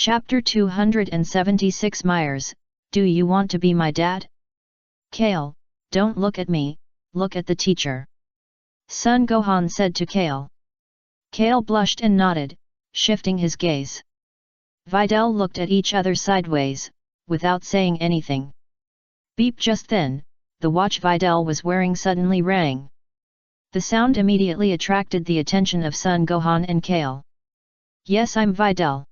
Chapter 276 Myers, do you want to be my dad? Kale, don't look at me, look at the teacher. Son Gohan said to Kale. Kale blushed and nodded, shifting his gaze. Videl looked at each other sideways, without saying anything. Beep! Just then, the watch Videl was wearing suddenly rang. The sound immediately attracted the attention of Son Gohan and Kale. Yes, I'm Videl.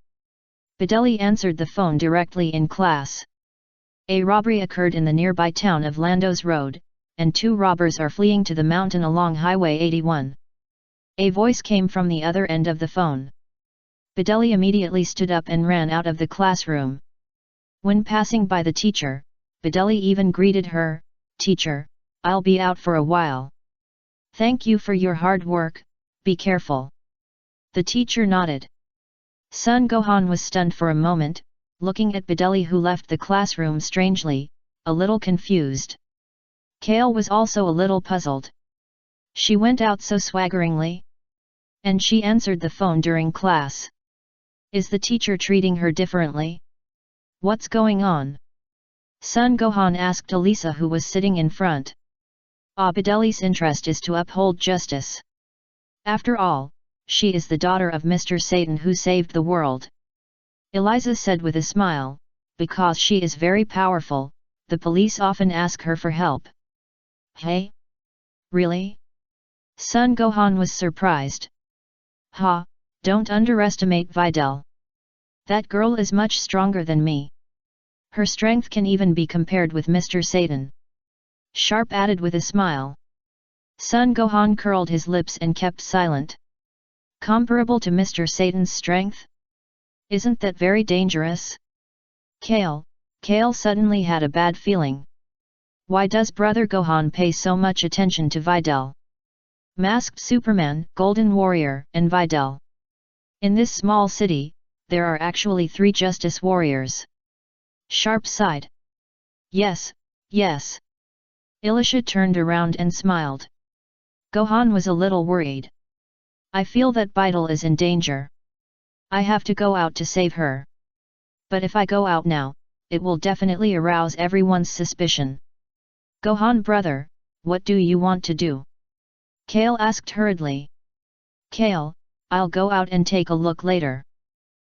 Videli answered the phone directly in class. A robbery occurred in the nearby town of Landos Road, and 2 robbers are fleeing to the mountain along Highway 81. A voice came from the other end of the phone. Videli immediately stood up and ran out of the classroom. When passing by the teacher, Videli even greeted her, "Teacher, I'll be out for a while. Thank you for your hard work, be careful." The teacher nodded. Son Gohan was stunned for a moment, looking at Videli, who left the classroom strangely, a little confused. Kale was also a little puzzled. She went out so swaggeringly? And she answered the phone during class. Is the teacher treating her differently? What's going on? Son Gohan asked Elisa, who was sitting in front. Videli's interest is to uphold justice. After all, she is the daughter of Mr. Satan, who saved the world. Eliza said with a smile, because she is very powerful, the police often ask her for help. Hey? Really? Son Gohan was surprised. Ha, don't underestimate Videl. That girl is much stronger than me. Her strength can even be compared with Mr. Satan. Sharp added with a smile. Son Gohan curled his lips and kept silent. Comparable to Mr. Satan's strength? Isn't that very dangerous? Kale suddenly had a bad feeling. Why does Brother Gohan pay so much attention to Videl? Masked Superman, Golden Warrior, and Videl. In this small city, there are actually 3 Justice Warriors. Sharp sighed. Yes. Elisha turned around and smiled. Gohan was a little worried. I feel that Videl is in danger. I have to go out to save her. But if I go out now, it will definitely arouse everyone's suspicion. Gohan brother, what do you want to do? Kale asked hurriedly. Kale, I'll go out and take a look later.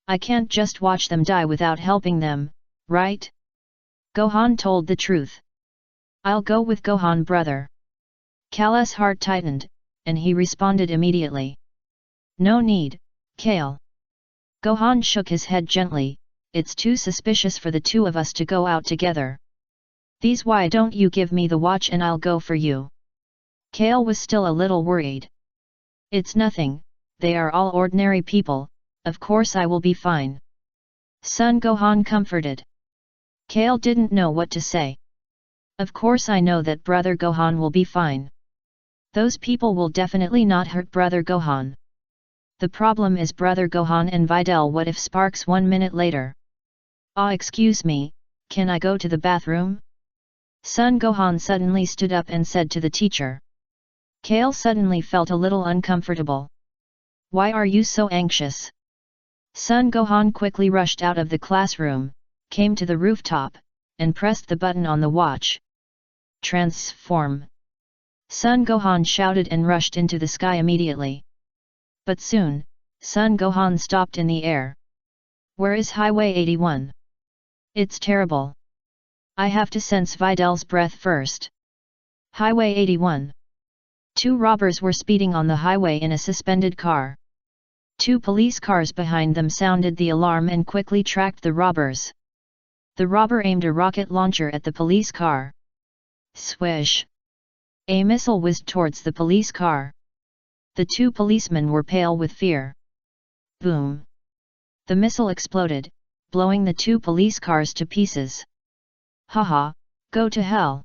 I can't just watch them die without helping them, right? Gohan told the truth. I'll go with Gohan brother. Kale's heart tightened, and he responded immediately. No need, Kale. Gohan shook his head gently, it's too suspicious for the 2 of us to go out together. Why don't you give me the watch and I'll go for you? Kale was still a little worried. It's nothing, they are all ordinary people, of course I will be fine. Son Gohan comforted. Kale didn't know what to say. Of course I know that Brother Gohan will be fine. Those people will definitely not hurt Brother Gohan. The problem is Brother Gohan and Videl. What if sparks 1 minute later? Excuse me, can I go to the bathroom? Son Gohan suddenly stood up and said to the teacher. Kale suddenly felt a little uncomfortable. Why are you so anxious? Son Gohan quickly rushed out of the classroom, came to the rooftop, and pressed the button on the watch. Transform! Son Gohan shouted and rushed into the sky immediately. But soon, Son Gohan stopped in the air. Where is Highway 81? It's terrible. I have to sense Videl's breath first. Highway 81. 2 robbers were speeding on the highway in a suspended car. 2 police cars behind them sounded the alarm and quickly tracked the robbers. The robber aimed a rocket launcher at the police car. Swish! A missile whizzed towards the police car. The 2 policemen were pale with fear. Boom! The missile exploded, blowing the 2 police cars to pieces. Haha, go to hell!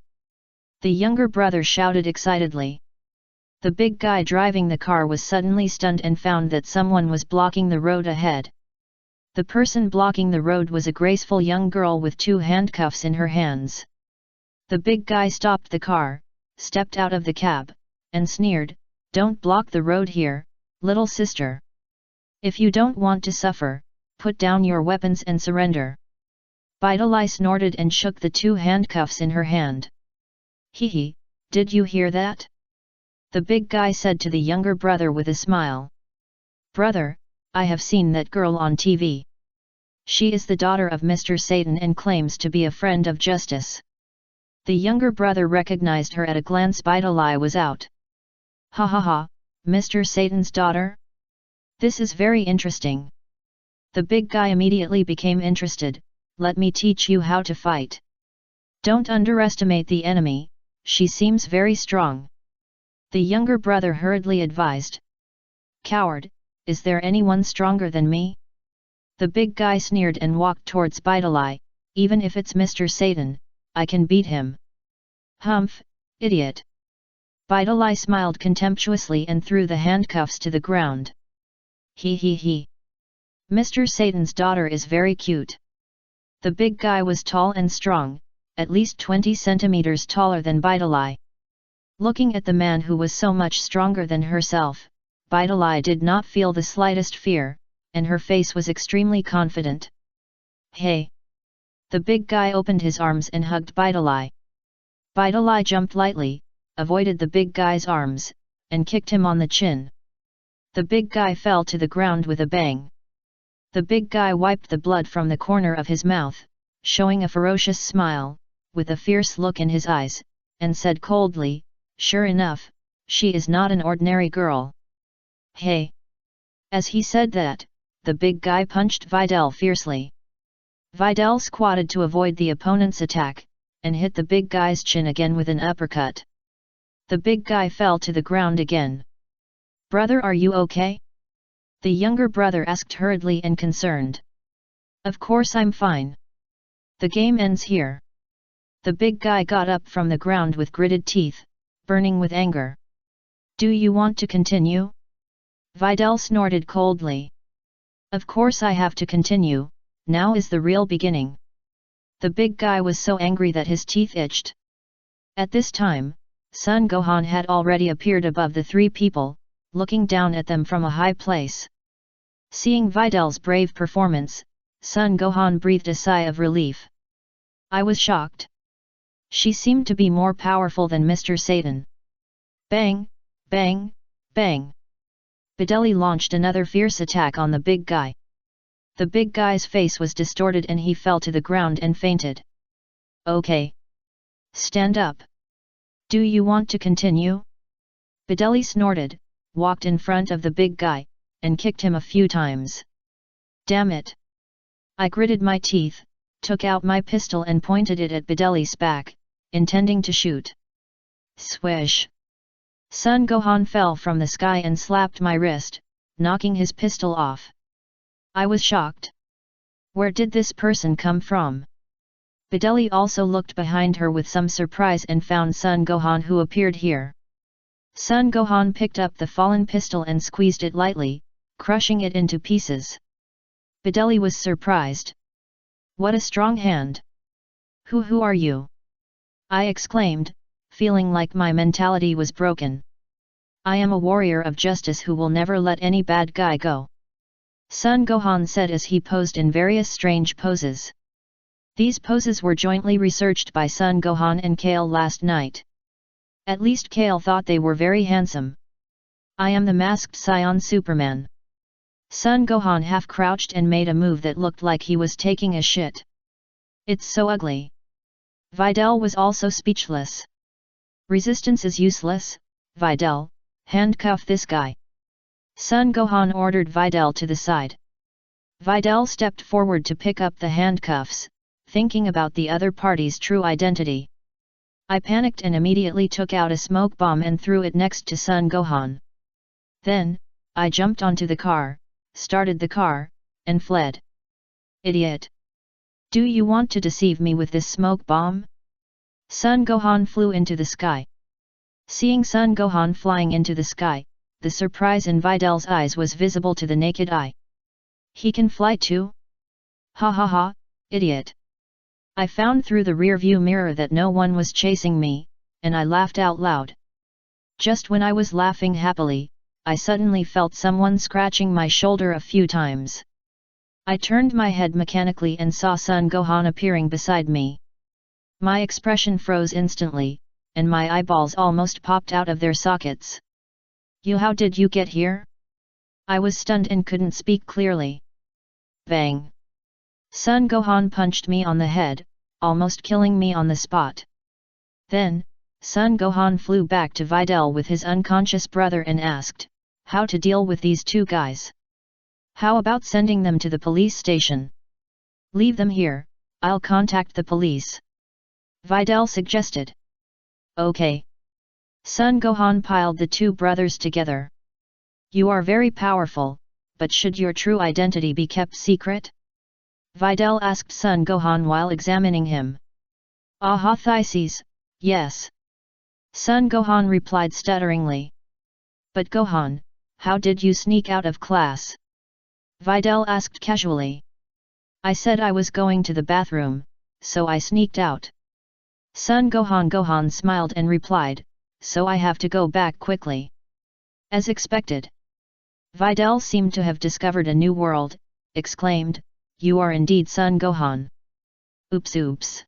The younger brother shouted excitedly. The big guy driving the car was suddenly stunned and found that someone was blocking the road ahead. The person blocking the road was a graceful young girl with 2 handcuffs in her hands. The big guy stopped the car, stepped out of the cab, and sneered, "Don't block the road here, little sister. If you don't want to suffer, put down your weapons and surrender. Vidali snorted and shook the 2 handcuffs in her hand. Hee, did you hear that? The big guy said to the younger brother with a smile. Brother, I have seen that girl on TV. She is the daughter of Mr. Satan and claims to be a friend of justice. The younger brother recognized her at a glance. Vidali was out. Ha ha ha, Mr. Satan's daughter? This is very interesting. The big guy immediately became interested. Let me teach you how to fight. Don't underestimate the enemy, she seems very strong. The younger brother hurriedly advised. Coward, is there anyone stronger than me? The big guy sneered and walked towards Vidali. Even if it's Mr. Satan, I can beat him. Humph, idiot. Vidali smiled contemptuously and threw the handcuffs to the ground. He. Mr. Satan's daughter is very cute. The big guy was tall and strong, at least 20 centimeters taller than Vidali. Looking at the man who was so much stronger than herself, Vidali did not feel the slightest fear, and her face was extremely confident. Hey! The big guy opened his arms and hugged Vidali. Vidali jumped lightly, avoided the big guy's arms, and kicked him on the chin. The big guy fell to the ground with a bang. The big guy wiped the blood from the corner of his mouth, showing a ferocious smile, with a fierce look in his eyes, and said coldly, Sure enough, she is not an ordinary girl. Hey! As he said that, the big guy punched Vidal fiercely. Vidal squatted to avoid the opponent's attack, and hit the big guy's chin again with an uppercut. The big guy fell to the ground again. Brother, are you okay? The younger brother asked hurriedly and concerned. Of course I'm fine. The game ends here. The big guy got up from the ground with gritted teeth, burning with anger. Do you want to continue? Vidal snorted coldly. Of course I have to continue, now is the real beginning. The big guy was so angry that his teeth itched. At this time, Son Gohan had already appeared above the 3 people, looking down at them from a high place. Seeing Vidal's brave performance, Son Gohan breathed a sigh of relief. I was shocked. She seemed to be more powerful than Mr. Satan. Bang, bang, bang. Vidali launched another fierce attack on the big guy. The big guy's face was distorted and he fell to the ground and fainted. Okay. Stand up. Do you want to continue? Vidali snorted, walked in front of the big guy, and kicked him a few times. Damn it! I gritted my teeth, took out my pistol and pointed it at Vidali's back, intending to shoot. Swish! Son Gohan fell from the sky and slapped my wrist, knocking his pistol off. I was shocked. Where did this person come from? Vidali also looked behind her with some surprise and found Son Gohan, who appeared here. Son Gohan picked up the fallen pistol and squeezed it lightly, crushing it into pieces. Vidali was surprised. What a strong hand! Who are you? I exclaimed, feeling like my mentality was broken. I am a warrior of justice who will never let any bad guy go. Son Gohan said as he posed in various strange poses. These poses were jointly researched by Son Gohan and Kale last night. At least Kale thought they were very handsome. I am the masked Saiyan Superman. Son Gohan half crouched and made a move that looked like he was taking a shit. It's so ugly. Vidal was also speechless. Resistance is useless, Vidal, handcuff this guy. Son Gohan ordered Vidal to the side. Vidal stepped forward to pick up the handcuffs, thinking about the other party's true identity. I panicked and immediately took out a smoke bomb and threw it next to Son Gohan. Then, I jumped onto the car, started the car, and fled. Idiot! Do you want to deceive me with this smoke bomb? Son Gohan flew into the sky. Seeing Son Gohan flying into the sky, the surprise in Vidal's eyes was visible to the naked eye. He can fly too? Ha ha ha, idiot! I found through the rearview mirror that no one was chasing me, and I laughed out loud. Just when I was laughing happily, I suddenly felt someone scratching my shoulder a few times. I turned my head mechanically and saw Son Gohan appearing beside me. My expression froze instantly, and my eyeballs almost popped out of their sockets. How did you get here? I was stunned and couldn't speak clearly. Bang! Son Gohan punched me on the head, almost killing me on the spot. Then, Son Gohan flew back to Videl with his unconscious brother and asked, how to deal with these two guys. How about sending them to the police station? Leave them here, I'll contact the police. Videl suggested. Okay. Son Gohan piled the two brothers together. You are very powerful, but should your true identity be kept secret? Videl asked Son Gohan while examining him. Thyses, yes. Son Gohan replied stutteringly. But Gohan, how did you sneak out of class? Videl asked casually. I said I was going to the bathroom, so I sneaked out. Son Gohan smiled and replied, so I have to go back quickly. As expected. Videl seemed to have discovered a new world, exclaimed, you are indeed Son Gohan. Oops.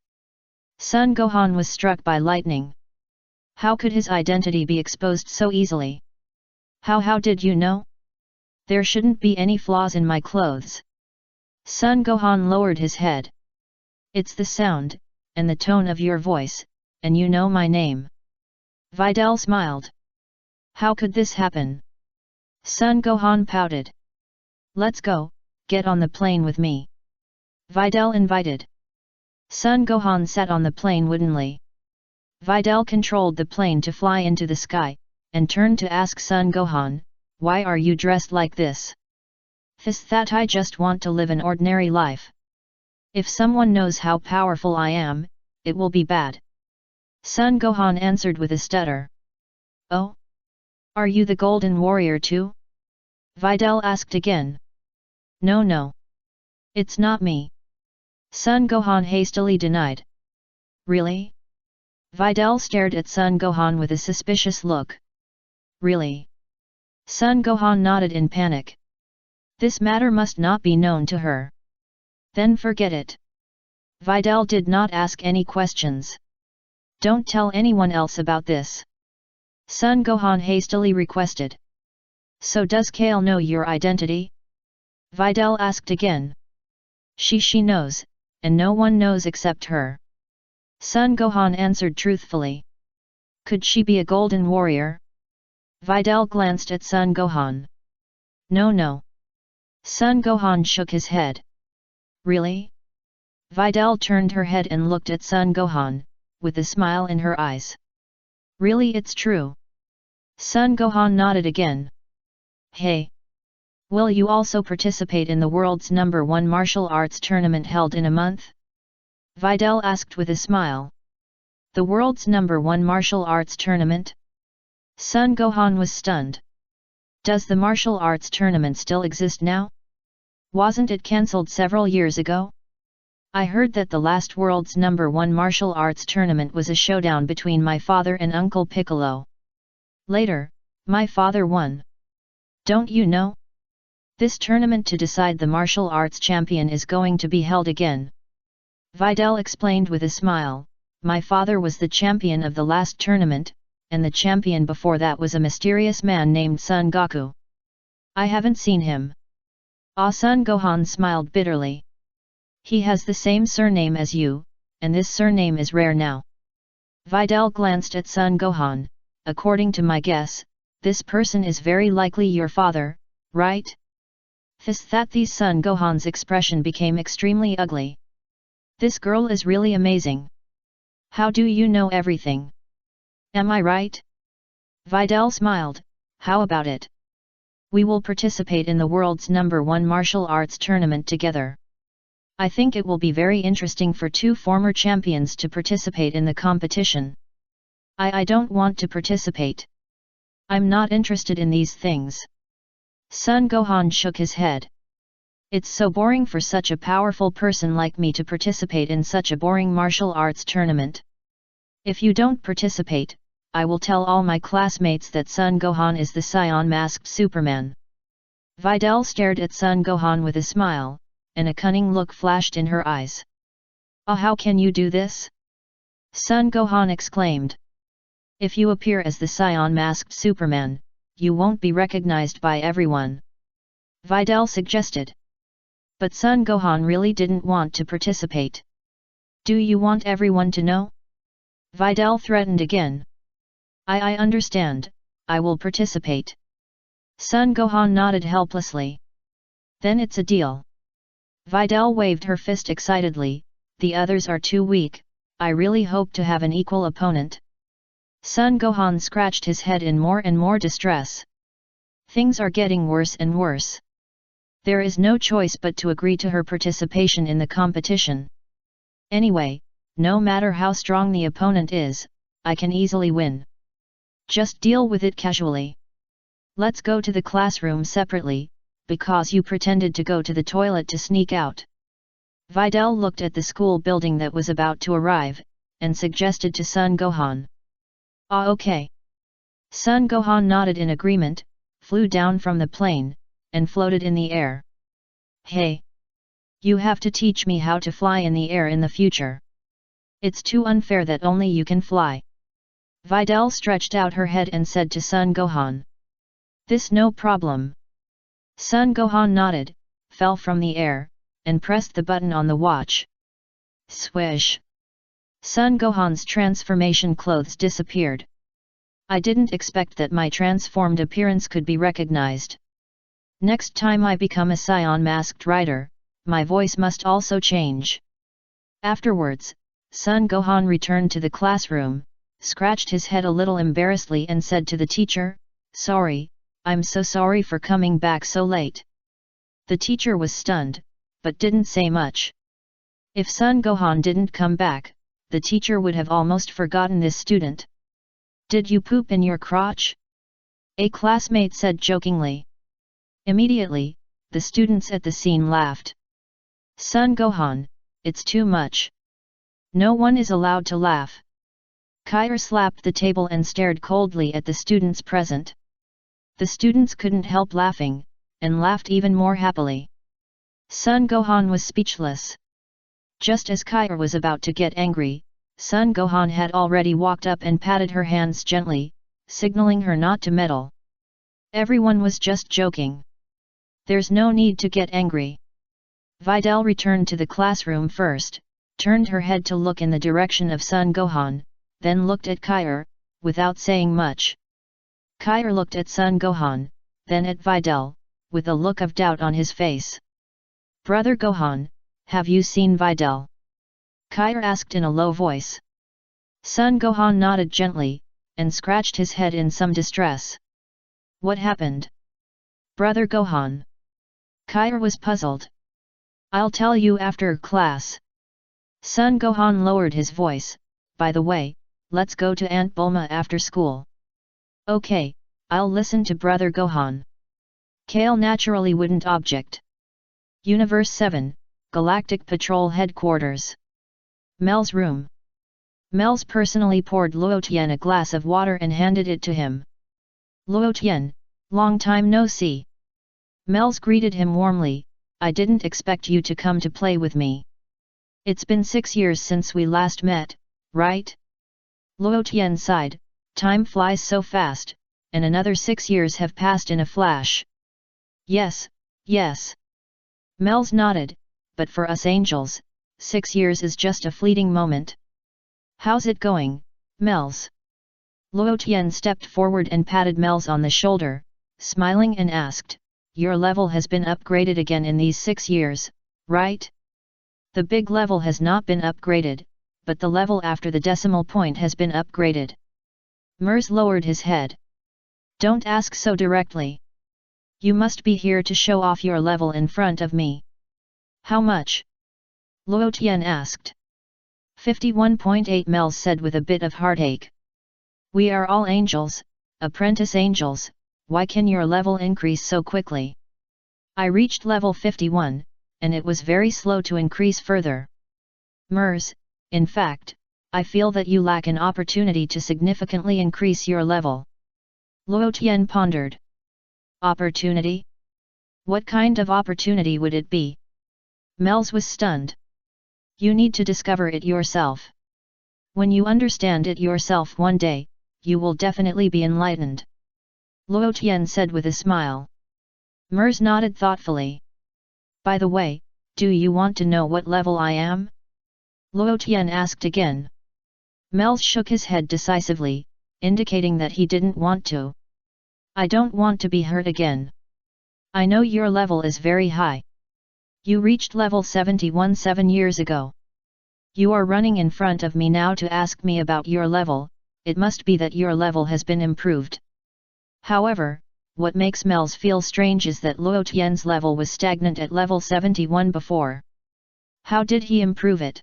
Son Gohan was struck by lightning. How could his identity be exposed so easily? How did you know? There shouldn't be any flaws in my clothes. Son Gohan lowered his head. It's the sound, and the tone of your voice, and you know my name. Videl smiled. How could this happen? Son Gohan pouted. Let's go, get on the plane with me. Videl invited. Son Gohan sat on the plane woodenly. Videl controlled the plane to fly into the sky, and turned to ask Son Gohan, why are you dressed like this? That I just want to live an ordinary life. If someone knows how powerful I am, it will be bad. Son Gohan answered with a stutter. Oh? Are you the Golden Warrior too? Videl asked again. No. It's not me. Son Gohan hastily denied. Really? Videl stared at Son Gohan with a suspicious look. Really? Son Gohan nodded in panic. This matter must not be known to her. Then forget it. Videl did not ask any questions. Don't tell anyone else about this. Son Gohan hastily requested. So does Kale know your identity? Videl asked again. She knows, and no one knows except her. Son Gohan answered truthfully. Could she be a Golden Warrior? Videl glanced at Son Gohan. No. Son Gohan shook his head. Really? Videl turned her head and looked at Son Gohan, with a smile in her eyes. Really, it's true. Son Gohan nodded again. Hey! Will you also participate in the world's #1 martial arts tournament held in a month? Videl asked with a smile. The world's #1 martial arts tournament? Son Gohan was stunned. Does the martial arts tournament still exist now? Wasn't it cancelled several years ago? I heard that the last world's #1 martial arts tournament was a showdown between my father and Uncle Piccolo. Later, my father won. Don't you know? This tournament to decide the martial arts champion is going to be held again. Videl explained with a smile, my father was the champion of the last tournament, and the champion before that was a mysterious man named Son Goku. I haven't seen him. Son Gohan smiled bitterly. He has the same surname as you, and this surname is rare now. Videl glanced at Son Gohan. According to my guess, this person is very likely your father, right? These Son Gohan's expression became extremely ugly. This girl is really amazing. How do you know everything? Am I right? Videl smiled. How about it? We will participate in the world's #1 martial arts tournament together. I think it will be very interesting for two former champions to participate in the competition. I don't want to participate. I'm not interested in these things. Son Gohan shook his head. It's so boring for such a powerful person like me to participate in such a boring martial arts tournament. If you don't participate, I will tell all my classmates that Son Gohan is the Saiyan masked Superman. Videl stared at Son Gohan with a smile. and a cunning look flashed in her eyes. "Ah, how can you do this?" Son Gohan exclaimed. "If you appear as the Saiyan masked Superman, you won't be recognized by everyone," Videl suggested. But Son Gohan really didn't want to participate. "Do you want everyone to know?" Videl threatened again. I understand, I will participate." Son Gohan nodded helplessly. "Then it's a deal." Videl waved her fist excitedly, "The others are too weak, I really hope to have an equal opponent." Son Gohan scratched his head in more and more distress. Things are getting worse and worse. There is no choice but to agree to her participation in the competition. Anyway, no matter how strong the opponent is, I can easily win. Just deal with it casually. Let's go to the classroom separately, because you pretended to go to the toilet to sneak out. Videl looked at the school building that was about to arrive, and suggested to Son Gohan. "Ah, okay." Son Gohan nodded in agreement, flew down from the plane, and floated in the air. "Hey! You have to teach me how to fly in the air in the future. It's too unfair that only you can fly." Videl stretched out her head and said to Son Gohan. "This no problem." Son Gohan nodded, fell from the air, and pressed the button on the watch. Swish! Son Gohan's transformation clothes disappeared. "I didn't expect that my transformed appearance could be recognized. Next time I become a Saiyan masked rider, my voice must also change." Afterwards, Son Gohan returned to the classroom, scratched his head a little embarrassedly and said to the teacher, "Sorry, I'm so sorry for coming back so late." The teacher was stunned, but didn't say much. If Son Gohan didn't come back, the teacher would have almost forgotten this student. "Did you poop in your crotch?" a classmate said jokingly. Immediately, the students at the scene laughed. "Son Gohan, it's too much. No one is allowed to laugh." Kair slapped the table and stared coldly at the students present. The students couldn't help laughing, and laughed even more happily. Son Gohan was speechless. Just as Kair was about to get angry, Son Gohan had already walked up and patted her hands gently, signaling her not to meddle. Everyone was just joking. There's no need to get angry. Videl returned to the classroom first, turned her head to look in the direction of Son Gohan, then looked at Kair, without saying much. Kair looked at Son Gohan, then at Videl, with a look of doubt on his face. "Brother Gohan, have you seen Videl?" Kair asked in a low voice. Son Gohan nodded gently, and scratched his head in some distress. "What happened?" "Brother Gohan." Kair was puzzled. "I'll tell you after class." Son Gohan lowered his voice, "By the way, let's go to Aunt Bulma after school." "Okay, I'll listen to Brother Gohan." Kale naturally wouldn't object. Universe 7, Galactic Patrol Headquarters. Mel's room. Mel's personally poured Luo Tian a glass of water and handed it to him. "Luo Tian, long time no see." Mel's greeted him warmly, "I didn't expect you to come to play with me. It's been 6 years since we last met, right?" Luo Tian sighed, "Time flies so fast, and another 6 years have passed in a flash." "Yes, yes." Mel's nodded, "But for us angels, 6 years is just a fleeting moment." "How's it going, Mel's?" Luo Tian stepped forward and patted Mel's on the shoulder, smiling and asked, "Your level has been upgraded again in these 6 years, right?" "The big level has not been upgraded, but the level after the decimal point has been upgraded." Mers lowered his head. "Don't ask so directly. You must be here to show off your level in front of me." "How much?" Luo Tian asked. 51.8 Mel said with a bit of heartache. "We are all angels, apprentice angels, why can your level increase so quickly? I reached level 51, and it was very slow to increase further." "Mers, in fact, I feel that you lack an opportunity to significantly increase your level." Luo Tian pondered. "Opportunity? What kind of opportunity would it be?" Mels was stunned. You need to discover it yourself. When you understand it yourself one day, you will definitely be enlightened. Luo Tian said with a smile. Mers nodded thoughtfully. By the way, do you want to know what level I am? Luo Tian asked again. Mels shook his head decisively, indicating that he didn't want to. I don't want to be hurt again. I know your level is very high. You reached level 71 7 years ago. You are running in front of me now to ask me about your level, it must be that your level has been improved. However, what makes Mels feel strange is that Luo Tian's level was stagnant at level 71 before. How did he improve it?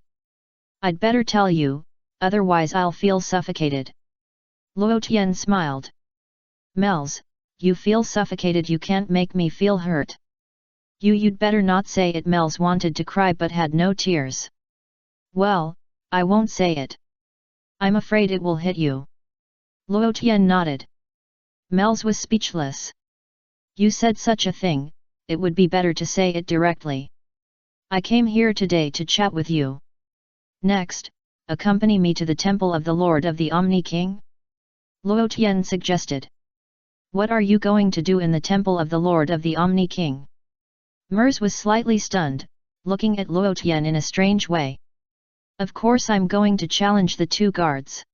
I'd better tell you, otherwise I'll feel suffocated. Luo Tian smiled. Mels, you feel suffocated, you can't make me feel hurt. You'd better not say it. Mels wanted to cry but had no tears. Well, I won't say it. I'm afraid it will hit you. Luo Tian nodded. Mels was speechless. You said such a thing, it would be better to say it directly. I came here today to chat with you. Next, accompany me to the temple of the Lord of the Omni King? Luo Tian suggested. What are you going to do in the temple of the Lord of the Omni King? Mers was slightly stunned, looking at Luo Tian in a strange way. Of course I'm going to challenge the two guards.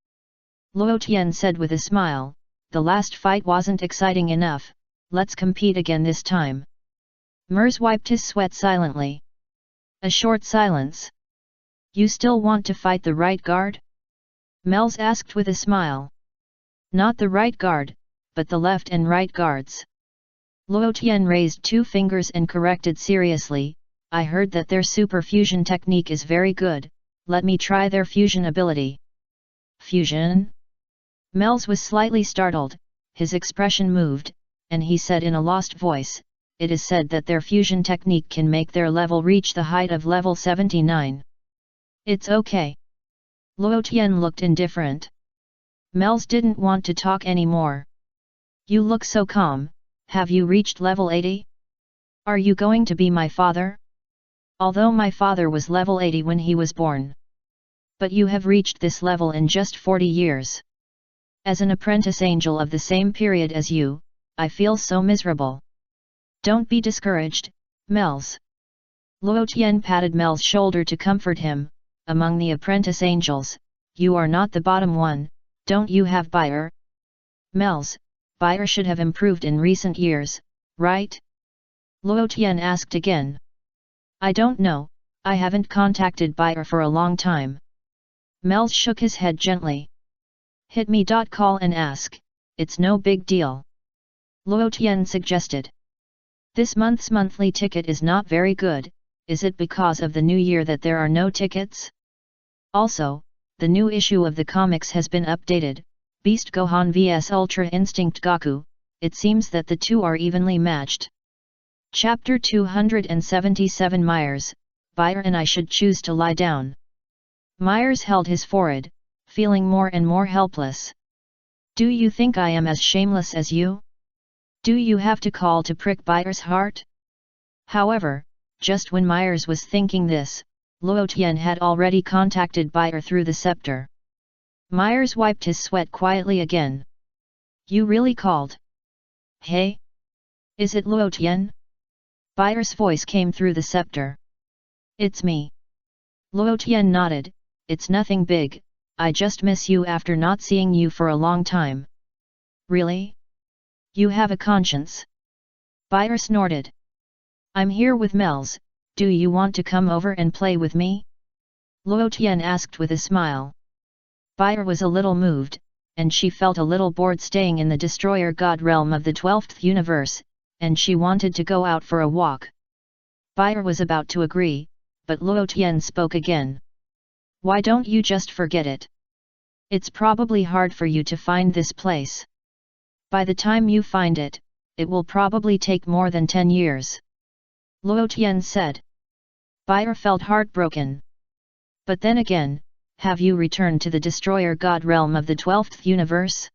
Luo Tian said with a smile, the last fight wasn't exciting enough, let's compete again this time. Mers wiped his sweat silently. A short silence. You still want to fight the right guard? Mels asked with a smile. Not the right guard, but the left and right guards. Luo Tian raised two fingers and corrected seriously, I heard that their super fusion technique is very good, let me try their fusion ability. Fusion? Mels was slightly startled, his expression moved, and he said in a lost voice, it is said that their fusion technique can make their level reach the height of level 79. It's okay. Luo Tian looked indifferent. Mels didn't want to talk anymore. You look so calm, have you reached level 80? Are you going to be my father? Although my father was level 80 when he was born. But you have reached this level in just 40 years. As an apprentice angel of the same period as you, I feel so miserable. Don't be discouraged, Mels. Luo Tian patted Mel's shoulder to comfort him, among the apprentice angels, you are not the bottom one, don't you have buyer? Mels, buyer should have improved in recent years, right? Luo Tian asked again. I don't know, I haven't contacted buyer for a long time. Mels shook his head gently. Hit me. Call and ask, it's no big deal. Luo Tian suggested. This month's monthly ticket is not very good, is it because of the new year that there are no tickets? Also, the new issue of the comics has been updated, Beast Gohan vs Ultra Instinct Goku, it seems that the two are evenly matched. Chapter 277 Myers, buyer and I should choose to lie down. Myers held his forehead, feeling more and more helpless. Do you think I am as shameless as you? Do you have to call to prick buyer's heart? However, just when Myers was thinking this, Luo Tian had already contacted buyer through the scepter. Myers wiped his sweat quietly again. You really called? Hey? Is it Luo Tian? Buyer's voice came through the scepter. It's me. Luo Tian nodded, it's nothing big, I just miss you after not seeing you for a long time. Really? You have a conscience? Buyer snorted. I'm here with Mels, do you want to come over and play with me? Luo Tian asked with a smile. Buyer was a little moved, and she felt a little bored staying in the Destroyer God realm of the 12th universe, and she wanted to go out for a walk. Buyer was about to agree, but Luo Tian spoke again. Why don't you just forget it? It's probably hard for you to find this place. By the time you find it, it will probably take more than 10 years. Luo Tian said. Buyer felt heartbroken. But then again, have you returned to the Destroyer God realm of the 12th universe?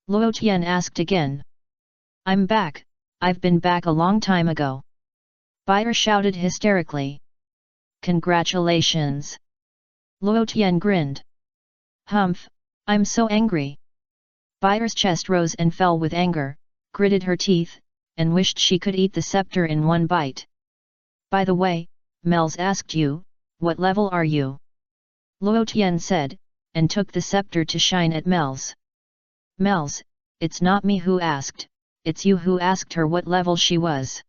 Luo Tian asked again. I'm back, I've been back a long time ago. Buyer shouted hysterically. congratulations. Luo Tian grinned. Humph, I'm so angry. Bai'er's chest rose and fell with anger, gritted her teeth, and wished she could eat the scepter in one bite. By the way, Mel's asked you, what level are you? Luo Tian said, and took the scepter to shine at Mel's. Mel's, it's not me who asked, it's you who asked her what level she was.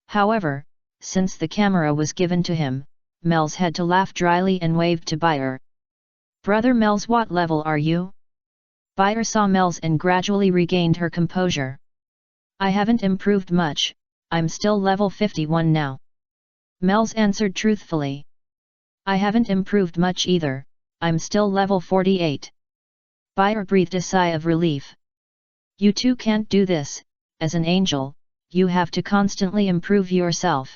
However, since the camera was given to him, Mel's had to laugh dryly and waved to Bai'er. Brother Mel's, what level are you? Bai'er saw Mel's and gradually regained her composure. I haven't improved much, I'm still level 51 now. Mel's answered truthfully. I haven't improved much either, I'm still level 48. Bai'er breathed a sigh of relief. You two can't do this, as an angel, you have to constantly improve yourself.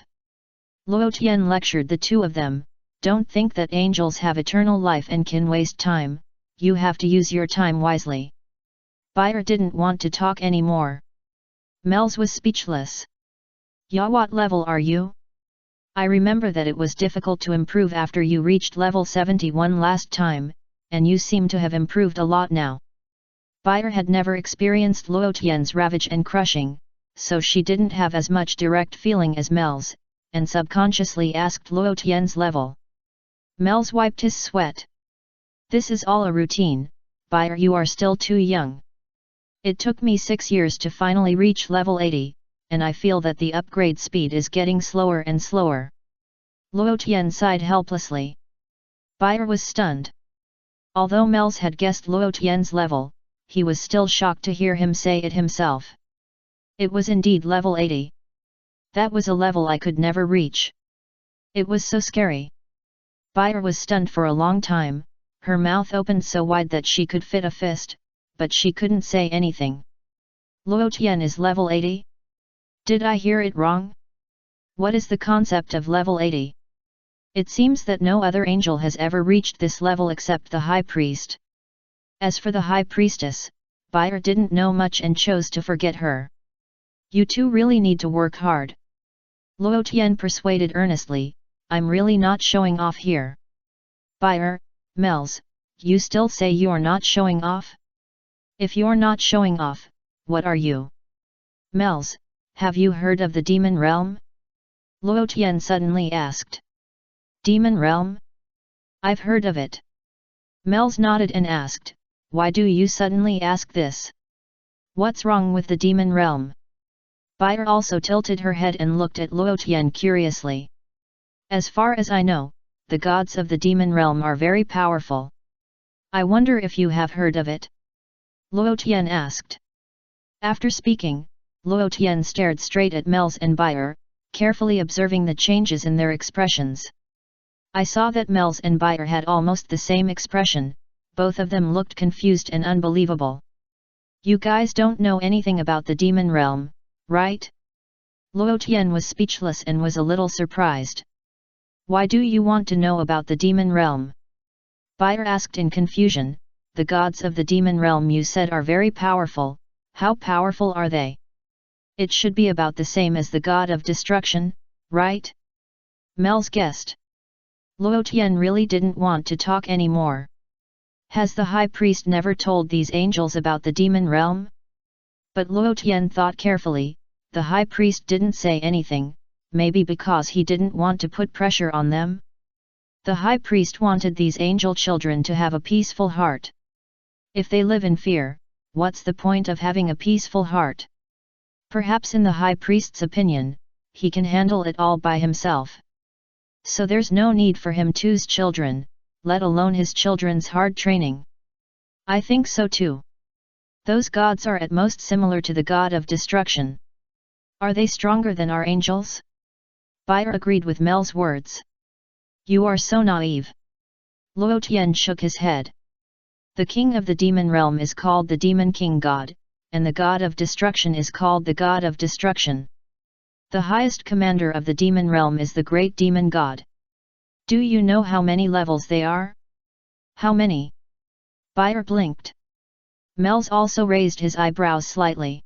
Luo Tian lectured the two of them, don't think that angels have eternal life and can waste time, you have to use your time wisely. Bai'er didn't want to talk anymore. Mel's was speechless. Ya, what level are you? I remember that it was difficult to improve after you reached level 71 last time, and you seem to have improved a lot now. Bai'er had never experienced Luo Tian's ravage and crushing, so she didn't have as much direct feeling as Mel's, and subconsciously asked Luo Tian's level. Mel's wiped his sweat. This is all a routine, Bai'er, you are still too young. It took me 6 years to finally reach level 80, and I feel that the upgrade speed is getting slower and slower. Luo Tian sighed helplessly. Bai'er was stunned. Although Mel's had guessed Luo Tian's level, he was still shocked to hear him say it himself. It was indeed level 80. That was a level I could never reach. It was so scary. Bai'er was stunned for a long time, her mouth opened so wide that she could fit a fist, but she couldn't say anything. Luo Tian is level 80? Did I hear it wrong? What is the concept of level 80? It seems that no other angel has ever reached this level except the High Priest. As for the High Priestess, Bai'er didn't know much and chose to forget her. You two really need to work hard. Luo Tian persuaded earnestly, I'm really not showing off here. Bai'er, Mel's, you still say you're not showing off? If you're not showing off, what are you? Mel's, have you heard of the Demon Realm? Luo Tian suddenly asked. Demon Realm? I've heard of it. Mel's nodded and asked, why do you suddenly ask this? What's wrong with the Demon Realm? Bai'er also tilted her head and looked at Luo Tian curiously. As far as I know, the gods of the Demon Realm are very powerful. I wonder if you have heard of it? Luo Tian asked. After speaking, Luo Tian stared straight at Mel's and Bai'er, carefully observing the changes in their expressions. I saw that Mel's and Bai'er had almost the same expression, both of them looked confused and unbelievable. You guys don't know anything about the Demon Realm, right? Luo Tian was speechless and was a little surprised. Why do you want to know about the Demon Realm? Bai'er asked in confusion, the gods of the Demon Realm you said are very powerful, how powerful are they? It should be about the same as the god of destruction, right? Mel's guessed. Luo Tian really didn't want to talk anymore. Has the High Priest never told these angels about the Demon Realm? But Luo Tian thought carefully, the High Priest didn't say anything, maybe because he didn't want to put pressure on them? The High Priest wanted these angel children to have a peaceful heart. If they live in fear, what's the point of having a peaceful heart? Perhaps in the High Priest's opinion, he can handle it all by himself. So there's no need for him to's children, let alone his children's hard training. I think so too. Those gods are at most similar to the god of destruction. Are they stronger than our angels? Bai'er agreed with Mel's words. You are so naive. Luo Tian shook his head. The king of the demon realm is called the demon king god, and the god of destruction is called the god of destruction. The highest commander of the demon realm is the great demon god. Do you know how many levels they are? How many? Bai'er blinked. Mel's also raised his eyebrows slightly.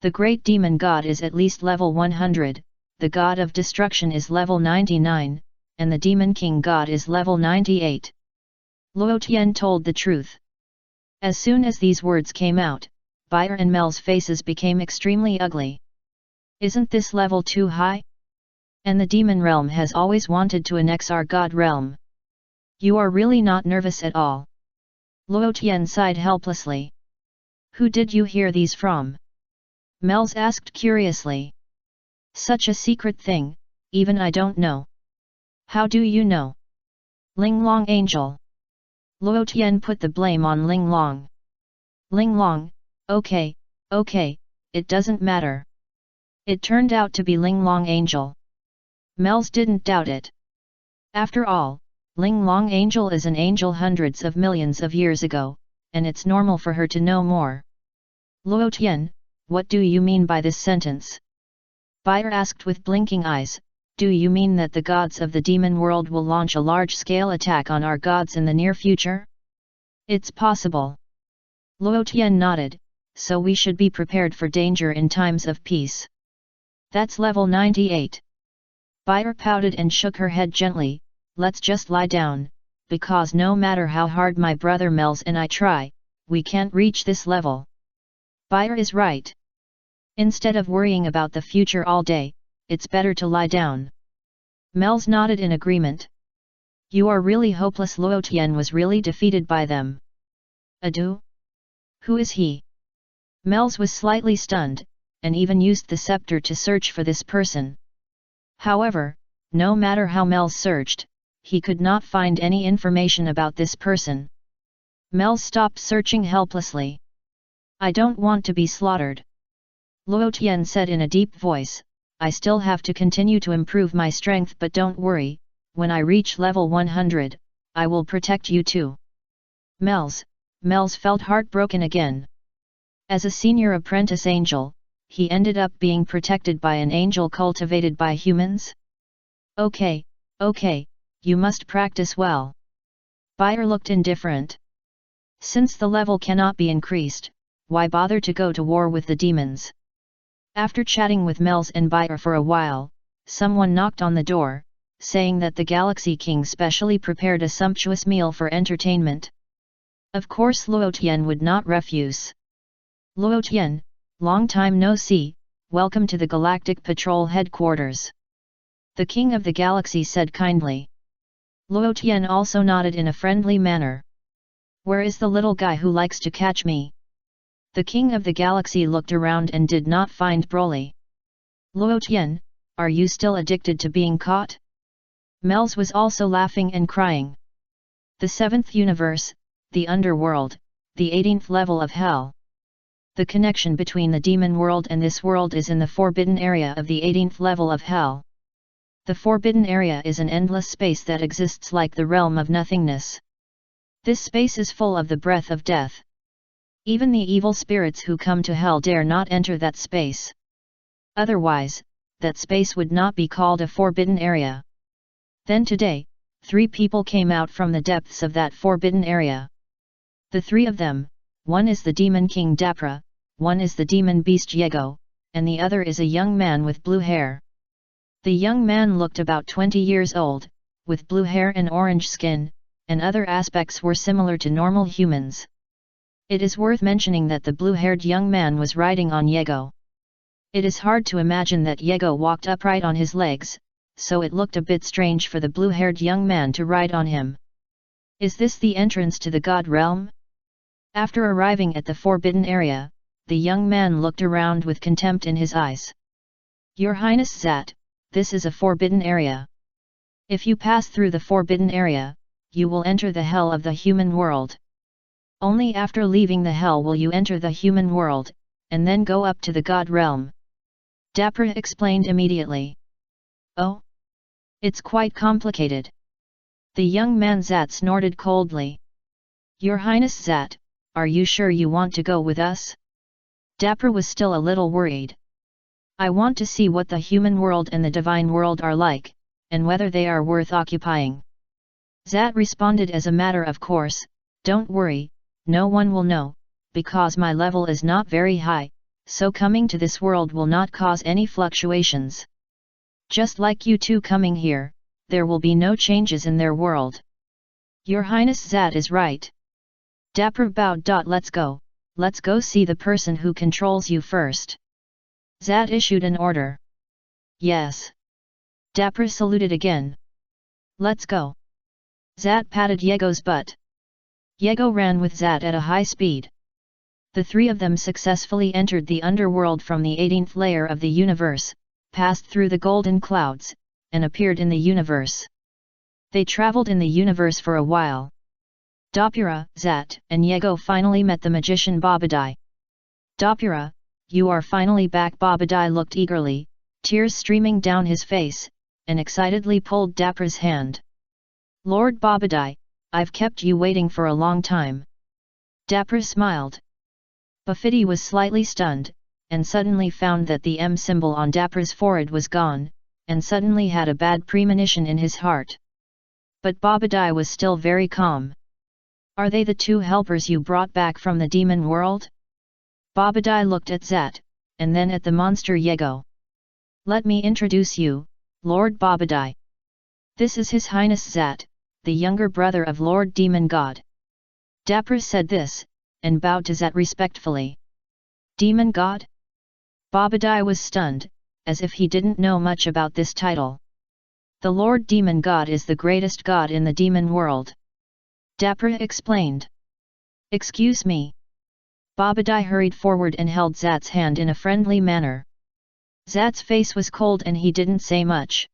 The great demon god is at least level 100, the god of destruction is level 99, and the Demon King God is level 98. Luo Tian told the truth. As soon as these words came out, Bayer and Mel's faces became extremely ugly. Isn't this level too high? And the demon realm has always wanted to annex our god realm. You are really not nervous at all. Luo Tian sighed helplessly. Who did you hear these from? Mel's asked curiously. Such a secret thing, even I don't know. How do you know? Ling Long Angel. Luo Tian put the blame on Ling Long. Ling Long, okay, it doesn't matter. It turned out to be Ling Long Angel. Mel's didn't doubt it. After all, Ling Long Angel is an angel hundreds of millions of years ago, and it's normal for her to know more. Luo Tian, what do you mean by this sentence? Bayer asked with blinking eyes. Do you mean that the gods of the demon world will launch a large-scale attack on our gods in the near future? It's possible. Luo Tian nodded, so we should be prepared for danger in times of peace. That's level 98. Bayer pouted and shook her head gently. Let's just lie down, because no matter how hard my brother Mel's and I try, we can't reach this level. Bayer is right. Instead of worrying about the future all day, it's better to lie down. Mel's nodded in agreement. You are really hopeless. Luo Tian was really defeated by them. Adu? Who is he? Mel's was slightly stunned, and even used the scepter to search for this person. However, no matter how Mel searched, he could not find any information about this person. Mel stopped searching helplessly. I don't want to be slaughtered. Luo Tian said in a deep voice, I still have to continue to improve my strength, but don't worry, when I reach level 100, I will protect you too. Mel's felt heartbroken again. As a senior apprentice angel, he ended up being protected by an angel cultivated by humans? Okay, you must practice well. Bayer looked indifferent. Since the level cannot be increased, why bother to go to war with the demons? After chatting with Mel's and Bayer for a while, someone knocked on the door, saying that the Galaxy King specially prepared a sumptuous meal for entertainment. Of course Luo Tian would not refuse. Luo Tian, long time no see, welcome to the Galactic Patrol headquarters. The King of the Galaxy said kindly. Luo Tian also nodded in a friendly manner. Where is the little guy who likes to catch me? The King of the Galaxy looked around and did not find Broly. Luo Tian, are you still addicted to being caught? Mel's was also laughing and crying. The 7th universe, the underworld, the 18th level of hell. The connection between the demon world and this world is in the forbidden area of the 18th level of hell. The forbidden area is an endless space that exists like the realm of nothingness. This space is full of the breath of death. Even the evil spirits who come to hell dare not enter that space. Otherwise, that space would not be called a forbidden area. Then today, 3 people came out from the depths of that forbidden area. The 3 of them, one is the Demon King Dapra, one is the Demon Beast Yego, and the other is a young man with blue hair. The young man looked about 20 years old, with blue hair and orange skin, and other aspects were similar to normal humans. It is worth mentioning that the blue-haired young man was riding on Yego. It is hard to imagine that Yego walked upright on his legs, so it looked a bit strange for the blue-haired young man to ride on him. Is this the entrance to the God realm? After arriving at the forbidden area, the young man looked around with contempt in his eyes. Your Highness Zat, this is a forbidden area. If you pass through the forbidden area, you will enter the hell of the human world. Only after leaving the hell will you enter the human world, and then go up to the God realm. Dapra explained immediately. Oh? It's quite complicated. The young man Zat snorted coldly. Your Highness Zat, are you sure you want to go with us? Dapra was still a little worried. I want to see what the human world and the divine world are like, and whether they are worth occupying. Zat responded as a matter of course, don't worry, no one will know, because my level is not very high, so coming to this world will not cause any fluctuations. Just like you two coming here, there will be no changes in their world. Your Highness Zat is right. Dapper bowed. Let's go see the person who controls you first. Zat issued an order. Yes. Dapper saluted again. Let's go. Zat patted Yego's butt. Yego ran with Zat at a high speed. The three of them successfully entered the underworld from the 18th layer of the universe, passed through the golden clouds, and appeared in the universe. They traveled in the universe for a while. Dopura, Zat, and Yego finally met the magician Babadai. Dopura, you are finally back. Babadai looked eagerly, tears streaming down his face, and excitedly pulled Dapper's hand. Lord Babadai, I've kept you waiting for a long time. Dapper smiled. Buffety was slightly stunned, and suddenly found that the M symbol on Dapper's forehead was gone, and suddenly had a bad premonition in his heart. But Babadai was still very calm. Are they the two helpers you brought back from the demon world? Babadai looked at Zat, and then at the monster Yego. Let me introduce you, Lord Babadai. This is His Highness Zat, the younger brother of Lord Demon God. Dapper said this, and bowed to Zat respectfully. Demon God? Babadai was stunned, as if he didn't know much about this title. The Lord Demon God is the greatest god in the demon world. Dapper explained. Excuse me. Babadai hurried forward and held Zat's hand in a friendly manner. Zat's face was cold and he didn't say much.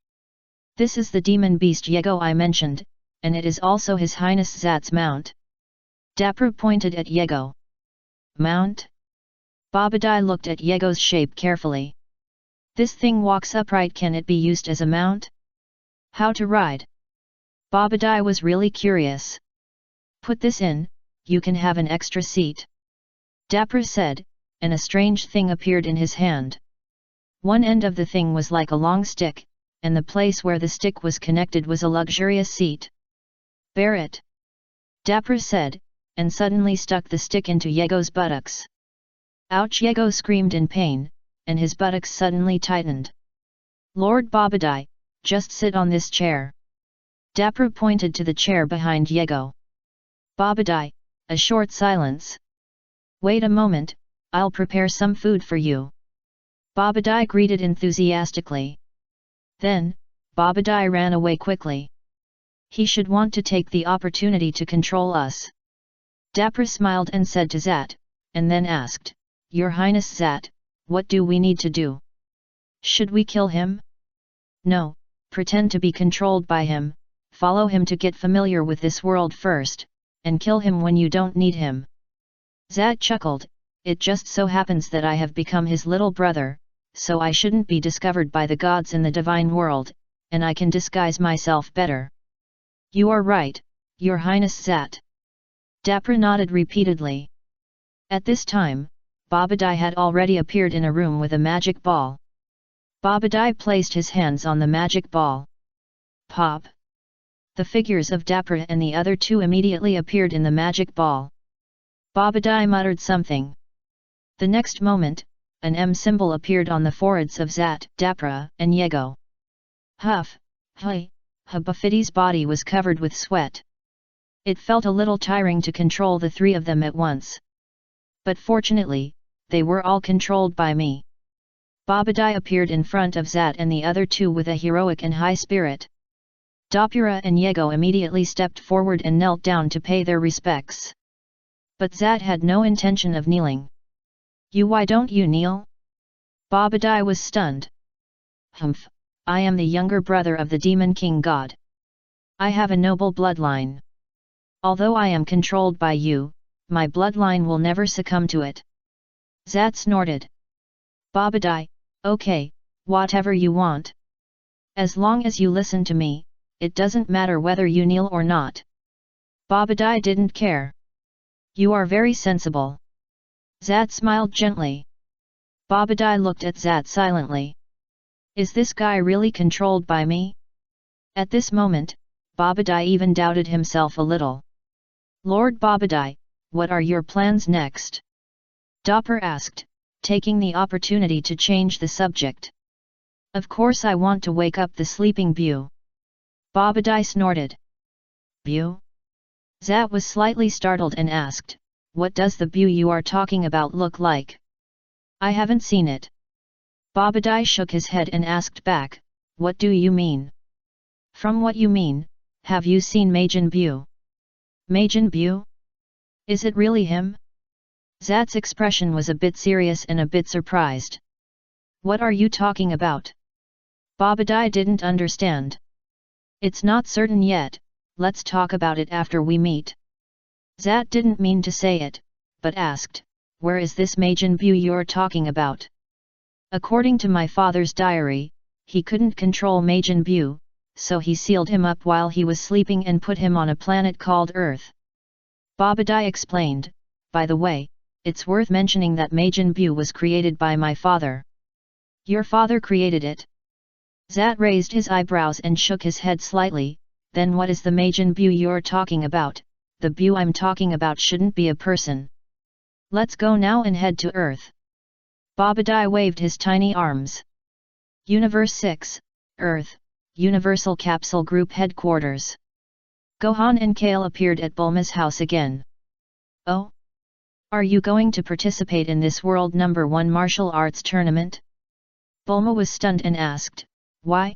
This is the demon beast Yego I mentioned, and it is also His Highness Zat's mount. Dapper pointed at Yego. Mount? Babadai looked at Yego's shape carefully. This thing walks upright. Can it be used as a mount? How to ride? Babadai was really curious. Put this in, you can have an extra seat. Dapper said, and a strange thing appeared in his hand. One end of the thing was like a long stick, and the place where the stick was connected was a luxurious seat. Bear it. Dapper said, and suddenly stuck the stick into Yego's buttocks. Ouch! Yego screamed in pain, and his buttocks suddenly tightened. Lord Babadai, just sit on this chair. Dapper pointed to the chair behind Yego. Babadai, a short silence. Wait a moment, I'll prepare some food for you. Babadai greeted enthusiastically. Then, Babadai ran away quickly. He should want to take the opportunity to control us. Dapper smiled and said to Zat, and then asked, Your Highness Zat, what do we need to do? Should we kill him? No, pretend to be controlled by him, follow him to get familiar with this world first, and kill him when you don't need him. Zat chuckled, it just so happens that I have become his little brother, so I shouldn't be discovered by the gods in the divine world, and I can disguise myself better. You are right, Your Highness Zat. Dapper nodded repeatedly. At this time, Babadai had already appeared in a room with a magic ball. Babadai placed his hands on the magic ball. Pop! The figures of Dapper and the other two immediately appeared in the magic ball. Babadai muttered something. The next moment, an M symbol appeared on the foreheads of Zat, Dapper, and Yego. Huff, hi, Buffety's body was covered with sweat. It felt a little tiring to control the three of them at once. But fortunately, they were all controlled by me. Babadai appeared in front of Zat and the other two with a heroic and high spirit. Dopura and Yego immediately stepped forward and knelt down to pay their respects. But Zat had no intention of kneeling. Why don't you kneel? Babadai was stunned. Humph, I am the younger brother of the Demon King God. I have a noble bloodline. Although I am controlled by you, my bloodline will never succumb to it. Zat snorted. Babadai, okay, whatever you want. As long as you listen to me, it doesn't matter whether you kneel or not. Babadai didn't care. You are very sensible. Zat smiled gently. Babadai looked at Zat silently. Is this guy really controlled by me? At this moment, Babadai even doubted himself a little. Lord Babadai, what are your plans next? Dopper asked, taking the opportunity to change the subject. Of course I want to wake up the sleeping Beau. Babadai snorted. Bu? Zat was slightly startled and asked, what does the Bu you are talking about look like? I haven't seen it. Babadai shook his head and asked back, what do you mean? From what you mean, have you seen Majin Bu? Majin Bu? Is it really him? Zat's expression was a bit serious and a bit surprised. What are you talking about? Babadai didn't understand. It's not certain yet, let's talk about it after we meet. Zat didn't mean to say it, but asked, where is this Majin Bu you're talking about? According to my father's diary, he couldn't control Majin Bu, so he sealed him up while he was sleeping and put him on a planet called Earth. Babadai explained, by the way, it's worth mentioning that Majin Bu was created by my father. Your father created it? Zat raised his eyebrows and shook his head slightly, then what is the Majin Bu you're talking about? The Bu I'm talking about shouldn't be a person. Let's go now and head to Earth. Babadai waved his tiny arms. Universe 6, Earth, Universal Capsule Group Headquarters. Gohan and Kale appeared at Bulma's house again. Oh? Are you going to participate in this World No. 1 martial arts tournament? Bulma was stunned and asked, why?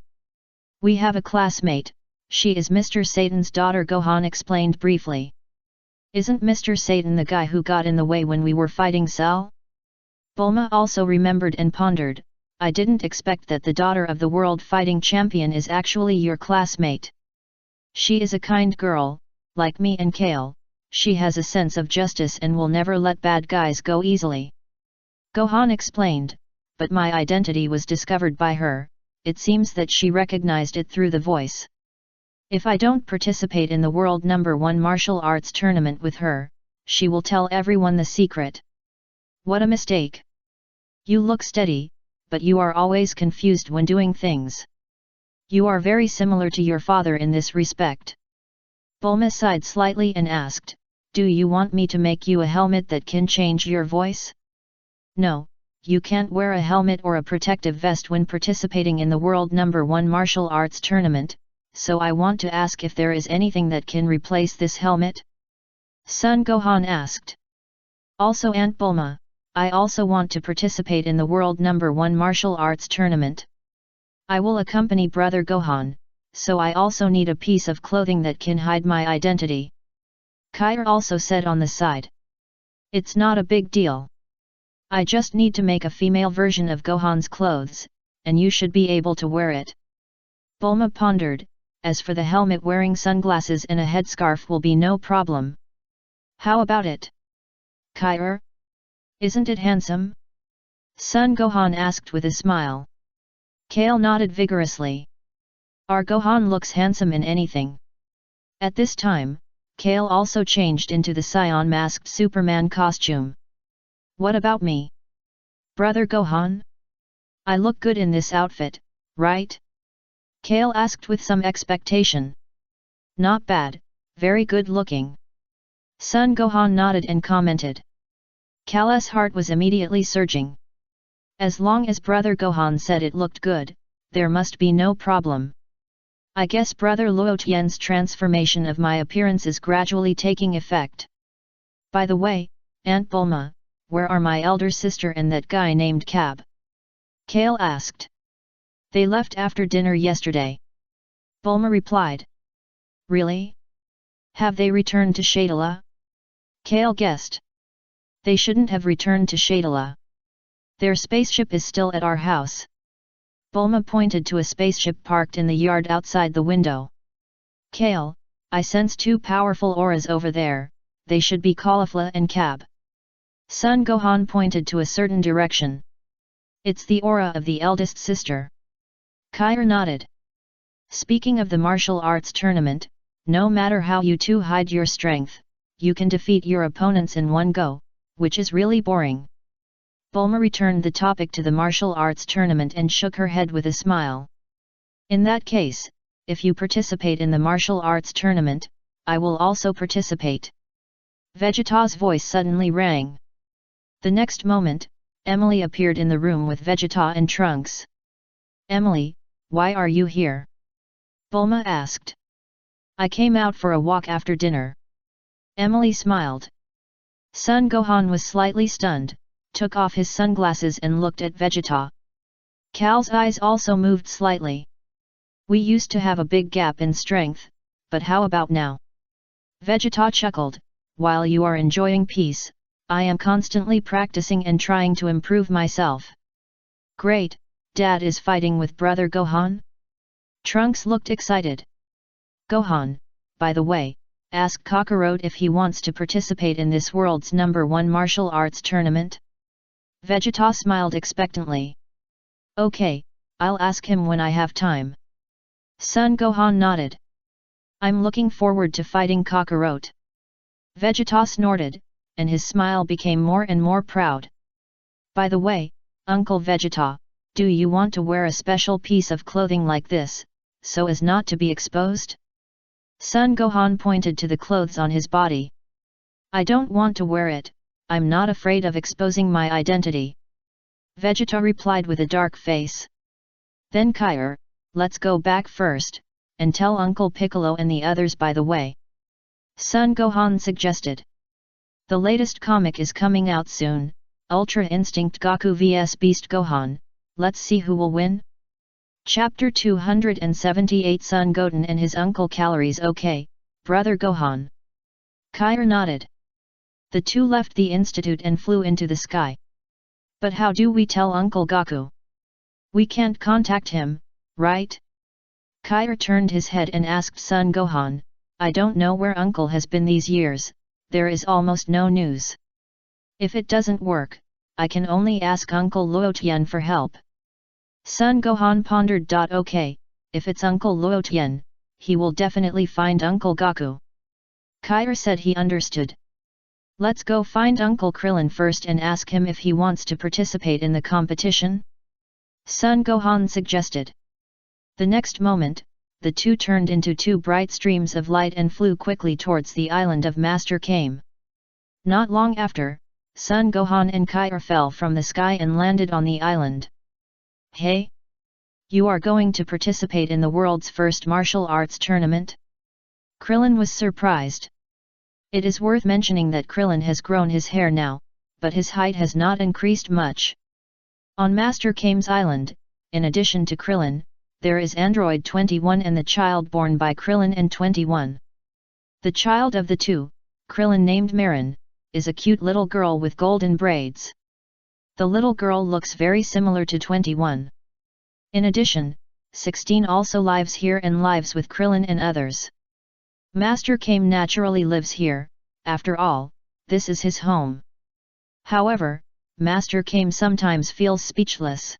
We have a classmate, she is Mr. Satan's daughter, Gohan explained briefly. Isn't Mr. Satan the guy who got in the way when we were fighting Cell? Bulma also remembered and pondered, I didn't expect that the daughter of the world fighting champion is actually your classmate. She is a kind girl, like me and Kale, she has a sense of justice and will never let bad guys go easily. Gohan explained, but my identity was discovered by her, it seems that she recognized it through the voice. If I don't participate in the World No. 1 martial arts tournament with her, she will tell everyone the secret. What a mistake! You look steady, but you are always confused when doing things. You are very similar to your father in this respect. Bulma sighed slightly and asked, do you want me to make you a helmet that can change your voice? No, you can't wear a helmet or a protective vest when participating in the World No. 1 martial arts tournament, so I want to ask if there is anything that can replace this helmet? Son Gohan asked. Also Aunt Bulma, I also want to participate in the World No. 1 martial arts tournament. I will accompany Brother Gohan, so I also need a piece of clothing that can hide my identity. Kair also said on the side. It's not a big deal. I just need to make a female version of Gohan's clothes, and you should be able to wear it. Bulma pondered, as for the helmet, wearing sunglasses and a headscarf will be no problem. How about it? Kair? Isn't it handsome? Son Gohan asked with a smile. Kale nodded vigorously. Our Gohan looks handsome in anything. At this time, Kale also changed into the Saiyan masked Superman costume. What about me? Brother Gohan? I look good in this outfit, right? Kale asked with some expectation. Not bad, very good looking. Son Gohan nodded and commented. Kale's heart was immediately surging. As long as Brother Gohan said it looked good, there must be no problem. I guess Brother Luotian's transformation of my appearance is gradually taking effect. By the way, Aunt Bulma, where are my elder sister and that guy named Cab? Kale asked. They left after dinner yesterday. Bulma replied. Really? Have they returned to Shadala? Kale guessed. They shouldn't have returned to Shadala. Their spaceship is still at our house. Bulma pointed to a spaceship parked in the yard outside the window. Kale, I sense two powerful auras over there, they should be Caulifla and Cab. Son Gohan pointed to a certain direction. It's the aura of the eldest sister. Kair nodded. Speaking of the martial arts tournament, no matter how you two hide your strength, you can defeat your opponents in one go, which is really boring. Bulma returned the topic to the martial arts tournament and shook her head with a smile. In that case, if you participate in the martial arts tournament, I will also participate. Vegeta's voice suddenly rang. The next moment, Emily appeared in the room with Vegeta and Trunks. Emily, why are you here? Bulma asked. I came out for a walk after dinner. Emily smiled. Son Gohan was slightly stunned, took off his sunglasses and looked at Vegeta. Cal's eyes also moved slightly. We used to have a big gap in strength, but how about now? Vegeta chuckled, while you are enjoying peace, I am constantly practicing and trying to improve myself. Great, Dad is fighting with brother Gohan? Trunks looked excited. Gohan, by the way, ask Kakarot if he wants to participate in this world's #1 martial arts tournament. Vegeta smiled expectantly. Okay, I'll ask him when I have time. Son Gohan nodded. I'm looking forward to fighting Kakarot. Vegeta snorted, and his smile became more and more proud. By the way, Uncle Vegeta, do you want to wear a special piece of clothing like this, so as not to be exposed? Son Gohan pointed to the clothes on his body. I don't want to wear it, I'm not afraid of exposing my identity. Vegeta replied with a dark face. Then Kair, let's go back first, and tell Uncle Piccolo and the others by the way. Son Gohan suggested. The latest comic is coming out soon, Ultra Instinct Goku vs Beast Gohan, let's see who will win? Chapter 278 Son Goten and his uncle Calories. Okay, brother Gohan. Kair nodded. The two left the institute and flew into the sky. But how do we tell Uncle Goku? We can't contact him, right? Kair turned his head and asked Son Gohan, I don't know where Uncle has been these years, there is almost no news. If it doesn't work, I can only ask Uncle Luotian for help. Son Gohan pondered. Okay, if it's Uncle Luotian, he will definitely find Uncle Goku. Kair said he understood. Let's go find Uncle Krillin first and ask him if he wants to participate in the competition? Son Gohan suggested. The next moment, the two turned into two bright streams of light and flew quickly towards the island of Master Kame. Not long after, Son Gohan and Kair fell from the sky and landed on the island. Hey! You are going to participate in the world's first martial arts tournament? Krillin was surprised. It is worth mentioning that Krillin has grown his hair now, but his height has not increased much. On Master Kame's island, in addition to Krillin, there is Android 21 and the child born by Krillin and 21. The child of the two, Krillin named Marin, is a cute little girl with golden braids. The little girl looks very similar to 21. In addition, 16 also lives here and lives with Krillin and others. Master Kame naturally lives here, after all, this is his home. However, Master Kame sometimes feels speechless.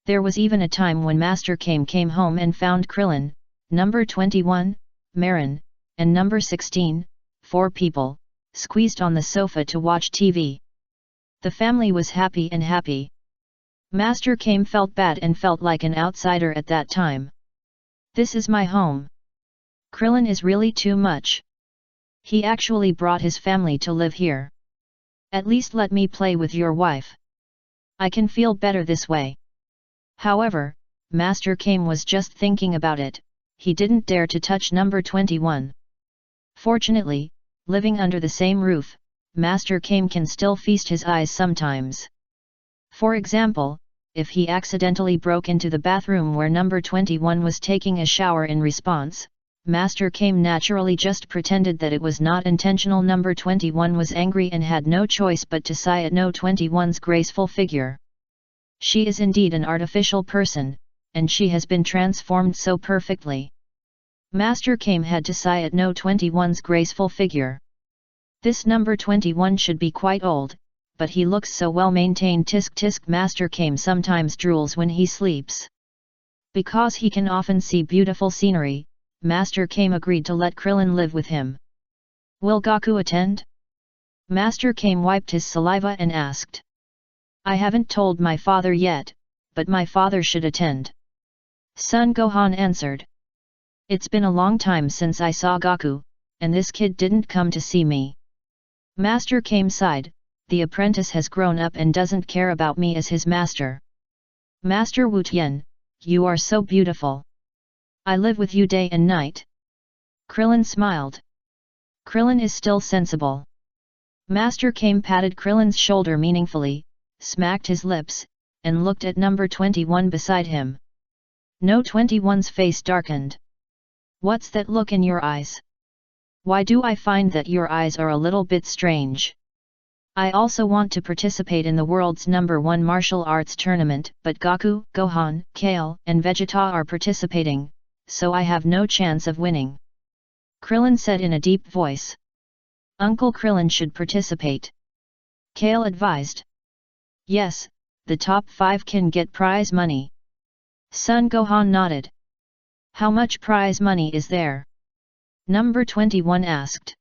There was even a time when Master Kame came home and found Krillin, number 21, Marin, and number 16, 4 people, squeezed on the sofa to watch TV. The family was happy and happy. Master Kame felt bad and felt like an outsider at that time. This is my home. Krillin is really too much. He actually brought his family to live here. At least let me play with your wife. I can feel better this way. However, Master Kame was just thinking about it, he didn't dare to touch number 21. Fortunately, living under the same roof, Master Kame can still feast his eyes sometimes. For example, if he accidentally broke into the bathroom where number 21 was taking a shower in response, Master Kame naturally just pretended that it was not intentional. Number 21 was angry and had no choice but to sigh at no 21's graceful figure. She is indeed an artificial person, and she has been transformed so perfectly. Master Kame had to sigh at no 21's graceful figure. This number 21 should be quite old, but he looks so well maintained. Tisk tisk. Master Kame sometimes drools when he sleeps. Because he can often see beautiful scenery, Master Kame agreed to let Krillin live with him. Will Goku attend? Master Kame wiped his saliva and asked. I haven't told my father yet, but my father should attend. Son Gohan answered. It's been a long time since I saw Goku, and this kid didn't come to see me. Master Kame sighed, the apprentice has grown up and doesn't care about me as his master. Master Wu Tian, you are so beautiful. I live with you day and night. Krillin smiled. Krillin is still sensible. Master Kame patted Krillin's shoulder meaningfully, smacked his lips, and looked at number 21 beside him. No 21's face darkened. What's that look in your eyes? Why do I find that your eyes are a little bit strange? I also want to participate in the world's #1 martial arts tournament, but Goku, Gohan, Kale, and Vegeta are participating, so I have no chance of winning. Krillin said in a deep voice. Uncle Krillin should participate. Kale advised. Yes, the top 5 can get prize money. Son Gohan nodded. How much prize money is there? Number 21 asked.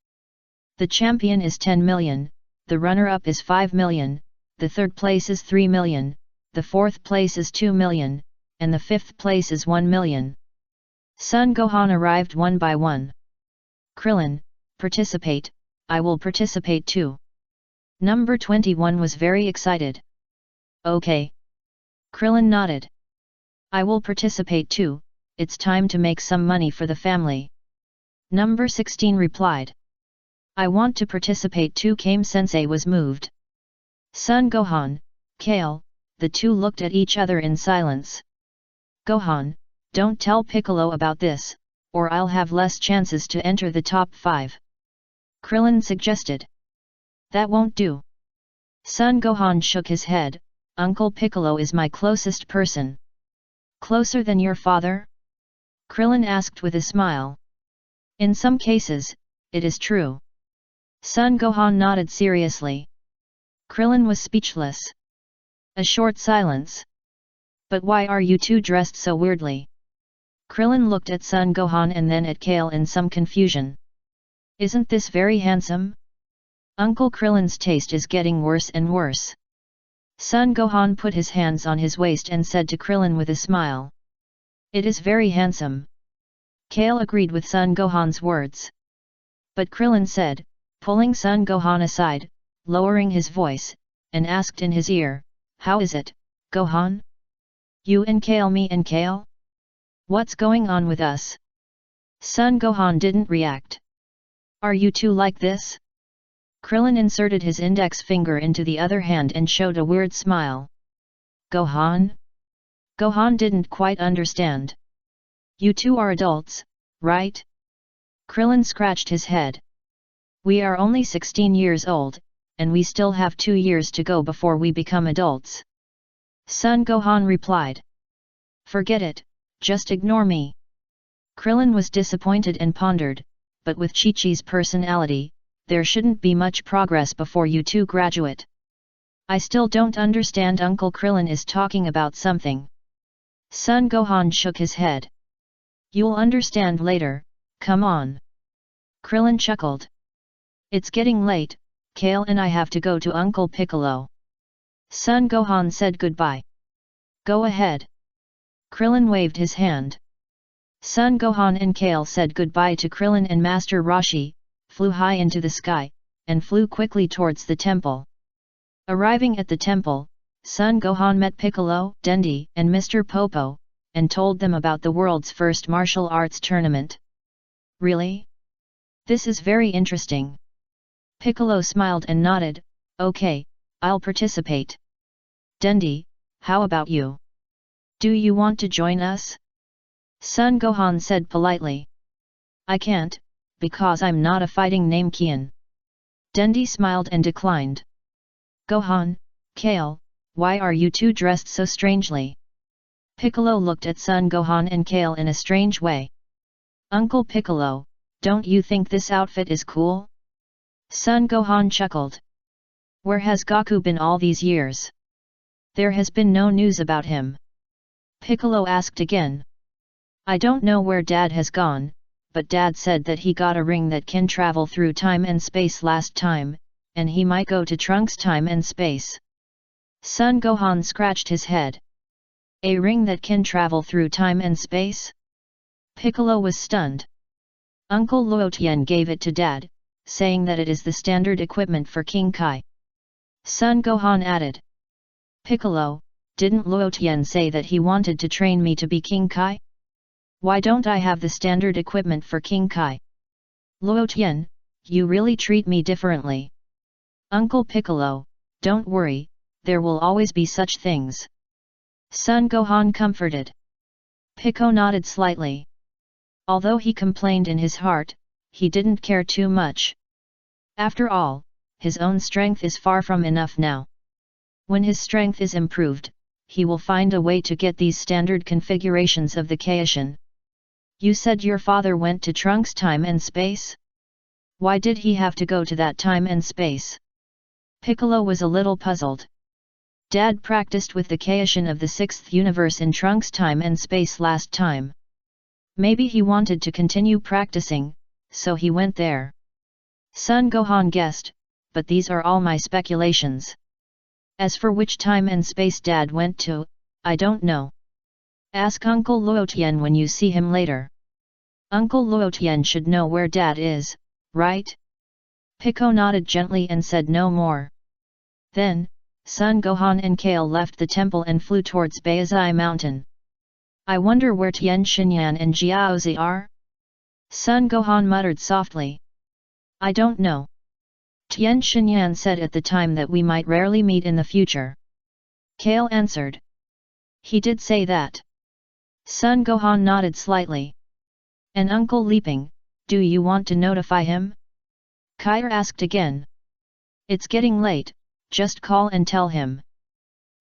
The champion is 10 million, the runner-up is 5 million, the third place is 3 million, the fourth place is 2 million, and the fifth place is 1 million. Son Gohan arrived one by one. Krillin, participate, I will participate too. Number 21 was very excited. Okay. Krillin nodded. I will participate too, it's time to make some money for the family. Number 16 replied. I want to participate too. Kame-sensei was moved. Son Gohan, Kale, the two looked at each other in silence. Gohan, don't tell Piccolo about this, or I'll have less chances to enter the top 5. Krillin suggested. That won't do. Son Gohan shook his head. Uncle Piccolo is my closest person. Closer than your father? Krillin asked with a smile. In some cases, it is true. Son Gohan nodded seriously. Krillin was speechless. A short silence. But why are you two dressed so weirdly? Krillin looked at Son Gohan and then at Kale in some confusion. Isn't this very handsome? Uncle Krillin's taste is getting worse and worse. Son Gohan put his hands on his waist and said to Krillin with a smile. It is very handsome. Kale agreed with Son Gohan's words. But Krillin said, pulling Son Gohan aside, lowering his voice, and asked in his ear, how is it, Gohan? You and Kale, me and Kale? What's going on with us? Son Gohan didn't react. Are you two like this? Krillin inserted his index finger into the other hand and showed a weird smile. Gohan? Gohan didn't quite understand. You two are adults, right? Krillin scratched his head. We are only 16 years old, and we still have 2 years to go before we become adults. Son Gohan replied. Forget it, just ignore me. Krillin was disappointed and pondered, but with Chi-Chi's personality, there shouldn't be much progress before you two graduate. I still don't understand. Uncle Krillin is talking about something. Son Gohan shook his head. You'll understand later, come on. Krillin chuckled. It's getting late, Kale and I have to go to Uncle Piccolo. Son Gohan said goodbye. Go ahead. Krillin waved his hand. Son Gohan and Kale said goodbye to Krillin and Master Roshi, flew high into the sky, and flew quickly towards the temple. Arriving at the temple, Son Gohan met Piccolo, Dendi, and Mr. Popo, and told them about the world's first martial arts tournament. Really? This is very interesting. Piccolo smiled and nodded, okay, I'll participate. Dendi, how about you? Do you want to join us? Son Gohan said politely. I can't, because I'm not a fighting name Kian. Dendi smiled and declined. Gohan, Kale, why are you two dressed so strangely? Piccolo looked at Son Gohan and Kale in a strange way. Uncle Piccolo, don't you think this outfit is cool? Son Gohan chuckled. Where has Goku been all these years? There has been no news about him. Piccolo asked again. I don't know where Dad has gone, but Dad said that he got a ring that can travel through time and space last time, and he might go to Trunks' time and space. Son Gohan scratched his head. A ring that can travel through time and space? Piccolo was stunned. Uncle Luotian gave it to Dad, saying that it is the standard equipment for King Kai. Son Gohan added. Piccolo, didn't Luotian say that he wanted to train me to be King Kai? Why don't I have the standard equipment for King Kai? Luo Tian, you really treat me differently. Uncle Piccolo, don't worry, there will always be such things. Son Gohan comforted. Piccolo nodded slightly. Although he complained in his heart, he didn't care too much. After all, his own strength is far from enough now. When his strength is improved, he will find a way to get these standard configurations of the Kaishin. You said your father went to Trunks' time and space? Why did he have to go to that time and space? Piccolo was a little puzzled. Dad practiced with the Kaishin of the 6th universe in Trunks' time and space last time. Maybe he wanted to continue practicing, so he went there. Son Gohan guessed, but these are all my speculations. As for which time and space Dad went to, I don't know. Ask Uncle Luotian when you see him later. Uncle Luotian should know where Dad is, right? Piccolo nodded gently and said no more. Then, Son Gohan and Kale left the temple and flew towards Baizai Mountain. I wonder where Tien Shinyan and Jiaozi are? Son Gohan muttered softly. I don't know. Tien Shinyan said at the time that we might rarely meet in the future. Kale answered. He did say that. Son Gohan nodded slightly. And Uncle Leaping, do you want to notify him? Kair asked again. It's getting late, just call and tell him.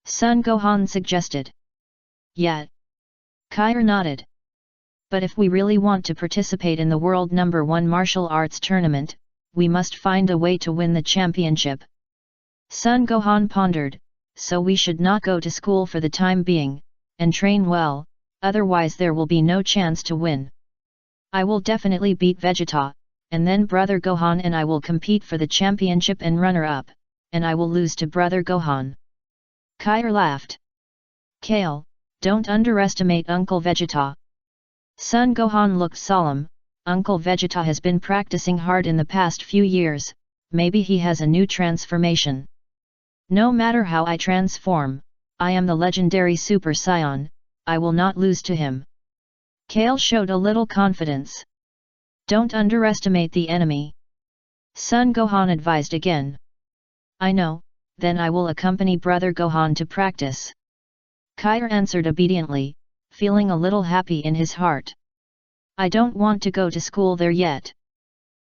Son Gohan suggested. Yeah. Kair nodded. But if we really want to participate in the World No. 1 Martial Arts Tournament, we must find a way to win the championship. Son Gohan pondered, so we should not go to school for the time being, and train well, otherwise there will be no chance to win. I will definitely beat Vegeta, and then Brother Gohan and I will compete for the championship and runner-up, and I will lose to Brother Gohan. Kair laughed. Kale, don't underestimate Uncle Vegeta. Son Gohan looked solemn. Uncle Vegeta has been practicing hard in the past few years, maybe he has a new transformation. No matter how I transform, I am the legendary Super Saiyan, I will not lose to him. Kale showed a little confidence. Don't underestimate the enemy. Son Gohan advised again. I know, then I will accompany Brother Gohan to practice. Kair answered obediently, feeling a little happy in his heart. I don't want to go to school there yet.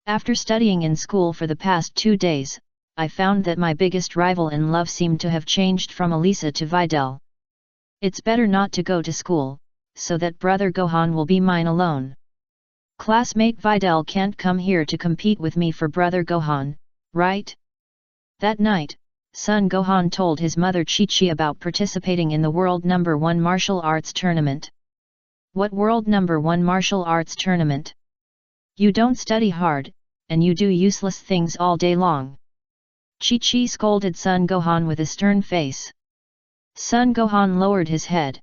After studying in school for the past 2 days, I found that my biggest rival in love seemed to have changed from Elisa to Videl. It's better not to go to school, so that Brother Gohan will be mine alone. Classmate Videl can't come here to compete with me for Brother Gohan, right? That night, Son Gohan told his mother Chi-Chi about participating in the World No. 1 Martial Arts Tournament. What World No. 1 Martial Arts Tournament? You don't study hard, and you do useless things all day long. Chi-Chi scolded Son Gohan with a stern face. Son Gohan lowered his head.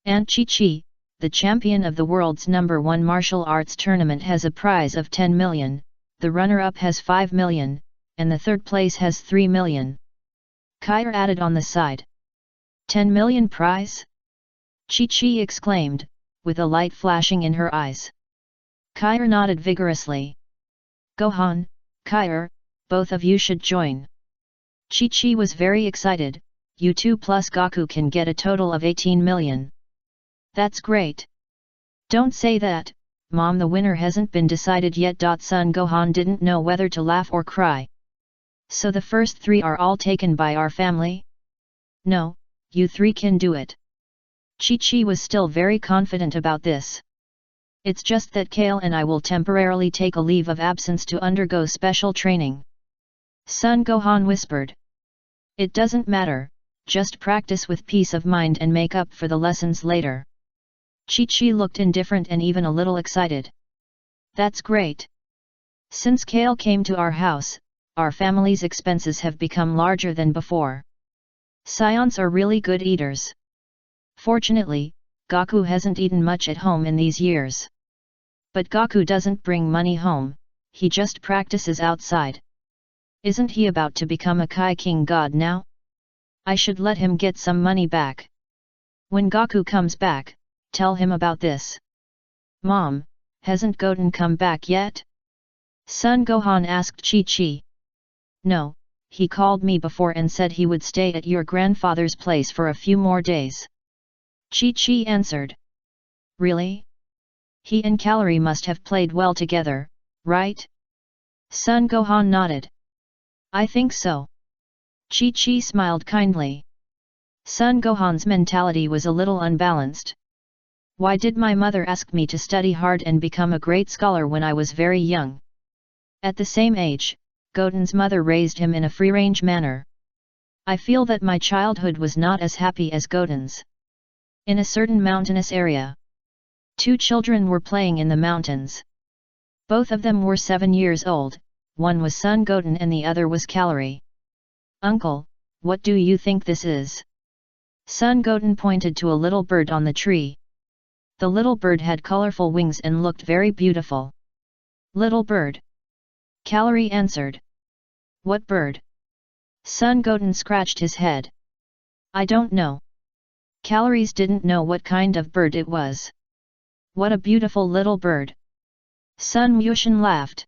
Aunt Chi-Chi, the champion of the world's No. 1 martial arts tournament has a prize of 10 million, the runner-up has 5 million, and the third place has 3 million. Kair added on the side. 10 million prize? Chi-Chi exclaimed, with a light flashing in her eyes. Kair nodded vigorously. Gohan, Kair, both of you should join. Chi-Chi was very excited. You 2 plus Goku can get a total of 18 million. That's great. Don't say that, Mom, the winner hasn't been decided yet. Son Gohan didn't know whether to laugh or cry. So the first 3 are all taken by our family? No, you 3 can do it. Chi-Chi was still very confident about this. It's just that Kale and I will temporarily take a leave of absence to undergo special training. Son Gohan whispered. It doesn't matter, just practice with peace of mind and make up for the lessons later. Chi-Chi looked indifferent and even a little excited. That's great. Since Kale came to our house, our family's expenses have become larger than before. Saiyans are really good eaters. Fortunately, Goku hasn't eaten much at home in these years. But Goku doesn't bring money home, he just practices outside. Isn't he about to become a Kai King God now? I should let him get some money back. When Goku comes back, tell him about this. Mom, hasn't Goten come back yet? Son Gohan asked Chi-Chi. No, he called me before and said he would stay at your grandfather's place for a few more days. Chi-Chi answered. Really? He and Calorie must have played well together, right? Son Gohan nodded. I think so. Chi-Chi smiled kindly. Son Gohan's mentality was a little unbalanced. Why did my mother ask me to study hard and become a great scholar when I was very young? At the same age, Goten's mother raised him in a free-range manner. I feel that my childhood was not as happy as Goten's. In a certain mountainous area, 2 children were playing in the mountains. Both of them were 7 years old, one was Son Goten and the other was Calorie. Uncle, what do you think this is? Son Goten pointed to a little bird on the tree. The little bird had colorful wings and looked very beautiful. Little bird. Calorie answered. What bird? Son Goten scratched his head. I don't know. Calories didn't know what kind of bird it was. What a beautiful little bird. Sun Mushin laughed.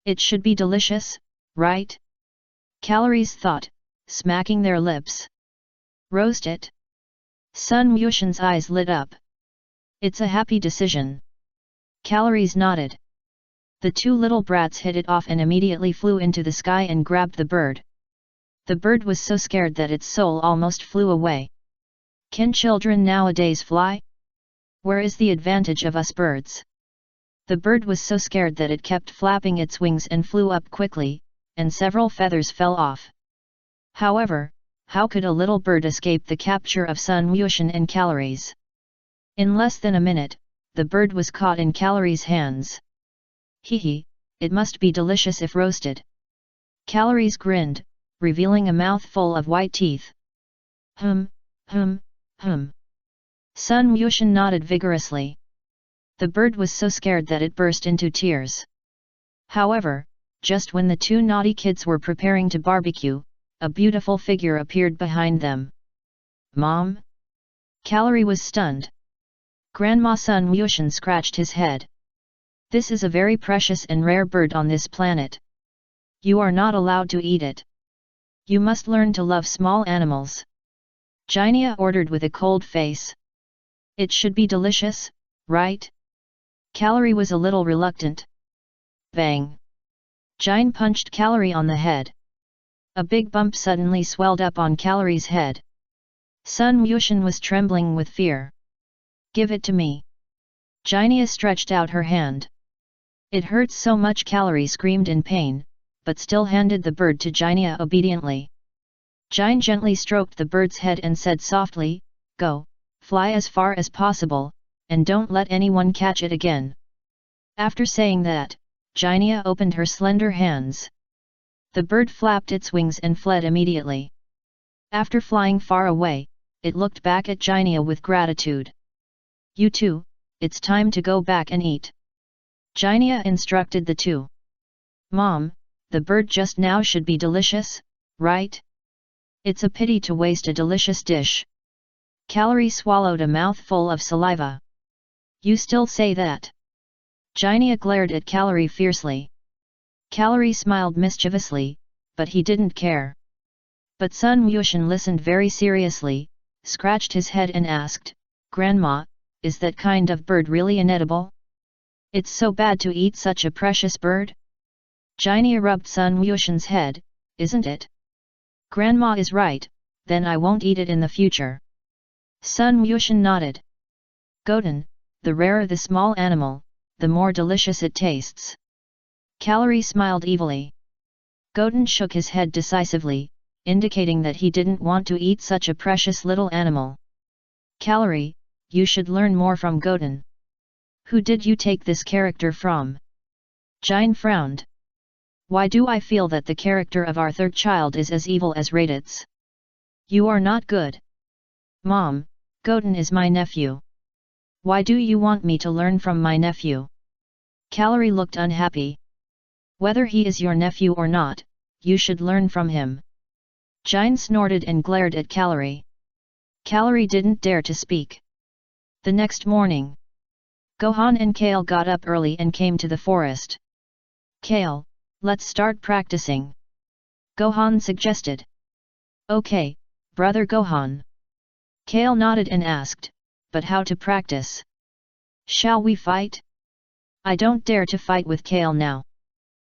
It should be delicious, right? Calories thought, smacking their lips. Roast it. Sun Mushin's eyes lit up. It's a happy decision. Calories nodded. The 2 little brats hit it off and immediately flew into the sky and grabbed the bird. The bird was so scared that its soul almost flew away. Can children nowadays fly? Where is the advantage of us birds? The bird was so scared that it kept flapping its wings and flew up quickly, and several feathers fell off. However, how could a little bird escape the capture of Sun Mushin and Calories? In less than a minute, the bird was caught in Calories' hands. Hee, it must be delicious if roasted. Calories grinned, revealing a mouthful of white teeth. Hum. Sun Mushin nodded vigorously. The bird was so scared that it burst into tears. However, just when the 2 naughty kids were preparing to barbecue, a beautiful figure appeared behind them. Mom? Calorie was stunned. Grandma Sun Mushin scratched his head. This is a very precious and rare bird on this planet. You are not allowed to eat it. You must learn to love small animals. Jinia ordered with a cold face. It should be delicious, right? Calorie was a little reluctant. Bang! Jine punched Calorie on the head. A big bump suddenly swelled up on Calorie's head. Sun Mushin was trembling with fear. Give it to me. Jinia stretched out her hand. It hurts so much. Calorie screamed in pain, but still handed the bird to Jinia obediently. Jine gently stroked the bird's head and said softly, Go, fly as far as possible, and don't let anyone catch it again. After saying that, Jinia opened her slender hands. The bird flapped its wings and fled immediately. After flying far away, it looked back at Jinia with gratitude. You two, it's time to go back and eat. Jinia instructed the 2. Mom, the bird just now should be delicious, right? It's a pity to waste a delicious dish. Calorie swallowed a mouthful of saliva. You still say that? Jinia glared at Calorie fiercely. Calorie smiled mischievously, but he didn't care. But Sun Mushin listened very seriously, scratched his head and asked, Grandma, is that kind of bird really inedible? It's so bad to eat such a precious bird? Jinia rubbed Sun Mushin's head, isn't it? Grandma is right, then I won't eat it in the future. Sun Mushin nodded. Goten, the rarer the small animal, the more delicious it tastes. Calorie smiled evilly. Goten shook his head decisively, indicating that he didn't want to eat such a precious little animal. Calorie, you should learn more from Goten. Who did you take this character from? Jine frowned. Why do I feel that the character of our 3rd child is as evil as Raditz? You are not good. Mom, Goten is my nephew. Why do you want me to learn from my nephew? Calorie looked unhappy. Whether he is your nephew or not, you should learn from him. Jine snorted and glared at Calorie. Calorie didn't dare to speak. The next morning, Gohan and Kale got up early and came to the forest. Kale, let's start practicing. Gohan suggested. Okay, brother Gohan. Kale nodded and asked, but how to practice? Shall we fight? I don't dare to fight with Kale now.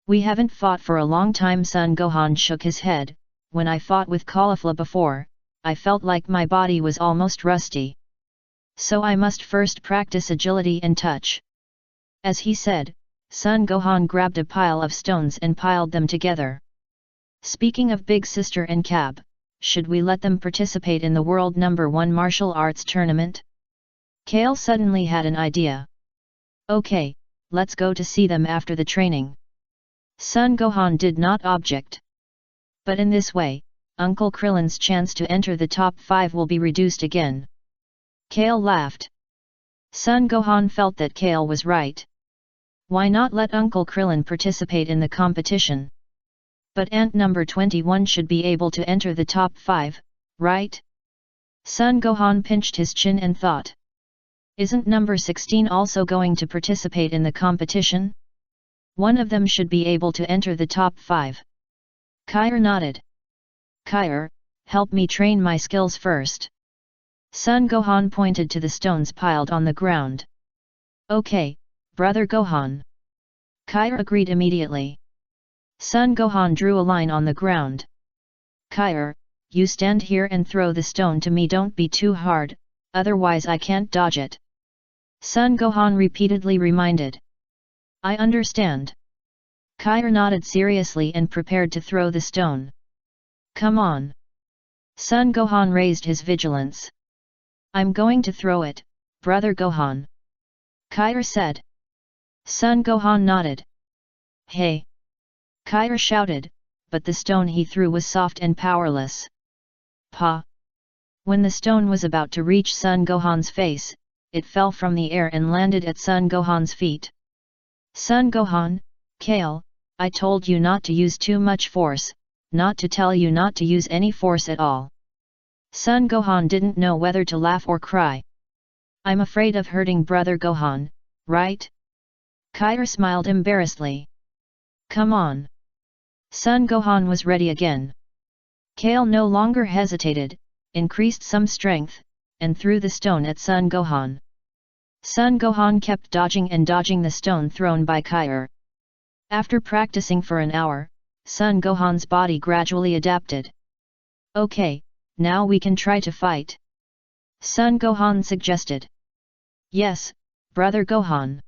We haven't fought for a long time. Son Gohan shook his head. When I fought with Caulifla before, I felt like my body was almost rusty. So I must first practice agility and touch. As he said, Son Gohan grabbed a pile of stones and piled them together. Speaking of Big Sister and Cab, should we let them participate in the World No. 1 Martial Arts Tournament? Kale suddenly had an idea. Okay, let's go to see them after the training. Son Gohan did not object. But in this way, Uncle Krillin's chance to enter the top 5 will be reduced again. Kale laughed. Son Gohan felt that Kale was right. Why not let Uncle Krillin participate in the competition? But Ant number 21 should be able to enter the top 5, right? Son Gohan pinched his chin and thought. Isn't number 16 also going to participate in the competition? One of them should be able to enter the top 5. Kair nodded. Kair, help me train my skills first. Son Gohan pointed to the stones piled on the ground. Okay, brother Gohan. Kair agreed immediately. Son Gohan drew a line on the ground. Kair, you stand here and throw the stone to me. Don't be too hard, otherwise I can't dodge it. Son Gohan repeatedly reminded. I understand. Kair nodded seriously and prepared to throw the stone. Come on. Son Gohan raised his vigilance. I'm going to throw it, brother Gohan. Kair said. Son Gohan nodded. Hey! Kair shouted, but the stone he threw was soft and powerless. Pa! When the stone was about to reach Son Gohan's face, it fell from the air and landed at Son Gohan's feet. Son Gohan, Kale, I told you not to use too much force, not to tell you not to use any force at all. Son Gohan didn't know whether to laugh or cry. I'm afraid of hurting brother Gohan, right? Kair smiled embarrassedly. Come on. Son Gohan was ready again. Kale no longer hesitated, increased some strength, and threw the stone at Son Gohan. Son Gohan kept dodging and dodging the stone thrown by Kair. After practicing for an hour, Son Gohan's body gradually adapted. Okay, now we can try to fight. Son Gohan suggested. Yes, brother Gohan.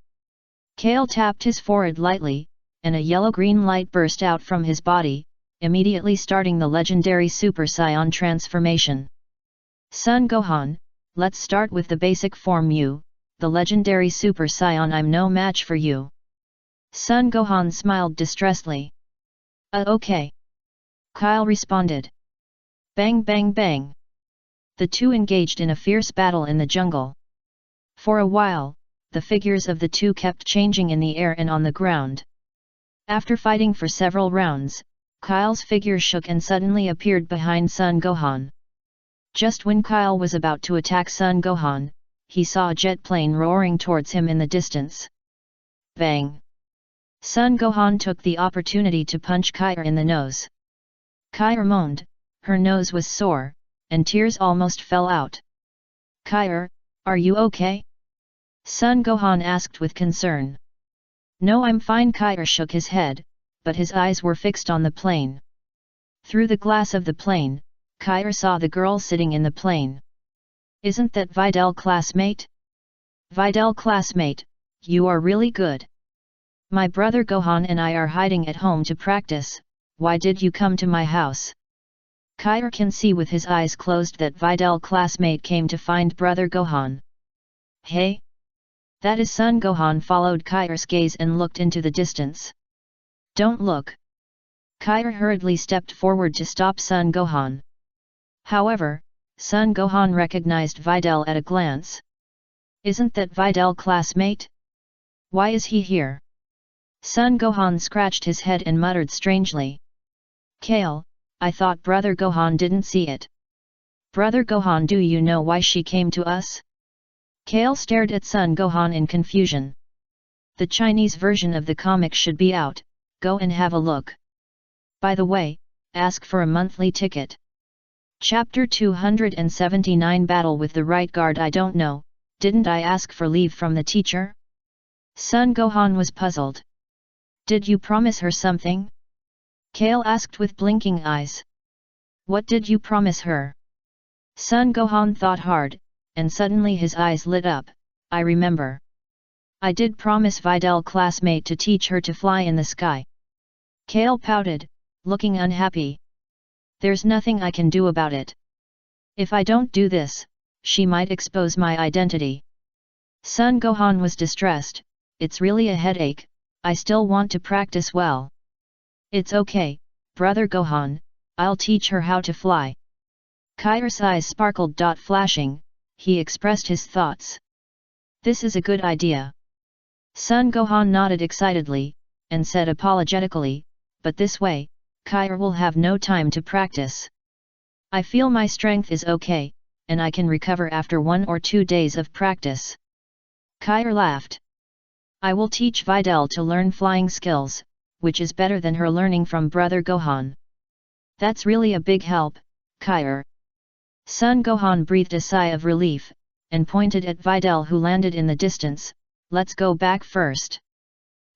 Kale tapped his forehead lightly, and a yellow-green light burst out from his body, immediately starting the legendary Super Saiyan transformation. Son Gohan, let's start with the basic form you, the legendary Super Saiyan. I'm no match for you. Son Gohan smiled distressedly. Okay. Kyle responded. Bang bang bang. The two engaged in a fierce battle in the jungle. For a while, the figures of the two kept changing in the air and on the ground. After fighting for several rounds, Kyle's figure shook and suddenly appeared behind Son Gohan. Just when Kyle was about to attack Son Gohan, he saw a jet plane roaring towards him in the distance. Bang! Son Gohan took the opportunity to punch Kair in the nose. Kair moaned, her nose was sore, and tears almost fell out. Kair, are you okay? Son Gohan asked with concern. No, I'm fine. Kair shook his head, but his eyes were fixed on the plane. Through the glass of the plane, Kair saw the girl sitting in the plane. Isn't that Videl classmate? Videl classmate, you are really good. My brother Gohan and I are hiding at home to practice, why did you come to my house? Kair can see with his eyes closed that Videl classmate came to find brother Gohan. Hey? That is Son Gohan followed Kair's gaze and looked into the distance. Don't look. Kair hurriedly stepped forward to stop Son Gohan. However, Son Gohan recognized Videl at a glance. Isn't that Videl classmate? Why is he here? Son Gohan scratched his head and muttered strangely. Kale, I thought brother Gohan didn't see it. Brother Gohan, do you know why she came to us? Kale stared at Son Gohan in confusion. The Chinese version of the comic should be out, go and have a look. By the way, ask for a monthly ticket. Chapter 279 Battle with the Right Guard. I don't know, didn't I ask for leave from the teacher? Son Gohan was puzzled. Did you promise her something? Kale asked with blinking eyes. What did you promise her? Son Gohan thought hard, and suddenly his eyes lit up. I remember. I did promise Videl classmate to teach her to fly in the sky. Kale pouted, looking unhappy. There's nothing I can do about it. If I don't do this, she might expose my identity. Son Gohan was distressed. It's really a headache, I still want to practice well. It's okay, brother Gohan, I'll teach her how to fly. Kai's eyes sparkled. Flashing, he expressed his thoughts. This is a good idea. Son Gohan nodded excitedly, and said apologetically, but this way, Kai will have no time to practice. I feel my strength is okay, and I can recover after 1 or 2 days of practice. Kai laughed. I will teach Videl to learn flying skills, which is better than her learning from brother Gohan. That's really a big help, Kai. Son Gohan breathed a sigh of relief, and pointed at Videl who landed in the distance. Let's go back first.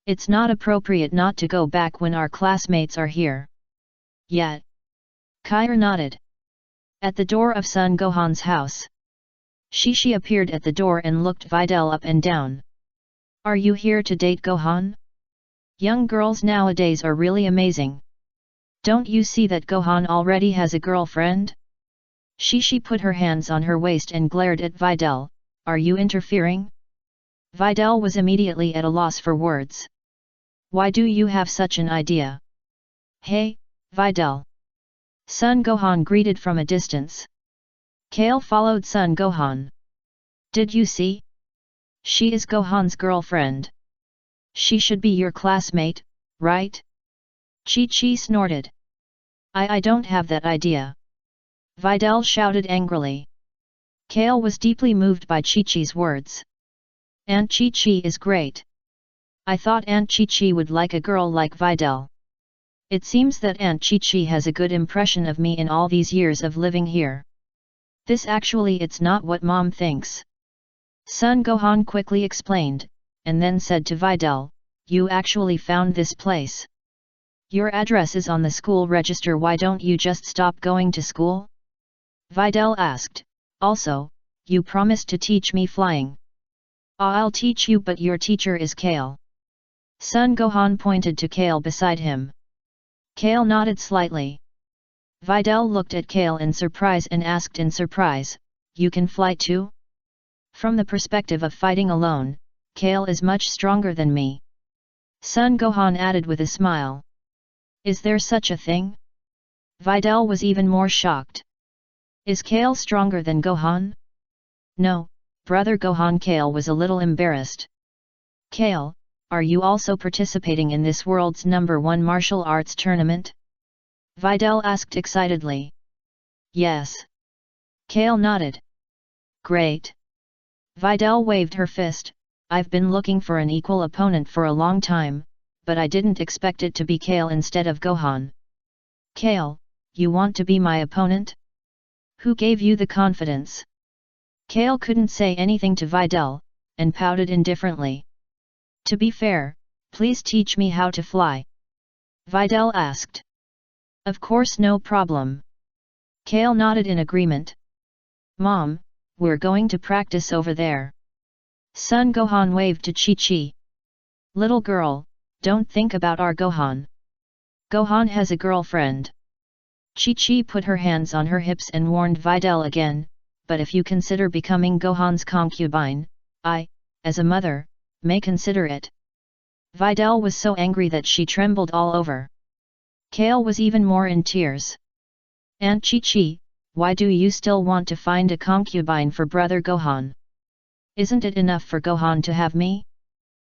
It's not appropriate not to go back when our classmates are here. Yet. Kai nodded. At the door of Son Gohan's house. Shishi appeared at the door and looked Videl up and down. Are you here to date Gohan? Young girls nowadays are really amazing. Don't you see that Gohan already has a girlfriend? Shishi put her hands on her waist and glared at Videl. Are you interfering? Videl was immediately at a loss for words. Why do you have such an idea? Hey, Videl. Son Gohan greeted from a distance. Kale followed Son Gohan. Did you see? She is Gohan's girlfriend. She should be your classmate, right? Chi-Chi snorted. I don't have that idea. Videl shouted angrily. Kale was deeply moved by Chi-Chi's words. Aunt Chi-Chi is great. I thought Aunt Chi-Chi would like a girl like Videl. It seems that Aunt Chi-Chi has a good impression of me in all these years of living here. This actually it's not what Mom thinks. Son Gohan quickly explained, and then said to Videl, you actually found this place. Your address is on the school register, why don't you just stop going to school? Videl asked, also, you promised to teach me flying. I'll teach you, but your teacher is Kale. Son Gohan pointed to Kale beside him. Kale nodded slightly. Videl looked at Kale in surprise and asked in surprise, you can fly too? From the perspective of fighting alone, Kale is much stronger than me. Son Gohan added with a smile. Is there such a thing? Videl was even more shocked. Is Kale stronger than Gohan? No, brother Gohan. Kale was a little embarrassed. Kale, are you also participating in this world's #1 martial arts tournament? Videl asked excitedly. Yes. Kale nodded. Great. Videl waved her fist. I've been looking for an equal opponent for a long time, but I didn't expect it to be Kale instead of Gohan. Kale, you want to be my opponent? Who gave you the confidence? Kale couldn't say anything to Videl, and pouted indifferently. To be fair, please teach me how to fly. Videl asked. Of course, no problem. Kale nodded in agreement. Mom, we're going to practice over there. Son Gohan waved to Chi-Chi. Little girl, don't think about our Gohan. Gohan has a girlfriend. Chi-Chi put her hands on her hips and warned Videl again, but if you consider becoming Gohan's concubine, I, as a mother, may consider it. Videl was so angry that she trembled all over. Kale was even more in tears. Aunt Chi-Chi, why do you still want to find a concubine for brother Gohan? Isn't it enough for Gohan to have me?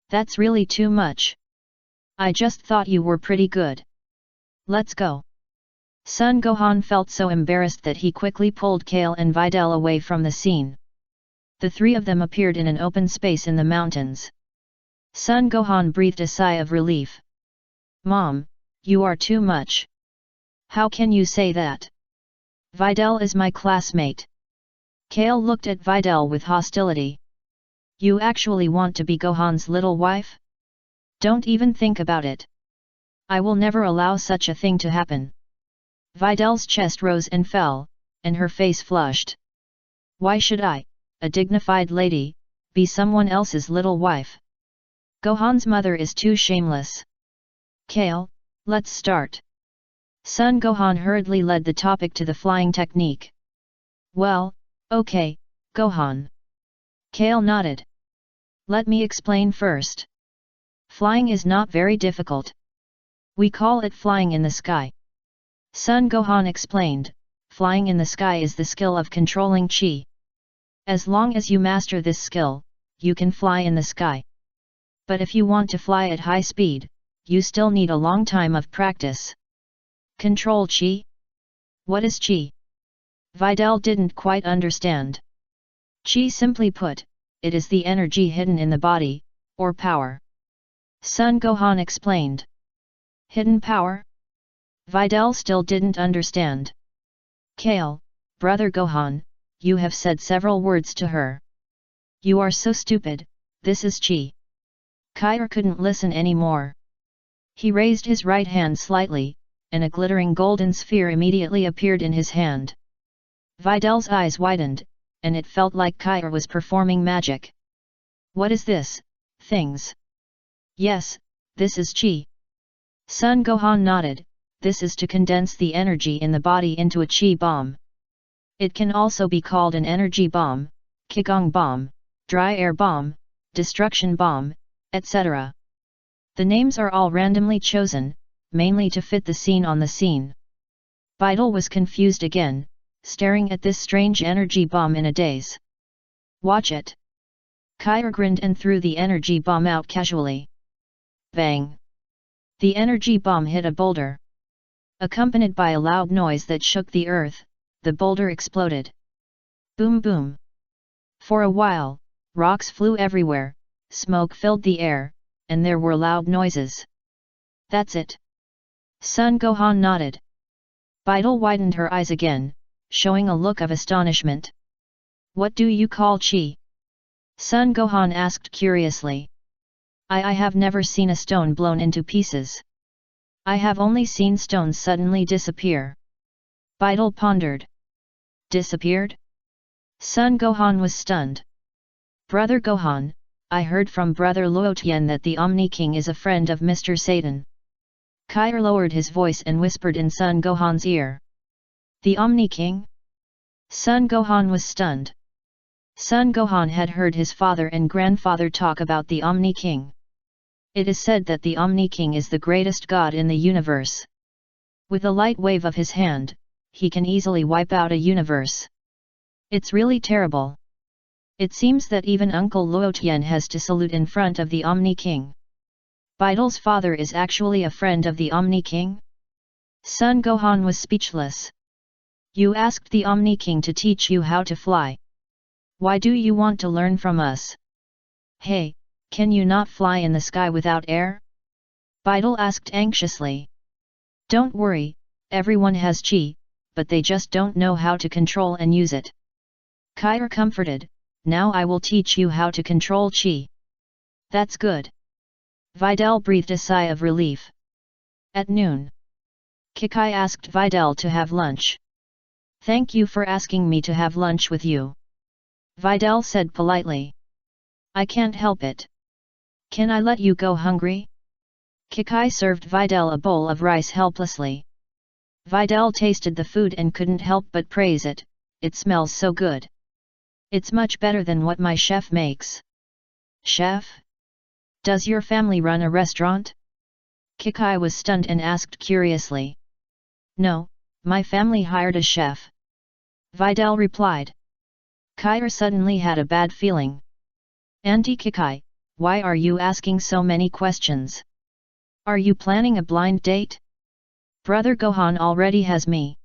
That's really too much. I just thought you were pretty good. Let's go. Son Gohan felt so embarrassed that he quickly pulled Kale and Videl away from the scene. The three of them appeared in an open space in the mountains. Son Gohan breathed a sigh of relief. Mom, you are too much. How can you say that? Videl is my classmate. Kale looked at Videl with hostility. You actually want to be Gohan's little wife? Don't even think about it. I will never allow such a thing to happen. Videl's chest rose and fell, and her face flushed. Why should I, a dignified lady, be someone else's little wife? Gohan's mother is too shameless. Kale, let's start. Son Gohan hurriedly led the topic to the flying technique. Well, okay, Gohan. Kale nodded. Let me explain first. Flying is not very difficult. We call it flying in the sky. Son Gohan explained, flying in the sky is the skill of controlling chi. As long as you master this skill, you can fly in the sky. But if you want to fly at high speed, you still need a long time of practice. Control chi? What is chi? Videl didn't quite understand. Chi, simply put, it is the energy hidden in the body, or power. Son Gohan explained. Hidden power? Videl still didn't understand. Kale, brother Gohan, you have said several words to her. You are so stupid, this is chi. Kair couldn't listen anymore. He raised his right hand slightly, and a glittering golden sphere immediately appeared in his hand. Videl's eyes widened, and it felt like Kair was performing magic. What is this, things? Yes, this is chi. Son Gohan nodded, this is to condense the energy in the body into a chi bomb. It can also be called an energy bomb, qigong bomb, dry air bomb, destruction bomb, etc. The names are all randomly chosen, mainly to fit the scene on the scene. Videl was confused again, staring at this strange energy bomb in a daze. Watch it. Kair grinned and threw the energy bomb out casually. Bang! The energy bomb hit a boulder. Accompanied by a loud noise that shook the earth, the boulder exploded. Boom boom! For a while, rocks flew everywhere, smoke filled the air, and there were loud noises. That's it. Son Gohan nodded. Videl widened her eyes again, showing a look of astonishment. What do you call chi? Son Gohan asked curiously. I have never seen a stone blown into pieces. I have only seen stones suddenly disappear. Videl pondered. Disappeared? Son Gohan was stunned. Brother Gohan, I heard from Brother Luotian that the Omni King is a friend of Mr. Satan. Kair lowered his voice and whispered in Son Gohan's ear. The Omni King? Son Gohan was stunned. Son Gohan had heard his father and grandfather talk about the Omni King. It is said that the Omni King is the greatest god in the universe. With a light wave of his hand, he can easily wipe out a universe. It's really terrible. It seems that even Uncle Luotian has to salute in front of the Omni King. Videl's father is actually a friend of the Omni King? Son Gohan was speechless. You asked the Omni King to teach you how to fly. Why do you want to learn from us? Hey, can you not fly in the sky without air? Videl asked anxiously. Don't worry, everyone has chi, but they just don't know how to control and use it. Kair comforted, now I will teach you how to control chi. That's good. Videl breathed a sigh of relief. At noon, Kikai asked Videl to have lunch. Thank you for asking me to have lunch with you. Videl said politely. I can't help it. Can I let you go hungry? Kikai served Videl a bowl of rice helplessly. Videl tasted the food and couldn't help but praise it, it smells so good. It's much better than what my chef makes. Chef? Does your family run a restaurant? Kikai was stunned and asked curiously. No, my family hired a chef. Videl replied. Kair suddenly had a bad feeling. Auntie Kikai, why are you asking so many questions? Are you planning a blind date? Brother Gohan already has me.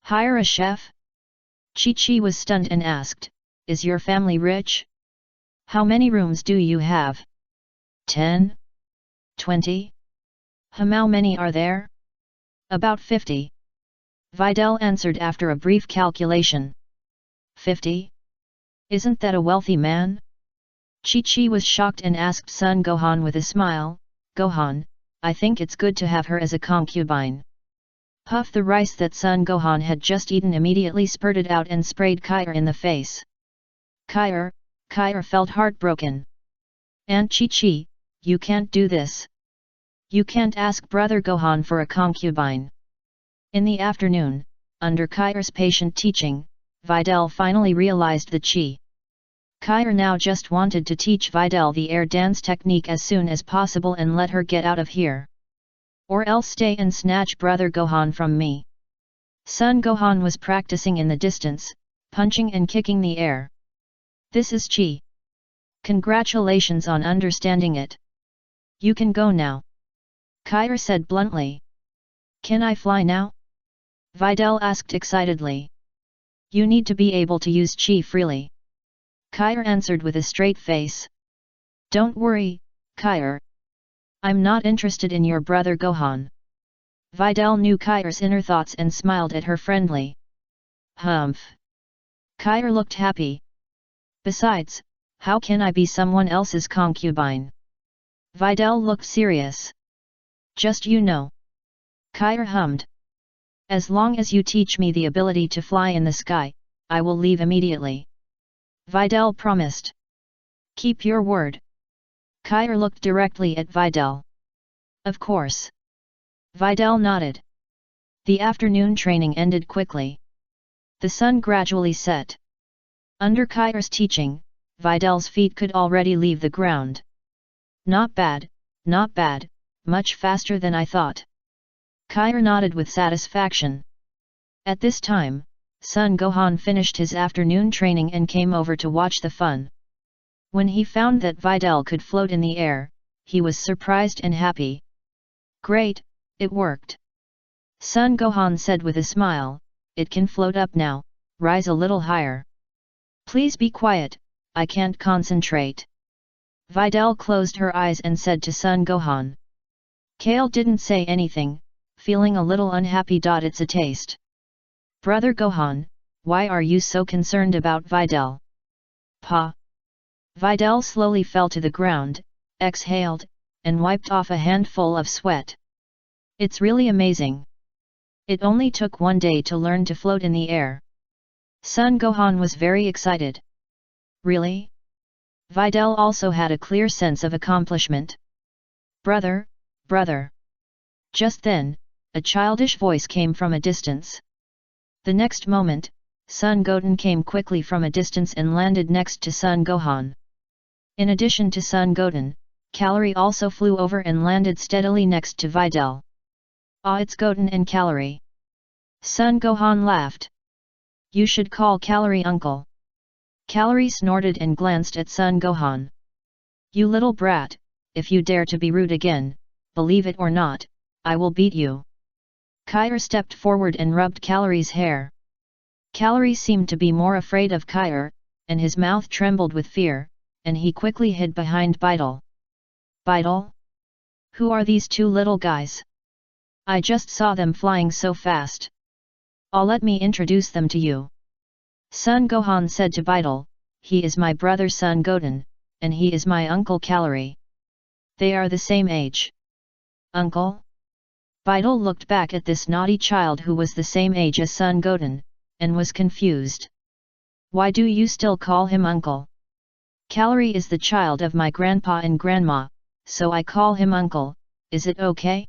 Hire a chef? Chi-Chi was stunned and asked, is your family rich? How many rooms do you have? 10? 20? How many are there? About 50. Vidal answered after a brief calculation. 50? Isn't that a wealthy man? Chi-Chi was shocked and asked Son Gohan with a smile, Gohan, I think it's good to have her as a concubine. Puff the rice that Son Gohan had just eaten immediately spurted out and sprayed Kair in the face. Kair felt heartbroken. Aunt Chi-Chi, you can't do this. You can't ask Brother Gohan for a concubine. In the afternoon, under Kair's patient teaching, Vidal finally realized the chi. Kair now just wanted to teach Vidal the air dance technique as soon as possible and let her get out of here. Or else stay and snatch Brother Gohan from me. Son Gohan was practicing in the distance, punching and kicking the air. This is chi. Congratulations on understanding it. You can go now. Kair said bluntly. Can I fly now? Vidal asked excitedly. You need to be able to use chi freely. Kair answered with a straight face. Don't worry, Kair. I'm not interested in your brother Gohan. Vidal knew Kair's inner thoughts and smiled at her friendly. Humph. Kair looked happy. Besides, how can I be someone else's concubine? Vidal looked serious. Just you know. Kair hummed. As long as you teach me the ability to fly in the sky, I will leave immediately. Vidal promised. Keep your word. Kair looked directly at Vidal. Of course. Vidal nodded. The afternoon training ended quickly. The sun gradually set. Under Kair's teaching, Vidal's feet could already leave the ground. Not bad, much faster than I thought. Kair nodded with satisfaction. At this time, Son Gohan finished his afternoon training and came over to watch the fun. When he found that Vidal could float in the air, he was surprised and happy. Great, it worked. Son Gohan said with a smile, it can float up now, rise a little higher. Please be quiet, I can't concentrate. Vidal closed her eyes and said to Son Gohan. Kale didn't say anything, feeling a little unhappy. It's a taste. Brother Gohan, why are you so concerned about Vidal? Pa. Vidal slowly fell to the ground, exhaled, and wiped off a handful of sweat. It's really amazing. It only took 1 day to learn to float in the air. Son Gohan was very excited. Really? Vidal also had a clear sense of accomplishment. Brother. Just then, a childish voice came from a distance. The next moment, Son Goten came quickly from a distance and landed next to Son Gohan. In addition to Son Goten, Calorie also flew over and landed steadily next to Vidal. Ah, it's Goten and Calorie. Son Gohan laughed. You should call Calorie uncle. Calorie snorted and glanced at Son Gohan. You little brat, if you dare to be rude again, believe it or not, I will beat you. Kair stepped forward and rubbed Calorie's hair. Calorie seemed to be more afraid of Kair, and his mouth trembled with fear, and he quickly hid behind Vidal. Vidal? Who are these two little guys? I just saw them flying so fast. Let me introduce them to you. Son Gohan said to Vidal, he is my brother Son Goten, and he is my uncle Calorie. They are the same age. Uncle? Vidal looked back at this naughty child who was the same age as Son Goten, and was confused. Why do you still call him uncle? Calorie is the child of my grandpa and grandma, so I call him uncle, is it okay?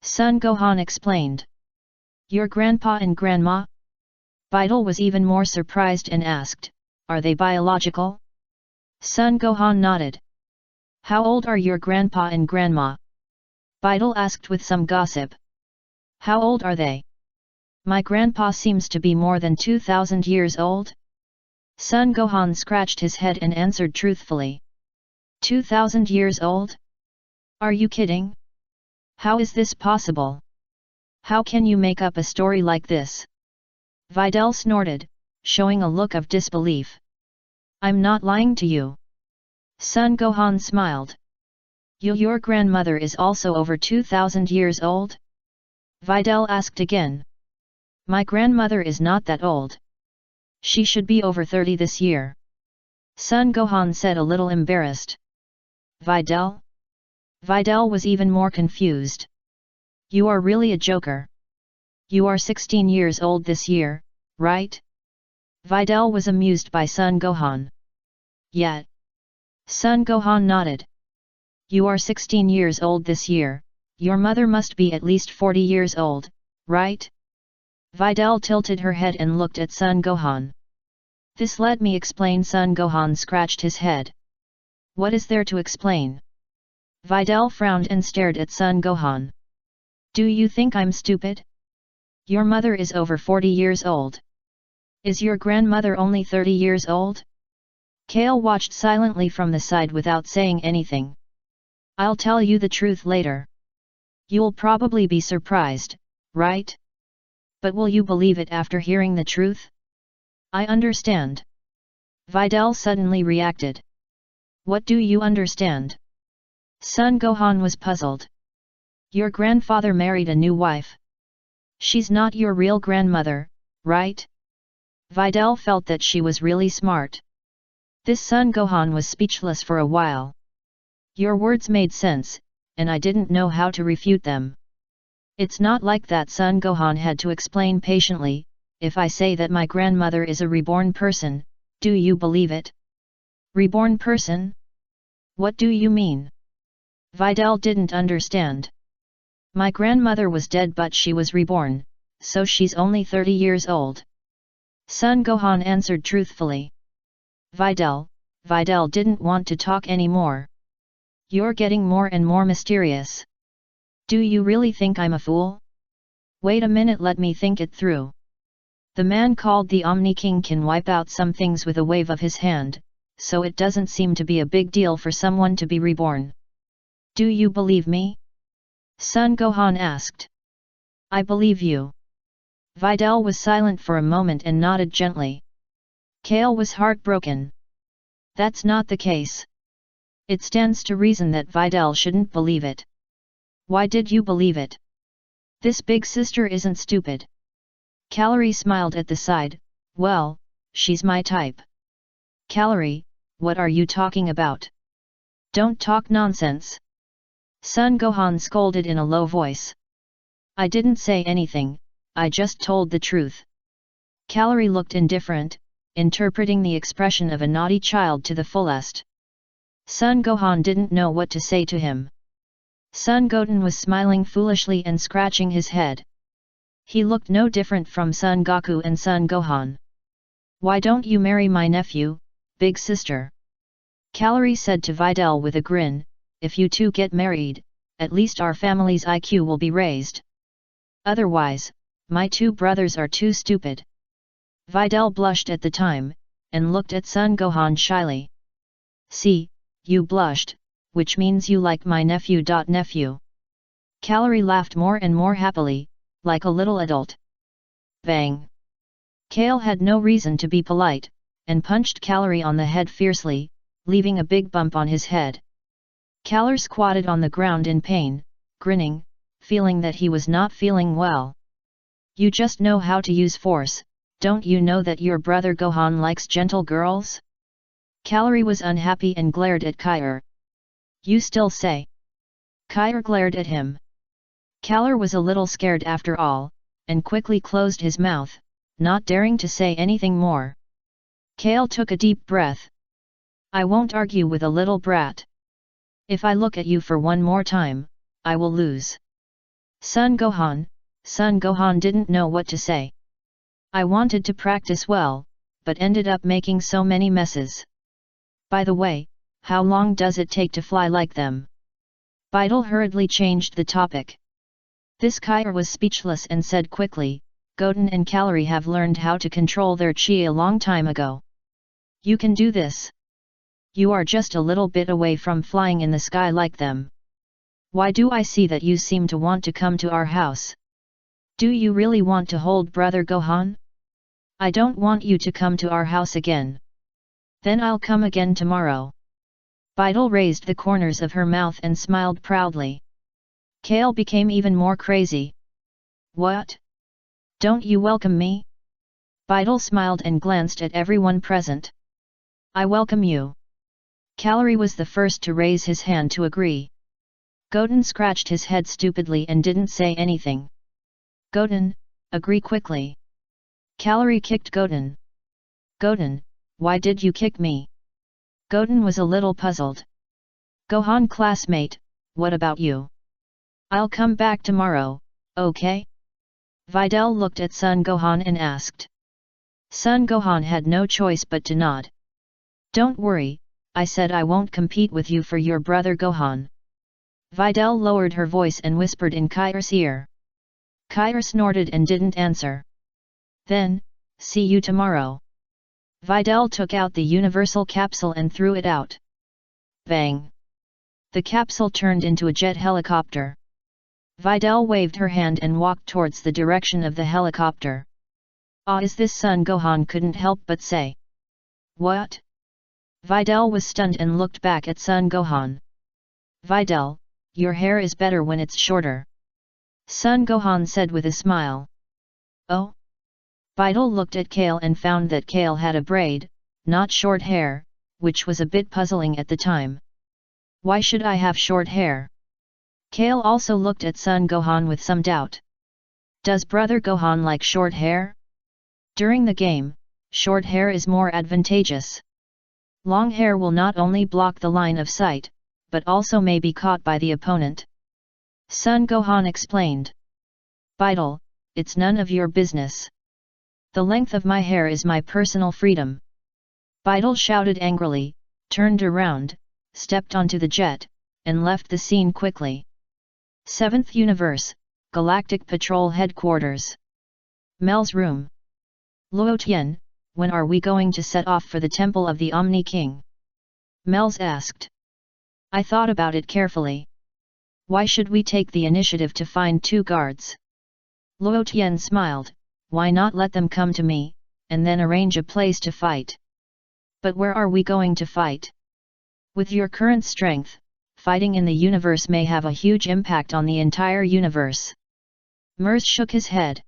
Son Gohan explained. Your grandpa and grandma? Vidal was even more surprised and asked, are they biological? Son Gohan nodded. How old are your grandpa and grandma? Vidal asked with some gossip. How old are they? My grandpa seems to be more than 2,000 years old. Son Gohan scratched his head and answered truthfully. 2,000 years old? Are you kidding? How is this possible? How can you make up a story like this? Vidal snorted, showing a look of disbelief. I'm not lying to you. Son Gohan smiled. Your grandmother is also over 2,000 years old? Videl asked again. My grandmother is not that old. She should be over 30 this year. Son Gohan said, a little embarrassed. Videl? Videl was even more confused. You are really a joker. You are 16 years old this year, right? Videl was amused by Son Gohan. Yet. Son Gohan nodded. You are 16 years old this year, your mother must be at least 40 years old, right? Videl tilted her head and looked at Son Gohan. This let me explain. Son Gohan scratched his head. What is there to explain? Videl frowned and stared at Son Gohan. Do you think I'm stupid? Your mother is over 40 years old. Is your grandmother only 30 years old? Kale watched silently from the side without saying anything. I'll tell you the truth later. You'll probably be surprised, right? But will you believe it after hearing the truth? I understand. Videl suddenly reacted. What do you understand? Son Gohan was puzzled. Your grandfather married a new wife. She's not your real grandmother, right? Videl felt that she was really smart. This Son Gohan was speechless for a while. Your words made sense, and I didn't know how to refute them. It's not like that. Son Gohan had to explain patiently. If I say that my grandmother is a reborn person, do you believe it? Reborn person? What do you mean? Videl didn't understand. My grandmother was dead but she was reborn, so she's only 30 years old. Son Gohan answered truthfully. Videl didn't want to talk anymore. You're getting more and more mysterious. Do you really think I'm a fool? Wait a minute, let me think it through. The man called the Omni King can wipe out some things with a wave of his hand, so it doesn't seem to be a big deal for someone to be reborn. Do you believe me? Son Gohan asked. I believe you. Videl was silent for a moment and nodded gently. Kale was heartbroken. That's not the case. It stands to reason that Videl shouldn't believe it. Why did you believe it? This big sister isn't stupid. Calorie smiled at the side. Well, she's my type. Calorie, what are you talking about? Don't talk nonsense. Son Gohan scolded in a low voice. I didn't say anything, I just told the truth. Calorie looked indifferent, interpreting the expression of a naughty child to the fullest. Son Gohan didn't know what to say to him. Son Goten was smiling foolishly and scratching his head. He looked no different from Son Goku and Son Gohan. Why don't you marry my nephew, big sister? Calorie said to Videl with a grin, if you two get married, at least our family's IQ will be raised. Otherwise, my two brothers are too stupid. Videl blushed at the time, and looked at Son Gohan shyly. See, you blushed, which means you like my nephew. Nephew. Calorie laughed more and more happily, like a little adult. Bang! Kale had no reason to be polite, and punched Calorie on the head fiercely, leaving a big bump on his head. Calorie squatted on the ground in pain, grinning, feeling that he was not feeling well. You just know how to use force, don't you know that your brother Gohan likes gentle girls? Calorie was unhappy and glared at Kair. You still say? Kair glared at him. Calorie was a little scared after all, and quickly closed his mouth, not daring to say anything more. Kale took a deep breath. I won't argue with a little brat. If I look at you for one more time, I will lose. Son Gohan didn't know what to say. I wanted to practice well, but ended up making so many messes. By the way, how long does it take to fly like them? Videl hurriedly changed the topic. This Kair was speechless and said quickly, Goten and Calorie have learned how to control their chi a long time ago. You can do this. You are just a little bit away from flying in the sky like them. Why do I see that you seem to want to come to our house? Do you really want to hold brother Gohan? I don't want you to come to our house again. Then I'll come again tomorrow. Beidel raised the corners of her mouth and smiled proudly. Kale became even more crazy. What? Don't you welcome me? Beidel smiled and glanced at everyone present. I welcome you. Calorie was the first to raise his hand to agree. Goten scratched his head stupidly and didn't say anything. Goten, agree quickly. Calorie kicked Goten. Goten, why did you kick me? Goten was a little puzzled. Gohan classmate, what about you? I'll come back tomorrow, okay? Videl looked at Son Gohan and asked. Son Gohan had no choice but to nod. Don't worry, I said I won't compete with you for your brother Gohan. Videl lowered her voice and whispered in Kairos' ear. Kairos snorted and didn't answer. Then, see you tomorrow. Videl took out the universal capsule and threw it out. Bang! The capsule turned into a jet helicopter. Videl waved her hand and walked towards the direction of the helicopter. Ah, is this Son Gohan couldn't help but say. What? Videl was stunned and looked back at Son Gohan. Videl, your hair is better when it's shorter. Son Gohan said with a smile. Oh? Videl looked at Kale and found that Kale had a braid, not short hair, which was a bit puzzling at the time. Why should I have short hair? Kale also looked at Son Gohan with some doubt. Does brother Gohan like short hair? During the game, short hair is more advantageous. Long hair will not only block the line of sight, but also may be caught by the opponent. Son Gohan explained. Videl, it's none of your business. The length of my hair is my personal freedom. Videl shouted angrily, turned around, stepped onto the jet, and left the scene quickly. 7th Universe, Galactic Patrol Headquarters. Mel's room. Luo Tian, when are we going to set off for the Temple of the Omni King? Mel's asked. I thought about it carefully. Why should we take the initiative to find 2 guards? Luo Tian smiled, why not let them come to me, and then arrange a place to fight? But where are we going to fight? With your current strength, fighting in the universe may have a huge impact on the entire universe. Mers shook his head.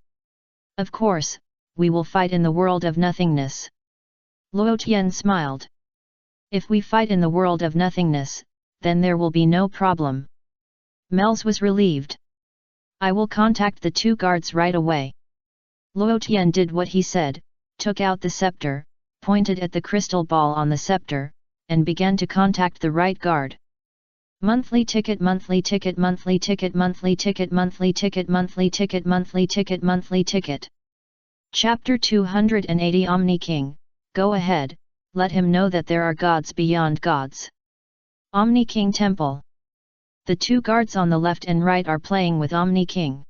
Of course, we will fight in the world of nothingness. Luo Tian smiled. If we fight in the world of nothingness, then there will be no problem. Mel's was relieved. I will contact the 2 guards right away. Luo Tian did what he said, took out the scepter, pointed at the crystal ball on the scepter, and began to contact the right guard. Monthly ticket, monthly ticket, monthly ticket, monthly ticket, monthly ticket, monthly ticket, monthly ticket, monthly ticket. Chapter 280 Omni King, go ahead, let him know that there are gods beyond gods. Omni King Temple. The 2 guards on the left and right are playing with Omni King.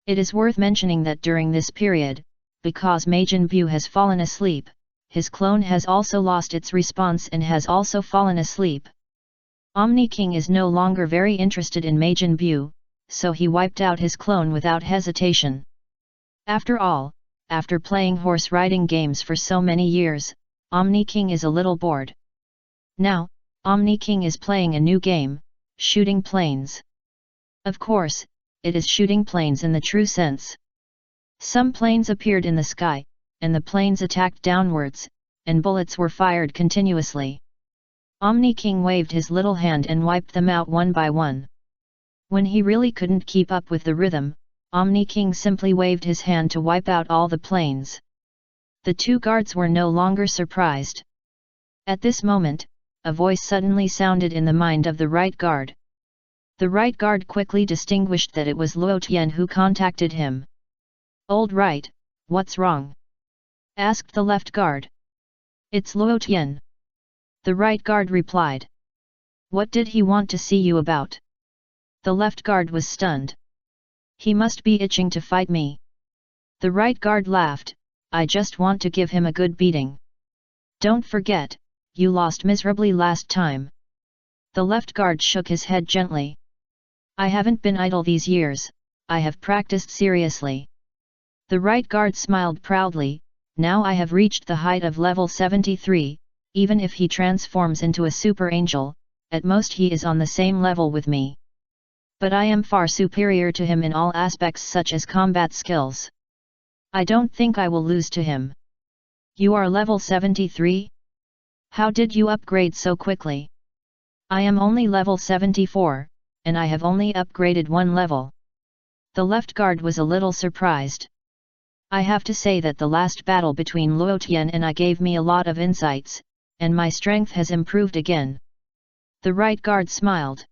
It is worth mentioning that during this period, because Majin Buu has fallen asleep, his clone has also lost its response and has also fallen asleep. Omni King is no longer very interested in Majin Buu, so he wiped out his clone without hesitation. After all, after playing horse riding games for so many years, Omni King is a little bored. Now, Omni King is playing a new game, shooting planes. Of course, it is shooting planes in the true sense. Some planes appeared in the sky, and the planes attacked downwards, and bullets were fired continuously. Omni King waved his little hand and wiped them out one by one. When he really couldn't keep up with the rhythm, Omni King simply waved his hand to wipe out all the planes. The 2 guards were no longer surprised. At this moment, a voice suddenly sounded in the mind of the right guard. The right guard quickly distinguished that it was Luo Tian who contacted him. Old right, what's wrong? Asked the left guard. It's Luo Tian. The right guard replied. What did he want to see you about? The left guard was stunned. He must be itching to fight me. The right guard laughed, I just want to give him a good beating. Don't forget, you lost miserably last time. The left guard shook his head gently. I haven't been idle these years, I have practiced seriously. The right guard smiled proudly, now I have reached the height of level 73, even if he transforms into a super angel, at most he is on the same level with me. But I am far superior to him in all aspects such as combat skills. I don't think I will lose to him. You are level 73? How did you upgrade so quickly? I am only level 74, and I have only upgraded one level. The left guard was a little surprised. I have to say that the last battle between Luotian and I gave me a lot of insights, and my strength has improved again. The right guard smiled.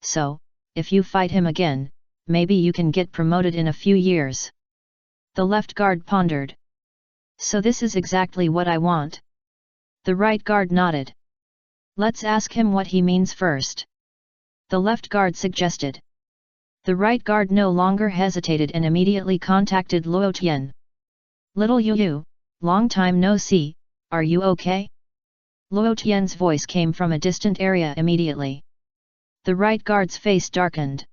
So, if you fight him again, maybe you can get promoted in a few years. The left guard pondered. So this is exactly what I want. The right guard nodded. Let's ask him what he means first. The left guard suggested. The right guard no longer hesitated and immediately contacted Luo Tian. Little Yu, long time no see, are you okay? Luo Tian's voice came from a distant area immediately. The right guard's face darkened.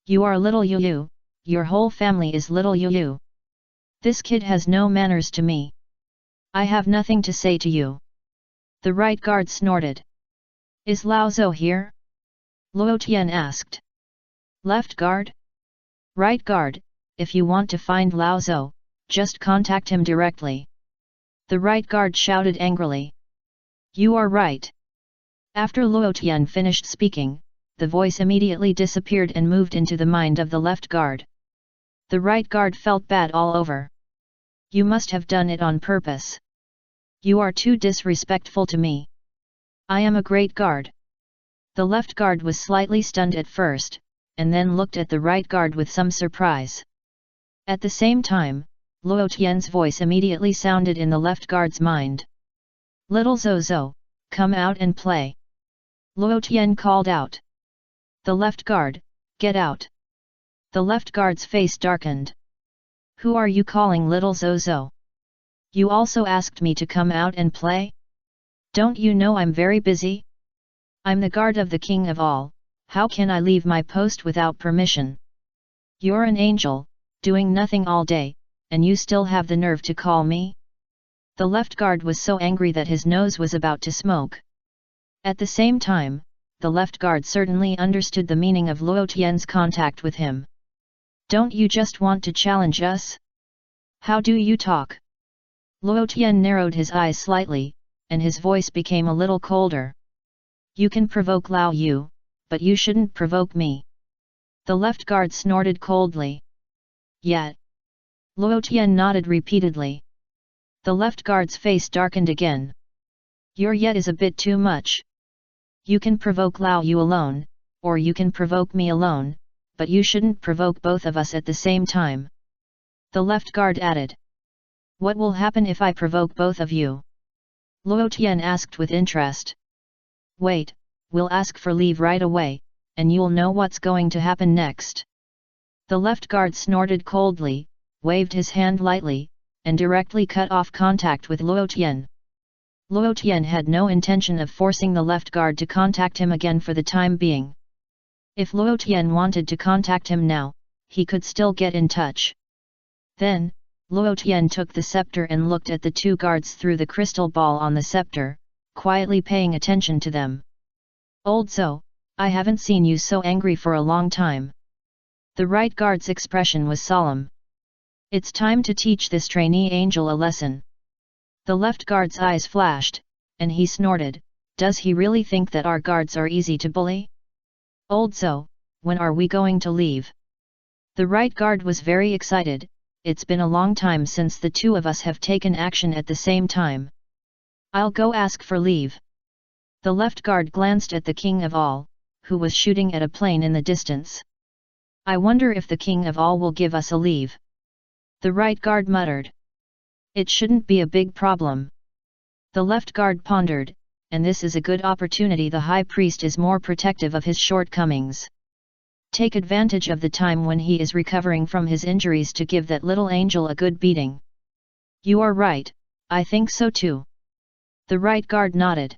You are Little Yu, your whole family is Little Yu. This kid has no manners to me. I have nothing to say to you. The right guard snorted. Is Lao Zhou here? Luo Tian asked. Left guard? Right guard, if you want to find Lao Zhou, just contact him directly. The right guard shouted angrily. You are right. After Luo Tian finished speaking, the voice immediately disappeared and moved into the mind of the left guard. The right guard felt bad all over. You must have done it on purpose. You are too disrespectful to me. I am a great guard. The left guard was slightly stunned at first, and then looked at the right guard with some surprise. At the same time, Luo Tian's voice immediately sounded in the left guard's mind. Little Zhou, come out and play. Luo Tian called out. The left guard, get out. The left guard's face darkened. Who are you calling Little Zhou? You also asked me to come out and play? Don't you know I'm very busy? I'm the guard of the king of all, how can I leave my post without permission? You're an angel, doing nothing all day, and you still have the nerve to call me? The left guard was so angry that his nose was about to smoke. At the same time, the left guard certainly understood the meaning of Luo Tian's contact with him. Don't you just want to challenge us? How do you talk? Luo Tian narrowed his eyes slightly, and his voice became a little colder. You can provoke Lao Yu, but you shouldn't provoke me. The left guard snorted coldly. Yet. Luo Tian nodded repeatedly. The left guard's face darkened again. Your yet is a bit too much. You can provoke Lao Yu alone, or you can provoke me alone, but you shouldn't provoke both of us at the same time. The left guard added. What will happen if I provoke both of you? Luo Tian asked with interest. Wait, we'll ask for leave right away, and you'll know what's going to happen next. The left guard snorted coldly, waved his hand lightly, and directly cut off contact with Luo Tian. Luo Tian had no intention of forcing the left guard to contact him again for the time being. If Luo Tian wanted to contact him now, he could still get in touch. Then, Luo Tian took the scepter and looked at the two guards through the crystal ball on the scepter, quietly paying attention to them. Old Zhou, I haven't seen you so angry for a long time. The right guard's expression was solemn. It's time to teach this trainee angel a lesson. The left guard's eyes flashed, and he snorted, does he really think that our guards are easy to bully? Old Zhou, when are we going to leave? The right guard was very excited. It's been a long time since the two of us have taken action at the same time. I'll go ask for leave. The left guard glanced at the king of all, who was shooting at a plane in the distance. I wonder if the king of all will give us a leave. The right guard muttered. It shouldn't be a big problem. The left guard pondered, and this is a good opportunity. The high priest is more protective of his shortcomings. Take advantage of the time when he is recovering from his injuries to give that little angel a good beating. You are right, I think so too. The right guard nodded.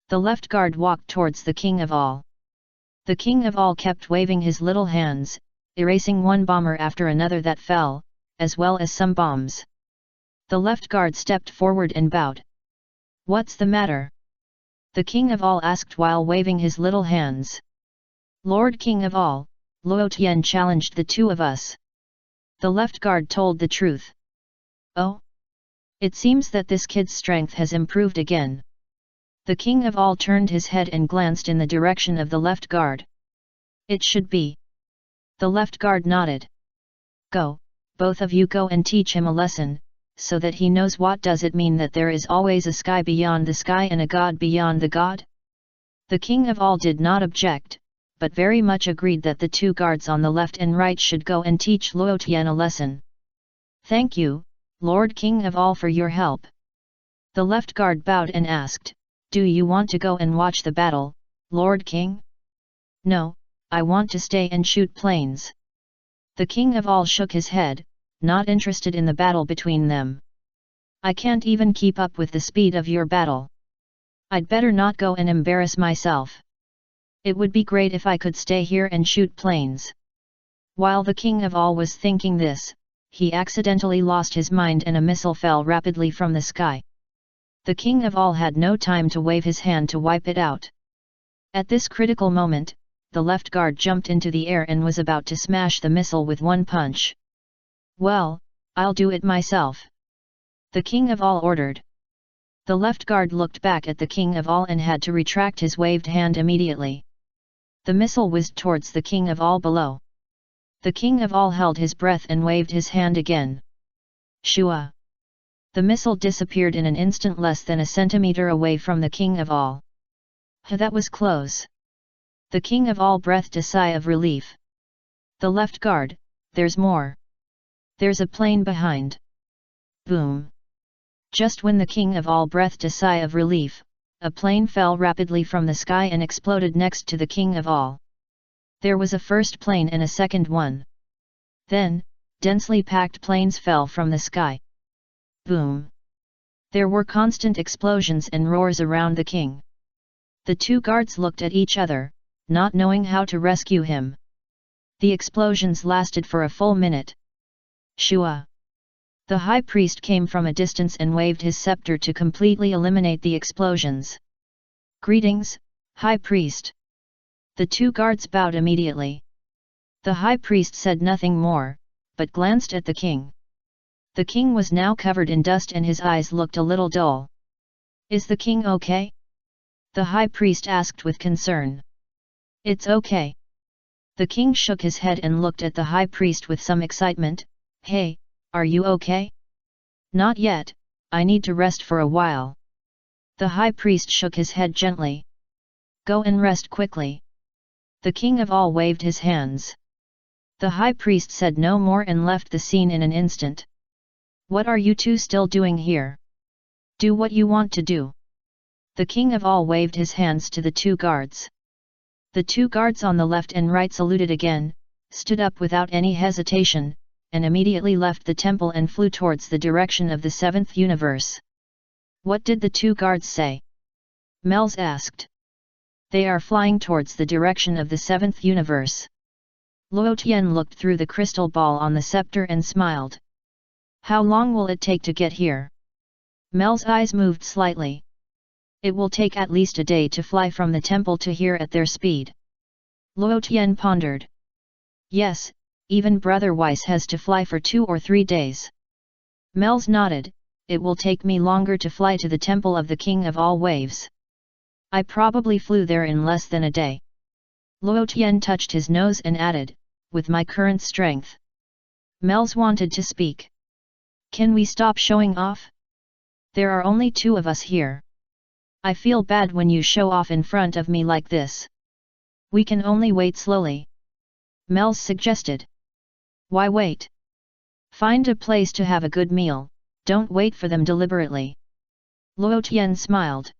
The left guard walked towards the king of all. The king of all kept waving his little hands, erasing one bomber after another that fell, as well as some bombs. The left guard stepped forward and bowed. What's the matter? The king of all asked while waving his little hands. Lord King of all, Luo Tian challenged the two of us. The left guard told the truth. Oh? It seems that this kid's strength has improved again. The king of all turned his head and glanced in the direction of the left guard. It should be. The left guard nodded. Go, both of you go and teach him a lesson, so that he knows what does it mean that there is always a sky beyond the sky and a god beyond the god? The king of all did not object, but very much agreed that the two guards on the left and right should go and teach Luo Tian a lesson. Thank you, Lord King of all, for your help. The left guard bowed and asked, do you want to go and watch the battle, Lord King? No, I want to stay and shoot planes. The king of all shook his head, not interested in the battle between them. I can't even keep up with the speed of your battle. I'd better not go and embarrass myself. It would be great if I could stay here and shoot planes. While the king of all was thinking this, he accidentally lost his mind and a missile fell rapidly from the sky. The king of all had no time to wave his hand to wipe it out. At this critical moment, the left guard jumped into the air and was about to smash the missile with one punch. Well, I'll do it myself. The king of all ordered. The left guard looked back at the king of all and had to retract his waved hand immediately. The missile whizzed towards the king of all below. The king of all held his breath and waved his hand again. Shua! The missile disappeared in an instant less than a centimeter away from the king of all. That was close. The king of all breathed a sigh of relief. The left guard, there's more. There's a plane behind. Boom! Just when the king of all breathed a sigh of relief, a plane fell rapidly from the sky and exploded next to the king of all. There was a first plane and a second one. Then, densely packed planes fell from the sky. Boom! There were constant explosions and roars around the king. The two guards looked at each other, not knowing how to rescue him. The explosions lasted for a full minute. Shua! The high priest came from a distance and waved his scepter to completely eliminate the explosions. Greetings, high priest. The two guards bowed immediately. The high priest said nothing more, but glanced at the king. The king was now covered in dust and his eyes looked a little dull. Is the king okay? The high priest asked with concern. It's okay. The king shook his head and looked at the high priest with some excitement. Hey, are you okay? Not yet, I need to rest for a while. The high priest shook his head gently. Go and rest quickly. The king of all waved his hands. The high priest said no more and left the scene in an instant. What are you two still doing here? Do what you want to do. The king of all waved his hands to the two guards. The two guards on the left and right saluted again, stood up without any hesitation, and immediately left the temple and flew towards the direction of the seventh universe. What did the two guards say? Mel's asked. They are flying towards the direction of the seventh universe. Luo Tian looked through the crystal ball on the scepter and smiled. How long will it take to get here? Mel's eyes moved slightly. It will take at least a day to fly from the temple to here at their speed. Luo Tian pondered. Yes, even Brother Weiss has to fly for 2 or 3 days. Mel's nodded. It will take me longer to fly to the temple of the King of all Waves. I probably flew there in less than a day. Luo Tian touched his nose and added, with my current strength. Mel's wanted to speak. Can we stop showing off? There are only 2 of us here. I feel bad when you show off in front of me like this. We can only wait slowly. Mel's suggested. Why wait? Find a place to have a good meal, don't wait for them deliberately. Luo Tian smiled.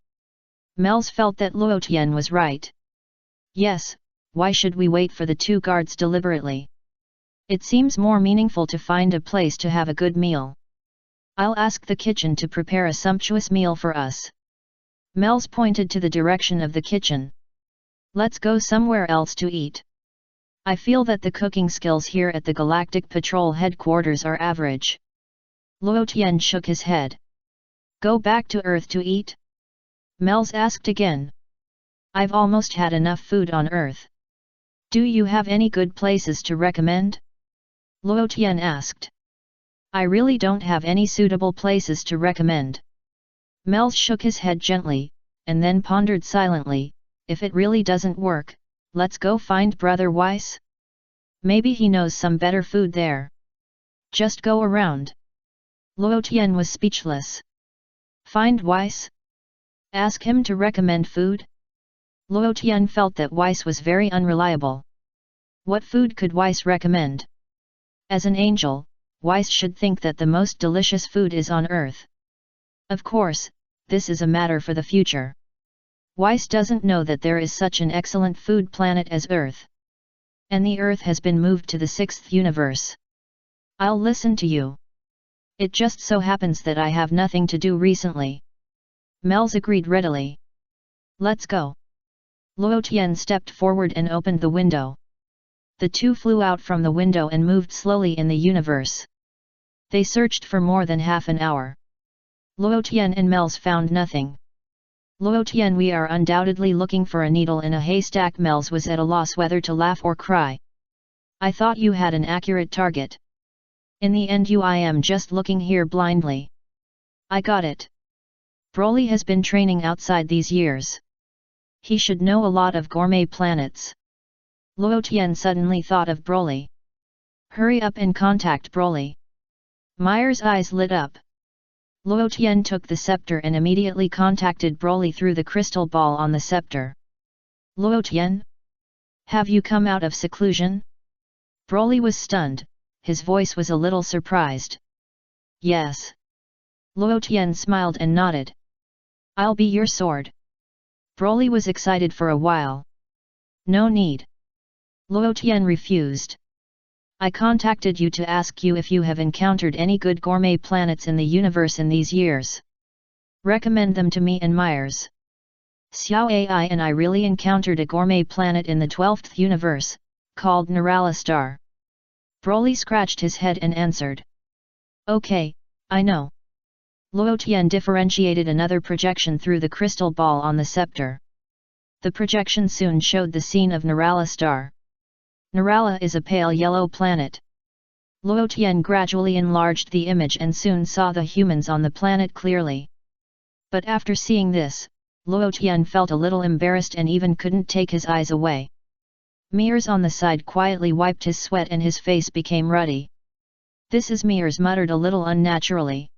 Mel's felt that Luo Tian was right. Yes, why should we wait for the 2 guards deliberately? It seems more meaningful to find a place to have a good meal. I'll ask the kitchen to prepare a sumptuous meal for us. Mel's pointed to the direction of the kitchen. Let's go somewhere else to eat. I feel that the cooking skills here at the Galactic Patrol headquarters are average. Luo Tian shook his head. Go back to Earth to eat? Mel's asked again. I've almost had enough food on Earth. Do you have any good places to recommend? Luo Tian asked. I really don't have any suitable places to recommend. Mel shook his head gently, and then pondered silently, if it really doesn't work, let's go find Brother Weiss? Maybe he knows some better food there. Just go around. Luo Tian was speechless. Find Weiss? Ask him to recommend food? Luo Tian felt that Weiss was very unreliable. What food could Weiss recommend? As an angel, Weiss should think that the most delicious food is on Earth. Of course, this is a matter for the future. Weiss doesn't know that there is such an excellent food planet as Earth. And the Earth has been moved to the 6th universe. I'll listen to you. It just so happens that I have nothing to do recently. Mel's agreed readily. Let's go. Luo Tian stepped forward and opened the window. The two flew out from the window and moved slowly in the universe. They searched for more than half an hour. Luo Tian and Mel's found nothing. Luo Tian, we are undoubtedly looking for a needle in a haystack. Mel's was at a loss whether to laugh or cry. I thought you had an accurate target. In the end I am just looking here blindly. I got it. Broly has been training outside these years. He should know a lot of gourmet planets. Luo Tian suddenly thought of Broly. Hurry up and contact Broly. Meyer's eyes lit up. Luo Tian took the scepter and immediately contacted Broly through the crystal ball on the scepter. Luo Tian? Have you come out of seclusion? Broly was stunned, his voice was a little surprised. Yes. Luo Tian smiled and nodded. I'll be your sword. Broly was excited for a while. No need. Luo Tian refused. I contacted you to ask you if you have encountered any good gourmet planets in the universe in these years. Recommend them to me and Myers. Xiao Ai and I really encountered a gourmet planet in the 12th universe, called Nerala Star. Broly scratched his head and answered. Okay, I know. Luo Tian differentiated another projection through the crystal ball on the scepter. The projection soon showed the scene of Nerala Star. Nerala is a pale yellow planet. Luo Tian gradually enlarged the image and soon saw the humans on the planet clearly. But after seeing this, Luo Tian felt a little embarrassed and even couldn't take his eyes away. Mears on the side quietly wiped his sweat and his face became ruddy. This is Mears muttered a little unnaturally.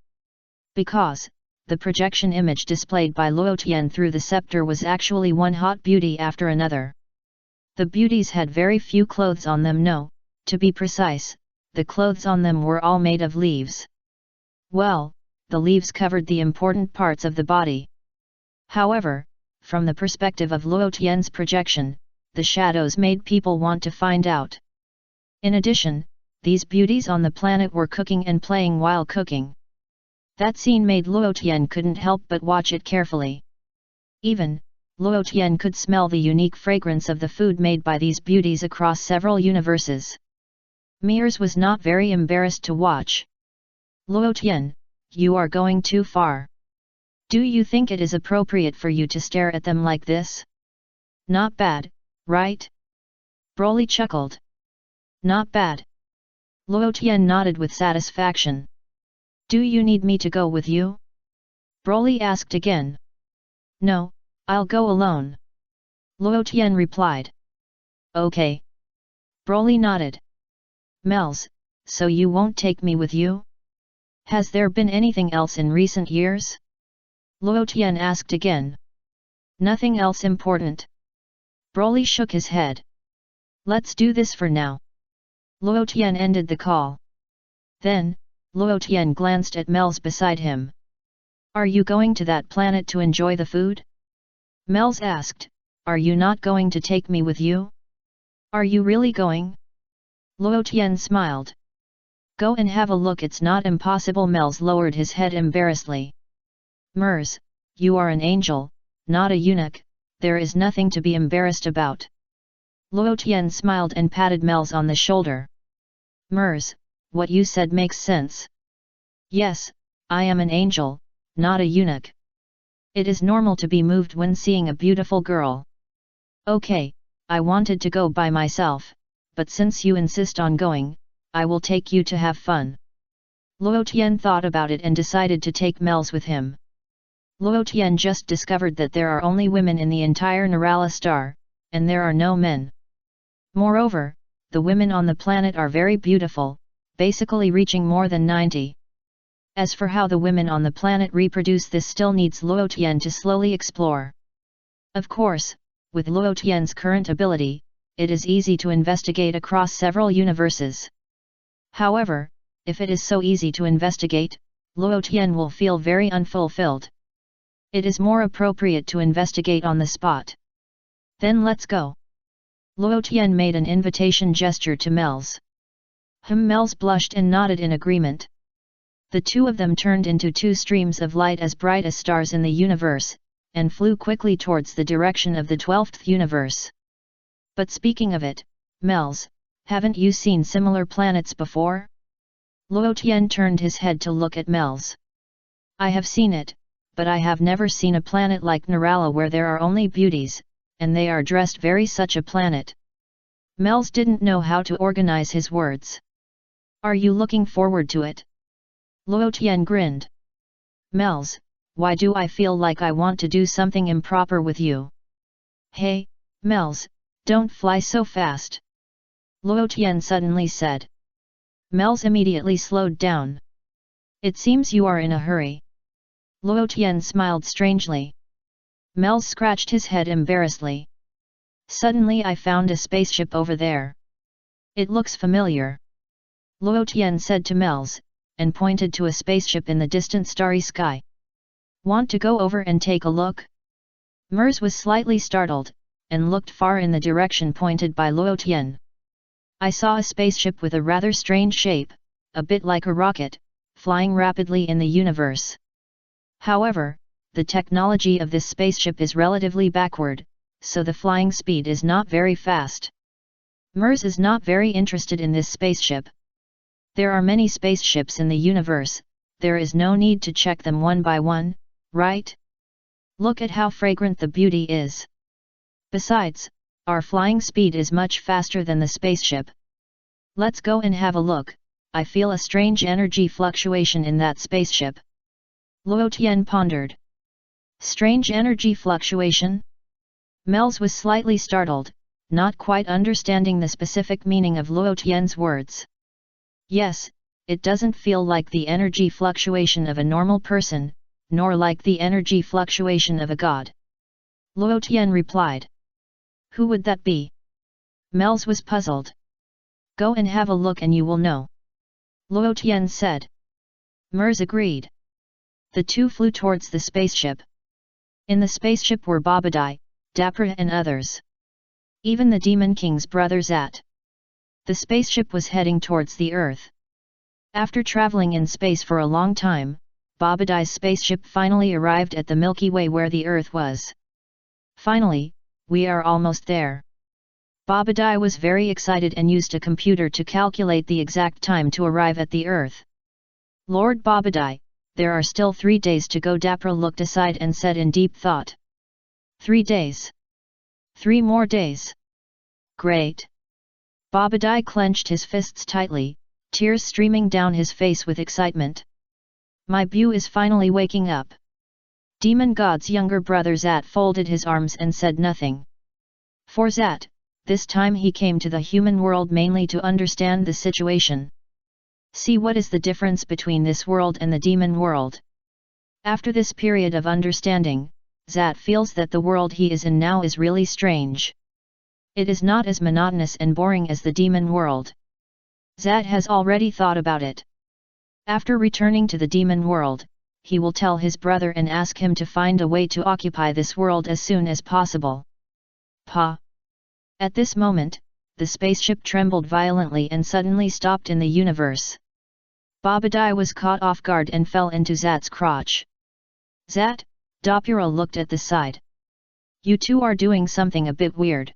Because, the projection image displayed by Luo Tian through the scepter was actually one hot beauty after another. The beauties had very few clothes on them. No, to be precise, the clothes on them were all made of leaves. Well, the leaves covered the important parts of the body. However, from the perspective of Luo Tian's projection, the shadows made people want to find out. In addition, these beauties on the planet were cooking and playing while cooking. That scene made Luo Tian couldn't help but watch it carefully. Even, Luo Tian could smell the unique fragrance of the food made by these beauties across several universes. Mears was not very embarrassed to watch. Luo Tian, you are going too far. Do you think it is appropriate for you to stare at them like this? Not bad, right? Broly chuckled. Not bad. Luo Tian nodded with satisfaction. Do you need me to go with you? Broly asked again. No, I'll go alone. Luo Tian replied. Okay. Broly nodded. Mel's, so you won't take me with you? Has there been anything else in recent years? Luo Tian asked again. Nothing else important. Broly shook his head. Let's do this for now. Luo Tian ended the call. Then, Luo Tian glanced at Mel's beside him. Are you going to that planet to enjoy the food? Mel's asked, are you not going to take me with you? Are you really going? Luo Tian smiled. Go and have a look, it's not impossible. Mel's lowered his head embarrassedly. Mers, you are an angel, not a eunuch, there is nothing to be embarrassed about. Luo Tian smiled and patted Mel's on the shoulder. Mers, what you said makes sense. Yes, I am an angel, not a eunuch. It is normal to be moved when seeing a beautiful girl. Okay, I wanted to go by myself, but since you insist on going, I will take you to have fun. Luo Tian thought about it and decided to take Mel's with him. Luo Tian just discovered that there are only women in the entire Nirala star, and there are no men. Moreover, the women on the planet are very beautiful, basically reaching more than 90. As for how the women on the planet reproduce, this still needs Luo Tian to slowly explore. Of course, with Luo Tian's current ability, it is easy to investigate across several universes. However, if it is so easy to investigate, Luo Tian will feel very unfulfilled. It is more appropriate to investigate on the spot. Then let's go. Luo Tian made an invitation gesture to Mel's. Mel's blushed and nodded in agreement. The two of them turned into two streams of light as bright as stars in the universe, and flew quickly towards the direction of the 12th universe. But speaking of it, Mel's, haven't you seen similar planets before? Luo Tian turned his head to look at Mel's. I have seen it, but I have never seen a planet like Nirala where there are only beauties, and they are dressed very such a planet. Mel's didn't know how to organize his words. Are you looking forward to it? Luo Tian grinned. Mel's, why do I feel like I want to do something improper with you? Hey, Mel's, don't fly so fast. Luo Tian suddenly said. Mel's immediately slowed down. It seems you are in a hurry. Luo Tian smiled strangely. Mel's scratched his head embarrassedly. Suddenly I found a spaceship over there. It looks familiar. Luo Tian said to Mel's, and pointed to a spaceship in the distant starry sky. Want to go over and take a look? Mers was slightly startled, and looked far in the direction pointed by Luo Tian. I saw a spaceship with a rather strange shape, a bit like a rocket, flying rapidly in the universe. However, the technology of this spaceship is relatively backward, so the flying speed is not very fast. Mers is not very interested in this spaceship. There are many spaceships in the universe, there is no need to check them one by one, right? Look at how fragrant the beauty is. Besides, our flying speed is much faster than the spaceship. Let's go and have a look. I feel a strange energy fluctuation in that spaceship. Luo Tian pondered. Strange energy fluctuation? Mel's was slightly startled, not quite understanding the specific meaning of Luo Tian's words. Yes, it doesn't feel like the energy fluctuation of a normal person, nor like the energy fluctuation of a god. Luo Tian replied. Who would that be? Mel's was puzzled. Go and have a look and you will know. Luo Tian said. Mers agreed. The two flew towards the spaceship. In the spaceship were Babadai, Dapra and others. Even the Demon King's brother Zat. The spaceship was heading towards the Earth. After traveling in space for a long time, Babadai's spaceship finally arrived at the Milky Way where the Earth was. Finally, we are almost there. Babadai was very excited and used a computer to calculate the exact time to arrive at the Earth. Lord Babadai, there are still 3 days to go. Dapra looked aside and said in deep thought. 3 days. 3 more days. Great. Babadai clenched his fists tightly, tears streaming down his face with excitement. My Bu is finally waking up. Demon God's younger brother Zat folded his arms and said nothing. For Zat, this time he came to the human world mainly to understand the situation. See what is the difference between this world and the demon world. After this period of understanding, Zat feels that the world he is in now is really strange. It is not as monotonous and boring as the demon world. Zat has already thought about it. After returning to the demon world, he will tell his brother and ask him to find a way to occupy this world as soon as possible. Pa! At this moment, the spaceship trembled violently and suddenly stopped in the universe. Babadai was caught off guard and fell into Zat's crotch. Zat, Dapura looked at the side. You two are doing something a bit weird.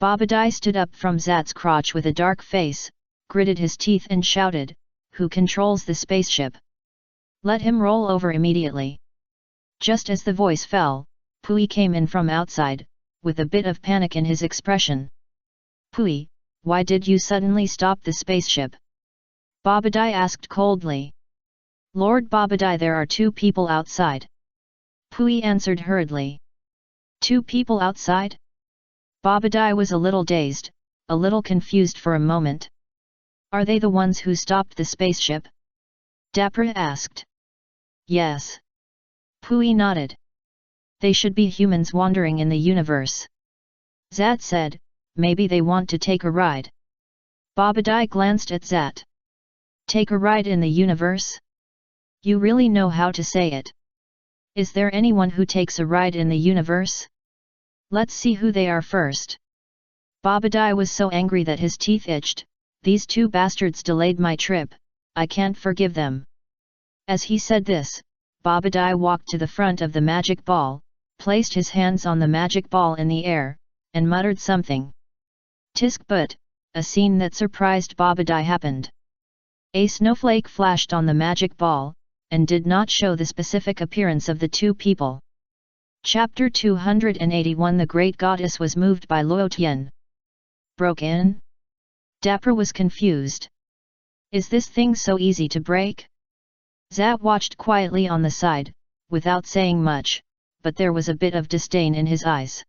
Babadai stood up from Zat's crotch with a dark face, gritted his teeth and shouted, Who controls the spaceship? Let him roll over immediately. Just as the voice fell, Pui came in from outside, with a bit of panic in his expression. Pui, why did you suddenly stop the spaceship? Babadai asked coldly. Lord Babadai, there are 2 people outside. Pui answered hurriedly. 2 people outside? Babadai was a little dazed, a little confused for a moment. Are they the ones who stopped the spaceship? Dapra asked. Yes. Pui nodded. They should be humans wandering in the universe. Zat said, maybe they want to take a ride. Babadai glanced at Zat. Take a ride in the universe? You really know how to say it. Is there anyone who takes a ride in the universe? Let's see who they are first. Babadai was so angry that his teeth itched. These 2 bastards delayed my trip, I can't forgive them. As he said this, Babadai walked to the front of the magic ball, placed his hands on the magic ball in the air, and muttered something. Tisk but, a scene that surprised Babadai happened. A snowflake flashed on the magic ball, and did not show the specific appearance of the 2 people. Chapter 281 The Great Goddess was moved by Luotian. Broke in? Dapper was confused. Is this thing so easy to break? Zat watched quietly on the side, without saying much, but there was a bit of disdain in his eyes.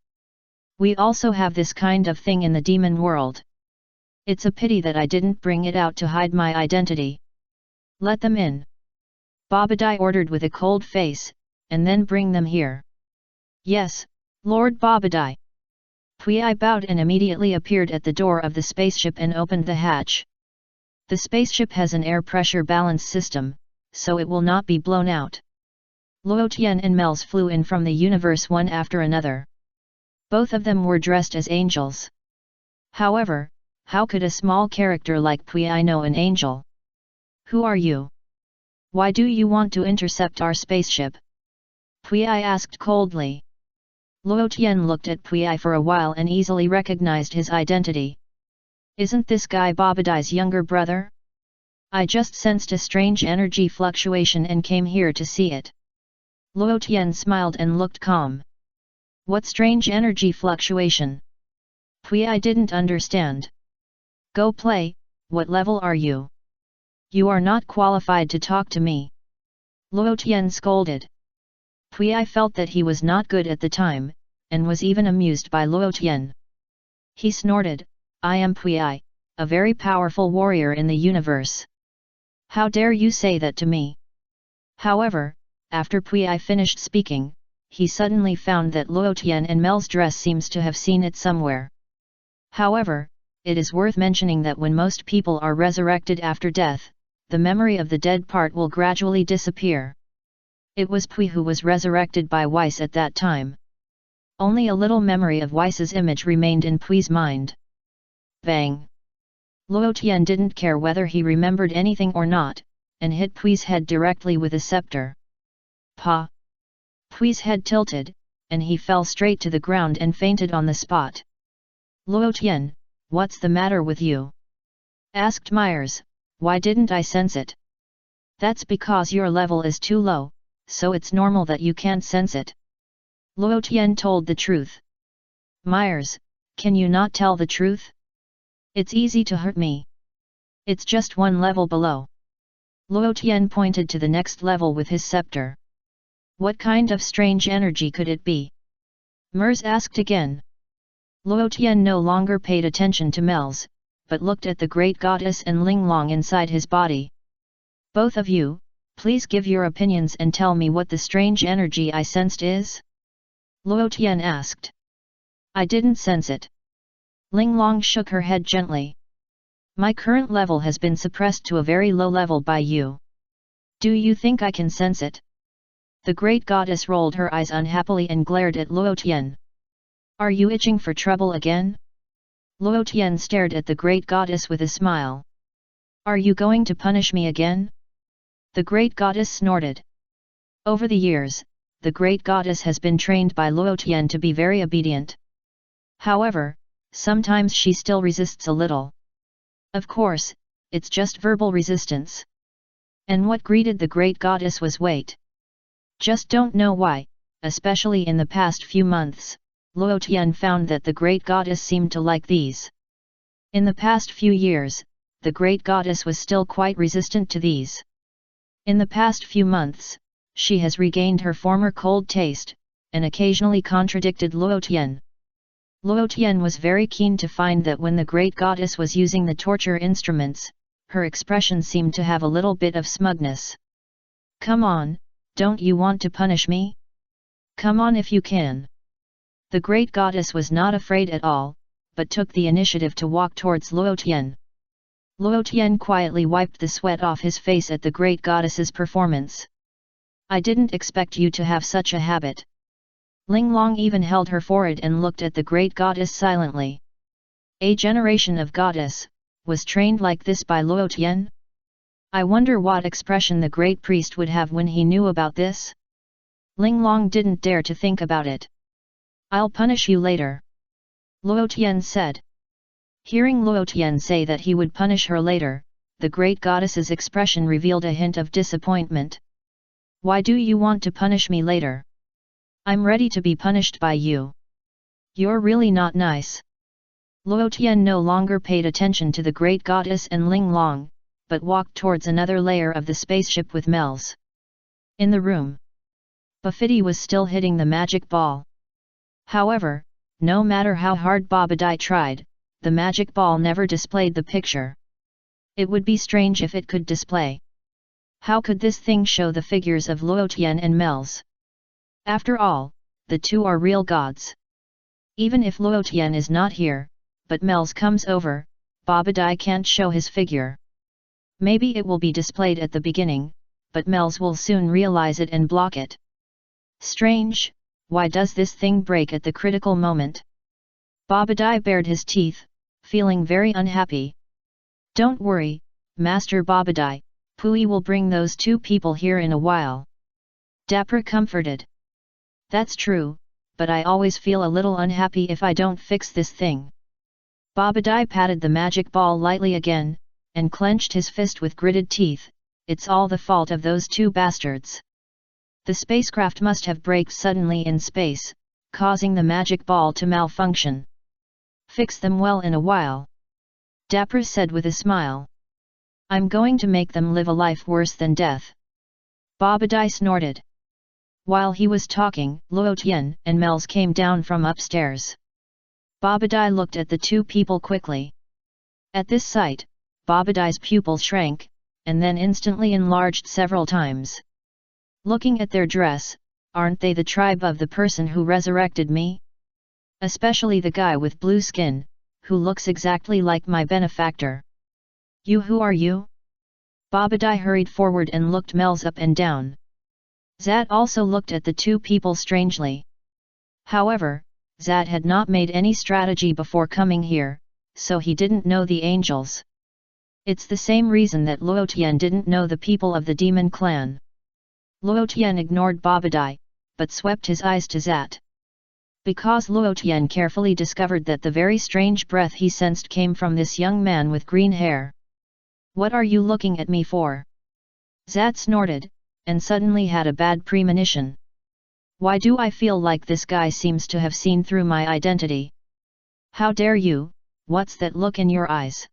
We also have this kind of thing in the demon world. It's a pity that I didn't bring it out to hide my identity. Let them in. Babadai ordered with a cold face, and then bring them here. Yes, Lord Babadai. Pui bowed and immediately appeared at the door of the spaceship and opened the hatch. The spaceship has an air pressure balance system, so it will not be blown out. Luotian and Mels flew in from the universe one after another. Both of them were dressed as angels. However, how could a small character like Pui know an angel? Who are you? Why do you want to intercept our spaceship? Pui asked coldly. Luotian looked at Pui for a while and easily recognized his identity. Isn't this guy Babadai's younger brother? I just sensed a strange energy fluctuation and came here to see it. Luotian smiled and looked calm. What strange energy fluctuation? Pui didn't understand. Go play, what level are you? You are not qualified to talk to me. Luotian scolded. Pui felt that he was not good at the time, and was even amused by Luotian. He snorted, I am Pui, a very powerful warrior in the universe. How dare you say that to me? However, after Pui finished speaking, he suddenly found that Luotian and Mel's dress seems to have seen it somewhere. However, it is worth mentioning that when most people are resurrected after death, the memory of the dead part will gradually disappear. It was Pui who was resurrected by Weiss at that time. Only a little memory of Weiss's image remained in Pui's mind. Bang! Luotian didn't care whether he remembered anything or not, and hit Pui's head directly with a scepter. Pa! Pui's head tilted, and he fell straight to the ground and fainted on the spot. Luotian, what's the matter with you? Asked Myers, why didn't I sense it? That's because your level is too low, so it's normal that you can't sense it. Luotian told the truth. Myers, can you not tell the truth? It's easy to hurt me. It's just one level below. Luotian pointed to the next level with his scepter. What kind of strange energy could it be? Mers asked again. Luotian no longer paid attention to Mels, but looked at the great goddess and Linglong inside his body. Both of you, please give your opinions and tell me what the strange energy I sensed is? Luotian asked. I didn't sense it. Linglong shook her head gently. My current level has been suppressed to a very low level by you. Do you think I can sense it? The great goddess rolled her eyes unhappily and glared at Luotian. Are you itching for trouble again? Luotian stared at the great goddess with a smile. Are you going to punish me again? The great goddess snorted. Over the years, the great goddess has been trained by Luotian to be very obedient. However, sometimes she still resists a little. Of course, it's just verbal resistance. And what greeted the great goddess was wait. Just don't know why, especially in the past few months, Luo Tian found that the great goddess seemed to like these. In the past few years, the great goddess was still quite resistant to these. In the past few months, she has regained her former cold taste, and occasionally contradicted Luo Tian. Luo Tian was very keen to find that when the great goddess was using the torture instruments, her expression seemed to have a little bit of smugness. Come on, don't you want to punish me? Come on if you can. The great goddess was not afraid at all, but took the initiative to walk towards Luo Tian. Luo Tian quietly wiped the sweat off his face at the great goddess's performance. I didn't expect you to have such a habit. Ling Long even held her forehead and looked at the great goddess silently. A generation of goddess, was trained like this by Luo Tian? I wonder what expression the great priest would have when he knew about this? Ling Long didn't dare to think about it. I'll punish you later, Luo Tian said. Hearing Luo Tian say that he would punish her later, the great goddess's expression revealed a hint of disappointment. Why do you want to punish me later? I'm ready to be punished by you. You're really not nice. Luo Tian no longer paid attention to the great goddess and Ling Long, but walked towards another layer of the spaceship with Mel's. In the room, Buffety was still hitting the magic ball. However, no matter how hard Babadai tried, the magic ball never displayed the picture. It would be strange if it could display. How could this thing show the figures of Luo Tian and Mel's? After all, the two are real gods. Even if Luo Tian is not here, but Mel's comes over, Babadai can't show his figure. Maybe it will be displayed at the beginning, but Mel's will soon realize it and block it. Strange, why does this thing break at the critical moment? Babadai bared his teeth, feeling very unhappy. Don't worry, Master Babadai, Pui will bring those two people here in a while. Dapra comforted. That's true, but I always feel a little unhappy if I don't fix this thing. Babadai patted the magic ball lightly again, and clenched his fist with gritted teeth. It's all the fault of those two bastards. The spacecraft must have braked suddenly in space, causing the magic ball to malfunction. Fix them well in a while, Dapra said with a smile. I'm going to make them live a life worse than death. Babadai snorted. While he was talking, Luo Tian and Mel's came down from upstairs. Babadai looked at the two people quickly. At this sight, Babadai's pupil shrank, and then instantly enlarged several times. Looking at their dress, aren't they the tribe of the person who resurrected me? Especially the guy with blue skin, who looks exactly like my benefactor. You, who are you? Babadai hurried forward and looked Mel's up and down. Zat also looked at the two people strangely. However, Zat had not made any strategy before coming here, so he didn't know the angels. It's the same reason that Luo Tian didn't know the people of the demon clan. Luo Tian ignored Babadai, but swept his eyes to Zat. Because Luo Tian carefully discovered that the very strange breath he sensed came from this young man with green hair. What are you looking at me for? Zat snorted, and suddenly had a bad premonition. Why do I feel like this guy seems to have seen through my identity? How dare you, what's that look in your eyes?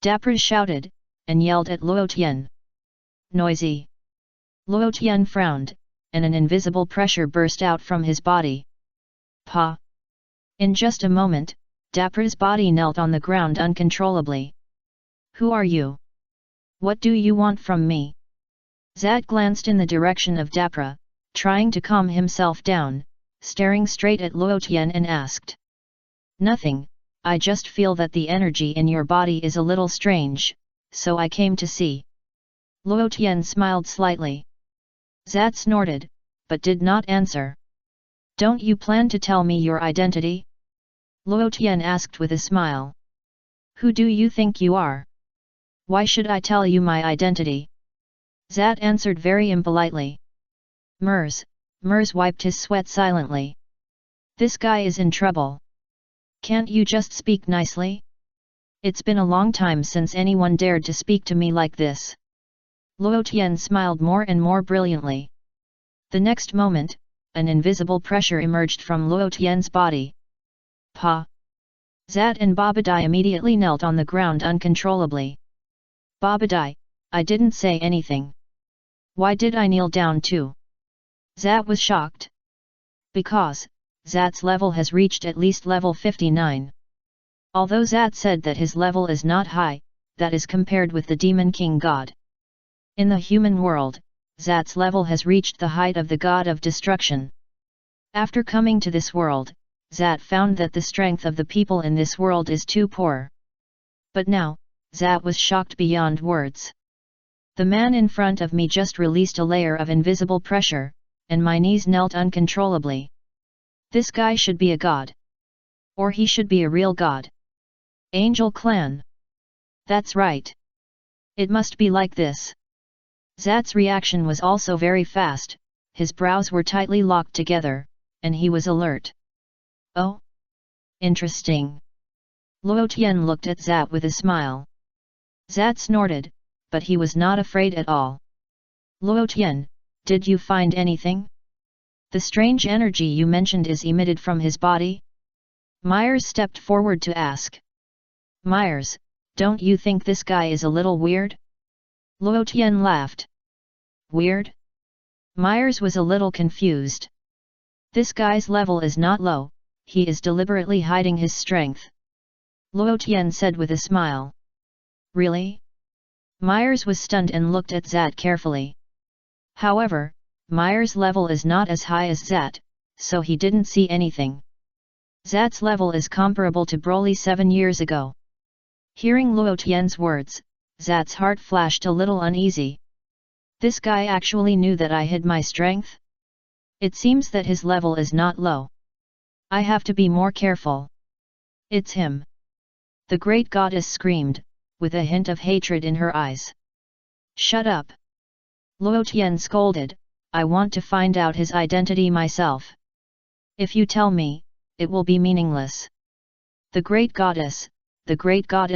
Dapra shouted, and yelled at Luo Tian. Noisy. Luo Tian frowned, and an invisible pressure burst out from his body. Pa! In just a moment, Dapra's body knelt on the ground uncontrollably. Who are you? What do you want from me? Zat glanced in the direction of Dapra, trying to calm himself down, staring straight at Luo Tian and asked. Nothing, I just feel that the energy in your body is a little strange, so I came to see. Luo Tian smiled slightly. Zat snorted, but did not answer. Don't you plan to tell me your identity? Luo Tian asked with a smile. Who do you think you are? Why should I tell you my identity? Zat answered very impolitely. Mers wiped his sweat silently. This guy is in trouble. Can't you just speak nicely? It's been a long time since anyone dared to speak to me like this. Luo Tian smiled more and more brilliantly. The next moment, an invisible pressure emerged from Luo Tian's body. Pa! Zat and Babadai immediately knelt on the ground uncontrollably. Babadai, I didn't say anything. Why did I kneel down too? Zat was shocked. Because, Zat's level has reached at least level 59. Although Zat said that his level is not high, that is compared with the Demon King God. In the human world, Zat's level has reached the height of the God of Destruction. After coming to this world, Zat found that the strength of the people in this world is too poor. But now, Zat was shocked beyond words. The man in front of me just released a layer of invisible pressure, and my knees knelt uncontrollably. This guy should be a god. Or he should be a real god. Angel Clan. That's right. It must be like this. Zat's reaction was also very fast, his brows were tightly locked together, and he was alert. Oh? Interesting. Luo Tian looked at Zat with a smile. Zat snorted, but he was not afraid at all. Luo Tian, did you find anything? The strange energy you mentioned is emitted from his body? Myers stepped forward to ask. Myers, don't you think this guy is a little weird? Luo Tian laughed. Weird? Myers was a little confused. This guy's level is not low, he is deliberately hiding his strength. Luo Tian said with a smile. Really? Myers was stunned and looked at Zat carefully. However, Myers' level is not as high as Zat, so he didn't see anything. Zat's level is comparable to Broly 7 years ago. Hearing Luo Tian's words, Zat's heart flashed a little uneasy. This guy actually knew that I hid my strength? It seems that his level is not low. I have to be more careful. It's him. The great goddess screamed, with a hint of hatred in her eyes. Shut up! Luo Tian scolded, I want to find out his identity myself. If you tell me, it will be meaningless. The great goddess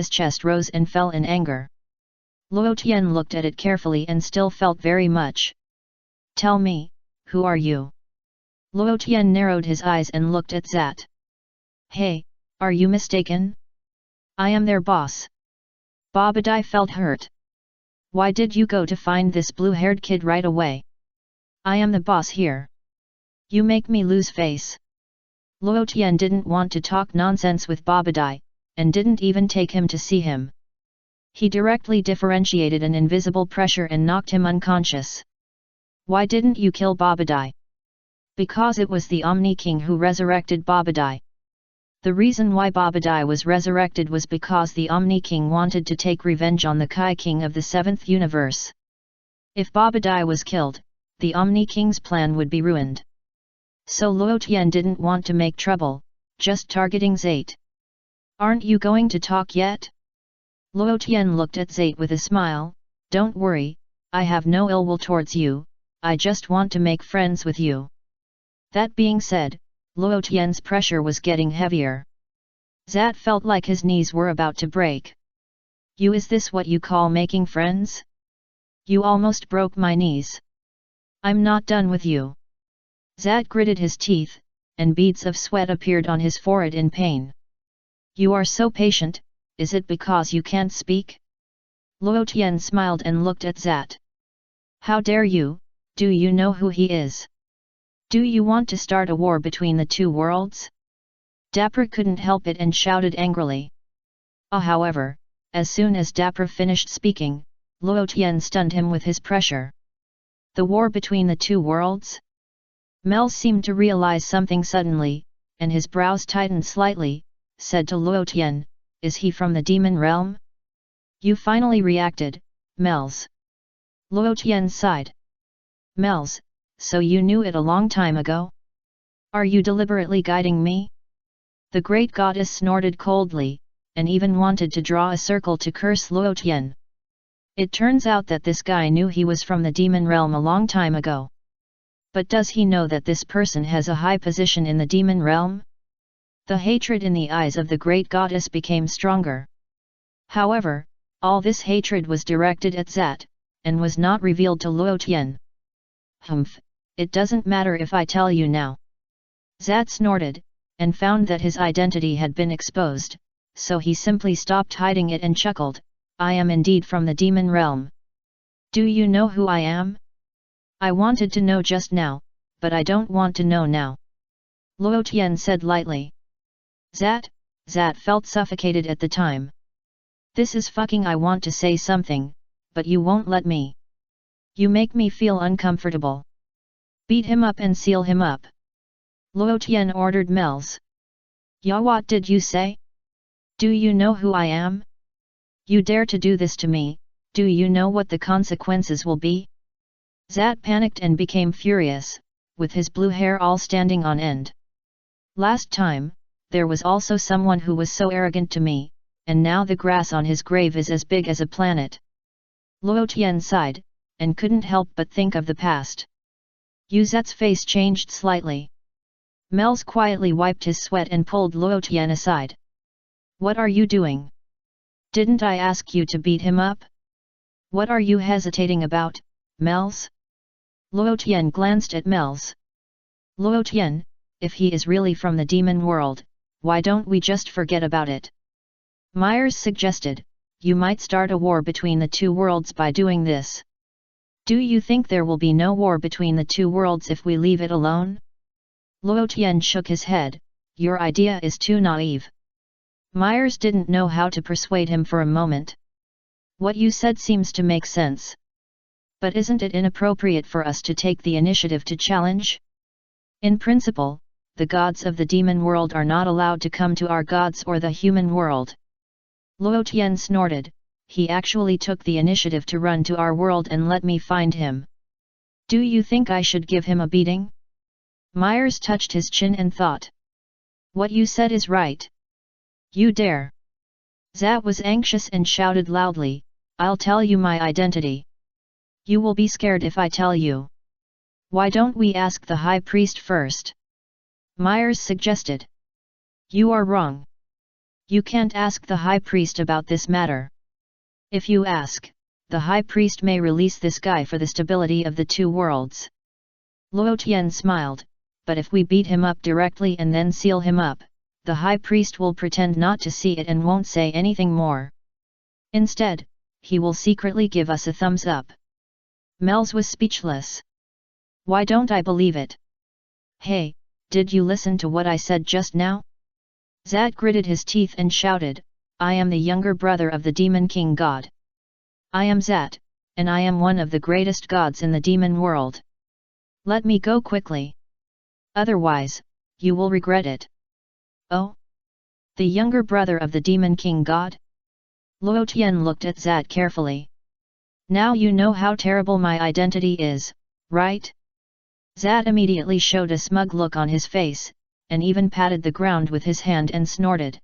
chest rose and fell in anger. Luo Tian looked at it carefully and still felt very much. Tell me, who are you? Luo Tian narrowed his eyes and looked at Zat. Hey, are you mistaken? I am their boss. Babadai felt hurt. Why did you go to find this blue-haired kid right away? I am the boss here. You make me lose face. Luo Tian didn't want to talk nonsense with Babadai, and didn't even take him to see him. He directly differentiated an invisible pressure and knocked him unconscious. Why didn't you kill Babadai? Because it was the Omni King who resurrected Babadai. The reason why Babadai was resurrected was because the Omni King wanted to take revenge on the Kai King of the 7th universe. If Babadai was killed, the Omni King's plan would be ruined. So Luo Tian didn't want to make trouble, just targeting Zate. Aren't you going to talk yet? Luo Tian looked at Zate with a smile. Don't worry, I have no ill will towards you, I just want to make friends with you. That being said, Luo Tian's pressure was getting heavier. Zat felt like his knees were about to break. You, is this what you call making friends? You almost broke my knees. I'm not done with you. Zat gritted his teeth, and beads of sweat appeared on his forehead in pain. You are so patient, is it because you can't speak? Luo Tian smiled and looked at Zat. How dare you, do you know who he is? Do you want to start a war between the two worlds? Dapper couldn't help it and shouted angrily. However, as soon as Dapper finished speaking, Luo Tian stunned him with his pressure. The war between the two worlds? Mel seemed to realize something suddenly, and his brows tightened slightly, said to Luo Tian, is he from the demon realm? You finally reacted, Mels. Luo Tian sighed. Mels, so you knew it a long time ago? Are you deliberately guiding me? The great goddess snorted coldly, and even wanted to draw a circle to curse Luo Tian. It turns out that this guy knew he was from the demon realm a long time ago. But does he know that this person has a high position in the demon realm? The hatred in the eyes of the great goddess became stronger. However, all this hatred was directed at Zat, and was not revealed to Luo Tian. Humph, it doesn't matter if I tell you now. Zat snorted, and found that his identity had been exposed, so he simply stopped hiding it and chuckled, I am indeed from the demon realm. Do you know who I am? I wanted to know just now, but I don't want to know now. Luo Tian said lightly. Zat felt suffocated at the time. This is fucking, I want to say something, but you won't let me. You make me feel uncomfortable. Beat him up and seal him up. Luo Tian ordered Mels. Ya, what did you say? Do you know who I am? You dare to do this to me, do you know what the consequences will be? Zat panicked and became furious, with his blue hair all standing on end. Last time, there was also someone who was so arrogant to me, and now the grass on his grave is as big as a planet. Luo Tian sighed, and couldn't help but think of the past. Zat's face changed slightly. Mels quietly wiped his sweat and pulled Luo Tian aside. What are you doing? Didn't I ask you to beat him up? What are you hesitating about, Mels? Luo Tian glanced at Mels. Luo Tian, if he is really from the demon world, why don't we just forget about it? Myers suggested, you might start a war between the two worlds by doing this. Do you think there will be no war between the two worlds if we leave it alone? Luo Tian shook his head, your idea is too naive. Myers didn't know how to persuade him for a moment. What you said seems to make sense. But isn't it inappropriate for us to take the initiative to challenge? In principle, the gods of the demon world are not allowed to come to our gods or the human world. Luo Tian snorted, he actually took the initiative to run to our world and let me find him. Do you think I should give him a beating? Myers touched his chin and thought. What you said is right. You dare. Zat was anxious and shouted loudly, I'll tell you my identity. You will be scared if I tell you. Why don't we ask the high priest first? Myers suggested. You are wrong. You can't ask the high priest about this matter. If you ask, the high priest may release this guy for the stability of the two worlds. Luo Tian smiled, but if we beat him up directly and then seal him up, the high priest will pretend not to see it and won't say anything more. Instead, he will secretly give us a thumbs up. Mels was speechless. Why don't I believe it? Hey, did you listen to what I said just now? Zat gritted his teeth and shouted, I am the younger brother of the demon king god. I am Zat, and I am one of the greatest gods in the demon world. Let me go quickly. Otherwise, you will regret it. Oh? The younger brother of the demon king god? Luo Tian looked at Zat carefully. Now you know how terrible my identity is, right? Zat immediately showed a smug look on his face, and even patted the ground with his hand and snorted.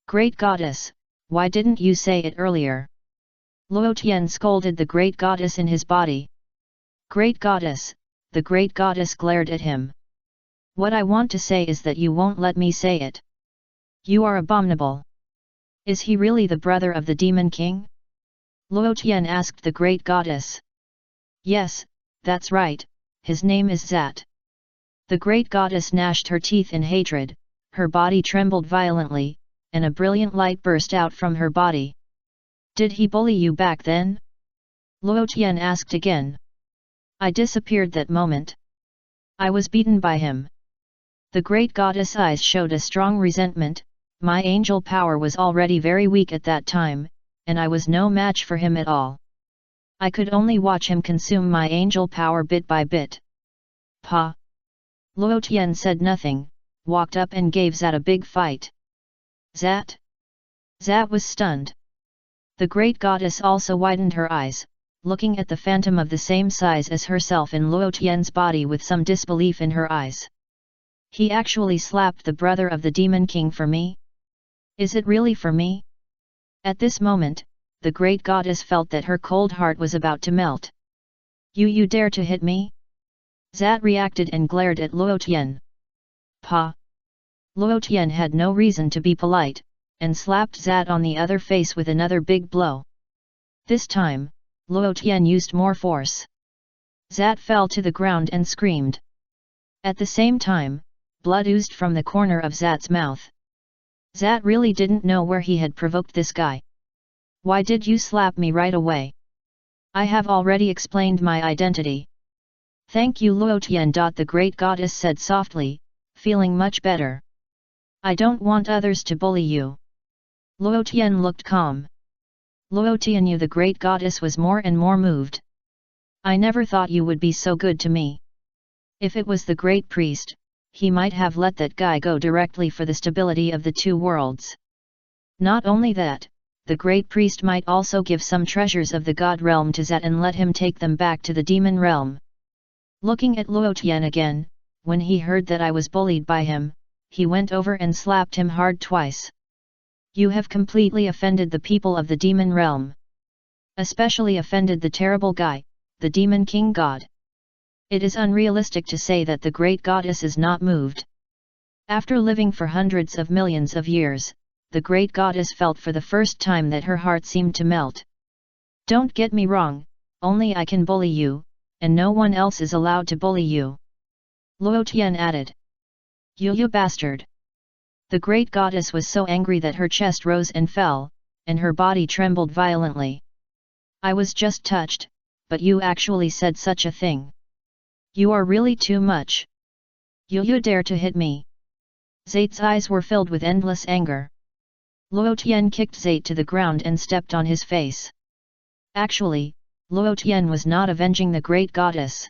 Great goddess, why didn't you say it earlier? Luo Tian scolded the great goddess in his body. Great goddess, the great goddess glared at him. What I want to say is that you won't let me say it. You are abominable. Is he really the brother of the demon king? Luo Tian asked the great goddess. Yes, that's right, his name is Zat. The great goddess gnashed her teeth in hatred, her body trembled violently, and a brilliant light burst out from her body. Did he bully you back then? Luo Tian asked again. I disappeared that moment. I was beaten by him. The great goddess' eyes showed a strong resentment. My angel power was already very weak at that time, and I was no match for him at all. I could only watch him consume my angel power bit by bit. Pa! Luo Tian said nothing, walked up and gave Zat a big fight. Zat? Zat was stunned. The great goddess also widened her eyes, looking at the phantom of the same size as herself in Luo Tian's body with some disbelief in her eyes. He actually slapped the brother of the demon king for me? Is it really for me? At this moment, the great goddess felt that her cold heart was about to melt. You dare to hit me? Zat reacted and glared at Luo Tian. Pa! Luo Tian had no reason to be polite, and slapped Zat on the other face with another big blow. This time, Luo Tian used more force. Zat fell to the ground and screamed. At the same time, blood oozed from the corner of Zat's mouth. Zat really didn't know where he had provoked this guy. Why did you slap me right away? I have already explained my identity. Thank you, Luotian. The great goddess said softly, feeling much better. I don't want others to bully you. Luotian looked calm. Luotian, you, the great goddess was more and more moved. I never thought you would be so good to me. If it was the great priest, he might have let that guy go directly for the stability of the two worlds. Not only that, the great priest might also give some treasures of the god realm to Zat and let him take them back to the demon realm. Looking at Luotian again, when he heard that I was bullied by him, he went over and slapped him hard twice. You have completely offended the people of the demon realm. Especially offended the terrible guy, the demon king god. It is unrealistic to say that the great goddess is not moved. After living for hundreds of millions of years, the great goddess felt for the first time that her heart seemed to melt. Don't get me wrong, only I can bully you, and no one else is allowed to bully you. Luotian added. You bastard! The great goddess was so angry that her chest rose and fell, and her body trembled violently. I was just touched, but you actually said such a thing. You are really too much. You dare to hit me. Zate's eyes were filled with endless anger. Luotian kicked Zate to the ground and stepped on his face. Actually, Luotian was not avenging the great goddess.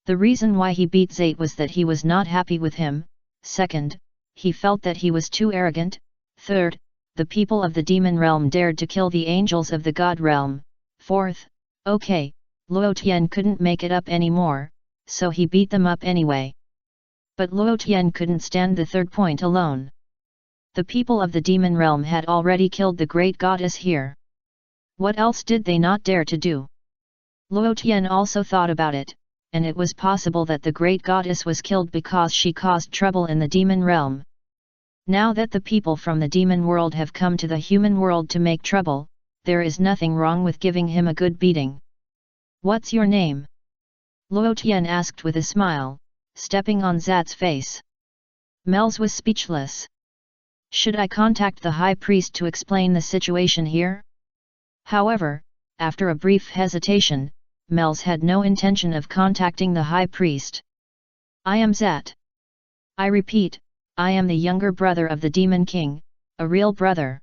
The reason why he beat Zate was that he was not happy with him. Second, he felt that he was too arrogant. Third, the people of the demon realm dared to kill the angels of the god realm. Fourth, okay, Luotian couldn't make it up anymore, so he beat them up anyway. But Luotian couldn't stand the third point alone. The people of the demon realm had already killed the great goddess here. What else did they not dare to do? Luotian also thought about it, and it was possible that the great goddess was killed because she caused trouble in the demon realm. Now that the people from the demon world have come to the human world to make trouble, there is nothing wrong with giving him a good beating. What's your name? Luotian asked with a smile, stepping on Zat's face. Mel's was speechless. Should I contact the high priest to explain the situation here? However, after a brief hesitation, Mel's had no intention of contacting the high priest. I am Zat. I repeat, I am the younger brother of the Demon King, a real brother.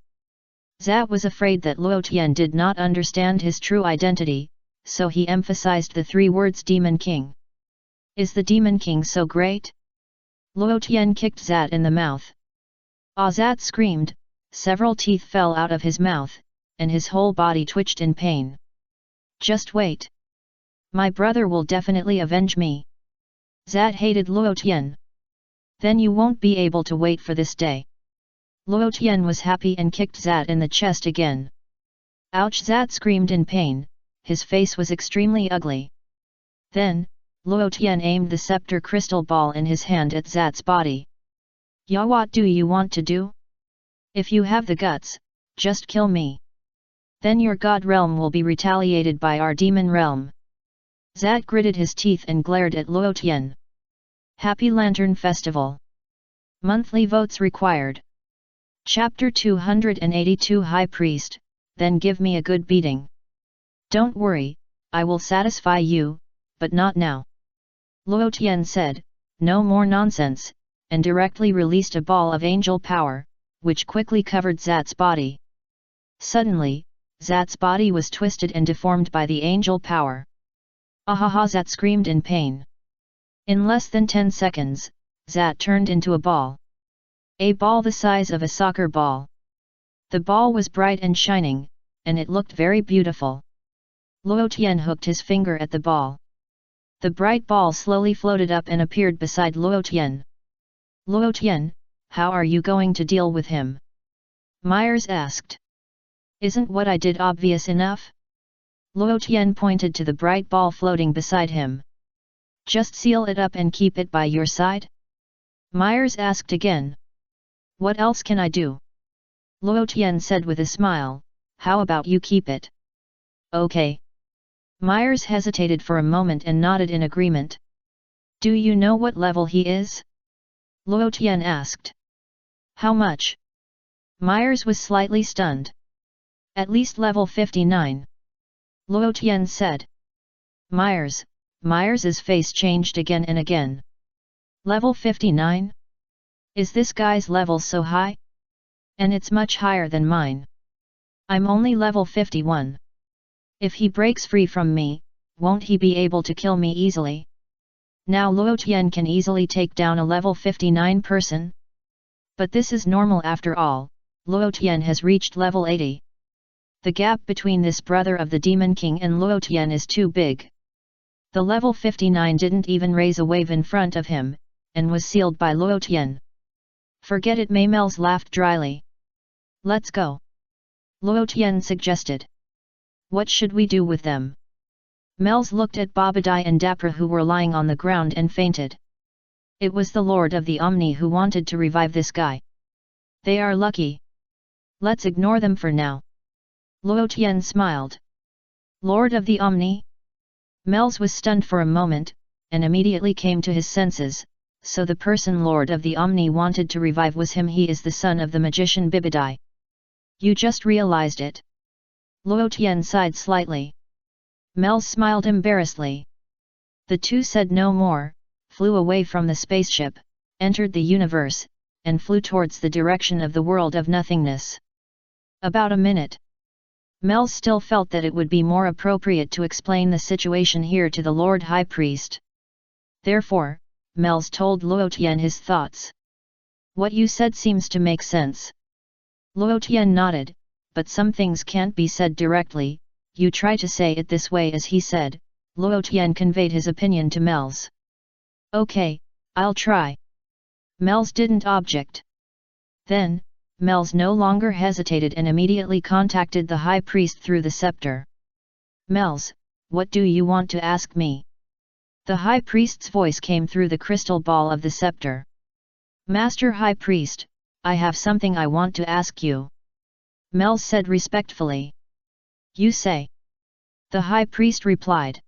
Zat was afraid that Luotian did not understand his true identity, so he emphasized the three words Demon King. Is the Demon King so great? Luotian kicked Zat in the mouth. Zat screamed, several teeth fell out of his mouth, and his whole body twitched in pain. Just wait. My brother will definitely avenge me. Zat hated Luotian. Then you won't be able to wait for this day. Luotian was happy and kicked Zat in the chest again. Ouch! Zat screamed in pain, his face was extremely ugly. Then, Luotian aimed the scepter crystal ball in his hand at Zat's body. Ya, what do you want to do? If you have the guts, just kill me. Then your god realm will be retaliated by our demon realm. Zat gritted his teeth and glared at Luotian. Happy Lantern Festival. Monthly votes required. Chapter 282 High Priest, then give me a good beating. Don't worry, I will satisfy you, but not now. Luotian said, no more nonsense, and directly released a ball of angel power, which quickly covered Zat's body. Suddenly, Zat's body was twisted and deformed by the angel power. Ahaha! Zat screamed in pain. In less than 10 seconds, Zat turned into a ball. A ball the size of a soccer ball. The ball was bright and shining, and it looked very beautiful. Luotian hooked his finger at the ball. The bright ball slowly floated up and appeared beside Luotian. Luotian, how are you going to deal with him? Myers asked. Isn't what I did obvious enough? Luotian pointed to the bright ball floating beside him. Just seal it up and keep it by your side? Myers asked again. What else can I do? Luotian said with a smile, how about you keep it? Okay. Myers hesitated for a moment and nodded in agreement. Do you know what level he is? Luo Tian asked. How much? Myers was slightly stunned. At least level 59. Luo Tian said. Myers's face changed again and again. Level 59? Is this guy's level so high? And it's much higher than mine. I'm only level 51. If he breaks free from me, won't he be able to kill me easily? Now Luo Tian can easily take down a level 59 person. But this is normal after all, Luo Tian has reached level 80. The gap between this brother of the Demon King and Luo Tian is too big. The level 59 didn't even raise a wave in front of him, and was sealed by Luo Tian. Forget it, Maymels laughed dryly. Let's go. Luo Tian suggested. What should we do with them? Mels looked at Babadai and Dapra who were lying on the ground and fainted. It was the Lord of the Omni who wanted to revive this guy. They are lucky. Let's ignore them for now. Luo Tian smiled. Lord of the Omni? Mels was stunned for a moment, and immediately came to his senses, so the person Lord of the Omni wanted to revive was him. He is the son of the magician Bibadai. You just realized it. Luo Tian sighed slightly. Mels smiled embarrassedly. The two said no more, flew away from the spaceship, entered the universe, and flew towards the direction of the world of nothingness. About a minute. Mels still felt that it would be more appropriate to explain the situation here to the Lord High Priest. Therefore, Mels told Luo Tian his thoughts. What you said seems to make sense. Luo Tian nodded, but some things can't be said directly. You try to say it this way, as he said. Luo Tian conveyed his opinion to Mels. Okay, I'll try. Mels didn't object. Then, Mels no longer hesitated and immediately contacted the High Priest through the scepter. Mels, what do you want to ask me? The High Priest's voice came through the crystal ball of the scepter. Master High Priest, I have something I want to ask you. Mels said respectfully. You say. The High Priest replied.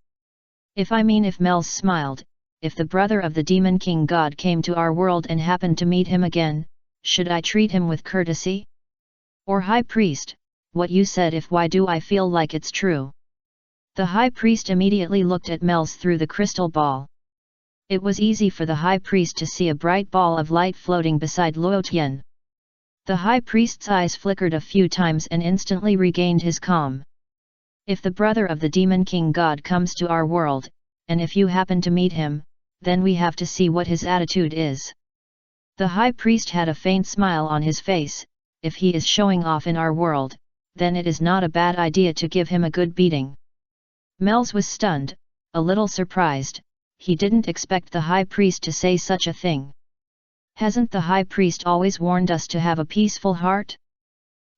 If Mels smiled, if the brother of the Demon King God came to our world and happened to meet him again, should I treat him with courtesy? Or High Priest, what you said, if why do I feel like it's true? The High Priest immediately looked at Mels through the crystal ball. It was easy for the High Priest to see a bright ball of light floating beside Luo Tian. The High Priest's eyes flickered a few times and instantly regained his calm. If the brother of the Demon King God comes to our world, and if you happen to meet him, then we have to see what his attitude is. The High Priest had a faint smile on his face. If he is showing off in our world, then it is not a bad idea to give him a good beating. Mels was stunned, a little surprised. He didn't expect the High Priest to say such a thing. Hasn't the High Priest always warned us to have a peaceful heart?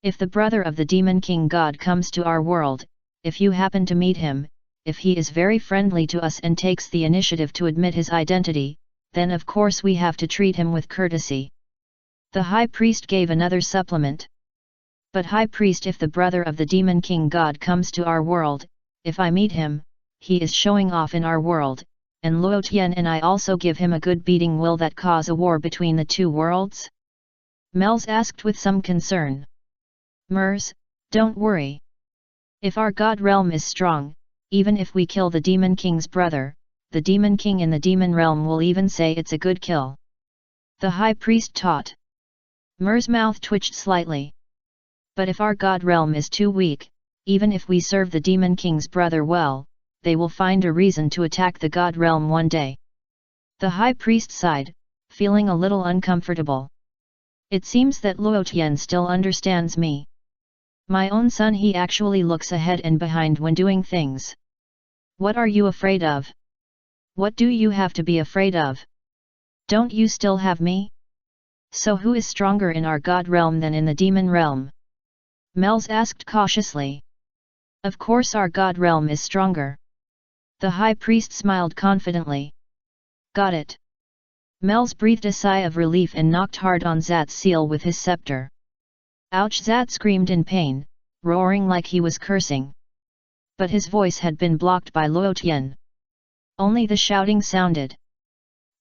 If the brother of the Demon King God comes to our world, if you happen to meet him, if he is very friendly to us and takes the initiative to admit his identity, then of course we have to treat him with courtesy. The High Priest gave another supplement. But High Priest, if the brother of the Demon King God comes to our world, if I meet him, he is showing off in our world, and Luo Tian and I also give him a good beating, will that cause a war between the two worlds? Mels asked with some concern. Mers, don't worry. If our God realm is strong, even if we kill the Demon King's brother, the Demon King in the Demon realm will even say it's a good kill. The High Priest taught. Mer's mouth twitched slightly. But if our God realm is too weak, even if we serve the Demon King's brother well, they will find a reason to attack the God realm one day. The High Priest sighed, feeling a little uncomfortable. It seems that Luo Tian still understands me. My own son, he actually looks ahead and behind when doing things. What are you afraid of? What do you have to be afraid of? Don't you still have me? So who is stronger in our God realm than in the Demon realm? Mels asked cautiously. Of course our God realm is stronger. The High Priest smiled confidently. Got it. Mels breathed a sigh of relief and knocked hard on Zat's seal with his scepter. Ouch! Zat screamed in pain, roaring like he was cursing. But his voice had been blocked by Luo Tian. Only the shouting sounded.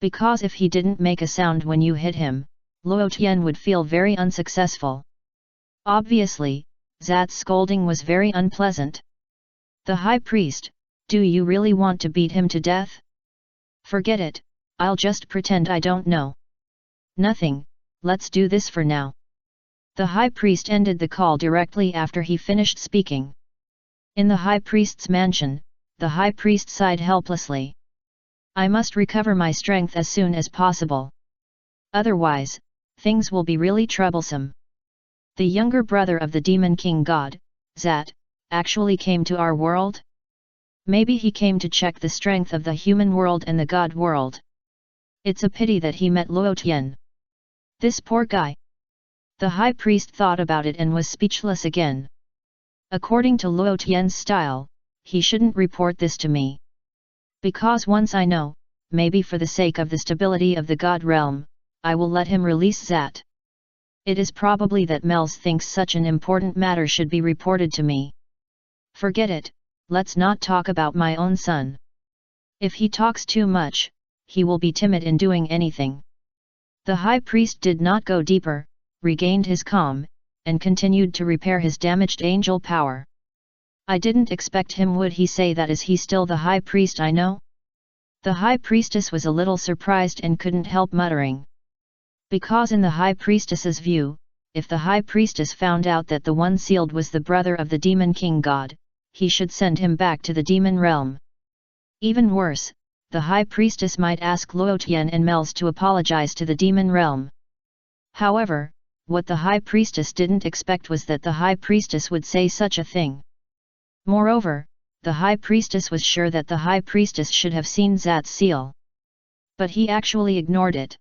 Because if he didn't make a sound when you hit him, Luo Tian would feel very unsuccessful. Obviously, Zat's scolding was very unpleasant. The high priest, do you really want to beat him to death? Forget it, I'll just pretend I don't know. Nothing, let's do this for now. The high priest ended the call directly after he finished speaking. In the high priest's mansion, the high priest sighed helplessly. I must recover my strength as soon as possible. Otherwise, things will be really troublesome. The younger brother of the Demon King God, Zat, actually came to our world? Maybe he came to check the strength of the human world and the God world. It's a pity that he met Luo Tian. This poor guy. The high priest thought about it and was speechless again. According to Luo Tian's style, he shouldn't report this to me. Because once I know, maybe for the sake of the stability of the God realm, I will let him release Zat. It is probably that Mels thinks such an important matter should be reported to me. Forget it, let's not talk about my own son. If he talks too much, he will be timid in doing anything. The high priest did not go deeper, regained his calm, and continued to repair his damaged angel power. I didn't expect him would he say that. Is he still the high priest I know? The high priestess was a little surprised and couldn't help muttering. Because in the high priestess's view, if the high priestess found out that the one sealed was the brother of the demon king god, he should send him back to the demon realm. Even worse, the high priestess might ask Luo Tian and Mels to apologize to the demon realm. However, what the high priestess didn't expect was that the high priestess would say such a thing. Moreover, the high priestess was sure that the high priestess should have seen Zat's seal. But he actually ignored it.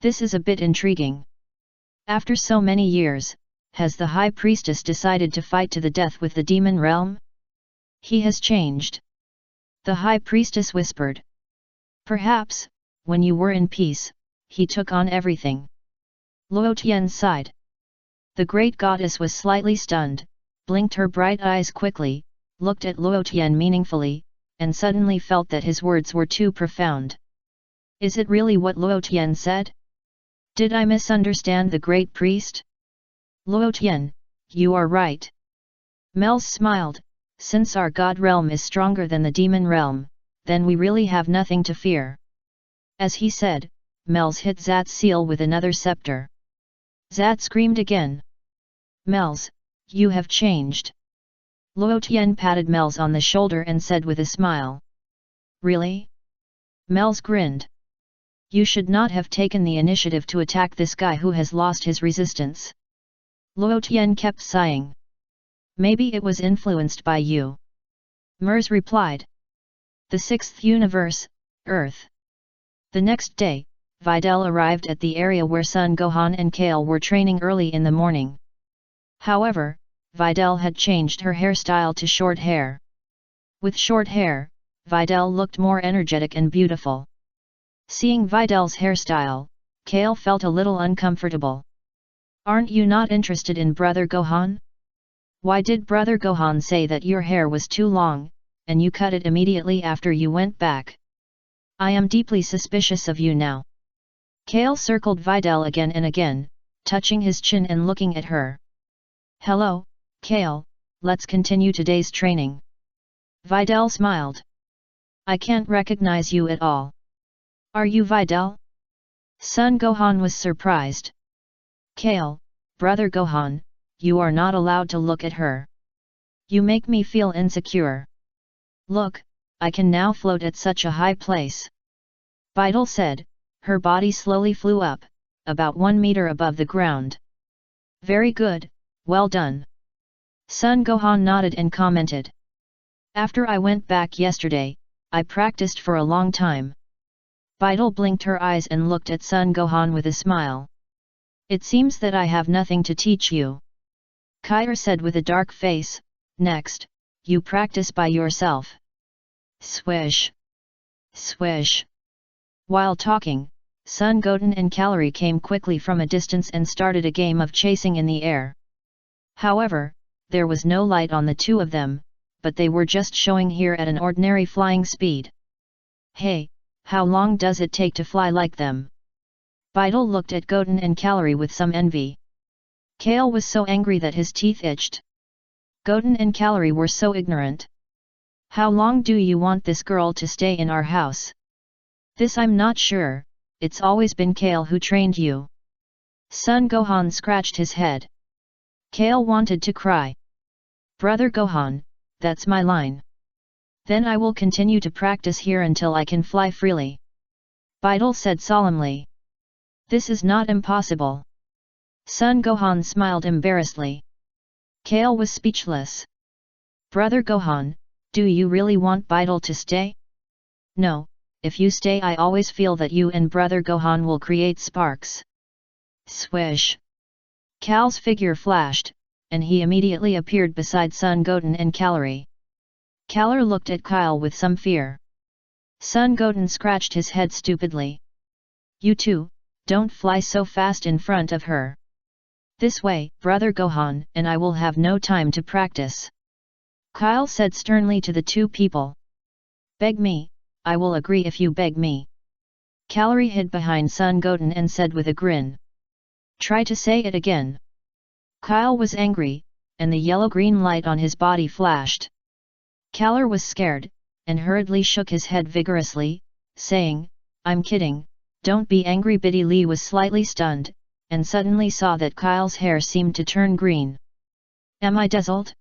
This is a bit intriguing. After so many years, has the high priestess decided to fight to the death with the demon realm? He has changed. The high priestess whispered. Perhaps, when you were in peace, he took on everything. Luo Tian sighed. The great goddess was slightly stunned, blinked her bright eyes quickly, looked at Luo Tian meaningfully, and suddenly felt that his words were too profound. Is it really what Luo Tian said? Did I misunderstand the great priest? Luo Tian, you are right. Mels smiled, since our god realm is stronger than the demon realm, then we really have nothing to fear. As he said, Mels hit Zat's seal with another scepter. Zat screamed again. Mels, you have changed. Luo Tian patted Mels on the shoulder and said with a smile. Really? Mels grinned. You should not have taken the initiative to attack this guy who has lost his resistance. Luo Tian kept sighing. Maybe it was influenced by you. Mers replied. The sixth universe, Earth. The next day, Videl arrived at the area where Sun Gohan and Kale were training early in the morning. However, Videl had changed her hairstyle to short hair. With short hair, Videl looked more energetic and beautiful. Seeing Videl's hairstyle, Kale felt a little uncomfortable. Aren't you not interested in Brother Gohan? Why did Brother Gohan say that your hair was too long, and you cut it immediately after you went back? I am deeply suspicious of you now. Kale circled Videl again and again, touching his chin and looking at her. Hello, Kale, let's continue today's training. Videl smiled. I can't recognize you at all. Are you Videl? Sun Gohan was surprised. Kale, Brother Gohan, you are not allowed to look at her. You make me feel insecure. Look, I can now float at such a high place. Videl said, her body slowly flew up, about 1 meter above the ground. Very good, well done. Sun Gohan nodded and commented. After I went back yesterday, I practiced for a long time. Videl blinked her eyes and looked at Sun Gohan with a smile. It seems that I have nothing to teach you. Kair said with a dark face, next, you practice by yourself. Swish. Swish. While talking, Sun Goten and Calorie came quickly from a distance and started a game of chasing in the air. However, there was no light on the two of them, but they were just showing here at an ordinary flying speed. Hey, how long does it take to fly like them? Vidal looked at Goten and Calorie with some envy. Kale was so angry that his teeth itched. Goten and Calorie were so ignorant. How long do you want this girl to stay in our house? This I'm not sure, it's always been Kale who trained you. Son Gohan scratched his head. Kale wanted to cry. Brother Gohan, that's my line. Then I will continue to practice here until I can fly freely. Vidal said solemnly. This is not impossible. Son Gohan smiled embarrassedly. Kale was speechless. Brother Gohan, do you really want Vidal to stay? No, if you stay I always feel that you and Brother Gohan will create sparks. Swish! Cal's figure flashed, and he immediately appeared beside Son Goten and Calorie. Kalar looked at Kyle with some fear. Son Goten scratched his head stupidly. You two, don't fly so fast in front of her. This way, Brother Gohan and I will have no time to practice. Kyle said sternly to the two people. Beg me, I will agree if you beg me. Calorie hid behind Son Goten and said with a grin. Try to say it again. Kyle was angry, and the yellow-green light on his body flashed. Kalar was scared, and hurriedly shook his head vigorously, saying, I'm kidding, don't be angry. Biddy Lee was slightly stunned, and suddenly saw that Kyle's hair seemed to turn green. Am I dazzled?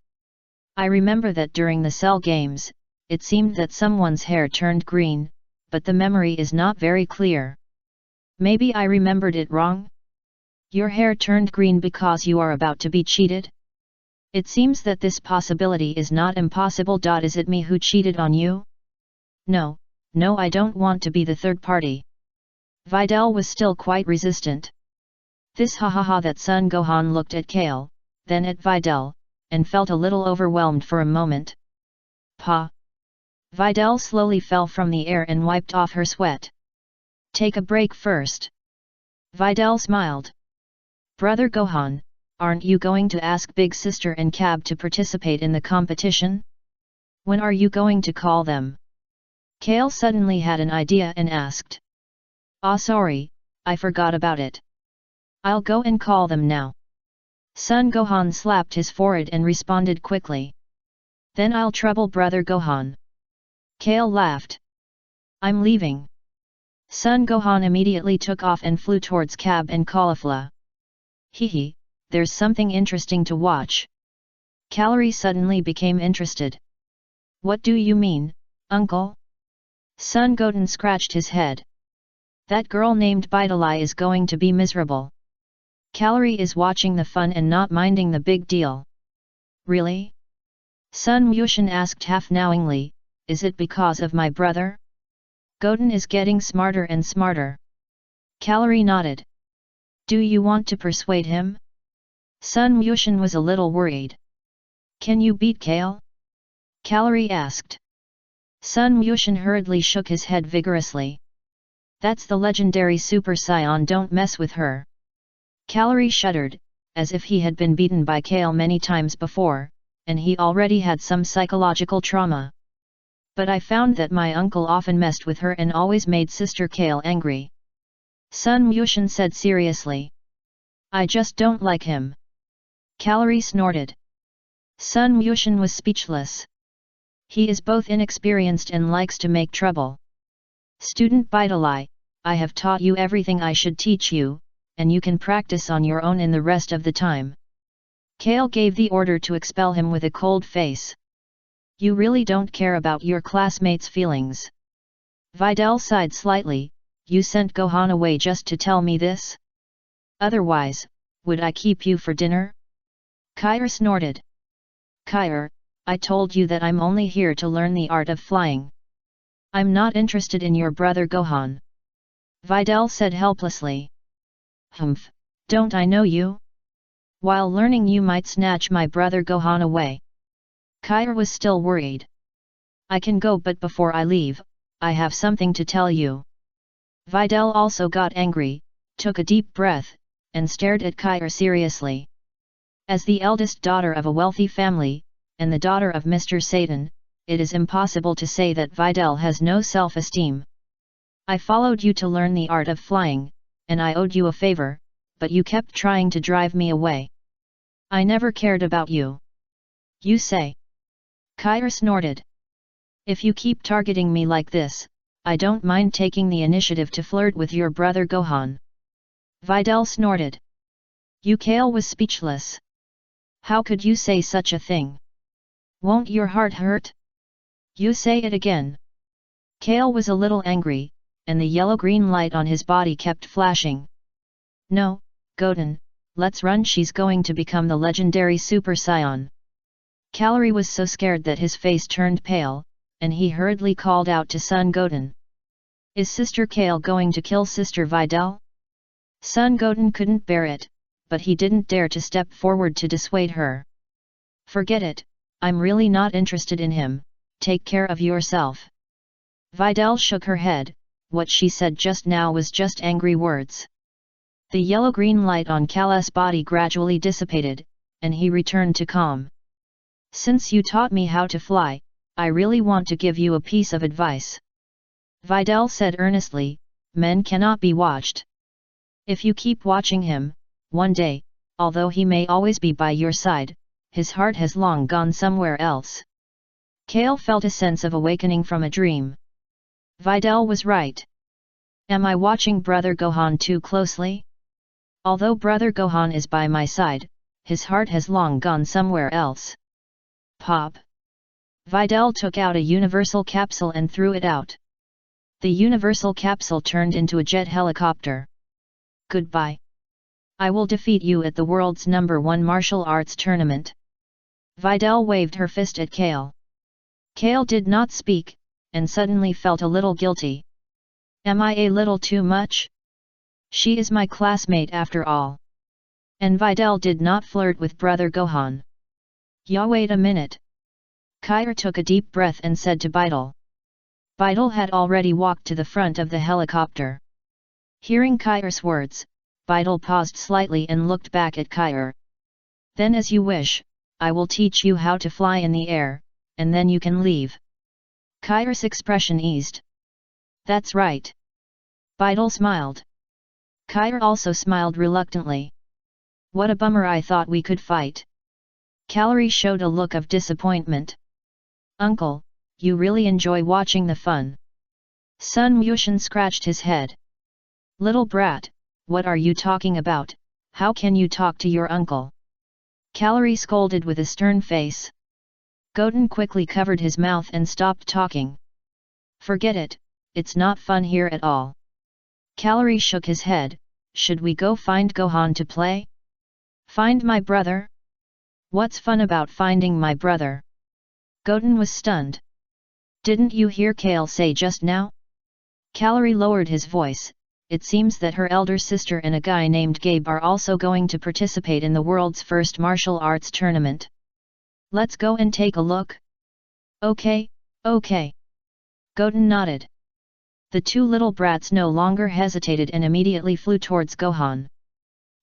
I remember that during the Cell games, it seemed that someone's hair turned green, but the memory is not very clear. Maybe I remembered it wrong? Your hair turned green because you are about to be cheated? It seems that this possibility is not impossible. Is it me who cheated on you? No, I don't want to be the third party. Vidal was still quite resistant. This ha that Son Gohan looked at Kale, then at Vidal, and felt a little overwhelmed for a moment. Pa! Vidal slowly fell from the air and wiped off her sweat. Take a break first. Vidal smiled. Brother Gohan, aren't you going to ask Big Sister and Cab to participate in the competition? When are you going to call them? Kale suddenly had an idea and asked. Sorry, I forgot about it. I'll go and call them now. Son Gohan slapped his forehead and responded quickly. Then I'll trouble Brother Gohan. Kale laughed. I'm leaving. Son Gohan immediately took off and flew towards Cab and Caulifla. Hehe, there's something interesting to watch. Calorie suddenly became interested. What do you mean, Uncle? Son Goten scratched his head. That girl named Bidalai is going to be miserable. Calorie is watching the fun and not minding the big deal. Really? Sun Mushin asked half-knowingly, is it because of my brother? Goten is getting smarter and smarter. Calorie nodded. Do you want to persuade him? Sun Mushin was a little worried. Can you beat Kale? Calorie asked. Sun Mushin hurriedly shook his head vigorously. That's the legendary Super Saiyan, don't mess with her. Calorie shuddered, as if he had been beaten by Kale many times before, and he already had some psychological trauma. But I found that my uncle often messed with her and always made Sister Kale angry. Sun Mushin said seriously. I just don't like him. Calorie snorted. Sun Mushin was speechless. He is both inexperienced and likes to make trouble. Student Bidalai, I have taught you everything I should teach you, and you can practice on your own in the rest of the time. Kale gave the order to expel him with a cold face. You really don't care about your classmates' feelings. Vidal sighed slightly. You sent Gohan away just to tell me this? Otherwise, would I keep you for dinner? Kair snorted. Kair, I told you that I'm only here to learn the art of flying. I'm not interested in your brother Gohan. Vidal said helplessly. Humph, don't I know you? While learning you might snatch my brother Gohan away. Kair was still worried. I can go, but before I leave, I have something to tell you. Vidal also got angry, took a deep breath, and stared at Kair seriously. As the eldest daughter of a wealthy family, and the daughter of Mr. Satan, it is impossible to say that Vidal has no self-esteem. I followed you to learn the art of flying, and I owed you a favor, but you kept trying to drive me away. I never cared about you. You say? Kair snorted. If you keep targeting me like this, I don't mind taking the initiative to flirt with your brother Gohan. Vidal snorted. Kale was speechless. How could you say such a thing? Won't your heart hurt? You say it again. Kale was a little angry, and the yellow-green light on his body kept flashing. No, Goten, let's run, she's going to become the legendary Super Saiyan. Calorie was so scared that his face turned pale, and he hurriedly called out to son Goten. Is Sister Kale going to kill Sister Vidal? Son Goten couldn't bear it, but he didn't dare to step forward to dissuade her. Forget it, I'm really not interested in him, take care of yourself. Vidal shook her head, what she said just now was just angry words. The yellow-green light on Kala's body gradually dissipated, and he returned to calm. Since you taught me how to fly, I really want to give you a piece of advice. Vidal said earnestly, men cannot be watched. If you keep watching him, one day, although he may always be by your side, his heart has long gone somewhere else. Kale felt a sense of awakening from a dream. Vidal was right. Am I watching Brother Gohan too closely? Although Brother Gohan is by my side, his heart has long gone somewhere else. Pop! Vidal took out a universal capsule and threw it out. The universal capsule turned into a jet helicopter. Goodbye. I will defeat you at the world's #1 martial arts tournament. Vidal waved her fist at Kale. Kale did not speak, and suddenly felt a little guilty. Am I a little too much? She is my classmate after all. And Vidal did not flirt with Brother Gohan. Ya, wait a minute. Kair took a deep breath and said to Vidal. Vidal had already walked to the front of the helicopter. Hearing Kair's words, Vidal paused slightly and looked back at Kair. Then as you wish, I will teach you how to fly in the air, and then you can leave. Kair's expression eased. That's right. Vidal smiled. Kair also smiled reluctantly. What a bummer, I thought we could fight. Calorie showed a look of disappointment. Uncle, you really enjoy watching the fun. Sun Mushin scratched his head. Little brat, what are you talking about? How can you talk to your uncle? Calorie scolded with a stern face. Goten quickly covered his mouth and stopped talking. Forget it, it's not fun here at all. Calorie shook his head. Should we go find Gohan to play? Find my brother? What's fun about finding my brother? Goten was stunned. Didn't you hear Kale say just now? Calorie lowered his voice. It seems that her elder sister and a guy named Gabe are also going to participate in the world's first martial arts tournament. Let's go and take a look. Okay, okay. Goten nodded. The two little brats no longer hesitated and immediately flew towards Gohan.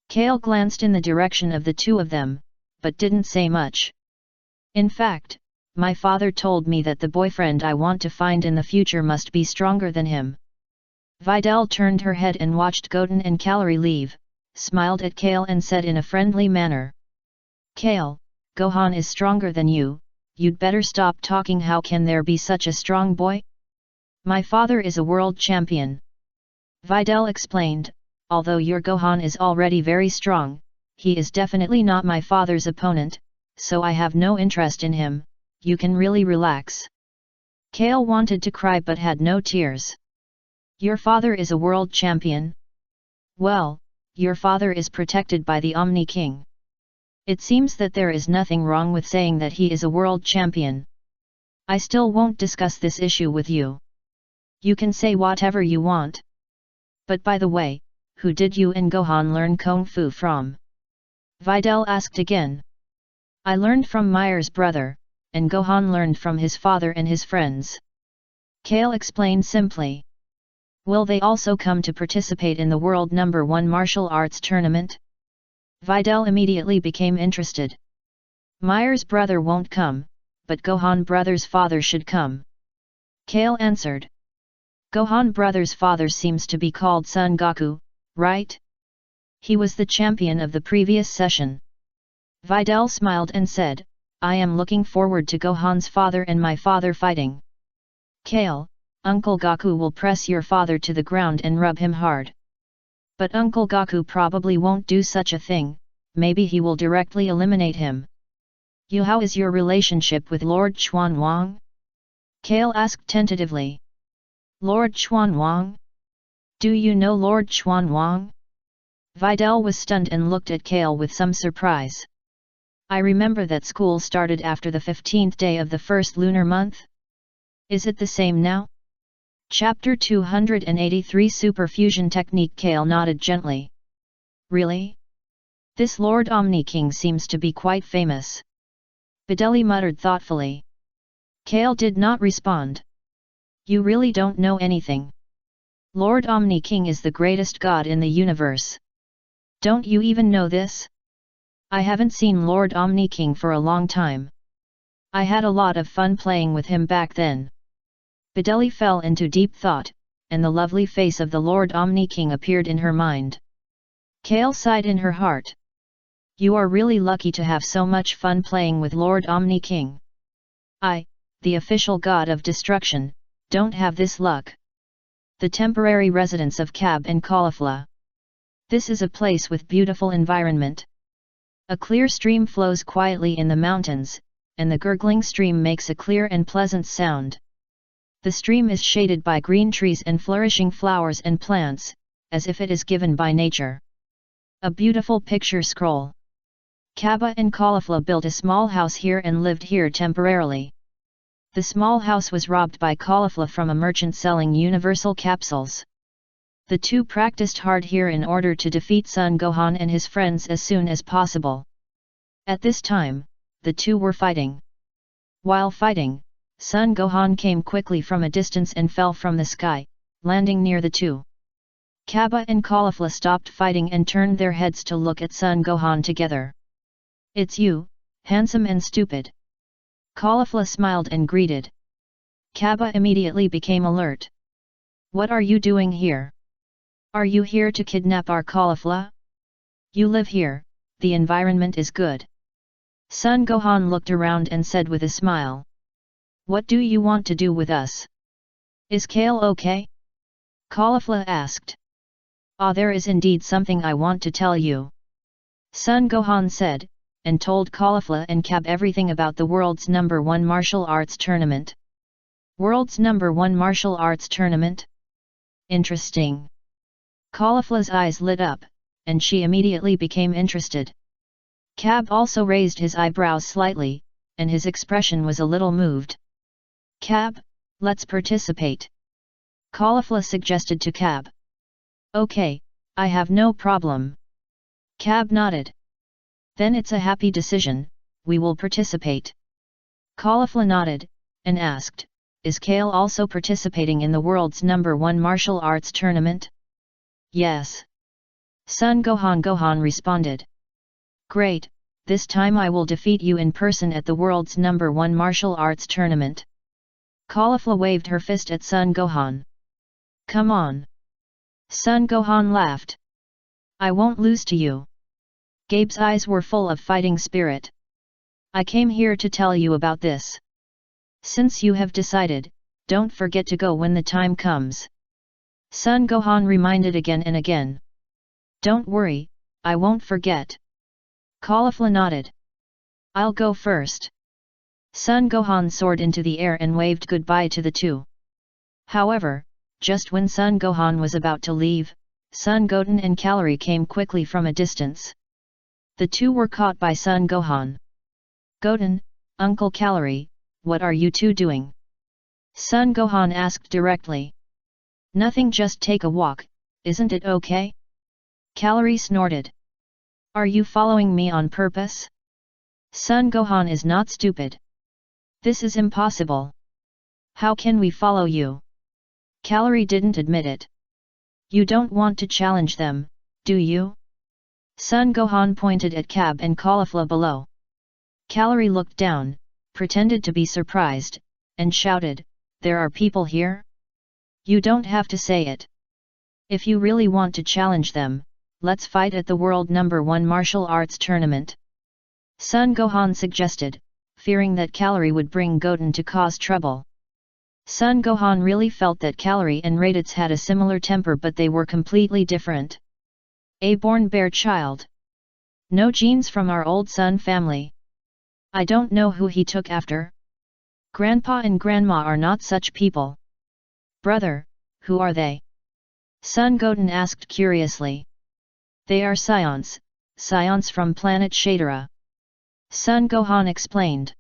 Kale glanced in the direction of the two of them, but didn't say much. In fact, my father told me that the boyfriend I want to find in the future must be stronger than him. Vidal turned her head and watched Goten and Calorie leave, smiled at Kale and said in a friendly manner. Kale, Gohan is stronger than you, you'd better stop talking. How can there be such a strong boy? My father is a world champion. Vidal explained, although your Gohan is already very strong, he is definitely not my father's opponent, so I have no interest in him, you can really relax. Kale wanted to cry but had no tears. Your father is a world champion? Well, your father is protected by the Omni King. It seems that there is nothing wrong with saying that he is a world champion. I still won't discuss this issue with you. You can say whatever you want. But by the way, who did you and Gohan learn Kung Fu from? Vidal asked again. I learned from Meyer's brother, and Gohan learned from his father and his friends. Kale explained simply. Will they also come to participate in the world #1 martial arts tournament? Vidal immediately became interested. Myers' brother won't come, but Gohan brother's father should come. Kale answered. Gohan brother's father seems to be called Son Goku, right? He was the champion of the previous session. Videl smiled and said, I am looking forward to Gohan's father and my father fighting. Kale, Uncle Goku will press your father to the ground and rub him hard. But Uncle Goku probably won't do such a thing, maybe he will directly eliminate him. How is your relationship with Lord Chuanwang? Kale asked tentatively. Lord Chuanwang? Do you know Lord Chuanwang? Videl was stunned and looked at Kale with some surprise. I remember that school started after the 15th day of the first lunar month. Is it the same now? Chapter 283 Superfusion Technique. Kale nodded gently. Really? This Lord Omni King seems to be quite famous. Videli muttered thoughtfully. Kale did not respond. You really don't know anything. Lord Omni King is the greatest god in the universe. Don't you even know this? I haven't seen Lord Omni King for a long time. I had a lot of fun playing with him back then. Videli fell into deep thought, and the lovely face of the Lord Omni King appeared in her mind. Kale sighed in her heart. You are really lucky to have so much fun playing with Lord Omni King. I, the official god of destruction, don't have this luck. The temporary residence of Cab and Caulifla. This is a place with beautiful environment. A clear stream flows quietly in the mountains, and the gurgling stream makes a clear and pleasant sound. The stream is shaded by green trees and flourishing flowers and plants, as if it is given by nature. A beautiful picture scroll. Kaba and Caulifla built a small house here and lived here temporarily. The small house was robbed by Caulifla from a merchant selling universal capsules. The two practiced hard here in order to defeat Son Gohan and his friends as soon as possible. At this time, the two were fighting. While fighting, Son Gohan came quickly from a distance and fell from the sky, landing near the two. Kaba and Caulifla stopped fighting and turned their heads to look at Son Gohan together. It's you, handsome and stupid. Caulifla smiled and greeted. Kaba immediately became alert. What are you doing here? Are you here to kidnap our Caulifla? You live here, the environment is good. Son Gohan looked around and said with a smile. What do you want to do with us? Is Kale okay? Caulifla asked. There is indeed something I want to tell you. Son Gohan said, and told Caulifla and Cab everything about the world's #1 martial arts tournament. World's #1 martial arts tournament? Interesting. Caulifla's eyes lit up, and she immediately became interested. Cab also raised his eyebrows slightly, and his expression was a little moved. Cab, let's participate. Caulifla suggested to Cab. Okay, I have no problem. Cab nodded. Then it's a happy decision, we will participate. Caulifla nodded, and asked, is Kale also participating in the world's #1 martial arts tournament? Yes. Son Gohan responded. Great, this time I will defeat you in person at the world's #1 martial arts tournament. Caulifla waved her fist at Son Gohan. Come on. Son Gohan laughed. I won't lose to you. Gabe's eyes were full of fighting spirit. I came here to tell you about this. Since you have decided, don't forget to go when the time comes. Son Gohan reminded again and again. Don't worry, I won't forget. Caulifla nodded. I'll go first. Son Gohan soared into the air and waved goodbye to the two. However, just when Son Gohan was about to leave, Son Goten and Calorie came quickly from a distance. The two were caught by Son Gohan. Goten, Uncle Calorie, what are you two doing? Son Gohan asked directly. Nothing, just take a walk, isn't it okay? Calorie snorted. Are you following me on purpose? Son Gohan is not stupid. This is impossible. How can we follow you? Calorie didn't admit it. You don't want to challenge them, do you? Son Gohan pointed at Cab and Caulifla below. Calorie looked down, pretended to be surprised, and shouted, "There are people here? You don't have to say it. If you really want to challenge them, let's fight at the World #1 Martial Arts Tournament." Sun Gohan suggested, fearing that Calorie would bring Goten to cause trouble. Sun Gohan really felt that Calorie and Raditz had a similar temper, but they were completely different. A born bear child. No genes from our old Sun family. I don't know who he took after. Grandpa and Grandma are not such people. Brother, who are they? Sun Goten asked curiously. They are Saiyans, Saiyans from planet Shadara. Sun Gohan explained.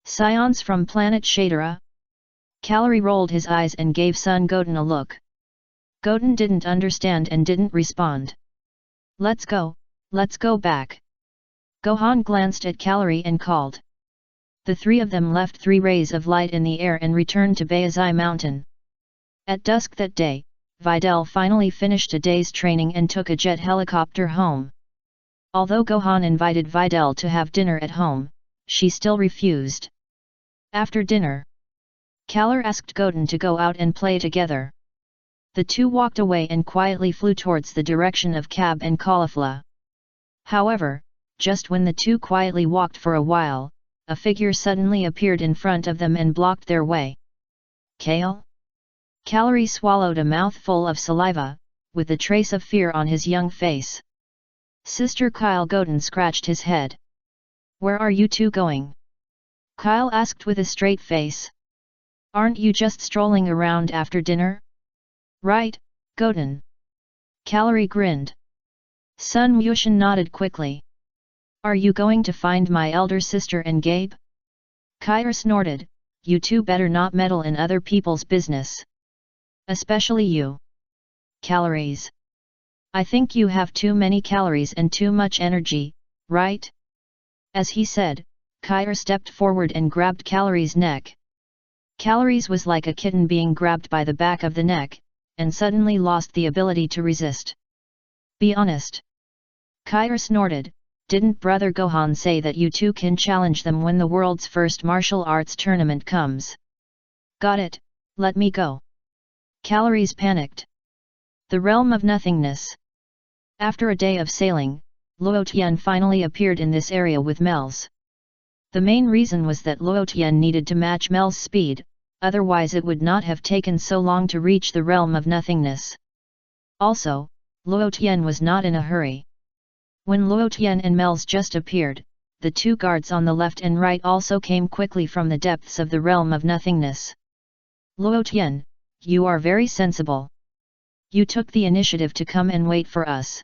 Saiyans from planet Shadara? Calorie rolled his eyes and gave Sun Goten a look. Goten didn't understand and didn't respond. Let's go back. Gohan glanced at Calorie and called. The three of them left 3 rays of light in the air and returned to Bayazai Mountain. At dusk that day, Videl finally finished a day's training and took a jet helicopter home. Although Gohan invited Videl to have dinner at home, she still refused. After dinner, Calorie asked Goten to go out and play together. The two walked away and quietly flew towards the direction of Cab and Caulifla. However, just when the two quietly walked for a while, a figure suddenly appeared in front of them and blocked their way. Kale? Calorie swallowed a mouthful of saliva, with a trace of fear on his young face. Sister Kyle. Goten scratched his head. Where are you two going? Kyle asked with a straight face. Aren't you just strolling around after dinner? Right, Goten. Calorie grinned. Sun Wushan nodded quickly. Are you going to find my elder sister and Gabe? Kyer snorted, you two better not meddle in other people's business. Especially you. Calories. I think you have too many calories and too much energy, right? As he said, Kyer stepped forward and grabbed Calorie's neck. Calories was like a kitten being grabbed by the back of the neck, and suddenly lost the ability to resist. Be honest. Kyer snorted, didn't Brother Gohan say that you two can challenge them when the world's first martial arts tournament comes? Got it, let me go. Calories panicked. The realm of nothingness. After a day of sailing, Luo Tian finally appeared in this area with Mel's. The main reason was that Luo Tian needed to match Mel's speed, otherwise it would not have taken so long to reach the realm of nothingness. Also, Luo Tian was not in a hurry. When Luo Tian and Mel's just appeared, the two guards on the left and right also came quickly from the depths of the realm of nothingness. Luo Tian, you are very sensible. You took the initiative to come and wait for us.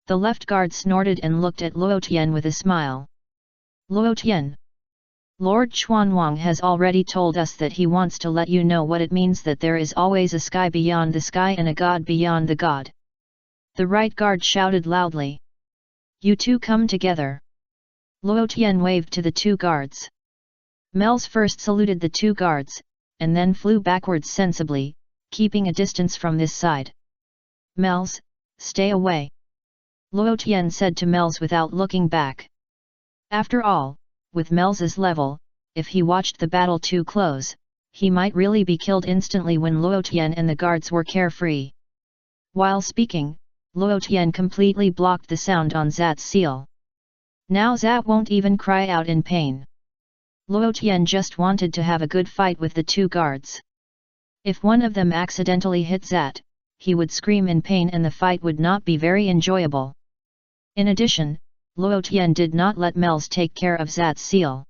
The left guard snorted and looked at Luo Tian with a smile. Luo Tian. Lord Xuanwang has already told us that he wants to let you know what it means that there is always a sky beyond the sky and a god beyond the god. The right guard shouted loudly. You two come together. Luo Tian waved to the two guards. Mel's first saluted the two guards, and then flew backwards sensibly, keeping a distance from this side. Mel's, stay away. Luo Tian said to Mel's without looking back. After all, with Mel's level, if he watched the battle too close, he might really be killed instantly when Luo Tian and the guards were carefree. While speaking, Luo Tian completely blocked the sound on Zat's seal. Now Zat won't even cry out in pain. Luo Tian just wanted to have a good fight with the two guards. If one of them accidentally hit Zat, he would scream in pain and the fight would not be very enjoyable. In addition, Luo Tian did not let Mel's take care of Zat's seal.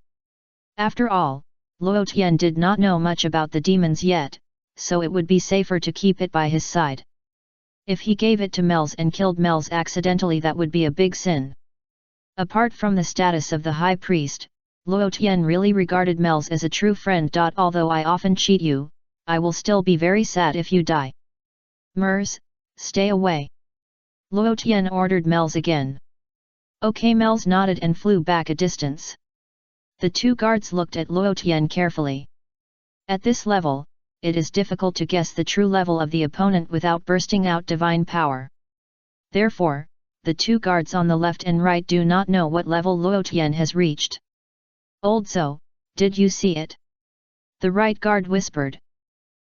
After all, Luo Tian did not know much about the demons yet, so it would be safer to keep it by his side. If he gave it to Mel's and killed Mel's accidentally, that would be a big sin. Apart from the status of the high priest, Luo Tian really regarded Mel's as a true friend. Although I often cheat you, I will still be very sad if you die. Mers, stay away. Luo Tian ordered Mel's again. Okay, Mel's nodded and flew back a distance. The two guards looked at Luo Tian carefully. At this level, it is difficult to guess the true level of the opponent without bursting out divine power. Therefore, the two guards on the left and right do not know what level Luo Tian has reached. Old Zo, did you see it? The right guard whispered.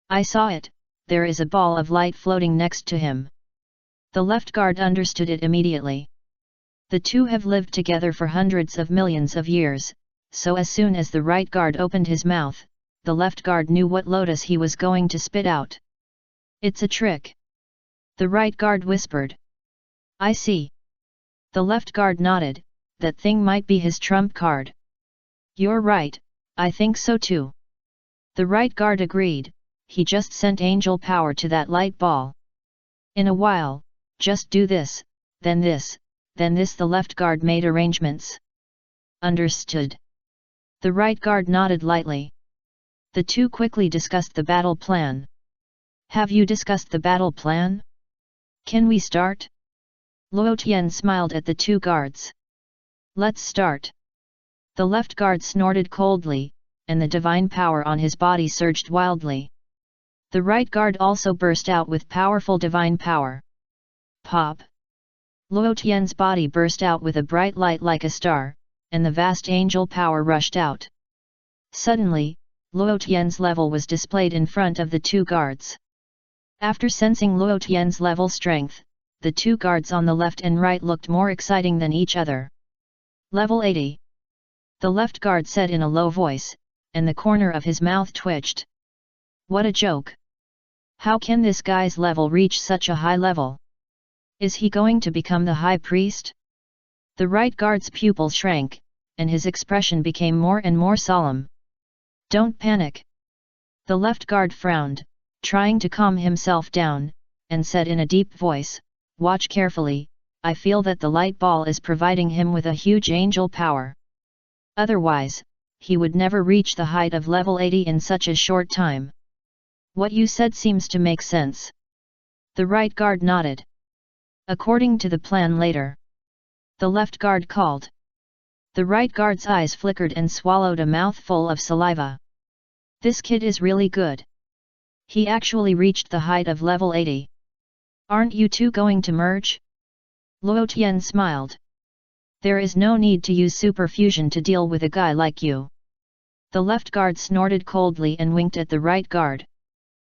I saw it, there is a ball of light floating next to him. The left guard understood it immediately. The two have lived together for hundreds of millions of years, so as soon as the right guard opened his mouth, the left guard knew what lotus he was going to spit out. It's a trick. The right guard whispered. I see. The left guard nodded, that thing might be his trump card. You're right, I think so too. The right guard agreed, he just sent angel power to that light ball. In a while, just do this, then this, then this. The left guard made arrangements. Understood. The right guard nodded lightly. The two quickly discussed the battle plan. Have you discussed the battle plan? Can we start? Luo Tian smiled at the two guards. Let's start. The left guard snorted coldly, and the divine power on his body surged wildly. The right guard also burst out with powerful divine power. Pop! Luo Tian's body burst out with a bright light like a star, and the vast angel power rushed out. Suddenly, Luo Tian's level was displayed in front of the two guards. After sensing Luo Tian's level strength, the two guards on the left and right looked more exciting than each other. Level 80. The left guard said in a low voice, and the corner of his mouth twitched. What a joke! How can this guy's level reach such a high level? Is he going to become the high priest? The right guard's pupil shrank, and his expression became more and more solemn. Don't panic. The left guard frowned, trying to calm himself down, and said in a deep voice, watch carefully, I feel that the light ball is providing him with a huge angel power. Otherwise, he would never reach the height of level 80 in such a short time. What you said seems to make sense. The right guard nodded. According to the plan later. The left guard called. The right guard's eyes flickered and swallowed a mouthful of saliva. This kid is really good. He actually reached the height of level 80. Aren't you two going to merge? Luo Tian smiled. There is no need to use super fusion to deal with a guy like you. The left guard snorted coldly and winked at the right guard.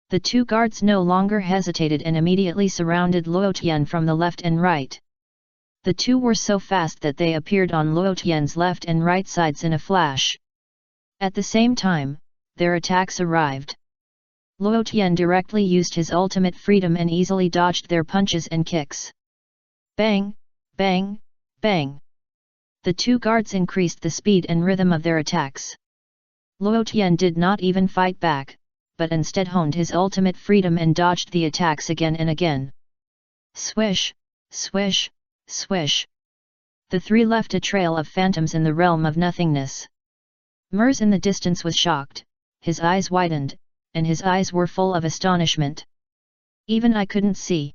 The two guards no longer hesitated and immediately surrounded Luo Tian from the left and right. The two were so fast that they appeared on Luo Tian's left and right sides in a flash. At the same time, their attacks arrived. Luo Tian directly used his ultimate freedom and easily dodged their punches and kicks. Bang, bang, bang. The two guards increased the speed and rhythm of their attacks. Luo Tian did not even fight back, but instead honed his ultimate freedom and dodged the attacks again and again. Swish, swish, swish. The three left a trail of phantoms in the realm of nothingness. Mers in the distance was shocked, his eyes widened, and his eyes were full of astonishment. Even I couldn't see.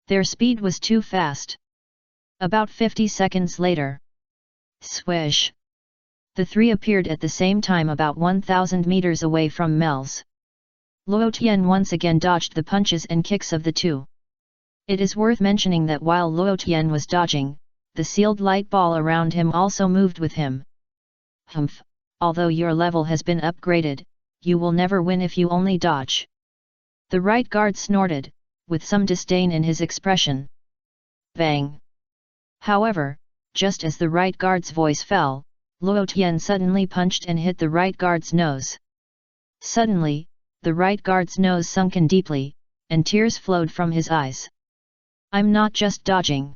Their speed was too fast. About 50 seconds later. Swish! The three appeared at the same time about 1,000 meters away from Mel's. Luo Tian once again dodged the punches and kicks of the two. It is worth mentioning that while Luo Tian was dodging, the sealed light ball around him also moved with him. Humph! Although your level has been upgraded, you will never win if you only dodge. The right guard snorted, with some disdain in his expression. Bang! However, just as the right guard's voice fell, Luo Tian suddenly punched and hit the right guard's nose. Suddenly, the right guard's nose sunk in deeply, and tears flowed from his eyes. I'm not just dodging.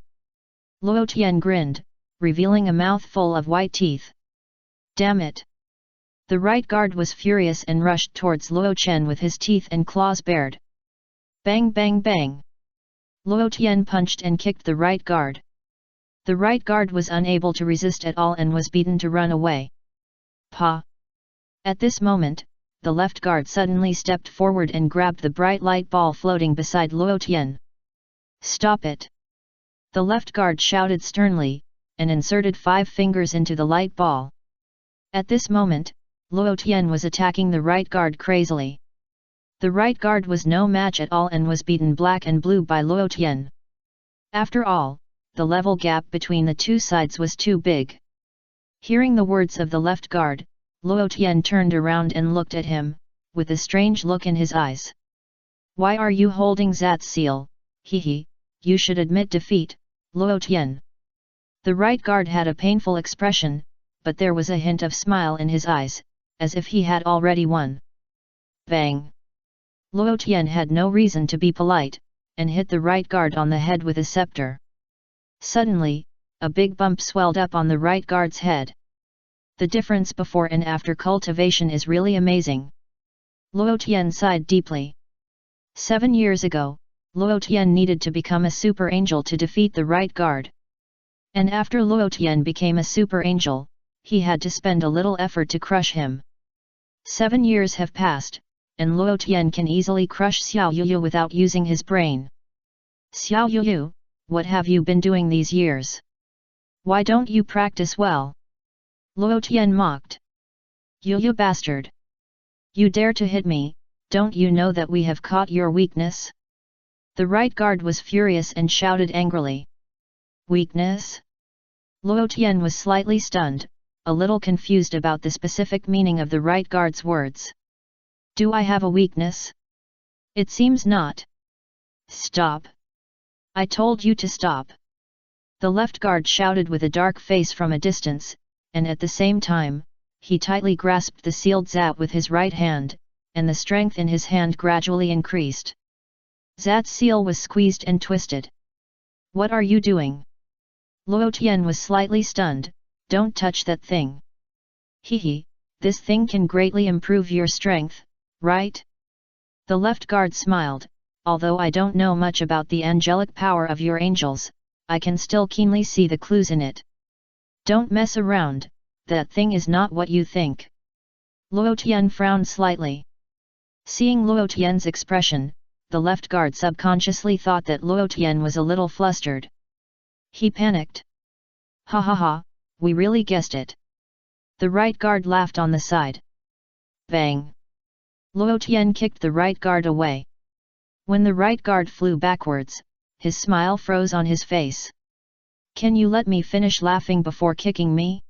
Luo Tian grinned, revealing a mouthful of white teeth. Damn it! The right guard was furious and rushed towards Luo Tian with his teeth and claws bared. Bang bang bang! Luo Tian punched and kicked the right guard. The right guard was unable to resist at all and was beaten to run away. Pa! At this moment, the left guard suddenly stepped forward and grabbed the bright light ball floating beside Luo Tian. Stop it! The left guard shouted sternly, and inserted 5 fingers into the light ball. At this moment, Luo Tian was attacking the right guard crazily. The right guard was no match at all and was beaten black and blue by Luo Tian. After all, the level gap between the two sides was too big. Hearing the words of the left guard, Luo Tian turned around and looked at him, with a strange look in his eyes. Why are you holding Zat's seal? He, you should admit defeat, Luo Tian. The right guard had a painful expression, but there was a hint of smile in his eyes, as if he had already won. Bang! Luo Tian had no reason to be polite, and hit the right guard on the head with a scepter. Suddenly, a big bump swelled up on the right guard's head. The difference before and after cultivation is really amazing. Luo Tian sighed deeply. 7 years ago, Luo Tian needed to become a super angel to defeat the right guard. And after Luo Tian became a super angel, he had to spend a little effort to crush him. 7 years have passed, and Luo Tian can easily crush Xiao Yuyu without using his brain. Xiao Yuyu, what have you been doing these years? Why don't you practice well? Luo Tian mocked. Yuyu bastard! You dare to hit me, don't you know that we have caught your weakness? The right guard was furious and shouted angrily. Weakness? Luo Tian was slightly stunned, a little confused about the specific meaning of the right guard's words. Do I have a weakness? It seems not. Stop! I told you to stop! The left guard shouted with a dark face from a distance, and at the same time, he tightly grasped the sealed Zat with his right hand, and the strength in his hand gradually increased. Zat's seal was squeezed and twisted. What are you doing? Luo Tian was slightly stunned. Don't touch that thing. Hehe, this thing can greatly improve your strength, right? The left guard smiled. Although I don't know much about the angelic power of your angels, I can still keenly see the clues in it. Don't mess around, that thing is not what you think. Luo Tian frowned slightly. Seeing Luo Tian's expression, the left guard subconsciously thought that Luo Tian was a little flustered. He panicked. Ha ha ha, we really guessed it. The right guard laughed on the side. Bang! Luo Tian kicked the right guard away. When the right guard flew backwards, his smile froze on his face. Can you let me finish laughing before kicking me?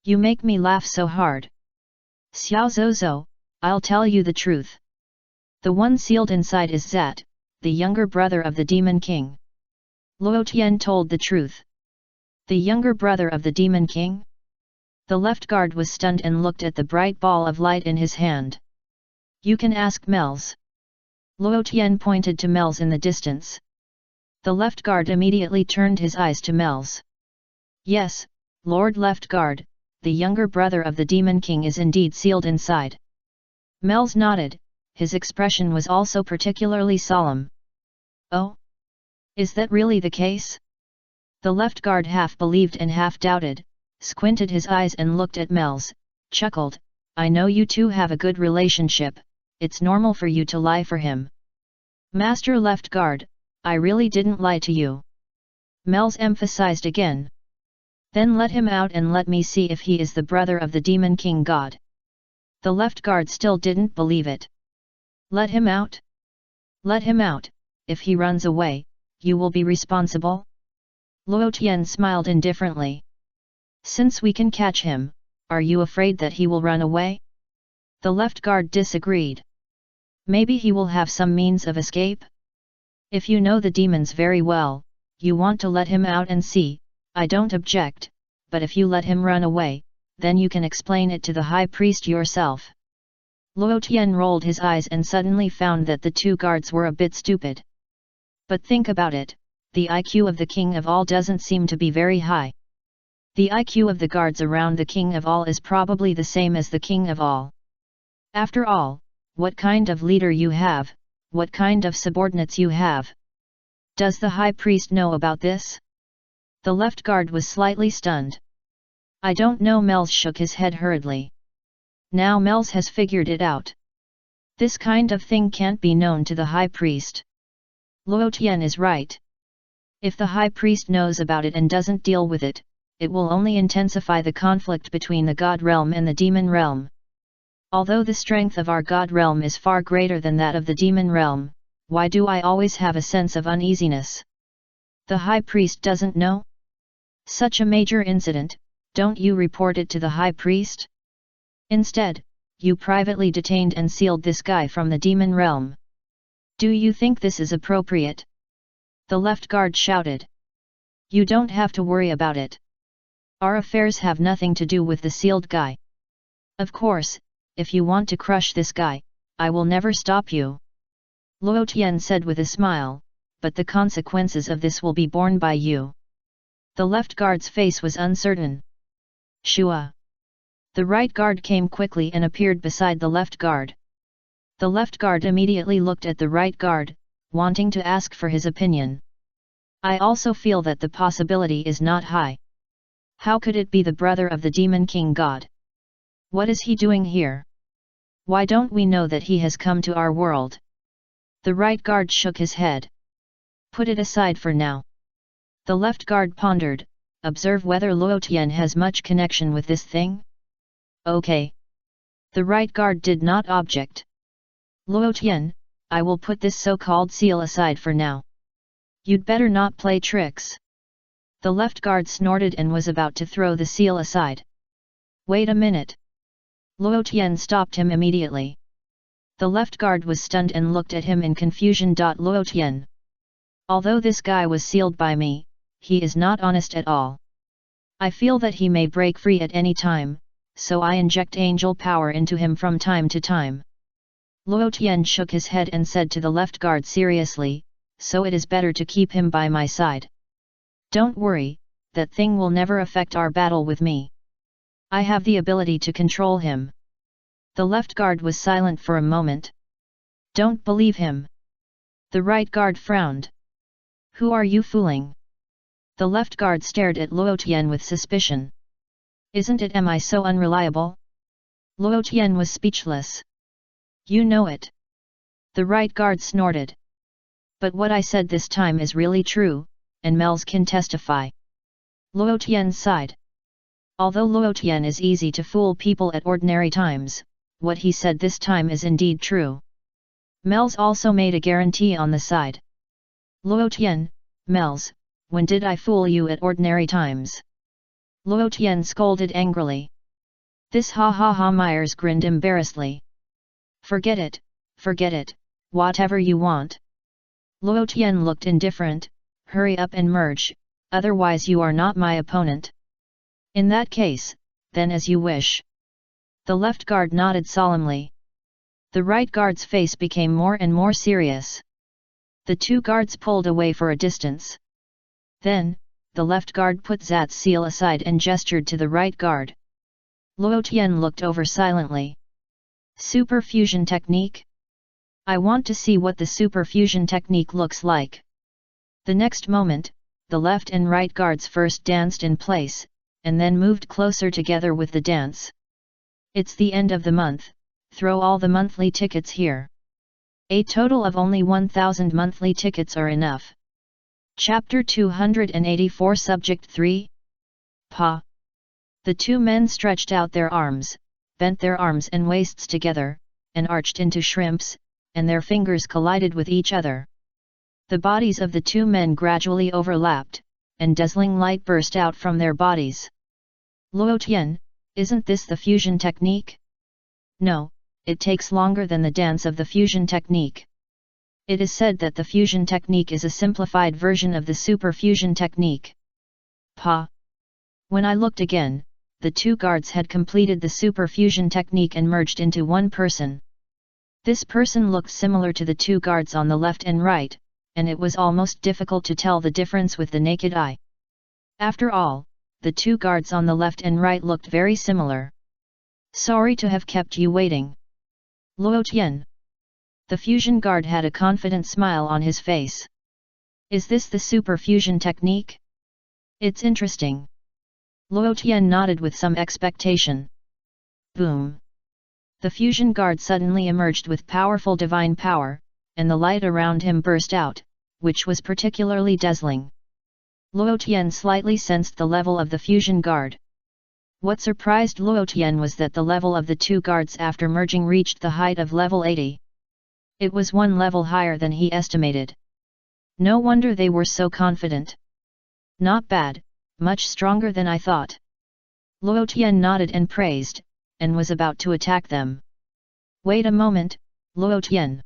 You make me laugh so hard. Xiao Zouzou, I'll tell you the truth. The one sealed inside is Zat, the younger brother of the Demon King. Luo Tian told the truth. The younger brother of the Demon King? The left guard was stunned and looked at the bright ball of light in his hand. You can ask Mel's. Luo Tian pointed to Mel's in the distance. The left guard immediately turned his eyes to Mel's. Yes, Lord Left Guard, the younger brother of the Demon King is indeed sealed inside. Mel's nodded, his expression was also particularly solemn. Oh? Is that really the case? The left guard half believed and half doubted, squinted his eyes and looked at Mel's, chuckled, I know you two have a good relationship, it's normal for you to lie for him. Master Left Guard, I really didn't lie to you. Mel's emphasized again. Then let him out and let me see if he is the brother of the Demon King God. The left guard still didn't believe it. Let him out? Let him out, if he runs away, you will be responsible? Luo Tian smiled indifferently. Since we can catch him, are you afraid that he will run away? The left guard disagreed. Maybe he will have some means of escape? If you know the demons very well, you want to let him out and see, I don't object, but if you let him run away, then you can explain it to the high priest yourself. Luo Tian rolled his eyes and suddenly found that the two guards were a bit stupid. But think about it, the IQ of the King of All doesn't seem to be very high. The IQ of the guards around the King of All is probably the same as the King of All. After all, what kind of leader you have, what kind of subordinates you have. Does the high priest know about this? The left guard was slightly stunned. I don't know. Mel's shook his head hurriedly. Now Mel's has figured it out. This kind of thing can't be known to the high priest. Luo Tian is right. If the high priest knows about it and doesn't deal with it, it will only intensify the conflict between the God realm and the demon realm. Although the strength of our God realm is far greater than that of the demon realm, why do I always have a sense of uneasiness? The high priest doesn't know? Such a major incident, Don't you report it to the high priest? Instead, you privately detained and sealed this guy from the demon realm. Do you think this is appropriate? The left guard shouted. You don't have to worry about it. Our affairs have nothing to do with the sealed guy. Of course, if you want to crush this guy, I will never stop you. Luo Tian said with a smile, but the consequences of this will be borne by you. The left guard's face was uncertain. Shua. The right guard came quickly and appeared beside the left guard. The left guard immediately looked at the right guard, wanting to ask for his opinion. I also feel that the possibility is not high. How could it be the brother of the Demon King God? What is he doing here? Why don't we know that he has come to our world? The right guard shook his head. Put it aside for now. The left guard pondered, observe whether Luo Tian has much connection with this thing? Okay. The right guard did not object. Luo Tian, I will put this so-called seal aside for now. You'd better not play tricks. The left guard snorted and was about to throw the seal aside. Wait a minute. Luo Tian stopped him immediately. The left guard was stunned and looked at him in confusion. Luo Tian. Although this guy was sealed by me, he is not honest at all. I feel that he may break free at any time, so I inject angel power into him from time to time. Luo Tian shook his head and said to the left guard seriously, so it is better to keep him by my side. Don't worry, that thing will never affect our battle with me. I have the ability to control him. The left guard was silent for a moment. Don't believe him. The right guard frowned. Who are you fooling? The left guard stared at Luo Tian with suspicion. Isn't it? Am I so unreliable? Luo Tian was speechless. You know it. The right guard snorted. But what I said this time is really true, and Mels can testify. Luo Tian sighed. Although Luo Tian is easy to fool people at ordinary times, what he said this time is indeed true. Mels also made a guarantee on the side. Luo Tian, Mels, when did I fool you at ordinary times? Luo Tian scolded angrily. This ha ha ha. Myers grinned embarrassedly. Forget it, whatever you want. Luo Tian looked indifferent. Hurry up and merge, otherwise you are not my opponent. In that case, then as you wish. The left guard nodded solemnly. The right guard's face became more and more serious. The two guards pulled away for a distance. Then, the left guard put Zat's seal aside and gestured to the right guard. Luo Tian looked over silently. Super fusion technique? I want to see what the super fusion technique looks like. The next moment, the left and right guards first danced in place, and then moved closer together with the dance. It's the end of the month, throw all the monthly tickets here. A total of only 1,000 monthly tickets are enough. Chapter 284 Subject 3 Pa. The two men stretched out their arms, bent their arms and waists together, and arched into shrimps, and their fingers collided with each other. The bodies of the two men gradually overlapped, and dazzling light burst out from their bodies. Luo Tian, isn't this the fusion technique? No, it takes longer than the dance of the fusion technique. It is said that the fusion technique is a simplified version of the super fusion technique. Pa. When I looked again, the two guards had completed the super fusion technique and merged into one person. This person looked similar to the two guards on the left and right, and it was almost difficult to tell the difference with the naked eye. After all, the two guards on the left and right looked very similar. Sorry to have kept you waiting. Luo Tian. The fusion guard had a confident smile on his face. Is this the super fusion technique? It's interesting. Luo Tian nodded with some expectation. Boom. The fusion guard suddenly emerged with powerful divine power, and the light around him burst out, which was particularly dazzling. Luo Tian slightly sensed the level of the fusion guard. What surprised Luo Tian was that the level of the two guards after merging reached the height of level 80. It was one level higher than he estimated. No wonder they were so confident. Not bad, much stronger than I thought. Luo Tian nodded and praised, and was about to attack them. Wait a moment, Luo Tian.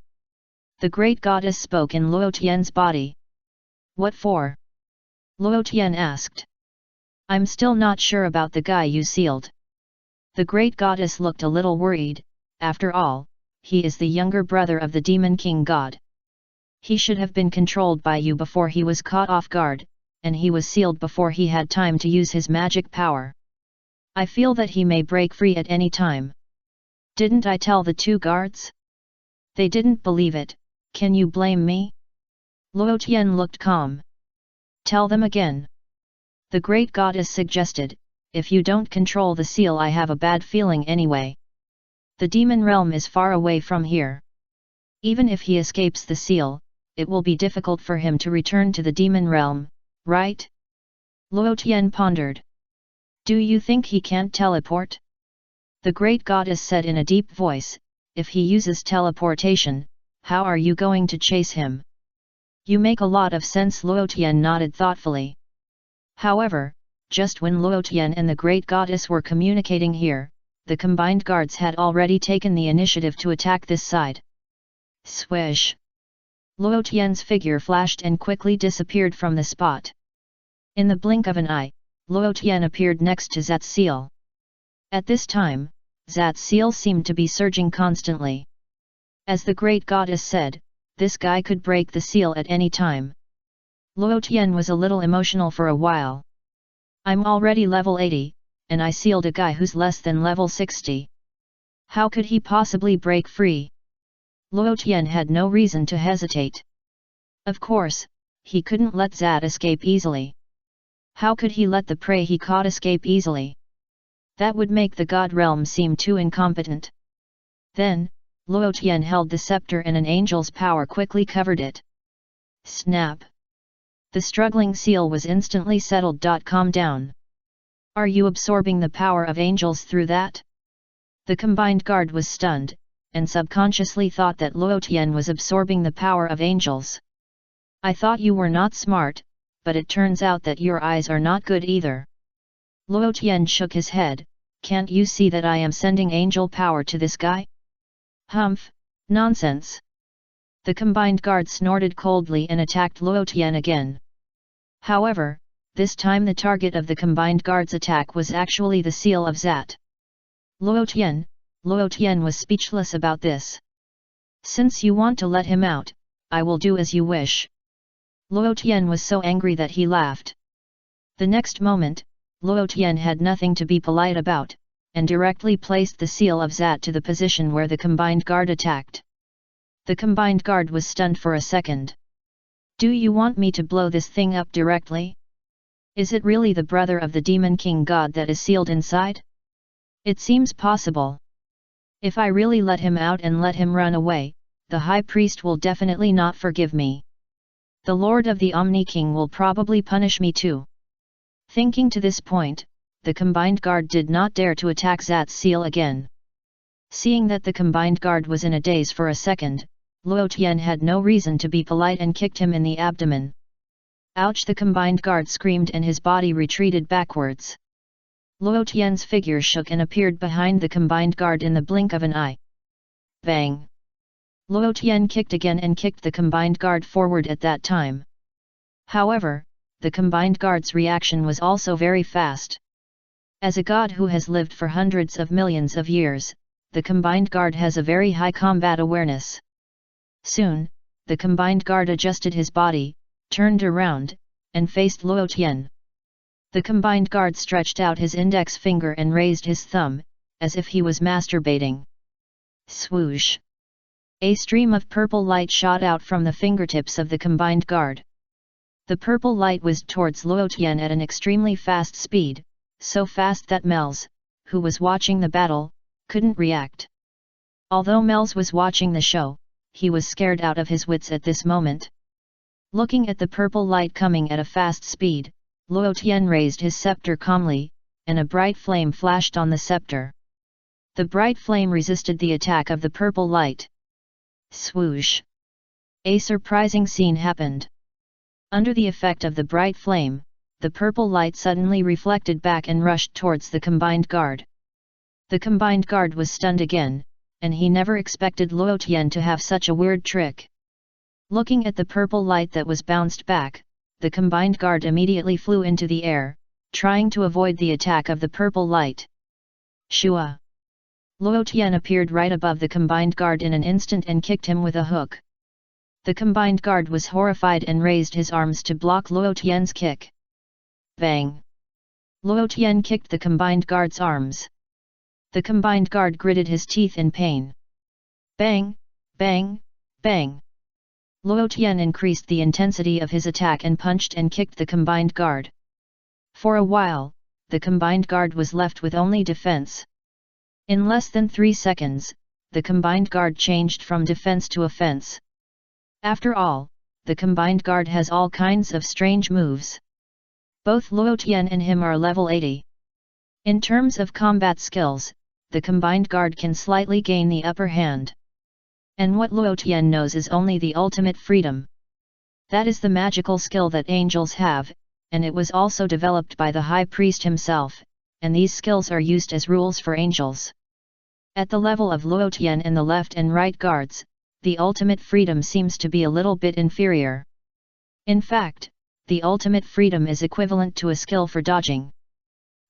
The great goddess spoke in Luo Tian's body. What for? Luo Tian asked. I'm still not sure about the guy you sealed. The great goddess looked a little worried. After all, he is the younger brother of the Demon King God. He should have been controlled by you before he was caught off guard, and he was sealed before he had time to use his magic power. I feel that he may break free at any time. Didn't I tell the two guards? They didn't believe it. Can you blame me? Luo Tian looked calm. Tell them again. The great goddess suggested, if you don't control the seal I have a bad feeling anyway. The demon realm is far away from here. Even if he escapes the seal, it will be difficult for him to return to the demon realm, right? Luo Tian pondered. Do you think he can't teleport? The great goddess said in a deep voice, if he uses teleportation, how are you going to chase him? You make a lot of sense. Luo Tian nodded thoughtfully. However, just when Luo Tian and the great goddess were communicating here, the combined guards had already taken the initiative to attack this side. Swish! Luo Tian's figure flashed and quickly disappeared from the spot. In the blink of an eye, Luo Tian appeared next to Zat's seal. At this time, Zat's seal seemed to be surging constantly. As the great goddess said, this guy could break the seal at any time. Luo Tian was a little emotional for a while. I'm already level 80, and I sealed a guy who's less than level 60. How could he possibly break free? Luo Tian had no reason to hesitate. Of course, he couldn't let Zat escape easily. How could he let the prey he caught escape easily? That would make the God realm seem too incompetent. Then, Luo Tian held the scepter and an angel's power quickly covered it. Snap! The struggling seal was instantly settled. Calm down. Are you absorbing the power of angels through that? The combined guard was stunned, and subconsciously thought that Luo Tian was absorbing the power of angels. I thought you were not smart, but it turns out that your eyes are not good either. Luo Tian shook his head. Can't you see that I am sending angel power to this guy? Humph, nonsense. The combined guard snorted coldly and attacked Luo Tian again. However, this time the target of the combined guard's attack was actually the seal of Zat. Luo Tian was speechless about this. Since you want to let him out, I will do as you wish. Luo Tian was so angry that he laughed. The next moment, Luo Tian had nothing to be polite about, and directly placed the seal of Zat to the position where the combined guard attacked. The combined guard was stunned for a second. Do you want me to blow this thing up directly? Is it really the brother of the Demon King God that is sealed inside? It seems possible. If I really let him out and let him run away, the High Priest will definitely not forgive me. The Lord of the Omni King will probably punish me too. Thinking to this point, the combined guard did not dare to attack Zat's seal again. Seeing that the combined guard was in a daze for a second, Luo Tian had no reason to be polite and kicked him in the abdomen. Ouch! The combined guard screamed and his body retreated backwards. Luo Tian's figure shook and appeared behind the combined guard in the blink of an eye. Bang! Luo Tian kicked again and kicked the combined guard forward at that time. However, the combined guard's reaction was also very fast. As a god who has lived for hundreds of millions of years, the combined guard has a very high combat awareness. Soon, the combined guard adjusted his body, turned around, and faced Luo Tian. The combined guard stretched out his index finger and raised his thumb, as if he was masturbating. Swoosh! A stream of purple light shot out from the fingertips of the combined guard. The purple light whizzed towards Luo Tian at an extremely fast speed, so fast that Mels, who was watching the battle, couldn't react. Although Mels was watching the show, he was scared out of his wits at this moment. Looking at the purple light coming at a fast speed, Luo Tian raised his scepter calmly, and a bright flame flashed on the scepter. The bright flame resisted the attack of the purple light. Swoosh! A surprising scene happened. Under the effect of the bright flame, the purple light suddenly reflected back and rushed towards the combined guard. The combined guard was stunned again, and he never expected Luo Tian to have such a weird trick. Looking at the purple light that was bounced back, the combined guard immediately flew into the air, trying to avoid the attack of the purple light. Shua! Luo Tian appeared right above the combined guard in an instant and kicked him with a hook. The combined guard was horrified and raised his arms to block Luo Tian's kick. Bang! Luo Tian kicked the combined guard's arms. The combined guard gritted his teeth in pain. Bang! Bang! Bang! Luo Tian increased the intensity of his attack and punched and kicked the combined guard. For a while, the combined guard was left with only defense. In less than 3 seconds, the combined guard changed from defense to offense. After all, the combined guard has all kinds of strange moves. Both Luo Tian and him are level 80. In terms of combat skills, the combined guard can slightly gain the upper hand. And what Luo Tian knows is only the ultimate freedom. That is the magical skill that angels have, and it was also developed by the High Priest himself, and these skills are used as rules for angels. At the level of Luo Tian and the left and right guards, the ultimate freedom seems to be a little bit inferior. In fact, the ultimate freedom is equivalent to a skill for dodging.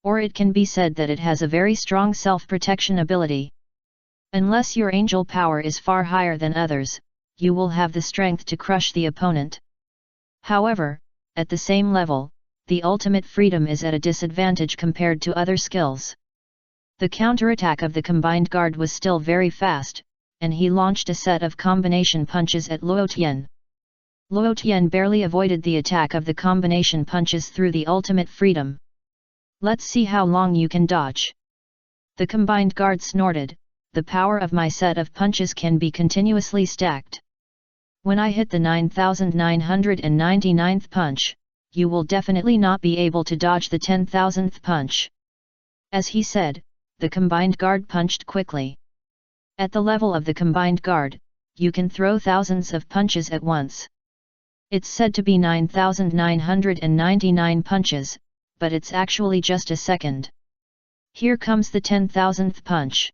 Or it can be said that it has a very strong self-protection ability. Unless your angel power is far higher than others, you will have the strength to crush the opponent. However, at the same level, the ultimate freedom is at a disadvantage compared to other skills. The counterattack of the combined guard was still very fast, and he launched a set of combination punches at Luo Tian. Luo Tian barely avoided the attack of the combination punches through the ultimate freedom. Let's see how long you can dodge. The combined guard snorted, the power of my set of punches can be continuously stacked. When I hit the 9999th punch, you will definitely not be able to dodge the 10,000th punch. As he said, the combined guard punched quickly. At the level of the combined guard, you can throw thousands of punches at once. It's said to be 9,999 punches, but it's actually just a second. Here comes the 10,000th punch.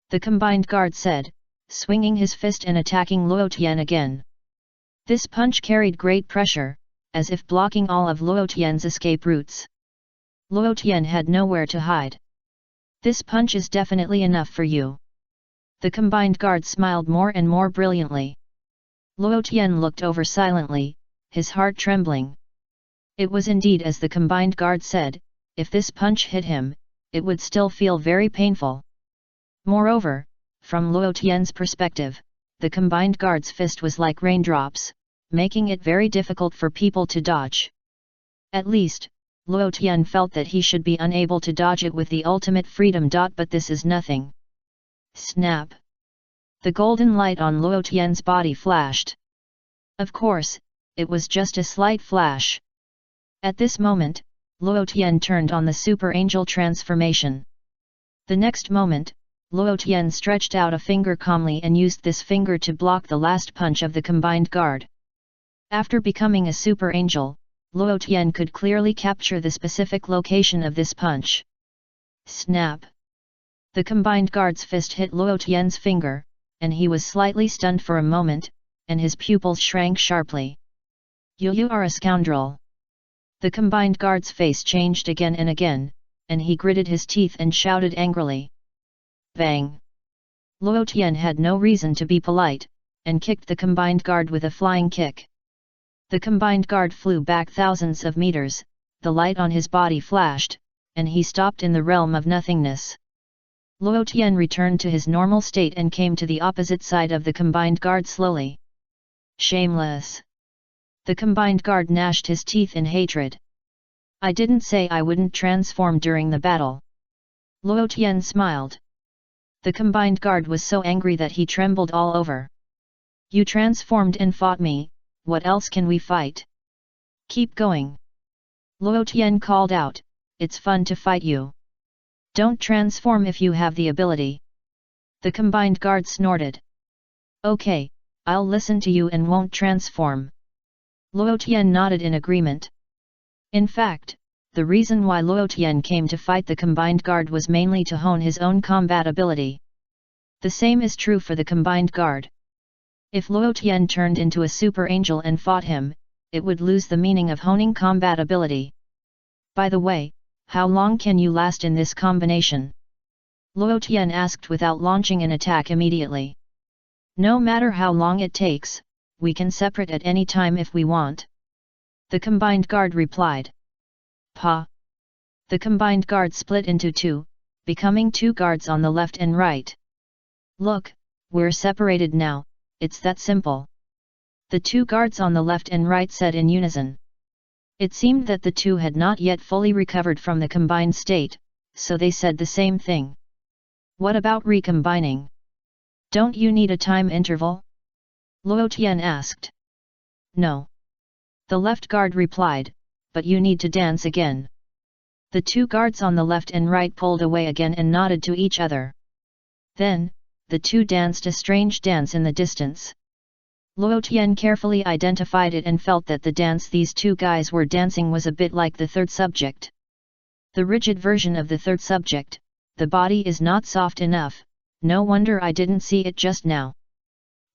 The combined guard said, swinging his fist and attacking Luo Tian again. This punch carried great pressure, as if blocking all of Luo Tian's escape routes. Luo Tian had nowhere to hide. This punch is definitely enough for you. The combined guard smiled more and more brilliantly. Luo Tian looked over silently, his heart trembling. It was indeed as the combined guard said, if this punch hit him, it would still feel very painful. Moreover, from Luo Tian's perspective, the combined guard's fist was like raindrops, making it very difficult for people to dodge. At least, Luo Tian felt that he should be unable to dodge it with the ultimate freedom. But this is nothing. Snap! The golden light on Luo Tian's body flashed. Of course, it was just a slight flash. At this moment, Luo Tian turned on the Super Angel transformation. The next moment, Luo Tian stretched out a finger calmly and used this finger to block the last punch of the combined guard. After becoming a Super Angel, Luo Tian could clearly capture the specific location of this punch. Snap! The combined guard's fist hit Luo Tian's finger, and he was slightly stunned for a moment, and his pupils shrank sharply. You are a scoundrel! The combined guard's face changed again and again, and he gritted his teeth and shouted angrily. Bang! Luo Tian had no reason to be polite, and kicked the combined guard with a flying kick. The combined guard flew back thousands of meters, the light on his body flashed, and he stopped in the realm of nothingness. Luo Tian returned to his normal state and came to the opposite side of the combined guard slowly. Shameless! The combined guard gnashed his teeth in hatred. I didn't say I wouldn't transform during the battle. Luo Tian smiled. The combined guard was so angry that he trembled all over. You transformed and fought me, what else can we fight? Keep going! Luo Tian called out, it's fun to fight you. Don't transform if you have the ability. The combined guard snorted. Okay, I'll listen to you and won't transform. Luo Tian nodded in agreement. In fact, the reason why Luo Tian came to fight the combined guard was mainly to hone his own combat ability. The same is true for the combined guard. If Luo Tian turned into a super angel and fought him, it would lose the meaning of honing combat ability. By the way, how long can you last in this combination? Luo Tian asked without launching an attack immediately. No matter how long it takes, we can separate at any time if we want. The combined guard replied. Pa! The combined guard split into two, becoming two guards on the left and right. Look, we're separated now, it's that simple. The two guards on the left and right said in unison. It seemed that the two had not yet fully recovered from the combined state, so they said the same thing. What about recombining? Don't you need a time interval? Luo Tian asked. No. The left guard replied, but you need to dance again. The two guards on the left and right pulled away again and nodded to each other. Then, the two danced a strange dance in the distance. Luo Tian carefully identified it and felt that the dance these two guys were dancing was a bit like the third subject. The rigid version of the third subject, the body is not soft enough, no wonder I didn't see it just now.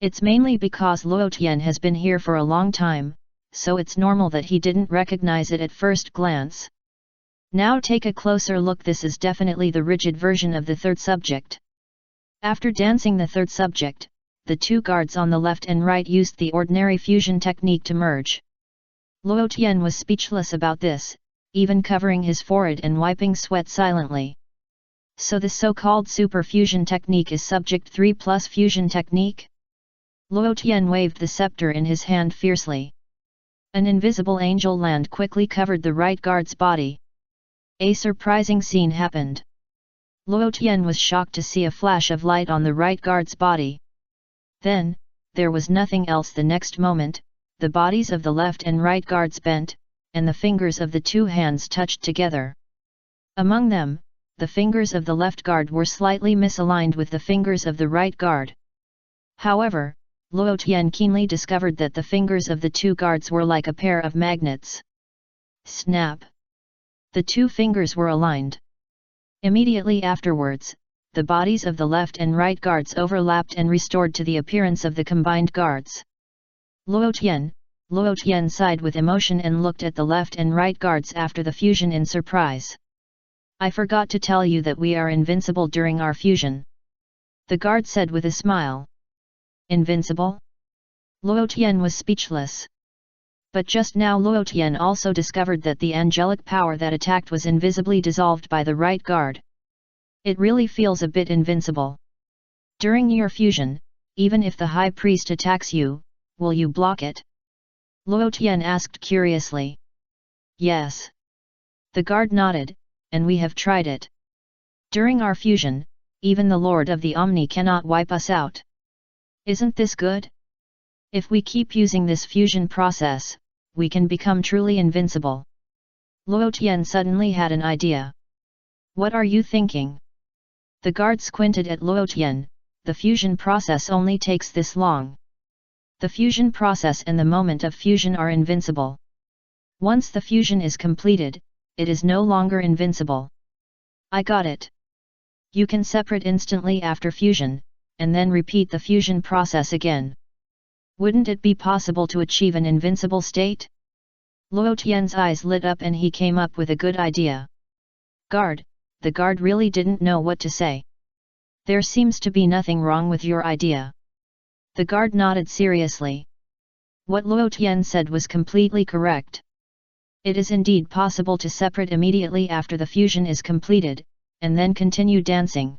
It's mainly because Luo Tian has been here for a long time, so it's normal that he didn't recognize it at first glance. Now take a closer look, this is definitely the rigid version of the third subject. After dancing the third subject, the two guards on the left and right used the ordinary fusion technique to merge. Luo Tian was speechless about this, even covering his forehead and wiping sweat silently. So the so-called super fusion technique is subject 3 plus fusion technique? Luo Tian waved the scepter in his hand fiercely. An invisible angel land quickly covered the right guard's body. A surprising scene happened. Luo Tian was shocked to see a flash of light on the right guard's body. Then, there was nothing else. The next moment, the bodies of the left and right guards bent, and the fingers of the two hands touched together. Among them, the fingers of the left guard were slightly misaligned with the fingers of the right guard. However, Luo Tian keenly discovered that the fingers of the two guards were like a pair of magnets. Snap! The two fingers were aligned. Immediately afterwards, the bodies of the left and right guards overlapped and restored to the appearance of the combined guards. Luo Tian sighed with emotion and looked at the left and right guards after the fusion in surprise. I forgot to tell you that we are invincible during our fusion. The guard said with a smile. Invincible? Luo Tian was speechless. But just now Luo Tian also discovered that the angelic power that attacked was invisibly dissolved by the right guard. It really feels a bit invincible. During your fusion, even if the high priest attacks you, will you block it? Luo Tian asked curiously. Yes. The guard nodded, and we have tried it. During our fusion, even the Lord of the Omni cannot wipe us out. Isn't this good? If we keep using this fusion process, we can become truly invincible. Luo Tian suddenly had an idea. What are you thinking? The guard squinted at Luo Tian. The fusion process only takes this long. The fusion process and the moment of fusion are invincible. Once the fusion is completed, it is no longer invincible. I got it. You can separate instantly after fusion, and then repeat the fusion process again. Wouldn't it be possible to achieve an invincible state? Luo Tian's eyes lit up and he came up with a good idea. Guard, the guard really didn't know what to say. There seems to be nothing wrong with your idea. The guard nodded seriously. What Luo Tian said was completely correct. It is indeed possible to separate immediately after the fusion is completed, and then continue dancing.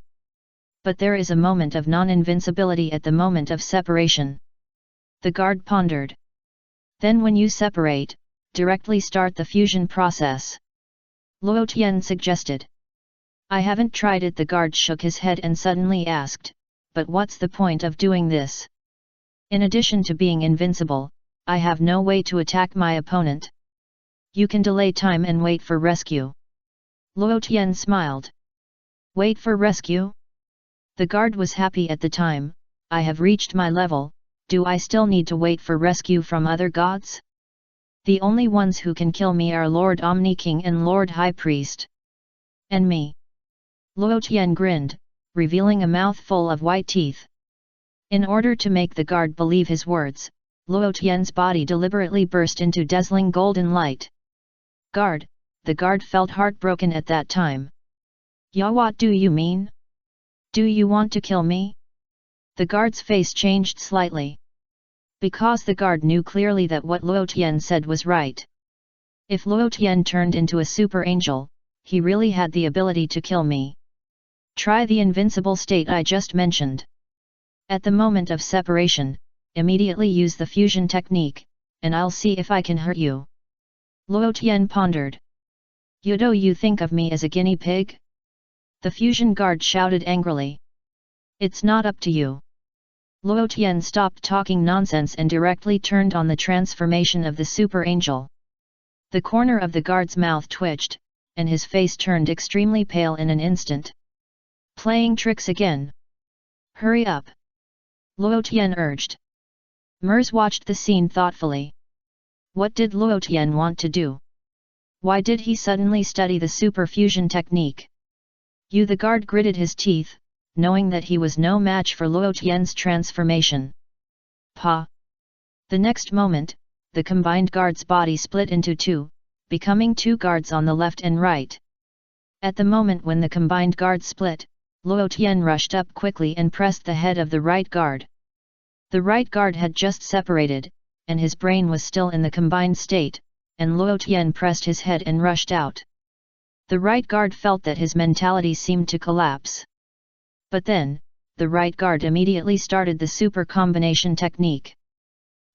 But there is a moment of non-invincibility at the moment of separation. The guard pondered. Then when you separate, directly start the fusion process. Luo Tian suggested. I haven't tried it. The guard shook his head and suddenly asked, but what's the point of doing this? In addition to being invincible, I have no way to attack my opponent. You can delay time and wait for rescue. Luo Tian smiled. Wait for rescue? The guard was happy at the time. I have reached my level, do I still need to wait for rescue from other gods? The only ones who can kill me are Lord Omni-King and Lord High Priest. And me. Luo Tian grinned, revealing a mouthful of white teeth. In order to make the guard believe his words, Luo Tian's body deliberately burst into dazzling golden light. Guard, the guard felt heartbroken at that time. Ya, what do you mean? Do you want to kill me? The guard's face changed slightly. Because the guard knew clearly that what Luo Tian said was right. If Luo Tian turned into a super angel, he really had the ability to kill me. Try the invincible state I just mentioned. At the moment of separation, immediately use the fusion technique, and I'll see if I can hurt you. Luo Tian pondered. Do you think of me as a guinea pig? The fusion guard shouted angrily. It's not up to you. Luo Tian stopped talking nonsense and directly turned on the transformation of the super angel. The corner of the guard's mouth twitched, and his face turned extremely pale in an instant. Playing tricks again. Hurry up. Luo Tian urged. Mers watched the scene thoughtfully. What did Luo Tian want to do? Why did he suddenly study the super fusion technique? The guard gritted his teeth, knowing that he was no match for Luo Tian's transformation. Pa! The next moment, the combined guard's body split into two, becoming two guards on the left and right. At the moment when the combined guard split, Luo Tian rushed up quickly and pressed the head of the right guard. The right guard had just separated, and his brain was still in the combined state, and Luo Tian pressed his head and rushed out. The right guard felt that his mentality seemed to collapse. But then, the right guard immediately started the super combination technique.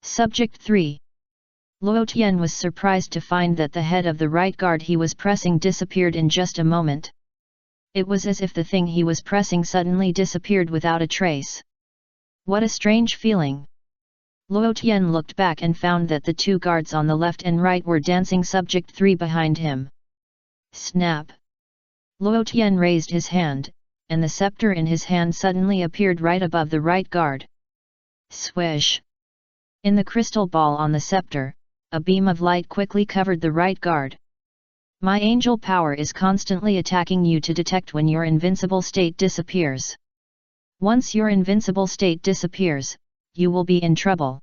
Subject 3. Luo Tian was surprised to find that the head of the right guard he was pressing disappeared in just a moment. It was as if the thing he was pressing suddenly disappeared without a trace. What a strange feeling! Luo Tian looked back and found that the two guards on the left and right were dancing Subject 3 behind him. Snap! Luo Tian raised his hand, and the scepter in his hand suddenly appeared right above the right guard. Swish! In the crystal ball on the scepter, a beam of light quickly covered the right guard. My angel power is constantly attacking you to detect when your invincible state disappears. Once your invincible state disappears, you will be in trouble.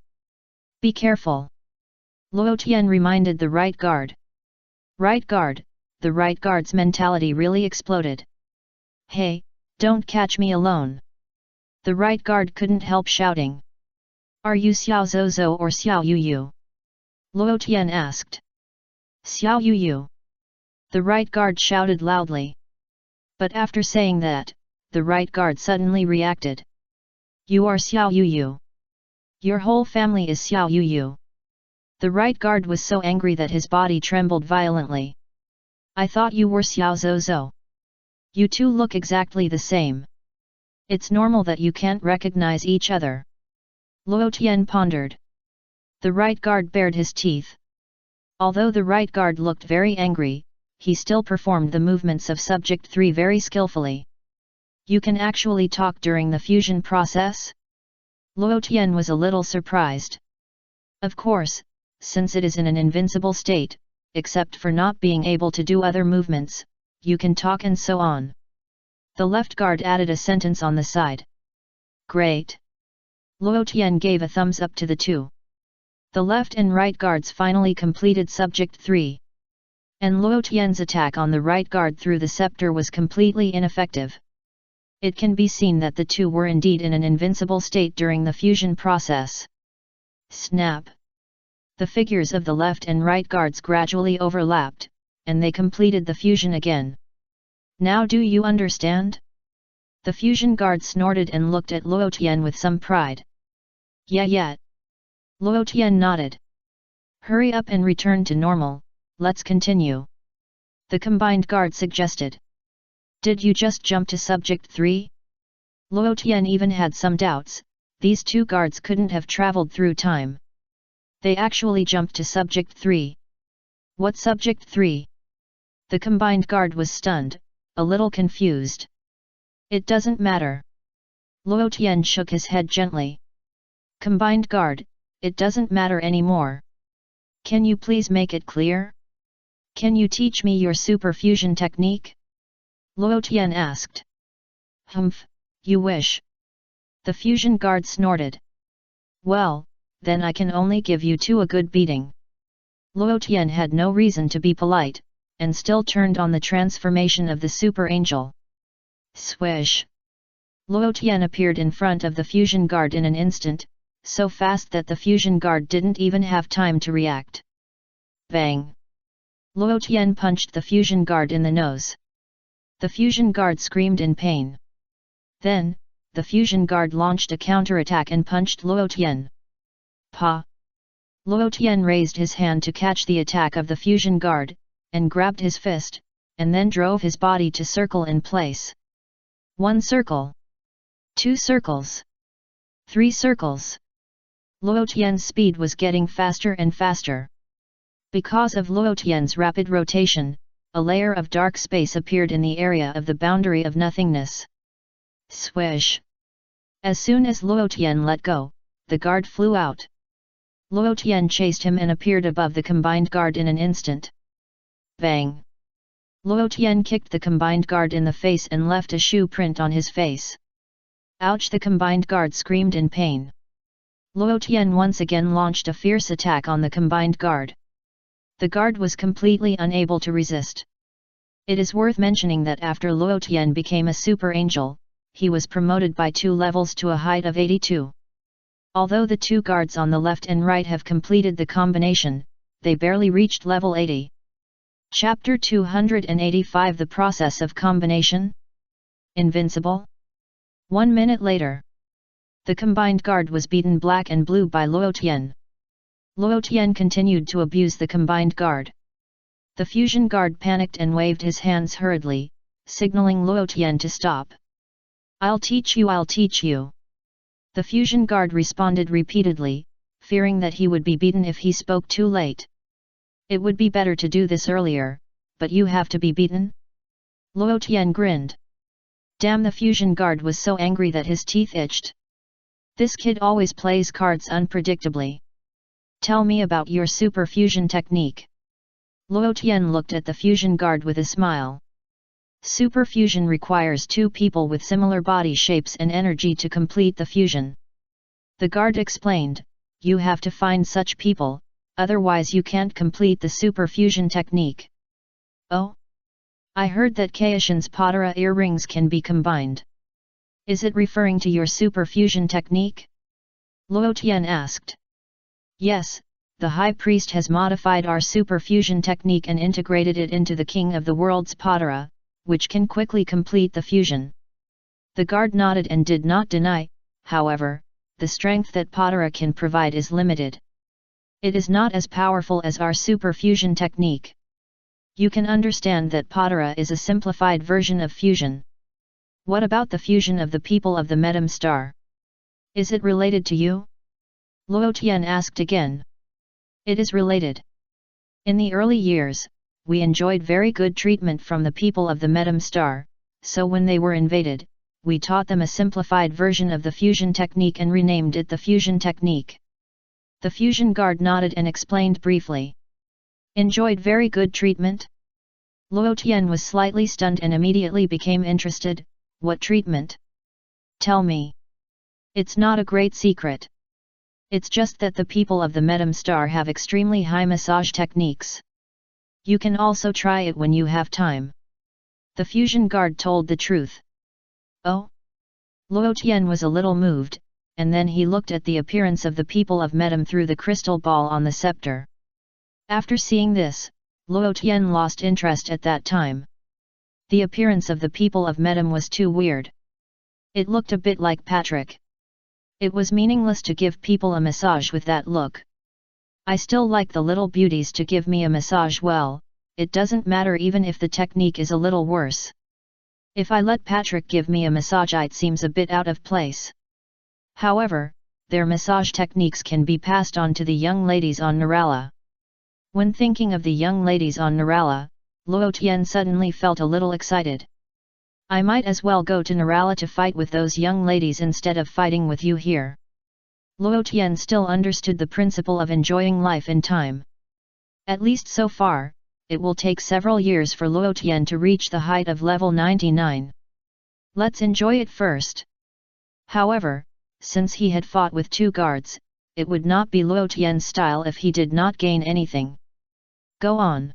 Be careful. Luo Tian reminded the right guard. Right guard, the right guard's mentality really exploded. Hey, don't catch me alone. The right guard couldn't help shouting. Are you Xiao Zouzou or Xiao Yuyu? Luo Tian asked. Xiao Yuyu. The right guard shouted loudly. But after saying that, the right guard suddenly reacted. You are Xiao Yuyu. Your whole family is Xiao Yuyu. The right guard was so angry that his body trembled violently. I thought you were Xiao Zouzou. You two look exactly the same. It's normal that you can't recognize each other. Luo Tian pondered. The right guard bared his teeth. Although the right guard looked very angry, he still performed the movements of Subject 3 very skillfully. You can actually talk during the fusion process? Luo Tian was a little surprised. Of course, since it is in an invincible state, except for not being able to do other movements, you can talk and so on. The left guard added a sentence on the side. Great! Luo Tian gave a thumbs up to the two. The left and right guards finally completed Subject 3. And Luo Tian's attack on the right guard through the scepter was completely ineffective. It can be seen that the two were indeed in an invincible state during the fusion process. Snap! The figures of the left and right guards gradually overlapped, and they completed the fusion again. Now do you understand? The fusion guard snorted and looked at Luo Tian with some pride. Yeah. Luo Tian nodded. Hurry up and return to normal, let's continue. The combined guard suggested. Did you just jump to Subject 3? Luo Tian even had some doubts, these two guards couldn't have traveled through time. They actually jumped to Subject 3. What Subject 3? The combined guard was stunned, a little confused. It doesn't matter. Luo Tian shook his head gently. Combined guard, it doesn't matter anymore. Can you please make it clear? Can you teach me your super fusion technique? Luo Tian asked. Humph, you wish. The fusion guard snorted. Well, then I can only give you two a good beating. Luo Tian had no reason to be polite, and still turned on the transformation of the super angel. Swish! Luo Tian appeared in front of the fusion guard in an instant, so fast that the fusion guard didn't even have time to react. Bang! Luo Tian punched the fusion guard in the nose. The fusion guard screamed in pain. Then, the fusion guard launched a counterattack and punched Luo Tian. Pa! Luo Tian raised his hand to catch the attack of the fusion guard, and grabbed his fist, and then drove his body to circle in place. 1 circle. 2 circles. 3 circles. Luo Tian's speed was getting faster and faster. Because of Luo Tian's rapid rotation, a layer of dark space appeared in the area of the boundary of nothingness. Swish! As soon as Luo Tian let go, the guard flew out. Luo Tian chased him and appeared above the combined guard in an instant. Bang! Luo Tian kicked the combined guard in the face and left a shoe print on his face. Ouch! The combined guard screamed in pain. Luo Tian once again launched a fierce attack on the combined guard. The guard was completely unable to resist. It is worth mentioning that after Luo Tian became a super angel, he was promoted by 2 levels to a height of 82. Although the 2 guards on the left and right have completed the combination, they barely reached level 80. Chapter 285 The Process of Combination? Invincible? 1 minute later. The combined guard was beaten black and blue by Luo Tian. Luo Tian continued to abuse the combined guard. The fusion guard panicked and waved his hands hurriedly, signaling Luo Tian to stop. I'll teach you, I'll teach you. The fusion guard responded repeatedly, fearing that he would be beaten if he spoke too late. It would be better to do this earlier, but you have to be beaten? Luo Tian grinned. Damn, the fusion guard was so angry that his teeth itched. This kid always plays cards unpredictably. Tell me about your super fusion technique. Luo Tian looked at the fusion guard with a smile. Super fusion requires 2 people with similar body shapes and energy to complete the fusion. The guard explained, you have to find such people, otherwise you can't complete the super fusion technique. Oh? I heard that Kaishin's Patara earrings can be combined. Is it referring to your super fusion technique? Luo Tian asked. Yes, the High Priest has modified our super fusion technique and integrated it into the King of the World's Patara, which can quickly complete the fusion. The guard nodded and did not deny, however, the strength that Patara can provide is limited. It is not as powerful as our super fusion technique. You can understand that Patara is a simplified version of fusion. What about the fusion of the people of the Medem star? Is it related to you? Luo Tian asked again. It is related. In the early years, we enjoyed very good treatment from the people of the Medem star, so when they were invaded, we taught them a simplified version of the fusion technique and renamed it the fusion technique. The fusion guard nodded and explained briefly. Enjoyed very good treatment? Luo Tian was slightly stunned and immediately became interested. What treatment? Tell me. It's not a great secret. It's just that the people of the Medem star have extremely high massage techniques. You can also try it when you have time. The fusion guard told the truth. Oh? Luo Tian was a little moved, and then he looked at the appearance of the people of Medem through the crystal ball on the scepter. After seeing this, Luo Tian lost interest at that time. The appearance of the people of Medem was too weird. It looked a bit like Patrick. It was meaningless to give people a massage with that look. I still like the little beauties to give me a massage. Well, it doesn't matter even if the technique is a little worse. If I let Patrick give me a massage, it seems a bit out of place. However, their massage techniques can be passed on to the young ladies on Nirala. When thinking of the young ladies on Nirala, Luo Tian suddenly felt a little excited. I might as well go to Nirala to fight with those young ladies instead of fighting with you here. Luo Tian still understood the principle of enjoying life in time. At least so far, it will take several years for Luo Tian to reach the height of level 99. Let's enjoy it first. However, since he had fought with 2 guards, it would not be Luo Tian's style if he did not gain anything. Go on.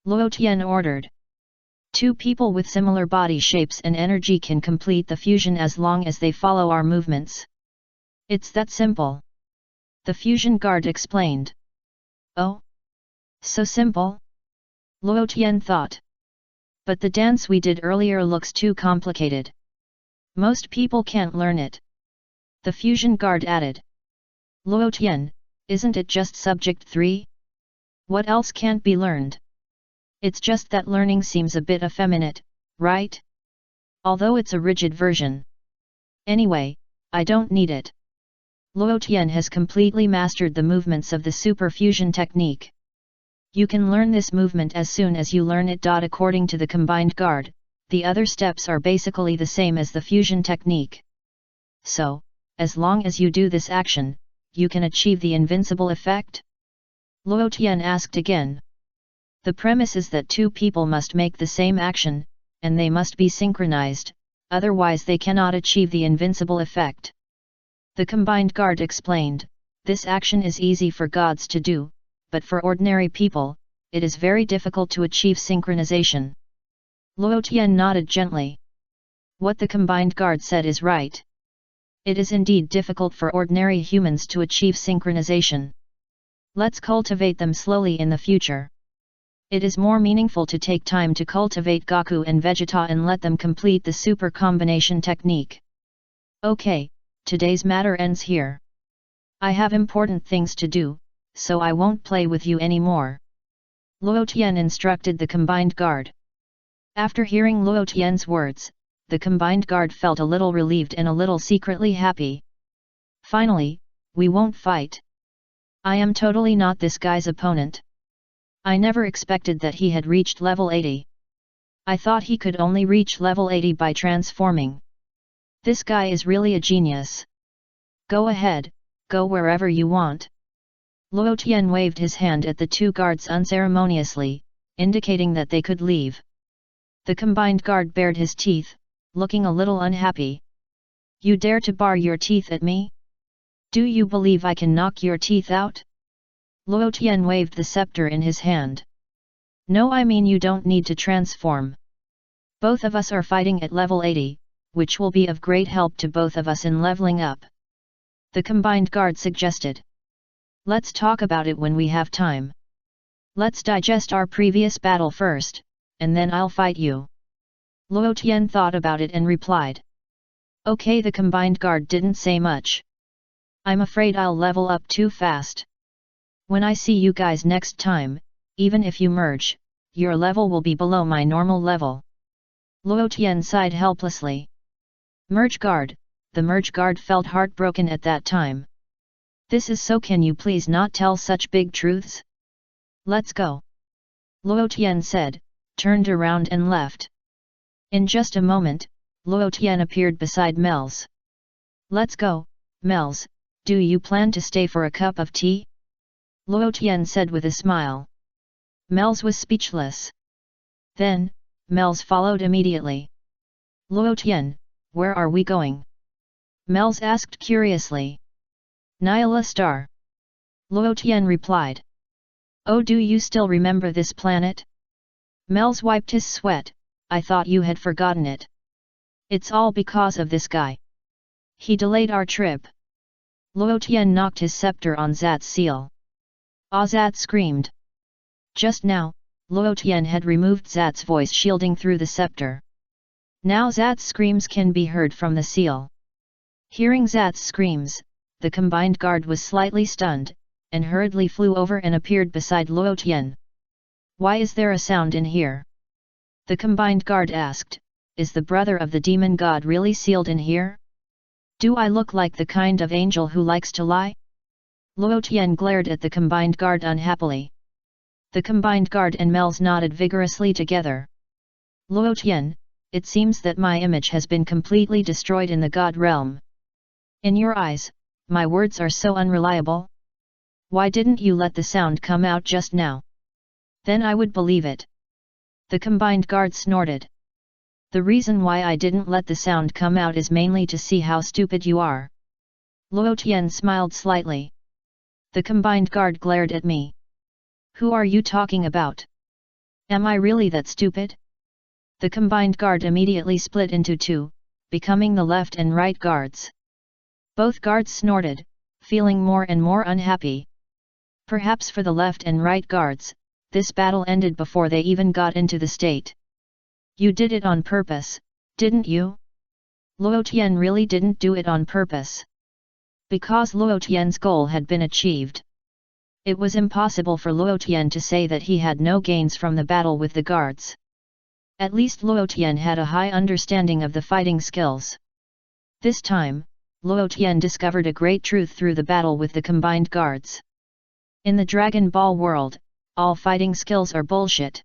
Luo Tian ordered. 2 people with similar body shapes and energy can complete the fusion as long as they follow our movements. It's that simple. The fusion guard explained. Oh? So simple? Luo Tian thought. But the dance we did earlier looks too complicated. Most people can't learn it. The fusion guard added. Luo Tian, isn't it just subject 3? What else can't be learned? It's just that learning seems a bit effeminate, right? Although it's a rigid version. Anyway, I don't need it. Luo Tian has completely mastered the movements of the super fusion technique. You can learn this movement as soon as you learn it. According to the combined guard, the other steps are basically the same as the fusion technique. So, as long as you do this action, you can achieve the invincible effect? Luo Tian asked again. The premise is that 2 people must make the same action, and they must be synchronized, otherwise they cannot achieve the invincible effect. The combined guard explained, this action is easy for gods to do, but for ordinary people, it is very difficult to achieve synchronization. Luo Tian nodded gently. What the combined guard said is right. It is indeed difficult for ordinary humans to achieve synchronization. Let's cultivate them slowly in the future. It is more meaningful to take time to cultivate Goku and Vegeta and let them complete the super combination technique. Okay, today's matter ends here. I have important things to do, so I won't play with you anymore. Luo Tian instructed the combined guard. After hearing Luo Tian's words, the combined guard felt a little relieved and a little secretly happy. Finally, we won't fight. I am totally not this guy's opponent. I never expected that he had reached level 80. I thought he could only reach level 80 by transforming. This guy is really a genius. Go ahead, go wherever you want. Luo Tian waved his hand at the 2 guards unceremoniously, indicating that they could leave. The combined guard bared his teeth, looking a little unhappy. You dare to bar your teeth at me? Do you believe I can knock your teeth out? Luo Tian waved the scepter in his hand. No, I mean you don't need to transform. Both of us are fighting at level 80, which will be of great help to both of us in leveling up. The combined guard suggested. Let's talk about it when we have time. Let's digest our previous battle first, and then I'll fight you. Luo Tian thought about it and replied. Okay, the combined guard didn't say much. I'm afraid I'll level up too fast. When I see you guys next time, even if you merge, your level will be below my normal level. Luo Tian sighed helplessly. Merge guard, the merge guard felt heartbroken at that time. This is so, can you please not tell such big truths? Let's go. Luo Tian said, turned around and left. In just a moment, Luo Tian appeared beside Mel's. Let's go, Mel's, do you plan to stay for a cup of tea? Luo Tian said with a smile. Mel's was speechless. Then, Mel's followed immediately. Luo Tian, where are we going? Mel's asked curiously. Nyala Star. Luo Tian replied. Oh, do you still remember this planet? Mel's wiped his sweat. I thought you had forgotten it. It's all because of this guy. He delayed our trip. Luo Tian knocked his scepter on Zat's seal. Zat screamed. Just now, Luo Tian had removed Zat's voice shielding through the scepter. Now Zat's screams can be heard from the seal. Hearing Zat's screams, the combined guard was slightly stunned, and hurriedly flew over and appeared beside Luo Tian. Why is there a sound in here? The combined guard asked, is the brother of the demon god really sealed in here? Do I look like the kind of angel who likes to lie? Luo Tian glared at the combined guard unhappily. The combined guard and Mel's nodded vigorously together. Luo Tian, it seems that my image has been completely destroyed in the god realm. In your eyes, my words are so unreliable? Why didn't you let the sound come out just now? Then I would believe it. The combined guard snorted. The reason why I didn't let the sound come out is mainly to see how stupid you are. Luo Tian smiled slightly. The combined guard glared at me. Who are you talking about? Am I really that stupid? The combined guard immediately split into two, becoming the left and right guards. Both guards snorted, feeling more and more unhappy. Perhaps for the left and right guards, this battle ended before they even got into the state. You did it on purpose, didn't you? Luo Tian really didn't do it on purpose. Because Luo Tian's goal had been achieved. It was impossible for Luo Tian to say that he had no gains from the battle with the guards. At least Luo Tian had a high understanding of the fighting skills. This time, Luo Tian discovered a great truth through the battle with the combined guards. In the Dragon Ball world, all fighting skills are bullshit.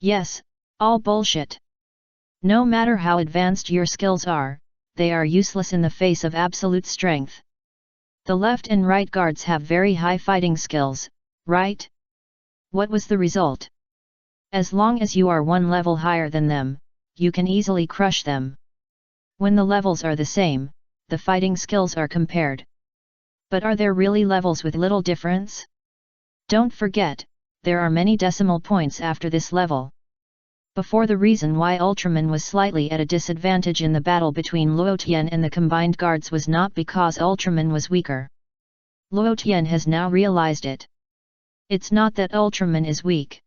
Yes, all bullshit. No matter how advanced your skills are, they are useless in the face of absolute strength. The left and right guards have very high fighting skills, right? What was the result? As long as you are one level higher than them, you can easily crush them. When the levels are the same, the fighting skills are compared. But are there really levels with little difference? Don't forget, there are many decimal points after this level. Before, the reason why Ultraman was slightly at a disadvantage in the battle between Luo Tian and the combined guards was not because Ultraman was weaker. Luo Tian has now realized it. It's not that Ultraman is weak.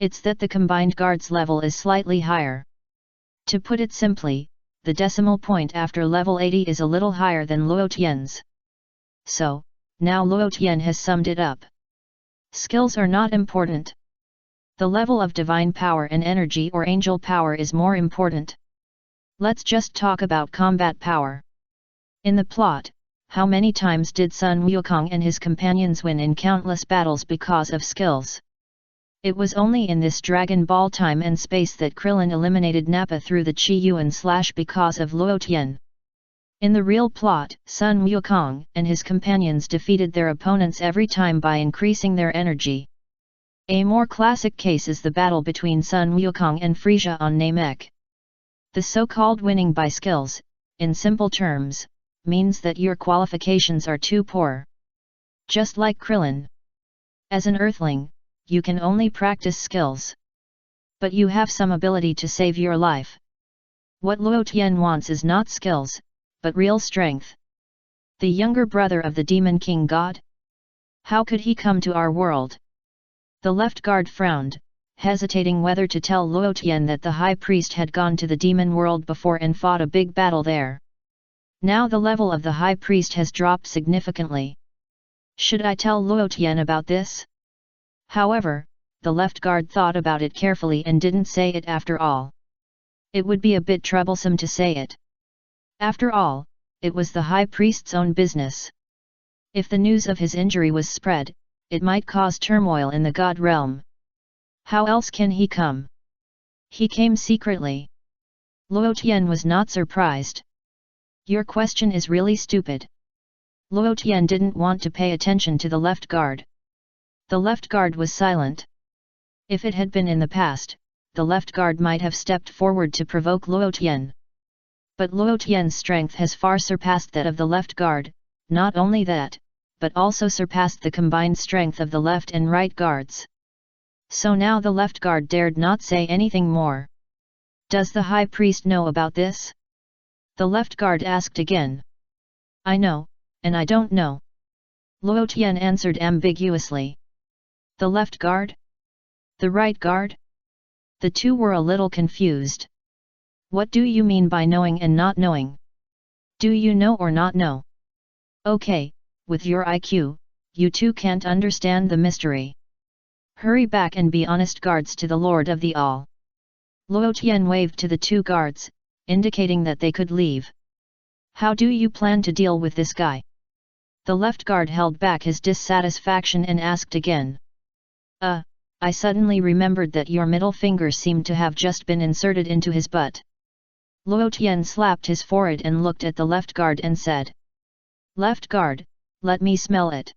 It's that the combined guards level is slightly higher. To put it simply, the decimal point after level 80 is a little higher than Luo Tian's. So, now Luo Tian has summed it up. Skills are not important. The level of divine power and energy or angel power is more important. Let's just talk about combat power. In the plot, how many times did Sun Wukong and his companions win in countless battles because of skills? It was only in this Dragon Ball time and space that Krillin eliminated Nappa through the Qi Yuan slash because of Luo Tian. In the real plot, Sun Wukong and his companions defeated their opponents every time by increasing their energy. A more classic case is the battle between Sun Wukong and Frieza on Namek. The so-called winning by skills, in simple terms, means that your qualifications are too poor. Just like Krillin. As an Earthling, you can only practice skills. But you have some ability to save your life. What Luo Tian wants is not skills, but real strength. The younger brother of the Demon King God? How could he come to our world? The left guard frowned, hesitating whether to tell Luo Tian that the high priest had gone to the demon world before and fought a big battle there. Now the level of the high priest has dropped significantly. Should I tell Luo Tian about this? However, the left guard thought about it carefully and didn't say it after all. It would be a bit troublesome to say it. After all, it was the high priest's own business. If the news of his injury was spread, it might cause turmoil in the God realm. How else can he come? He came secretly. Luo Tian was not surprised. Your question is really stupid. Luo Tian didn't want to pay attention to the left guard. The left guard was silent. If it had been in the past, the left guard might have stepped forward to provoke Luo Tian. But Luo Tian's strength has far surpassed that of the left guard, not only that, but also surpassed the combined strength of the left and right guards. So now the left guard dared not say anything more. Does the high priest know about this? The left guard asked again. I know, and I don't know. Luo Tian answered ambiguously. The left guard? The right guard? The two were a little confused. What do you mean by knowing and not knowing? Do you know or not know? Okay, with your IQ, you two can't understand the mystery. Hurry back and be honest guards to the Lord of the All. Luo Tian waved to the two guards, indicating that they could leave. How do you plan to deal with this guy? The left guard held back his dissatisfaction and asked again. I suddenly remembered that your middle finger seemed to have just been inserted into his butt. Luo Tian slapped his forehead and looked at the left guard and said. Left guard, let me smell it.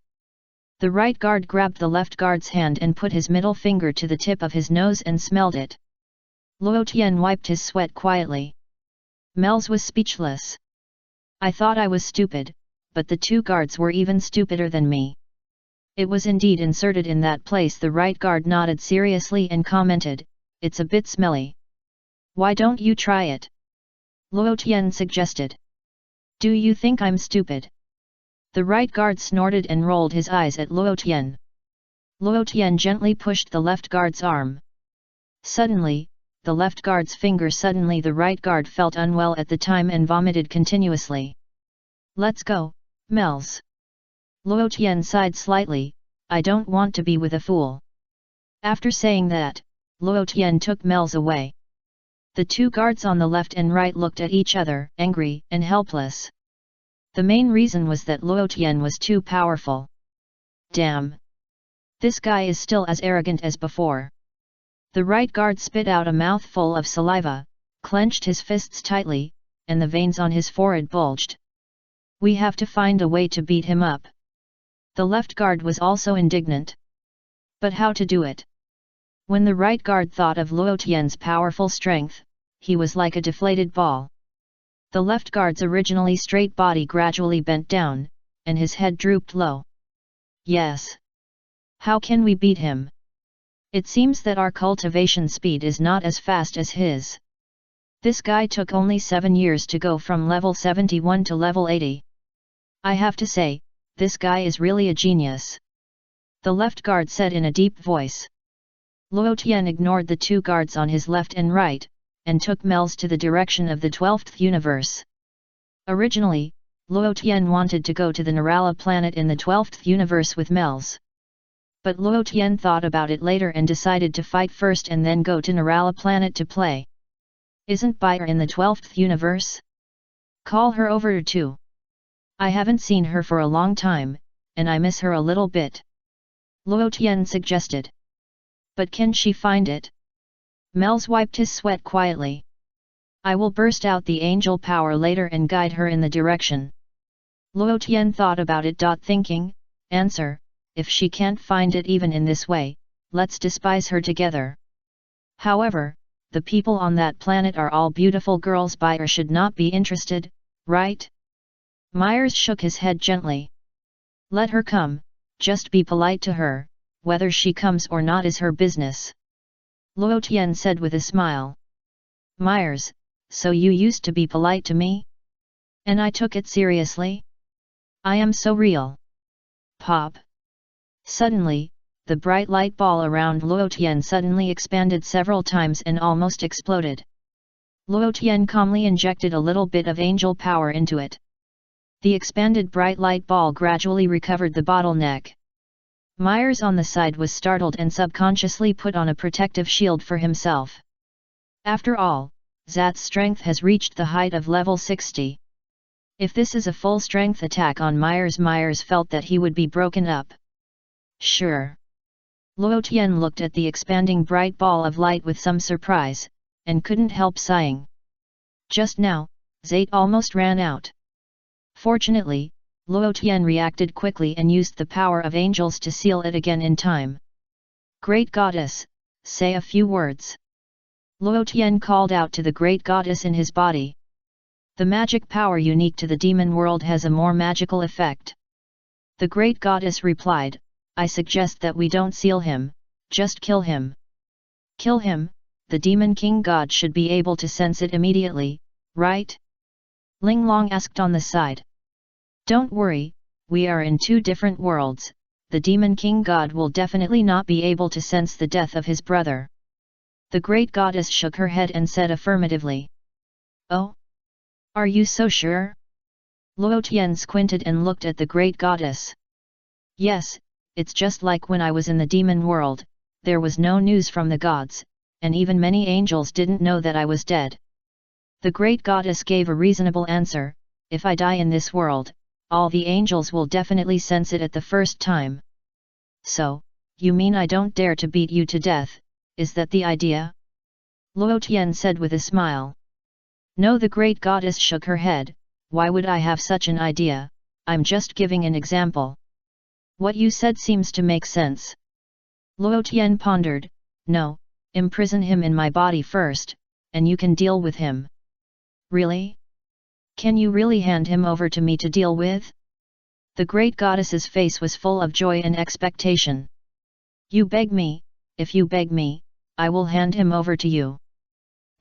The right guard grabbed the left guard's hand and put his middle finger to the tip of his nose and smelled it. Luo Tian wiped his sweat quietly. Mels was speechless. I thought I was stupid, but the two guards were even stupider than me. It was indeed inserted in that place. The right guard nodded seriously and commented, "It's a bit smelly. Why don't you try it?" Luo Tian suggested. "Do you think I'm stupid?" The right guard snorted and rolled his eyes at Luo Tian. Luo Tian gently pushed the left guard's arm. Suddenly, the left guard's finger suddenly the right guard felt unwell at the time and vomited continuously. "Let's go, Mels." Luo Tian sighed slightly, "I don't want to be with a fool." After saying that, Luo Tian took Mels away. The two guards on the left and right looked at each other, angry and helpless. The main reason was that Luo Tian was too powerful. Damn! This guy is still as arrogant as before. The right guard spit out a mouthful of saliva, clenched his fists tightly, and the veins on his forehead bulged. "We have to find a way to beat him up." The left guard was also indignant. But how to do it? When the right guard thought of Luo Tian's powerful strength, he was like a deflated ball. The left guard's originally straight body gradually bent down, and his head drooped low. "Yes. How can we beat him? It seems that our cultivation speed is not as fast as his. This guy took only 7 years to go from level 71 to level 80. I have to say, this guy is really a genius," the left guard said in a deep voice. Luo Tian ignored the two guards on his left and right, and took Mels to the direction of the 12th universe. Originally, Luo Tian wanted to go to the Nirala planet in the 12th universe with Mels. But Luo Tian thought about it later and decided to fight first and then go to Nirala planet to play. "Isn't Bayer in the 12th universe? Call her over too. I haven't seen her for a long time, and I miss her a little bit," Luo Tian suggested. "But can she find it?" Mels wiped his sweat quietly. "I will burst out the angel power later and guide her in the direction." Luo Tian thought about it. Thinking, answer, "If she can't find it even in this way, let's despise her together. However, the people on that planet are all beautiful girls. Bayer should not be interested, right?" Myers shook his head gently. "Let her come, just be polite to her, whether she comes or not is her business," Luo Tian said with a smile. "Myers, so you used to be polite to me? And I took it seriously? I am so real." Pop! Suddenly, the bright light ball around Luo Tian suddenly expanded several times and almost exploded. Luo Tian calmly injected a little bit of angel power into it. The expanded bright light ball gradually recovered the bottleneck. Myers on the side was startled and subconsciously put on a protective shield for himself. After all, Zat's strength has reached the height of level 60. If this is a full-strength attack on Myers, Myers felt that he would be broken up. Sure. Luo Tian looked at the expanding bright ball of light with some surprise, and couldn't help sighing. Just now, Zate almost ran out. Fortunately, Luo Tian reacted quickly and used the power of angels to seal it again in time. "Great Goddess, say a few words." Luo Tian called out to the Great Goddess in his body. The magic power unique to the demon world has a more magical effect. The Great Goddess replied, "I suggest that we don't seal him, just kill him." "Kill him?" The Demon King God should be able to sense it immediately, right? Ling Long asked on the side. "Don't worry, we are in two different worlds, the Demon King God will definitely not be able to sense the death of his brother." The Great Goddess shook her head and said affirmatively. "Oh? Are you so sure?" Luo Tian squinted and looked at the Great Goddess. "Yes, it's just like when I was in the demon world, there was no news from the gods, and even many angels didn't know that I was dead." The Great Goddess gave a reasonable answer, "If I die in this world, all the angels will definitely sense it at the first time." "So, you mean I don't dare to beat you to death, is that the idea?" Luo Tian said with a smile. "No," the Great Goddess shook her head, "why would I have such an idea? I'm just giving an example." What you said seems to make sense. Luo Tian pondered, no, imprison him in my body first, and you can deal with him. Really? Can you really hand him over to me to deal with? The great goddess's face was full of joy and expectation. You beg me, if you beg me, I will hand him over to you.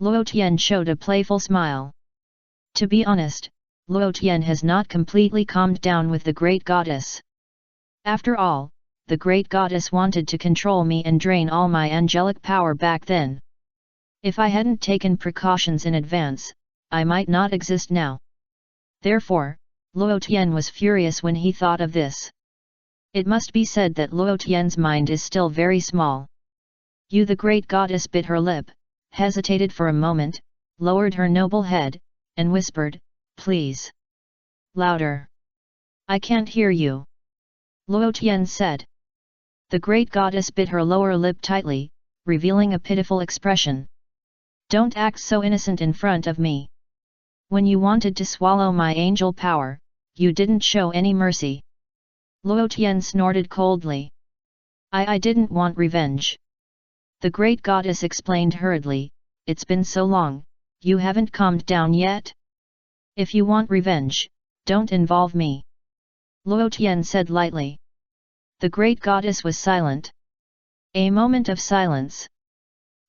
Luo Tian showed a playful smile. To be honest, Luo Tian has not completely calmed down with the great goddess. After all, the great goddess wanted to control me and drain all my angelic power back then. If I hadn't taken precautions in advance, I might not exist now. Therefore, Luo Tian was furious when he thought of this. It must be said that Luo Tian's mind is still very small. You, the great goddess, bit her lip, hesitated for a moment, lowered her noble head, and whispered, please. Louder. I can't hear you. Luo Tian said. The great goddess bit her lower lip tightly, revealing a pitiful expression. Don't act so innocent in front of me. When you wanted to swallow my angel power, you didn't show any mercy. Luo Tian snorted coldly. I didn't want revenge. The great goddess explained hurriedly, it's been so long, you haven't calmed down yet? If you want revenge, don't involve me. Luo Tian said lightly. The great goddess was silent. A moment of silence.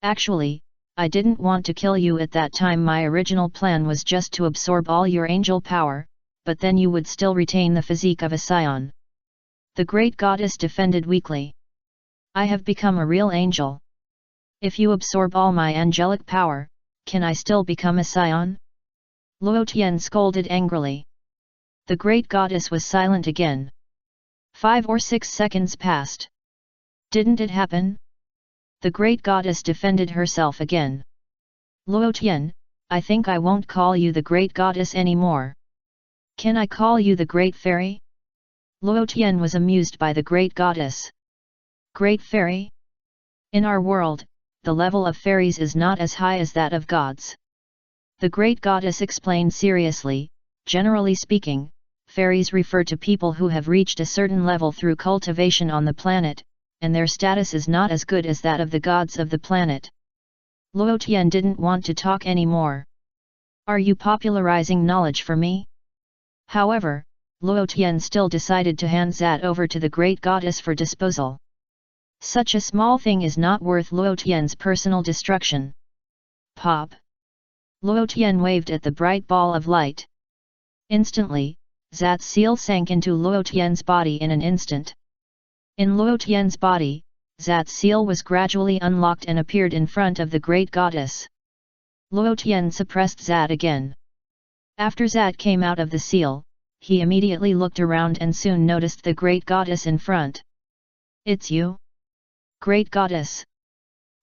Actually, I didn't want to kill you at that time. My original plan was just to absorb all your angel power, but then you would still retain the physique of a Saiyan. The great goddess defended weakly. I have become a real angel. If you absorb all my angelic power, can I still become a Saiyan? Luo Tian scolded angrily. The great goddess was silent again. 5 or 6 seconds passed. Didn't it happen? The great goddess defended herself again. Luo Tian, I think I won't call you the great goddess anymore. Can I call you the great fairy? Luo Tian was amused by the great goddess. Great fairy? In our world, the level of fairies is not as high as that of gods. The great goddess explained seriously, generally speaking, fairies refer to people who have reached a certain level through cultivation on the planet, and their status is not as good as that of the gods of the planet. Luo Tian didn't want to talk anymore. Are you popularizing knowledge for me? However, Luo Tian still decided to hand Zat over to the great goddess for disposal. Such a small thing is not worth Luo Tian's personal destruction. Pop! Luo Tian waved at the bright ball of light. Instantly, Zat's seal sank into Luo Tian's body in an instant. In Luo Tian's body, Zat's seal was gradually unlocked and appeared in front of the great goddess. Luo Tian suppressed Zat again. After Zat came out of the seal, he immediately looked around and soon noticed the great goddess in front. It's you? Great goddess.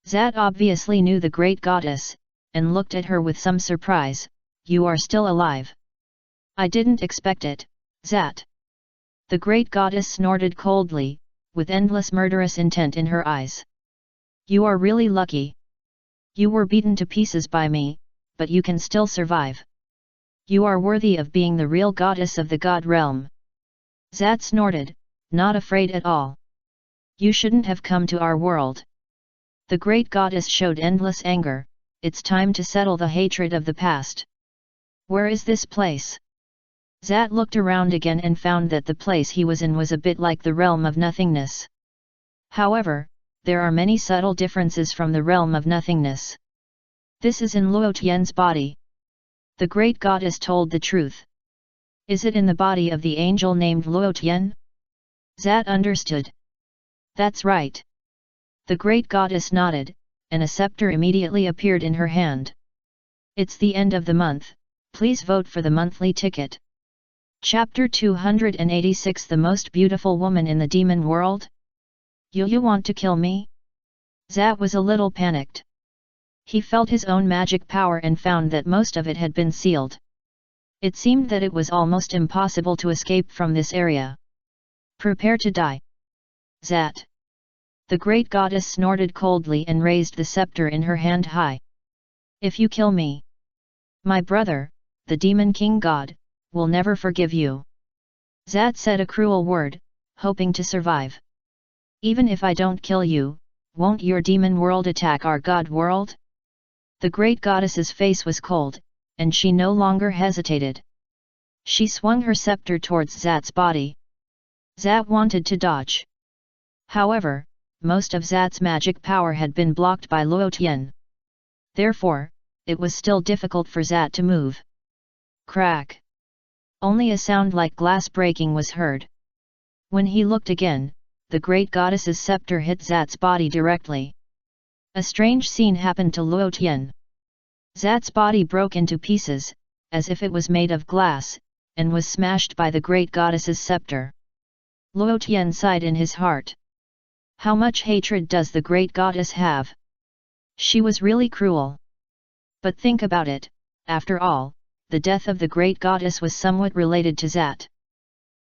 Zat obviously knew the great goddess, and looked at her with some surprise. You are still alive. I didn't expect it, Zat. The great goddess snorted coldly, with endless murderous intent in her eyes. You are really lucky. You were beaten to pieces by me, but you can still survive. You are worthy of being the real goddess of the god realm. Zat snorted, not afraid at all. You shouldn't have come to our world. The great goddess showed endless anger. It's time to settle the hatred of the past. Where is this place? Zat looked around again and found that the place he was in was a bit like the realm of nothingness. However, there are many subtle differences from the realm of nothingness. This is in Luo Tian's body. The great goddess told the truth. Is it in the body of the angel named Luo Tian? Zat understood. That's right. The great goddess nodded, and a scepter immediately appeared in her hand. It's the end of the month, please vote for the monthly ticket. Chapter 286 The Most Beautiful Woman in the Demon World? You want to kill me? Zat was a little panicked. He felt his own magic power and found that most of it had been sealed. It seemed that it was almost impossible to escape from this area. Prepare to die. Zat. The great goddess snorted coldly and raised the scepter in her hand high. If you kill me, my brother, the demon king god, will never forgive you. Zat said a cruel word, hoping to survive. Even if I don't kill you, won't your demon world attack our god world? The great goddess's face was cold, and she no longer hesitated. She swung her scepter towards Zat's body. Zat wanted to dodge. However, most of Zat's magic power had been blocked by Luo Tian. Therefore, it was still difficult for Zat to move. Crack! Only a sound like glass breaking was heard. When he looked again, the great goddess's scepter hit Zat's body directly. A strange scene happened to Luo Tian. Zat's body broke into pieces, as if it was made of glass, and was smashed by the great goddess's scepter. Luo Tian sighed in his heart. How much hatred does the great goddess have? She was really cruel. But think about it, after all, the death of the great goddess was somewhat related to Zat.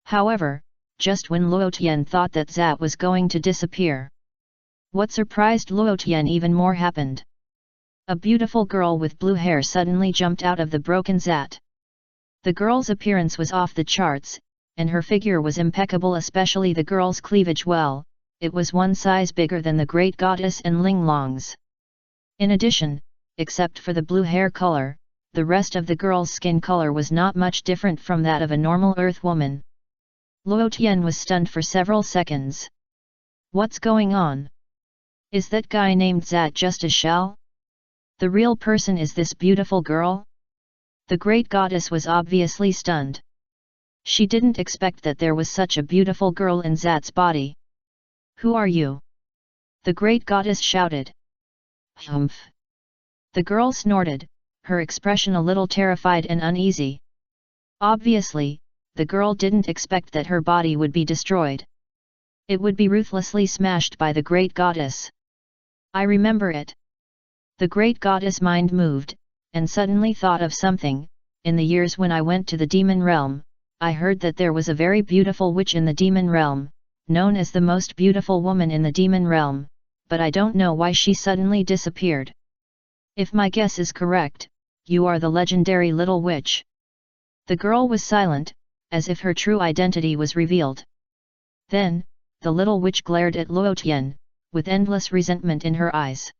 However, just when Luo Tian thought that Zat was going to disappear, what surprised Luo Tian even more happened. A beautiful girl with blue hair suddenly jumped out of the broken Zat. The girl's appearance was off the charts, and her figure was impeccable, especially the girl's cleavage. Well, it was one size bigger than the great goddess and Ling Long's. In addition, except for the blue hair color, the rest of the girl's skin color was not much different from that of a normal earth woman. Luo Tian was stunned for several seconds. What's going on? Is that guy named Zat just a shell? The real person is this beautiful girl? The great goddess was obviously stunned. She didn't expect that there was such a beautiful girl in Zat's body. Who are you? The great goddess shouted. Humph! The girl snorted, her expression a little terrified and uneasy. Obviously, the girl didn't expect that her body would be destroyed. It would be ruthlessly smashed by the great goddess. I remember it. The great goddess' mind moved, and suddenly thought of something. In the years when I went to the demon realm, I heard that there was a very beautiful witch in the demon realm, known as the most beautiful woman in the demon realm, but I don't know why she suddenly disappeared. If my guess is correct, you are the legendary little witch. The girl was silent, as if her true identity was revealed. Then, the little witch glared at Luo Tian, with endless resentment in her eyes.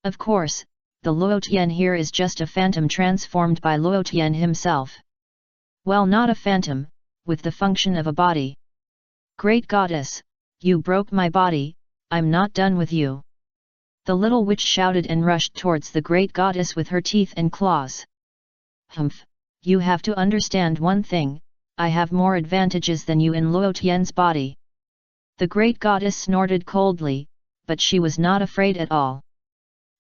Of course, the Luo Tian here is just a phantom transformed by Luo Tian himself. Well, not a phantom, with the function of a body. Great goddess, you broke my body, I'm not done with you. The little witch shouted and rushed towards the great goddess with her teeth and claws. Humph, you have to understand one thing, I have more advantages than you in Luo Tian's body. The great goddess snorted coldly, but she was not afraid at all.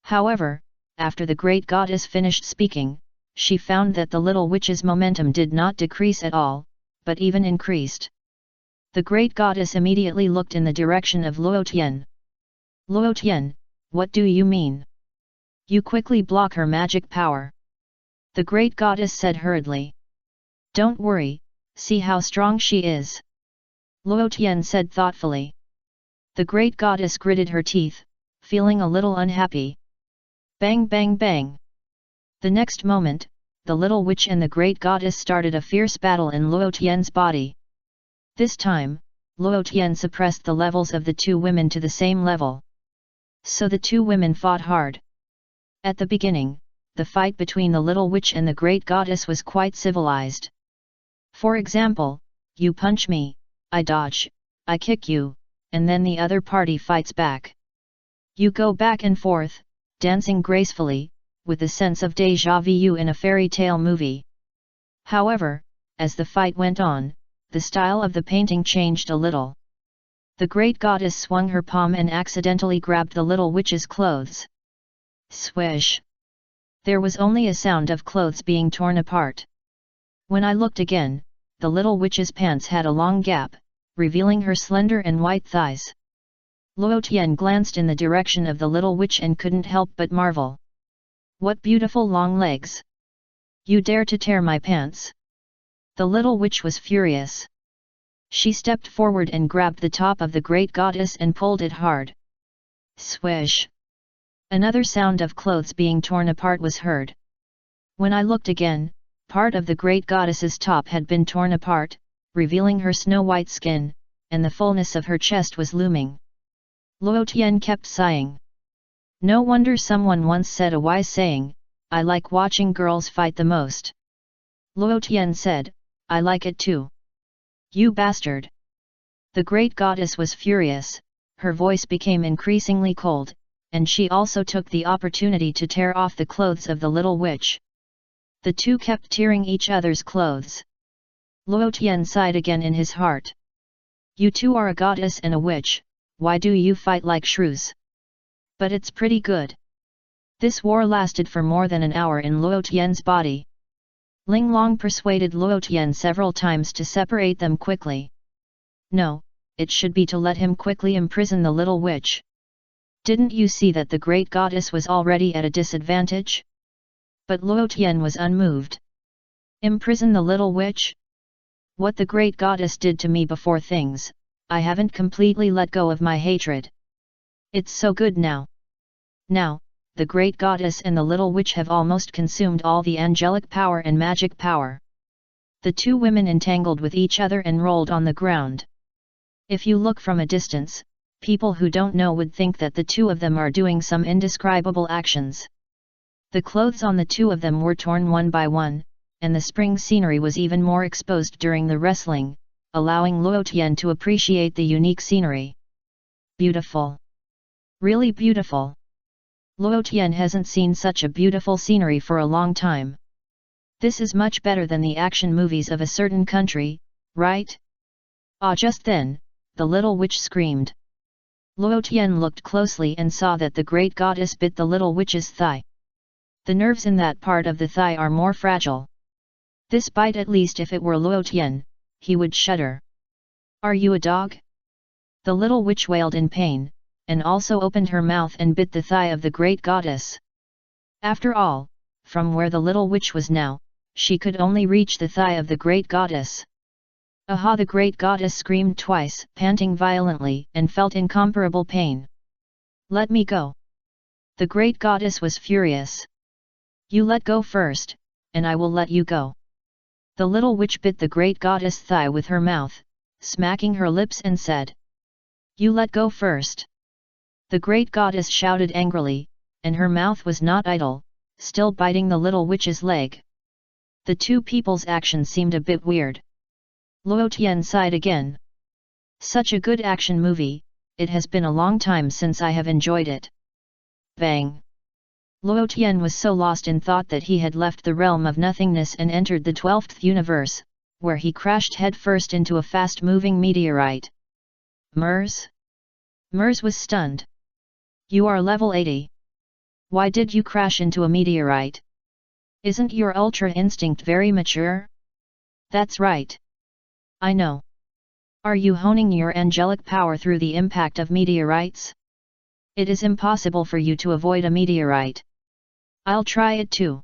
However, after the great goddess finished speaking, she found that the little witch's momentum did not decrease at all, but even increased. The great goddess immediately looked in the direction of Luo Tian. Luo Tian, what do you mean? You quickly block her magic power. The great goddess said hurriedly. Don't worry, see how strong she is. Luo Tian said thoughtfully. The great goddess gritted her teeth, feeling a little unhappy. Bang bang bang. The next moment, the little witch and the great goddess started a fierce battle in Luo Tian's body. This time, Luo Tian suppressed the levels of the two women to the same level. So the two women fought hard. At the beginning, the fight between the little witch and the great goddess was quite civilized. For example, you punch me, I dodge, I kick you, and then the other party fights back. You go back and forth, dancing gracefully, with a sense of déjà vu in a fairy tale movie. However, as the fight went on, the style of the painting changed a little. The great goddess swung her palm and accidentally grabbed the little witch's clothes. Swish! There was only a sound of clothes being torn apart. When I looked again, the little witch's pants had a long gap, revealing her slender and white thighs. Luo Tian glanced in the direction of the little witch and couldn't help but marvel. What beautiful long legs! You dare to tear my pants! The little witch was furious. She stepped forward and grabbed the top of the great goddess and pulled it hard. Swish! Another sound of clothes being torn apart was heard. When I looked again, part of the great goddess's top had been torn apart, revealing her snow-white skin, and the fullness of her chest was looming. Luo Tian kept sighing. No wonder someone once said a wise saying, "I like watching girls fight the most." Luo Tian said, "I like it too." "You bastard!" The great goddess was furious, her voice became increasingly cold, and she also took the opportunity to tear off the clothes of the little witch. The two kept tearing each other's clothes. Luo Tian sighed again in his heart. "You two are a goddess and a witch, why do you fight like shrews? But it's pretty good." This war lasted for more than an hour in Luo Tian's body. Ling Long persuaded Luo Tian several times to separate them quickly. No, it should be to let him quickly imprison the little witch. Didn't you see that the great goddess was already at a disadvantage? But Luo Tian was unmoved. Imprison the little witch? What the great goddess did to me before things, I haven't completely let go of my hatred. It's so good now. Now, the great goddess and the little witch have almost consumed all the angelic power and magic power. The two women entangled with each other and rolled on the ground. If you look from a distance, people who don't know would think that the two of them are doing some indescribable actions. The clothes on the two of them were torn one by one, and the spring scenery was even more exposed during the wrestling, allowing Luo Tian to appreciate the unique scenery. Beautiful. Really beautiful. Luo Tian hasn't seen such a beautiful scenery for a long time. This is much better than the action movies of a certain country, right? Ah, just then, the little witch screamed. Luo Tian looked closely and saw that the great goddess bit the little witch's thigh. The nerves in that part of the thigh are more fragile. This bite, at least if it were Luo Tian, he would shudder. "Are you a dog?" The little witch wailed in pain, and also opened her mouth and bit the thigh of the great goddess. After all, from where the little witch was now, she could only reach the thigh of the great goddess. Aha! The great goddess screamed twice, panting violently, and felt incomparable pain. "Let me go!" The great goddess was furious. "You let go first, and I will let you go." The little witch bit the great goddess' thigh with her mouth, smacking her lips, and said, "You let go first." The great goddess shouted angrily, and her mouth was not idle, still biting the little witch's leg. The two people's action seemed a bit weird. Luo Tian sighed again. Such a good action movie, it has been a long time since I have enjoyed it. Bang! Luo Tian was so lost in thought that he had left the realm of nothingness and entered the 12th universe, where he crashed headfirst into a fast-moving meteorite. Mers? Mers was stunned. "You are level 80. Why did you crash into a meteorite? Isn't your ultra instinct very mature?" "That's right. I know. Are you honing your angelic power through the impact of meteorites? It is impossible for you to avoid a meteorite. I'll try it too."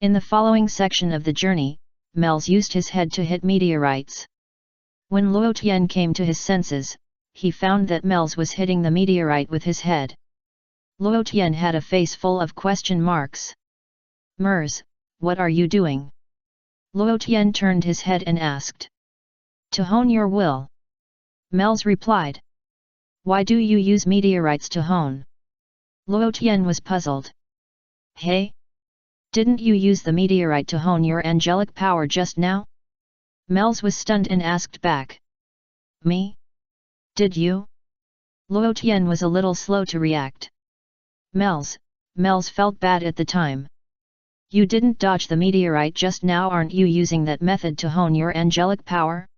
In the following section of the journey, Mels used his head to hit meteorites. When Luo Tian came to his senses, he found that Mels was hitting the meteorite with his head. Luo Tian had a face full of question marks. "Mers, what are you doing?" Luo Tian turned his head and asked. "To hone your will." Mels replied. "Why do you use meteorites to hone?" Luo Tian was puzzled. "Hey? Didn't you use the meteorite to hone your angelic power just now?" Mels was stunned and asked back. "Me? Did you?" Luo Tian was a little slow to react. Mels felt bad at the time. "You didn't dodge the meteorite just now, aren't you using that method to hone your angelic power?"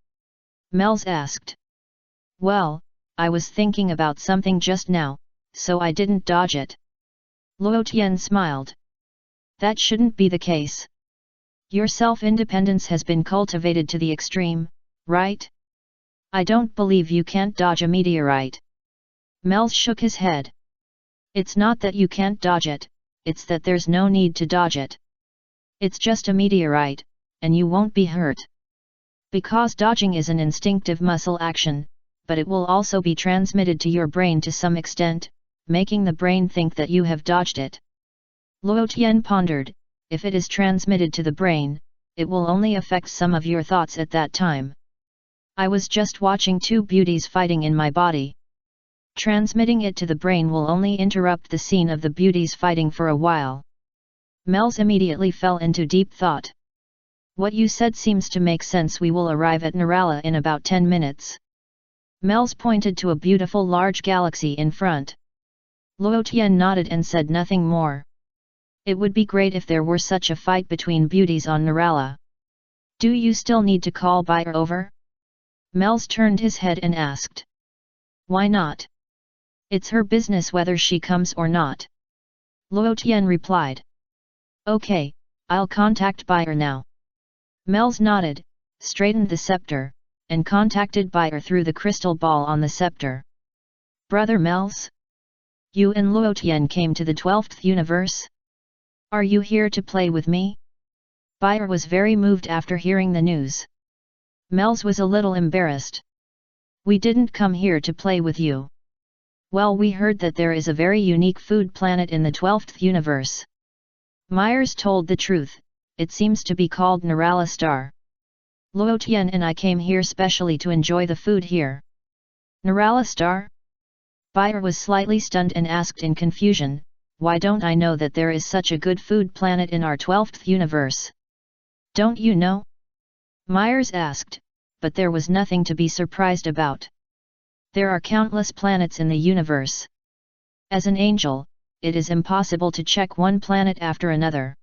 Mels asked. "Well, I was thinking about something just now, so I didn't dodge it." Luo Tian smiled. "That shouldn't be the case. Your self-independence has been cultivated to the extreme, right? I don't believe you can't dodge a meteorite." Mels shook his head. "It's not that you can't dodge it, it's that there's no need to dodge it. It's just a meteorite, and you won't be hurt. Because dodging is an instinctive muscle action, but it will also be transmitted to your brain to some extent, making the brain think that you have dodged it." Luo Tian pondered. If it is transmitted to the brain, it will only affect some of your thoughts at that time. I was just watching two beauties fighting in my body. Transmitting it to the brain will only interrupt the scene of the beauties fighting for a while. Mel's immediately fell into deep thought. What you said seems to make sense. We will arrive at Nirala in about 10 minutes. Mel's pointed to a beautiful large galaxy in front. Luo Tian nodded and said nothing more. It would be great if there were such a fight between beauties on Nirala. Do you still need to call buyer over? Mel's turned his head and asked. Why not? It's her business whether she comes or not. Luo Tian replied. Okay, I'll contact buyer now. Mel's nodded, straightened the scepter, and contacted buyer through the crystal ball on the scepter. Brother Mel's? You and Luo Tian came to the 12th universe? Are you here to play with me? Buyer was very moved after hearing the news. Mel's was a little embarrassed. We didn't come here to play with you. Well, we heard that there is a very unique food planet in the 12th universe. Myers told the truth, it seems to be called Nirala Star. Luo Tian and I came here specially to enjoy the food here. Nirala Star? Buyer was slightly stunned and asked in confusion, why don't I know that there is such a good food planet in our 12th universe? Don't you know? Myers asked, but there was nothing to be surprised about. There are countless planets in the universe. As an angel, it is impossible to check one planet after another.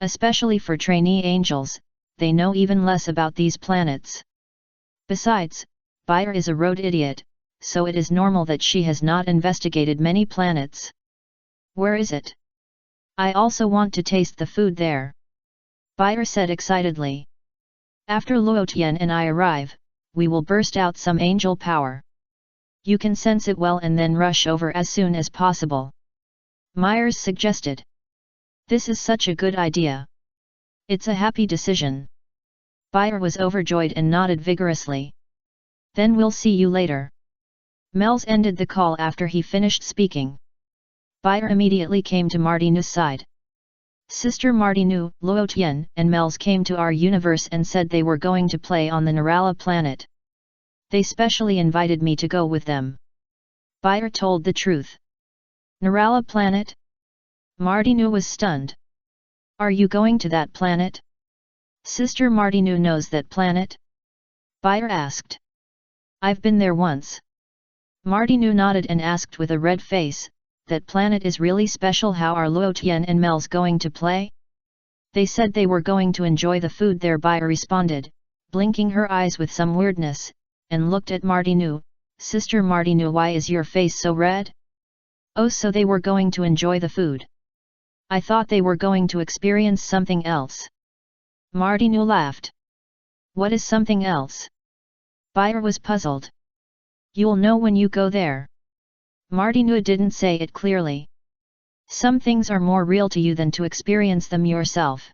Especially for trainee angels, they know even less about these planets. Besides, Buyer is a road idiot, so it is normal that she has not investigated many planets. Where is it? I also want to taste the food there. Buyer said excitedly. After Luo Tian and I arrive, we will burst out some angel power. You can sense it well and then rush over as soon as possible. Myers suggested. This is such a good idea. It's a happy decision. Buyer was overjoyed and nodded vigorously. Then we'll see you later. Mel's ended the call after he finished speaking. Buyer immediately came to Martinu's side. Sister Martinu, Luo Tian and Mel's came to our universe and said they were going to play on the Nirala planet. They specially invited me to go with them. Buyer told the truth. Nirala planet? Martinu was stunned. Are you going to that planet? Sister Martinu knows that planet? Buyer asked. I've been there once. Martinu nodded and asked with a red face, that planet is really special. How are Luo Tian and Mel's going to play? They said they were going to enjoy the food there. Buyer responded, blinking her eyes with some weirdness, and looked at Martinu. Sister Martinu, why is your face so red? Oh, so they were going to enjoy the food. I thought they were going to experience something else. Martinu laughed. What is something else? Buyer was puzzled. You'll know when you go there. Martinu didn't say it clearly. Some things are more real to you than to experience them yourself.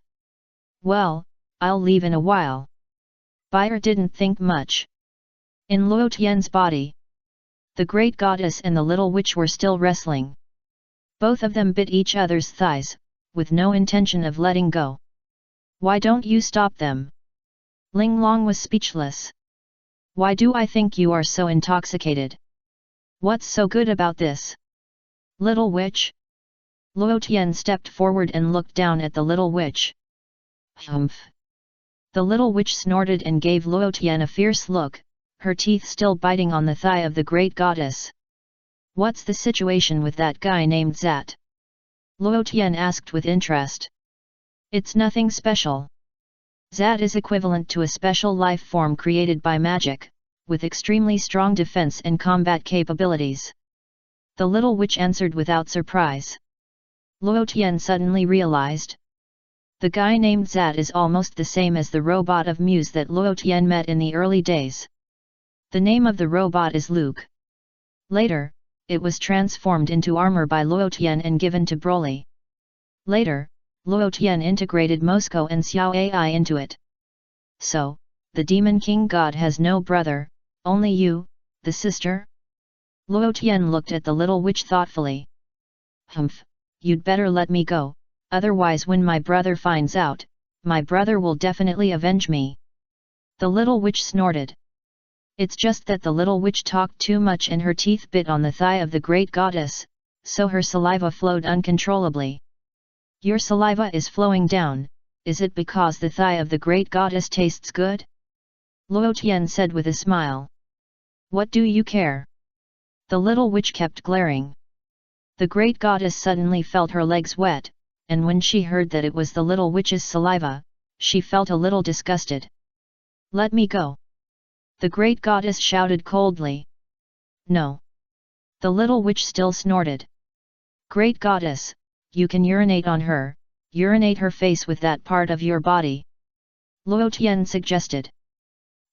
Well, I'll leave in a while. Buyer didn't think much. In Luo Tian's body, the great goddess and the little witch were still wrestling. Both of them bit each other's thighs, with no intention of letting go. Why don't you stop them? Ling Long was speechless. Why do I think you are so intoxicated? What's so good about this? Little witch? Luo Tian stepped forward and looked down at the little witch. Humph! The little witch snorted and gave Luo Tian a fierce look, her teeth still biting on the thigh of the great goddess. What's the situation with that guy named Zat? Luo Tian asked with interest. It's nothing special. Zat is equivalent to a special life form created by magic, with extremely strong defense and combat capabilities. The little witch answered without surprise. Luo Tian suddenly realized. The guy named Zat is almost the same as the robot of Muse that Luo Tian met in the early days. The name of the robot is Luke. Later, it was transformed into armor by Luo Tian and given to Broly. Later, Luo Tian integrated Moscow and Xiao AI into it. So, the Demon King God has no brother, only you, the sister? Luo Tian looked at the little witch thoughtfully. Humph, you'd better let me go, otherwise when my brother finds out, my brother will definitely avenge me. The little witch snorted. It's just that the little witch talked too much and her teeth bit on the thigh of the great goddess, so her saliva flowed uncontrollably. Your saliva is flowing down, is it because the thigh of the great goddess tastes good? Luo Tian said with a smile. What do you care? The little witch kept glaring. The great goddess suddenly felt her legs wet, and when she heard that it was the little witch's saliva, she felt a little disgusted. Let me go! The great goddess shouted coldly. No! The little witch still snorted. Great goddess, you can urinate on her, urinate her face with that part of your body. Luo Tian suggested.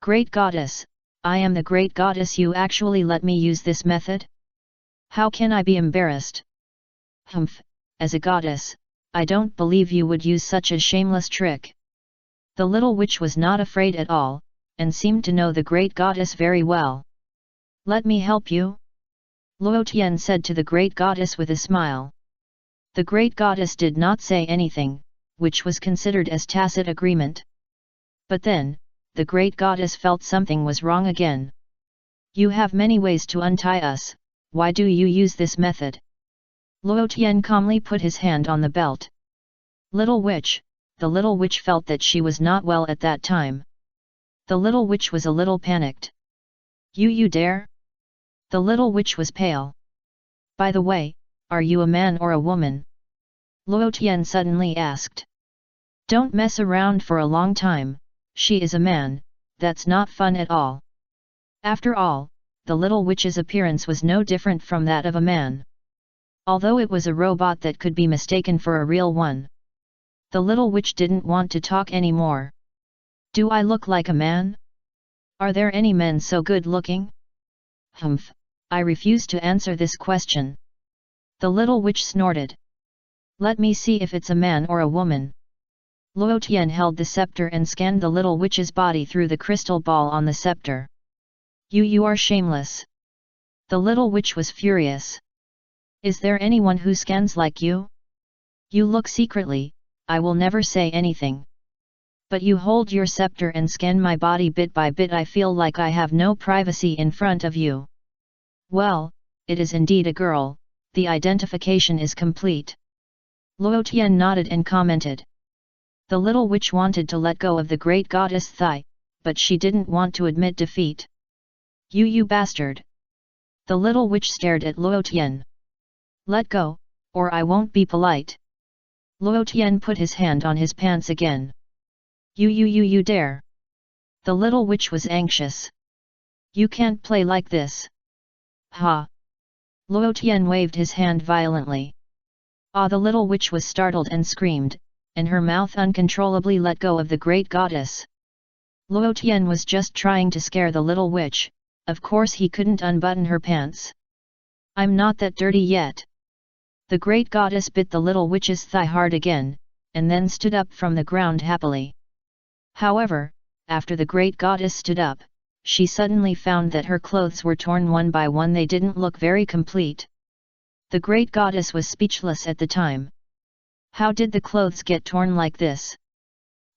Great goddess, I am the great goddess, you actually let me use this method? How can I be embarrassed? Humph, as a goddess, I don't believe you would use such a shameless trick. The little witch was not afraid at all, and seemed to know the great goddess very well. Let me help you? Luo Tian said to the great goddess with a smile. The great goddess did not say anything, which was considered as tacit agreement. But then, the great goddess felt something was wrong again. You have many ways to untie us, why do you use this method? Luo Tian calmly put his hand on the belt. Little witch, the little witch felt that she was not well at that time. The little witch was a little panicked. You dare? The little witch was pale. By the way, are you a man or a woman? Luo Tian suddenly asked. Don't mess around for a long time, she is a man, that's not fun at all. After all, the little witch's appearance was no different from that of a man. Although it was a robot that could be mistaken for a real one. The little witch didn't want to talk anymore. Do I look like a man? Are there any men so good looking? Humph, I refuse to answer this question. The little witch snorted. Let me see if it's a man or a woman. Luo Tian held the scepter and scanned the little witch's body through the crystal ball on the scepter. You are shameless. The little witch was furious. Is there anyone who scans like you? You look secretly, I will never say anything. But you hold your scepter and scan my body bit by bit, I feel like I have no privacy in front of you. Well, it is indeed a girl, the identification is complete. Luo Tian nodded and commented. The little witch wanted to let go of the great goddess' thigh, but she didn't want to admit defeat. You bastard! The little witch stared at Luo Tian. Let go, or I won't be polite. Luo Tian put his hand on his pants again. You dare! The little witch was anxious. You can't play like this. Ha! Luo Tian waved his hand violently. The little witch was startled and screamed, and her mouth uncontrollably let go of the great goddess. Luo Tian was just trying to scare the little witch, of course he couldn't unbutton her pants. I'm not that dirty yet. The great goddess bit the little witch's thigh hard again, and then stood up from the ground happily. However, after the great goddess stood up, she suddenly found that her clothes were torn one by one, they didn't look very complete. The great goddess was speechless at the time. How did the clothes get torn like this?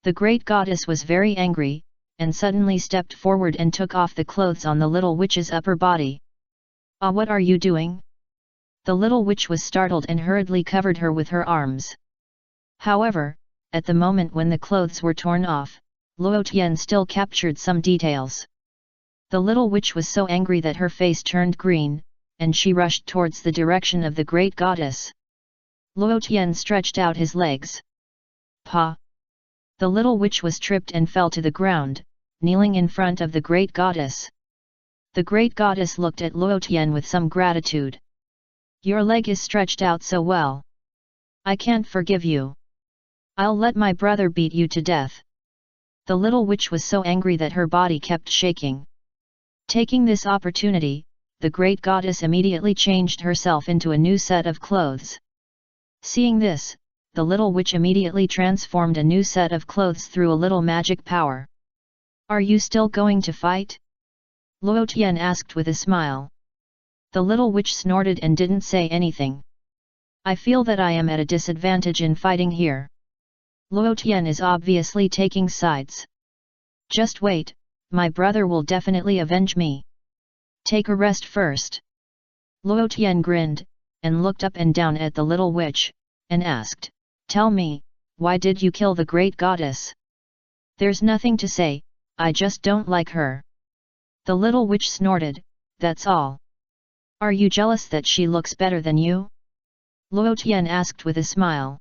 The great goddess was very angry, and suddenly stepped forward and took off the clothes on the little witch's upper body. What are you doing? The little witch was startled and hurriedly covered her with her arms. However, at the moment when the clothes were torn off, Luo Tian still captured some details. The little witch was so angry that her face turned green, and she rushed towards the direction of the great goddess. Luo Tian stretched out his legs. Pa! The little witch was tripped and fell to the ground, kneeling in front of the great goddess. The great goddess looked at Luo Tian with some gratitude. Your leg is stretched out so well. I can't forgive you. I'll let my brother beat you to death. The little witch was so angry that her body kept shaking. Taking this opportunity, the great goddess immediately changed herself into a new set of clothes. Seeing this, the little witch immediately transformed a new set of clothes through a little magic power. Are you still going to fight? Luo Tian asked with a smile. The little witch snorted and didn't say anything. I feel that I am at a disadvantage in fighting here. Luo Tian is obviously taking sides. Just wait, my brother will definitely avenge me. Take a rest first. Luo Tian grinned, and looked up and down at the little witch, and asked, "Tell me, why did you kill the great goddess?" "There's nothing to say, I just don't like her." The little witch snorted, "That's all. Are you jealous that she looks better than you?" Luo Tian asked with a smile.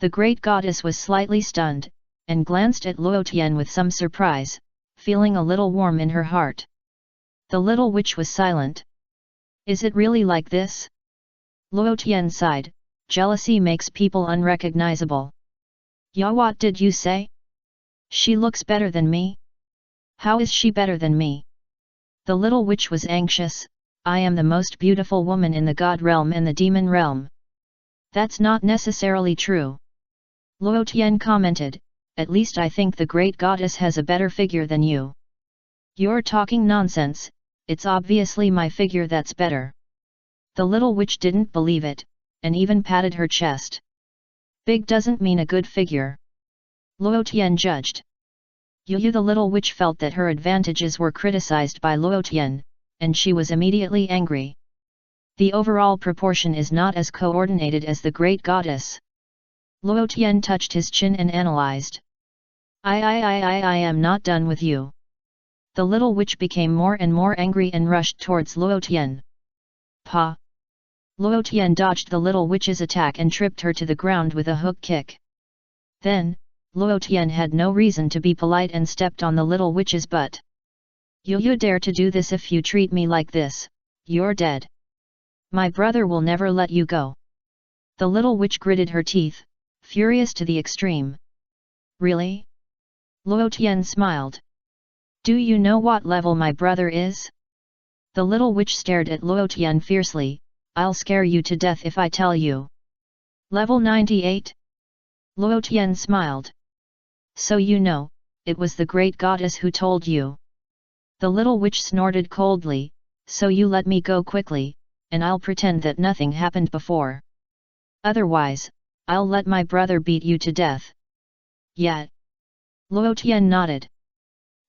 The great goddess was slightly stunned, and glanced at Luo Tian with some surprise, feeling a little warm in her heart. The little witch was silent. "Is it really like this?" Luo Tian sighed, "Jealousy makes people unrecognizable." "Ya, what did you say? She looks better than me? How is she better than me?" The little witch was anxious. "I am the most beautiful woman in the god realm and the demon realm." "That's not necessarily true." Luo Tian commented, "At least I think the great goddess has a better figure than you." "You're talking nonsense, it's obviously my figure that's better." The little witch didn't believe it, and even patted her chest. "Big doesn't mean a good figure," Luo Tian judged. Yu the little witch felt that her advantages were criticized by Luo Tian, and she was immediately angry. The overall proportion is not as coordinated as the great goddess. Luo Tian touched his chin and analyzed. I am not done with you." The little witch became more and more angry and rushed towards Luo Tian. "Pa!" Luo Tian dodged the little witch's attack and tripped her to the ground with a hook kick. Then, Luo Tian had no reason to be polite and stepped on the little witch's butt. You dare to do this? If you treat me like this, you're dead. My brother will never let you go." The little witch gritted her teeth, furious to the extreme. "Really?" Luo Tian smiled. "Do you know what level my brother is?" The little witch stared at Luo Tian fiercely. "I'll scare you to death if I tell you." "Level 98? Luo Tian smiled. "So you know, it was the great goddess who told you." The little witch snorted coldly, "So you let me go quickly, and I'll pretend that nothing happened before. Otherwise, I'll let my brother beat you to death." "Yet." Luo Tian nodded.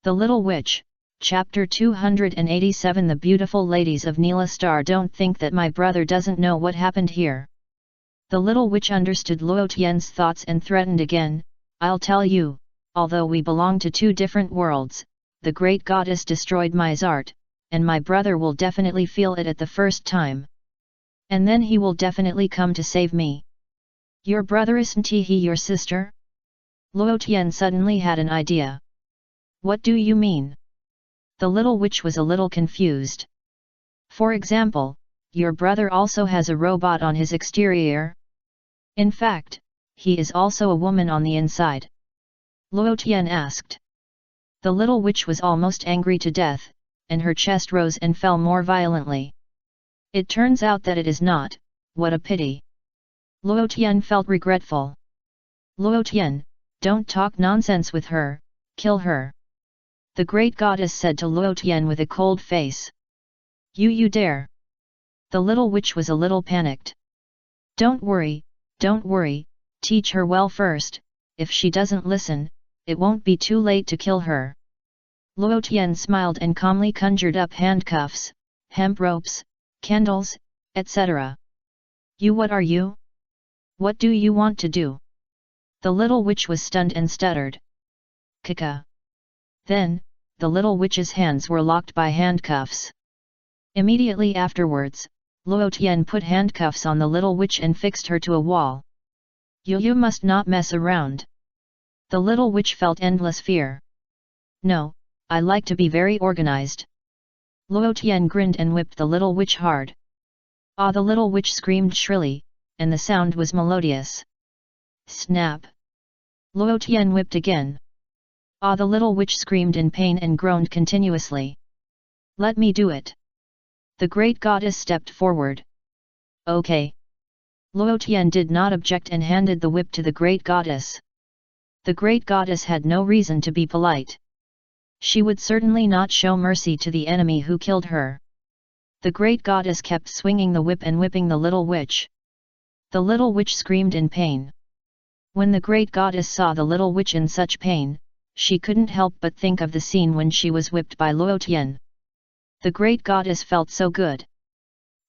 The Little Witch, Chapter 287. The beautiful ladies of Neela Star don't think that my brother doesn't know what happened here. The little witch understood Luo Tian's thoughts and threatened again, "I'll tell you, although we belong to two different worlds, the great goddess destroyed my Zart, and my brother will definitely feel it at the first time. And then he will definitely come to save me." "Your brother isn't he your sister?" Luo Tian suddenly had an idea. "What do you mean?" The little witch was a little confused. "For example, your brother also has a robot on his exterior? In fact, he is also a woman on the inside?" Luo Tian asked. The little witch was almost angry to death, and her chest rose and fell more violently. "It turns out that it is not, what a pity." Luo Tian felt regretful. "Luo Tian, don't talk nonsense with her, kill her," the great goddess said to Luo Tian with a cold face. You dare?" The little witch was a little panicked. Don't worry, teach her well first, if she doesn't listen, it won't be too late to kill her." Luo Tian smiled and calmly conjured up handcuffs, hemp ropes, candles, etc. What are you? What do you want to do?" The little witch was stunned and stuttered. "Kaka." Then, the little witch's hands were locked by handcuffs. Immediately afterwards, Luo Tian put handcuffs on the little witch and fixed her to a wall. You must not mess around." The little witch felt endless fear. "No, I like to be very organized." Luo Tian grinned and whipped the little witch hard. "Ah!" The little witch screamed shrilly, and the sound was melodious. Snap! Luo Tian whipped again. "Ah!" The little witch screamed in pain and groaned continuously. "Let me do it." The great goddess stepped forward. "Okay." Luo Tian did not object and handed the whip to the great goddess. The great goddess had no reason to be polite. She would certainly not show mercy to the enemy who killed her. The great goddess kept swinging the whip and whipping the little witch. The little witch screamed in pain. When the great goddess saw the little witch in such pain, she couldn't help but think of the scene when she was whipped by Luo Tian. The great goddess felt so good.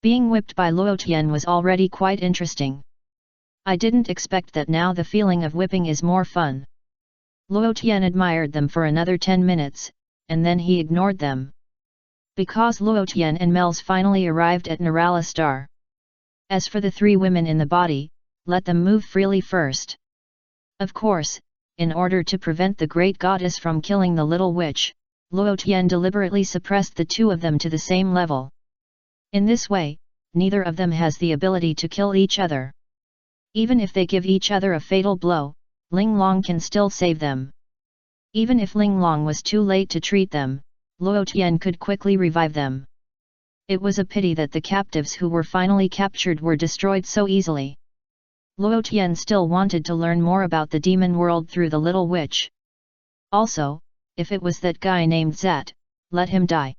Being whipped by Luo Tian was already quite interesting. I didn't expect that now the feeling of whipping is more fun. Luo Tian admired them for another 10 minutes, and then he ignored them. Because Luo Tian and Mels finally arrived at Nirala Star. As for the 3 women in the body, let them move freely first. Of course, in order to prevent the great goddess from killing the little witch, Luo Tian deliberately suppressed the 2 of them to the same level. In this way, neither of them has the ability to kill each other. Even if they give each other a fatal blow, Ling Long can still save them. Even if Ling Long was too late to treat them, Luo Tian could quickly revive them. It was a pity that the captives who were finally captured were destroyed so easily. Luo Tian still wanted to learn more about the demon world through the little witch. Also, if it was that guy named Zat, let him die.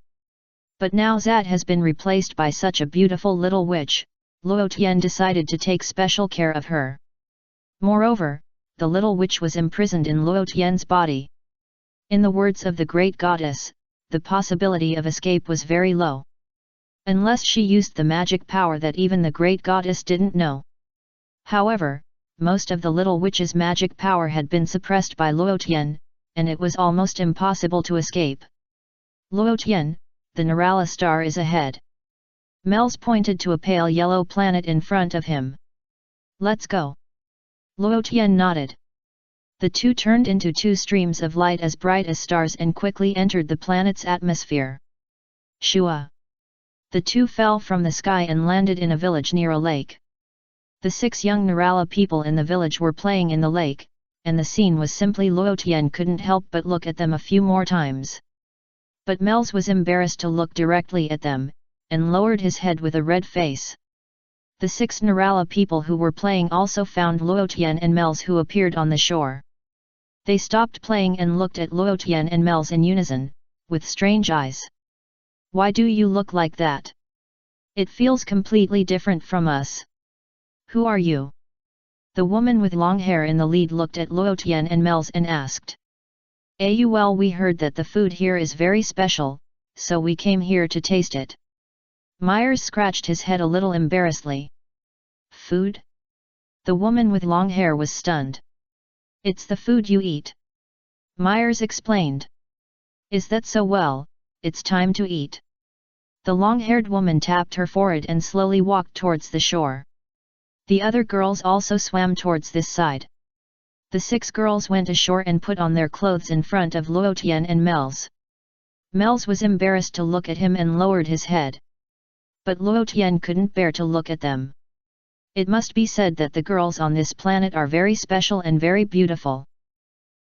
But now Zat has been replaced by such a beautiful little witch, Luo Tian decided to take special care of her. Moreover, the little witch was imprisoned in Luo Tian's body. In the words of the great goddess, the possibility of escape was very low. Unless she used the magic power that even the great goddess didn't know. However, most of the little witch's magic power had been suppressed by Luo Tian, and it was almost impossible to escape. Luo Tian, the Nirala star is ahead. Mels pointed to a pale yellow planet in front of him. Let's go. Luo Tian nodded. The 2 turned into 2 streams of light as bright as stars and quickly entered the planet's atmosphere. Shua. The 2 fell from the sky and landed in a village near a lake. The 6 young Nirala people in the village were playing in the lake, and the scene was simply Luo Tian couldn't help but look at them a few more times. But Mels was embarrassed to look directly at them, and lowered his head with a red face. The 6 Nirala people who were playing also found Luo Tian and Mels who appeared on the shore. They stopped playing and looked at Luo Tian and Mels in unison, with strange eyes. Why do you look like that? It feels completely different from us. Who are you? The woman with long hair in the lead looked at Luo Tian and Mels and asked. Well, we heard that the food here is very special, so we came here to taste it. Myers scratched his head a little embarrassedly. Food? The woman with long hair was stunned. It's the food you eat. Myers explained. Is that so? Well, it's time to eat. The long-haired woman tapped her forehead and slowly walked towards the shore. The other girls also swam towards this side. The 6 girls went ashore and put on their clothes in front of Luo Tian and Mels. Mels was embarrassed to look at him and lowered his head. But Luo Tian couldn't bear to look at them. It must be said that the girls on this planet are very special and very beautiful.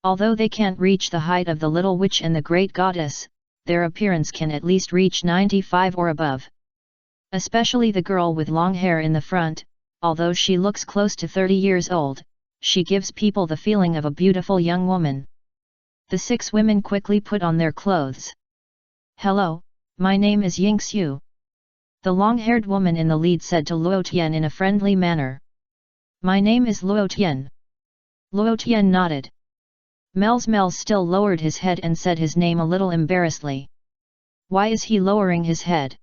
Although they can't reach the height of the little witch and the great goddess, their appearance can at least reach 95 or above. Especially the girl with long hair in the front, although she looks close to 30 years old, she gives people the feeling of a beautiful young woman. The 6 women quickly put on their clothes. Hello, my name is Yingxiu. The long-haired woman in the lead said to Luo Tian in a friendly manner. My name is Luo Tian. Luo Tian nodded. Mels still lowered his head and said his name a little embarrassedly. Why is he lowering his head?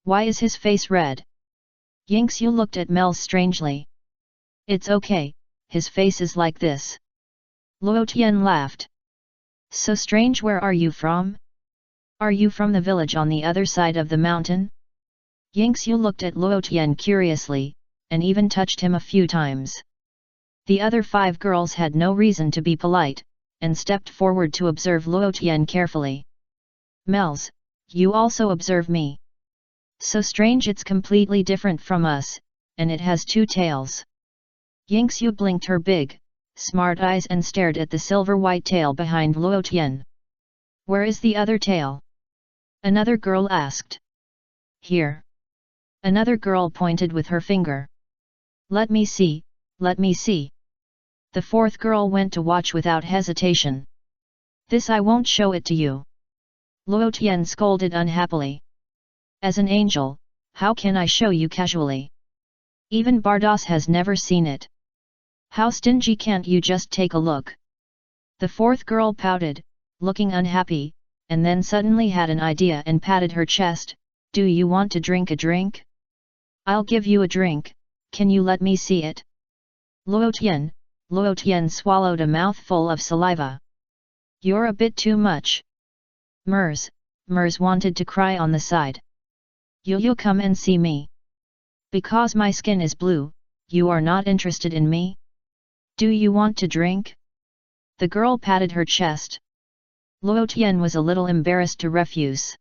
Why is his face red? Yingxiu looked at Mels strangely. It's okay, his face is like this. Luo Tian laughed. So strange. Where are you from? Are you from the village on the other side of the mountain? Yingxiu looked at Luo Tian curiously, and even touched him a few times. The other 5 girls had no reason to be polite, and stepped forward to observe Luo Tian carefully. Mels, you also observe me. So strange, it's completely different from us, and it has 2 tails. Yingxiu blinked her big, smart eyes and stared at the silver-white tail behind Luo Tian. Where is the other tail? Another girl asked. Here. Another girl pointed with her finger. Let me see, let me see. The 4th girl went to watch without hesitation. This I won't show it to you. Luo Tian scolded unhappily. As an angel, how can I show you casually? Even Bardos has never seen it. How stingy, can't you just take a look? The fourth girl pouted, looking unhappy, and then suddenly had an idea and patted her chest. Do you want to drink a drink? I'll give you a drink, can you let me see it? Luo Tian swallowed a mouthful of saliva. You're a bit too much. Mers wanted to cry on the side. You'll come and see me. Because my skin is blue, you are not interested in me? Do you want to drink? The girl patted her chest. Luo Tian was a little embarrassed to refuse.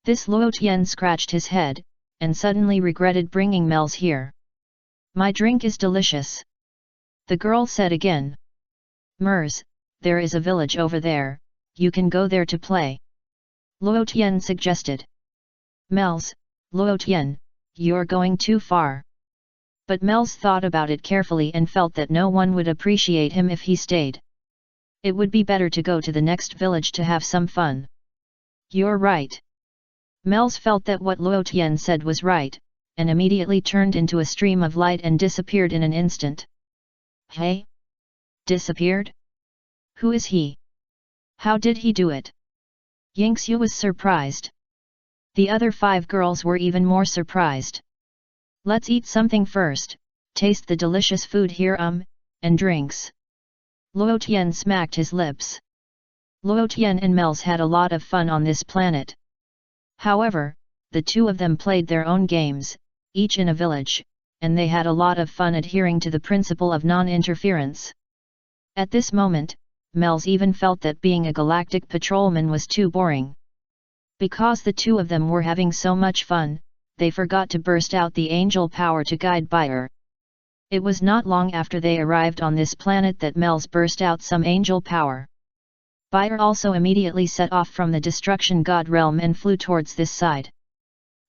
This Luo Tian scratched his head, and suddenly regretted bringing Mel's here. My drink is delicious. The girl said again. Mers, there is a village over there, you can go there to play. Luo Tian suggested. Mel's, Luo Tian, you're going too far. But Mel's thought about it carefully and felt that no one would appreciate him if he stayed. It would be better to go to the next village to have some fun. You're right. Mel's felt that what Luo Tian said was right, and immediately turned into a stream of light and disappeared in an instant. Hey? Disappeared? Who is he? How did he do it? Yingxiu was surprised. The other 5 girls were even more surprised. Let's eat something first, taste the delicious food here and drinks. Luo Tian smacked his lips. Luo Tian and Mel's had a lot of fun on this planet. However, the two of them played their own games, each in a village, and they had a lot of fun adhering to the principle of non-interference. At this moment, Mel's even felt that being a galactic patrolman was too boring. Because the two of them were having so much fun, they forgot to burst out the angel power to guide Bayer. It was not long after they arrived on this planet that Mel's burst out some angel power. Bayer also immediately set off from the destruction god realm and flew towards this side.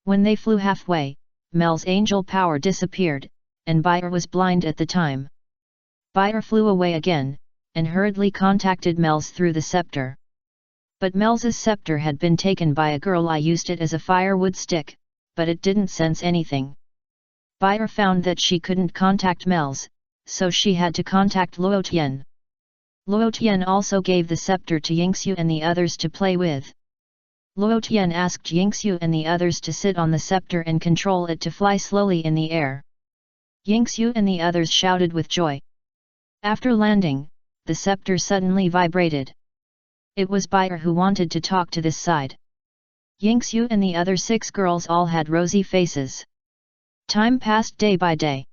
When they flew halfway, Mel's angel power disappeared, and Bayer was blind at the time. Bayer flew away again, and hurriedly contacted Mel's through the scepter. But Mel's scepter had been taken by a girl. I used it as a firewood stick, but it didn't sense anything. Bayer found that she couldn't contact Mel's, so she had to contact Luo Tian. Luo Tian also gave the scepter to Yingxiu and the others to play with. Luo Tian asked Yingxiu and the others to sit on the scepter and control it to fly slowly in the air. Yingxiu and the others shouted with joy. After landing, the scepter suddenly vibrated. It was Bayer who wanted to talk to this side. Yingxiu and the other 6 girls all had rosy faces. Time passed day by day.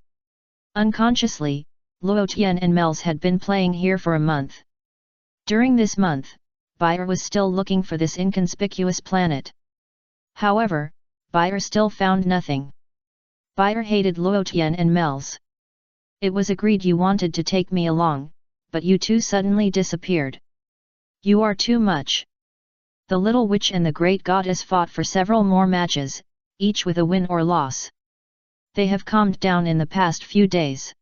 Unconsciously, Luo Tian and Mel's had been playing here for a month. During this month, Bayer was still looking for this inconspicuous planet. However, Bayer still found nothing. Bayer hated Luo Tian and Mel's. It was agreed you wanted to take me along, but you two suddenly disappeared. You are too much. The little witch and the great goddess fought for several more matches, each with a win or loss. They have calmed down in the past few days.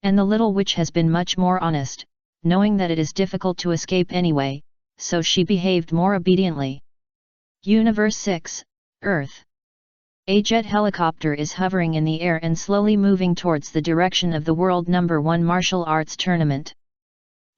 And the little witch has been much more honest, knowing that it is difficult to escape anyway, so she behaved more obediently. Universe 6, Earth. A jet helicopter is hovering in the air and slowly moving towards the direction of the World No. 1 Martial Arts Tournament.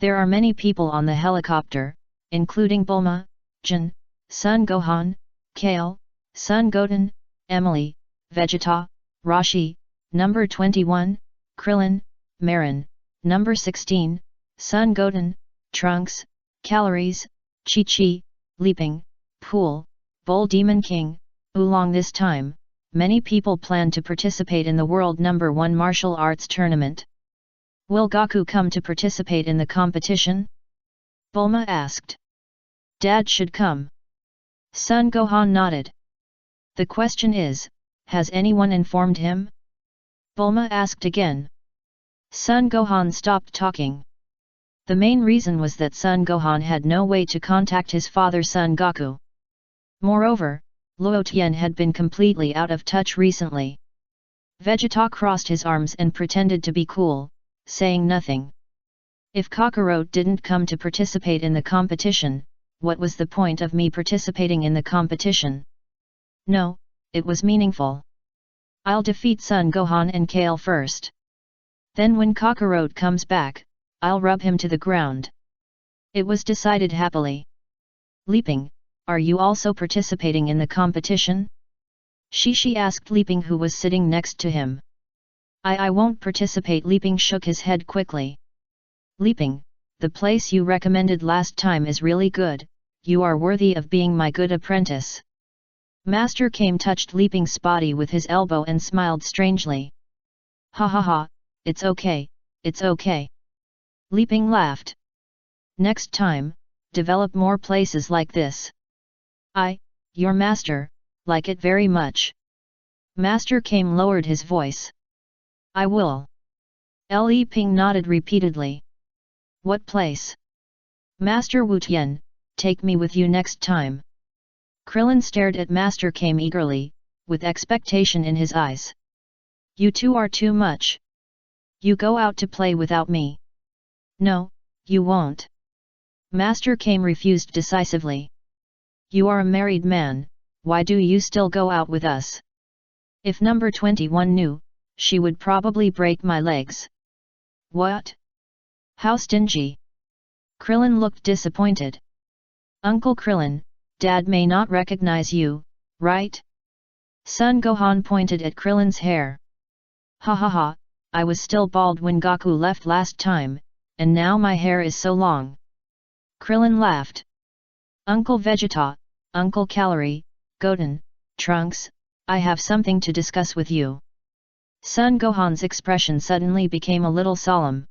There are many people on the helicopter, including Bulma, Jin, Sun Gohan, Kale, Sun Goten, Emily, Vegeta, Rashi, number 21, Krillin, Marin, number 16, Sun Goten, Trunks, Calories, Chi-Chi, Leaping, Pool, Bull Demon King, Oolong. This time, many people plan to participate in the World No. 1 Martial Arts Tournament. Will Goku come to participate in the competition? Bulma asked. Dad should come. Sun Gohan nodded. The question is, has anyone informed him? Bulma asked again. Sun Gohan stopped talking. The main reason was that Sun Gohan had no way to contact his father Son Goku. Moreover, Luo Tian had been completely out of touch recently. Vegeta crossed his arms and pretended to be cool, saying nothing. If Kakarot didn't come to participate in the competition, what was the point of me participating in the competition? No, it was meaningful. I'll defeat Son Gohan and Kale first. Then when Kakarot comes back, I'll rub him to the ground. It was decided happily. Leaping, are you also participating in the competition? She asked Leaping, who was sitting next to him. I won't participate. Leaping shook his head quickly. Leaping, the place you recommended last time is really good, you are worthy of being my good apprentice. Master Kame touched Leaping's body with his elbow and smiled strangely. Ha ha ha, it's okay, it's okay. Leaping laughed. Next time, develop more places like this. Your master, like it very much. Master Kame lowered his voice. I will. Leaping nodded repeatedly. What place? Master Wu Tian, take me with you next time. Krillin stared at Master Kame eagerly, with expectation in his eyes. You two are too much. You go out to play without me. No, you won't. Master Kame refused decisively. You are a married man, why do you still go out with us? If number 21 knew, she would probably break my legs. What? How stingy. Krillin looked disappointed. Uncle Krillin, Dad may not recognize you, right? Son Gohan pointed at Krillin's hair. Ha ha ha, I was still bald when Goku left last time, and now my hair is so long. Krillin laughed. Uncle Vegeta, Uncle Calorie, Goten, Trunks, I have something to discuss with you. Son Gohan's expression suddenly became a little solemn.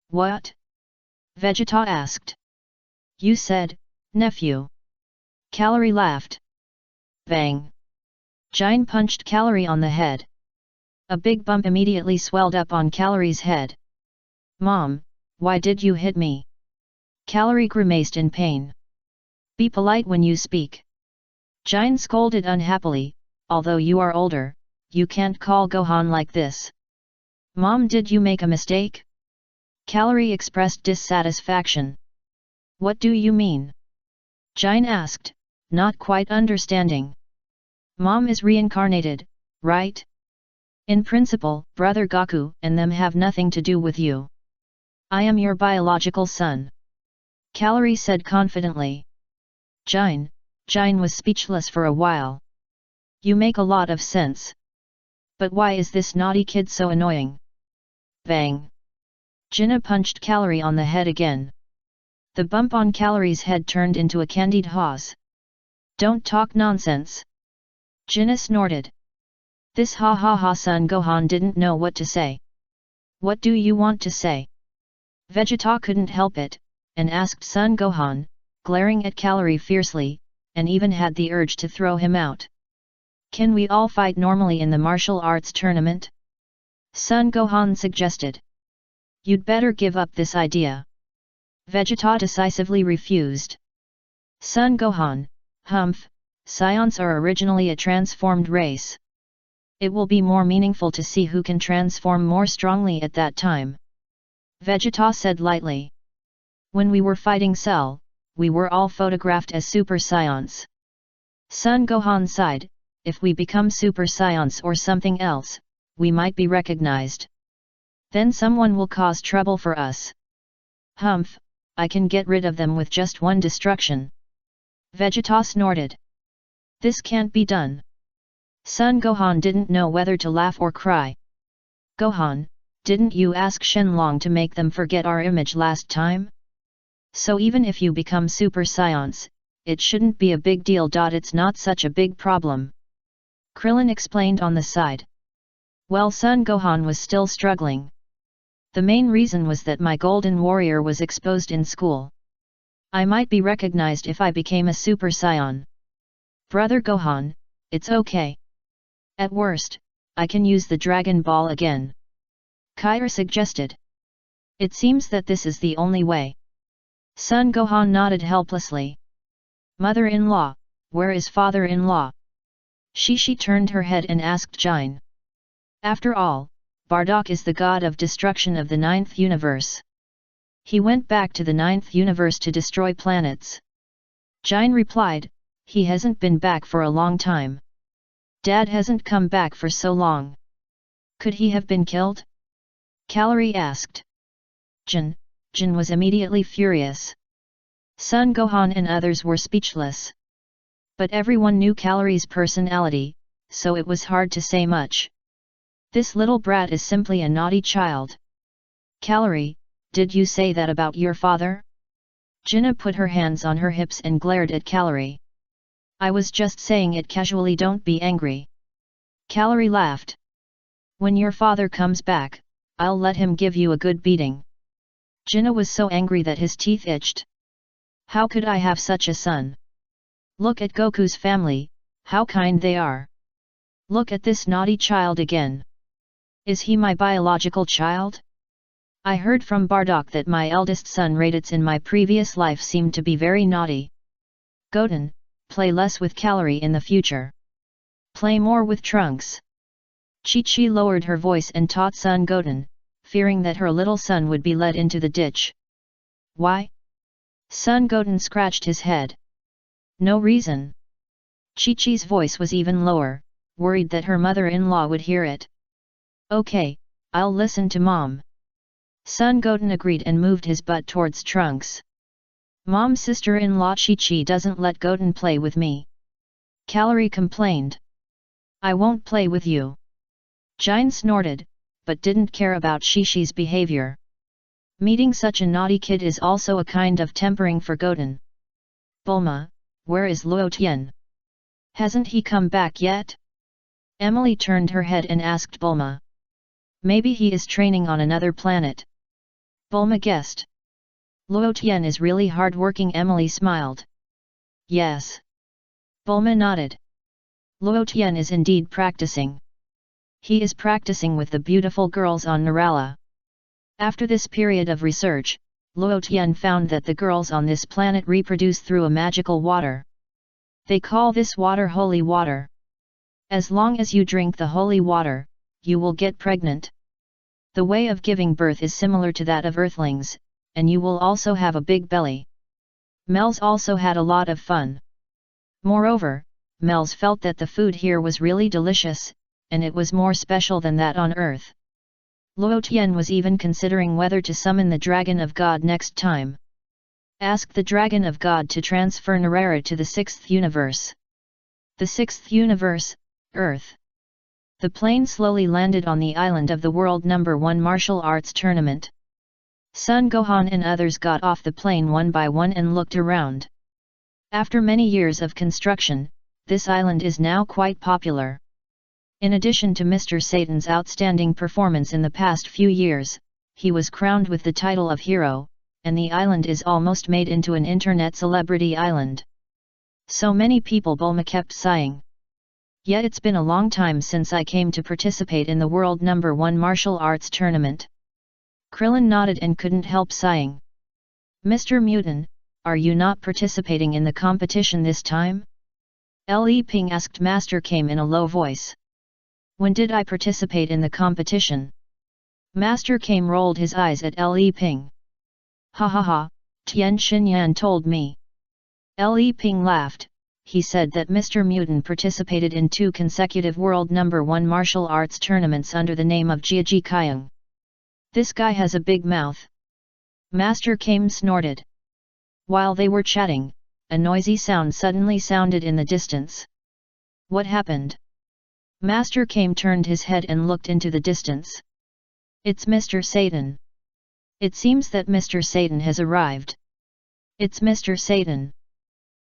What? Vegeta asked. You said, nephew. Calorie laughed. Bang! Jine punched Calorie on the head. A big bump immediately swelled up on Calorie's head. Mom, why did you hit me? Calorie grimaced in pain. Be polite when you speak. Jine scolded unhappily, although you are older, you can't call Gohan like this. Mom, did you make a mistake? Calorie expressed dissatisfaction. What do you mean? Jine asked, not quite understanding. Mom is reincarnated, right? In principle, brother Goku and them have nothing to do with you. I am your biological son. Calorie said confidently. Jine was speechless for a while. You make a lot of sense. But why is this naughty kid so annoying? Bang! Jinna punched Calorie on the head again. The bump on Calorie's head turned into a candied hawse. Don't talk nonsense. Jinna snorted. This ha ha ha. Son Gohan didn't know what to say. What do you want to say? Vegeta couldn't help it, and asked Son Gohan, glaring at Calorie fiercely, and even had the urge to throw him out. Can we all fight normally in the martial arts tournament? Son Gohan suggested. You'd better give up this idea. Vegeta decisively refused. Son Gohan, humph, Saiyans are originally a transformed race. It will be more meaningful to see who can transform more strongly at that time. Vegeta said lightly. When we were fighting Cell, we were all photographed as Super Saiyans. Son Gohan sighed, if we become Super Saiyans or something else, we might be recognized. Then someone will cause trouble for us. Humph, I can get rid of them with just one destruction. Vegeta snorted. This can't be done. Son Gohan didn't know whether to laugh or cry. Gohan, didn't you ask Shenlong to make them forget our image last time? So even if you become Super Saiyans, it shouldn't be a big deal. It's not such a big problem. Krillin explained on the side. Well, Son Gohan was still struggling. The main reason was that my golden warrior was exposed in school. I might be recognized if I became a Super Saiyan. Brother Gohan, it's okay. At worst, I can use the Dragon Ball again. Kair suggested. It seems that this is the only way. Son Gohan nodded helplessly. Mother-in-law, where is father-in-law? She turned her head and asked Jine. After all, Bardock is the god of destruction of the 9th universe. He went back to the 9th universe to destroy planets. Jine replied, he hasn't been back for a long time. Dad hasn't come back for so long. Could he have been killed? Calorie asked. Jin was immediately furious. Son Gohan and others were speechless. But everyone knew Calori's personality, so it was hard to say much. This little brat is simply a naughty child. Calori, did you say that about your father? Jinna put her hands on her hips and glared at Calori. I was just saying it casually, don't be angry. Calori laughed. When your father comes back, I'll let him give you a good beating. Jinna was so angry that his teeth itched. How could I have such a son? Look at Goku's family, how kind they are. Look at this naughty child again. Is he my biological child? I heard from Bardock that my eldest son Raditz in my previous life seemed to be very naughty. Goten, play less with Calori in the future. Play more with Trunks. Chi-Chi lowered her voice and taught son Goten, fearing that her little son would be led into the ditch. Why? Son Goten scratched his head. No reason. Chi-Chi's voice was even lower, worried that her mother-in-law would hear it. Okay, I'll listen to Mom. Son Goten agreed and moved his butt towards Trunks. Mom's sister-in-law Chi-Chi doesn't let Goten play with me. Calori complained. I won't play with you. Jin snorted, but didn't care about Chi-Chi's behavior. Meeting such a naughty kid is also a kind of tempering for Goten. Bulma, where is Luo Tian? Hasn't he come back yet? Emily turned her head and asked Bulma. Maybe he is training on another planet. Bulma guessed. Luo Tian is really hard-working. Emily smiled. Yes. Bulma nodded. Luo Tian is indeed practicing. He is practicing with the beautiful girls on Nirala. After this period of research, Luo Tian found that the girls on this planet reproduce through a magical water. They call this water holy water. As long as you drink the holy water, you will get pregnant. The way of giving birth is similar to that of Earthlings, and you will also have a big belly. Mels also had a lot of fun. Moreover, Mels felt that the food here was really delicious, and it was more special than that on Earth. Luo Tian was even considering whether to summon the Dragon of God next time. Ask the Dragon of God to transfer Narara to the sixth universe. The sixth universe, Earth. The plane slowly landed on the island of the World No. 1 Martial Arts Tournament. Son Gohan and others got off the plane one by one and looked around. After many years of construction, this island is now quite popular. In addition to Mr. Satan's outstanding performance in the past few years, he was crowned with the title of hero, and the island is almost made into an internet celebrity island. So many people. Bulma kept sighing. Yet it's been a long time since I came to participate in the World No. 1 Martial Arts Tournament. Krillin nodded and couldn't help sighing. Mr. Mutant, are you not participating in the competition this time? Li Ping asked Master Kame in a low voice. When did I participate in the competition? Master Kame rolled his eyes at Li Ping. Ha ha ha, Tian Xinyan told me. Li Ping laughed. He said that Mr. Mutant participated in 2 consecutive World No. 1 martial arts tournaments under the name of Jiaji Kaiyang. This guy has a big mouth. Master Kame snorted. While they were chatting, a noisy sound suddenly sounded in the distance. What happened? Master Kame turned his head and looked into the distance. It's Mr. Satan. It seems that Mr. Satan has arrived. It's Mr. Satan.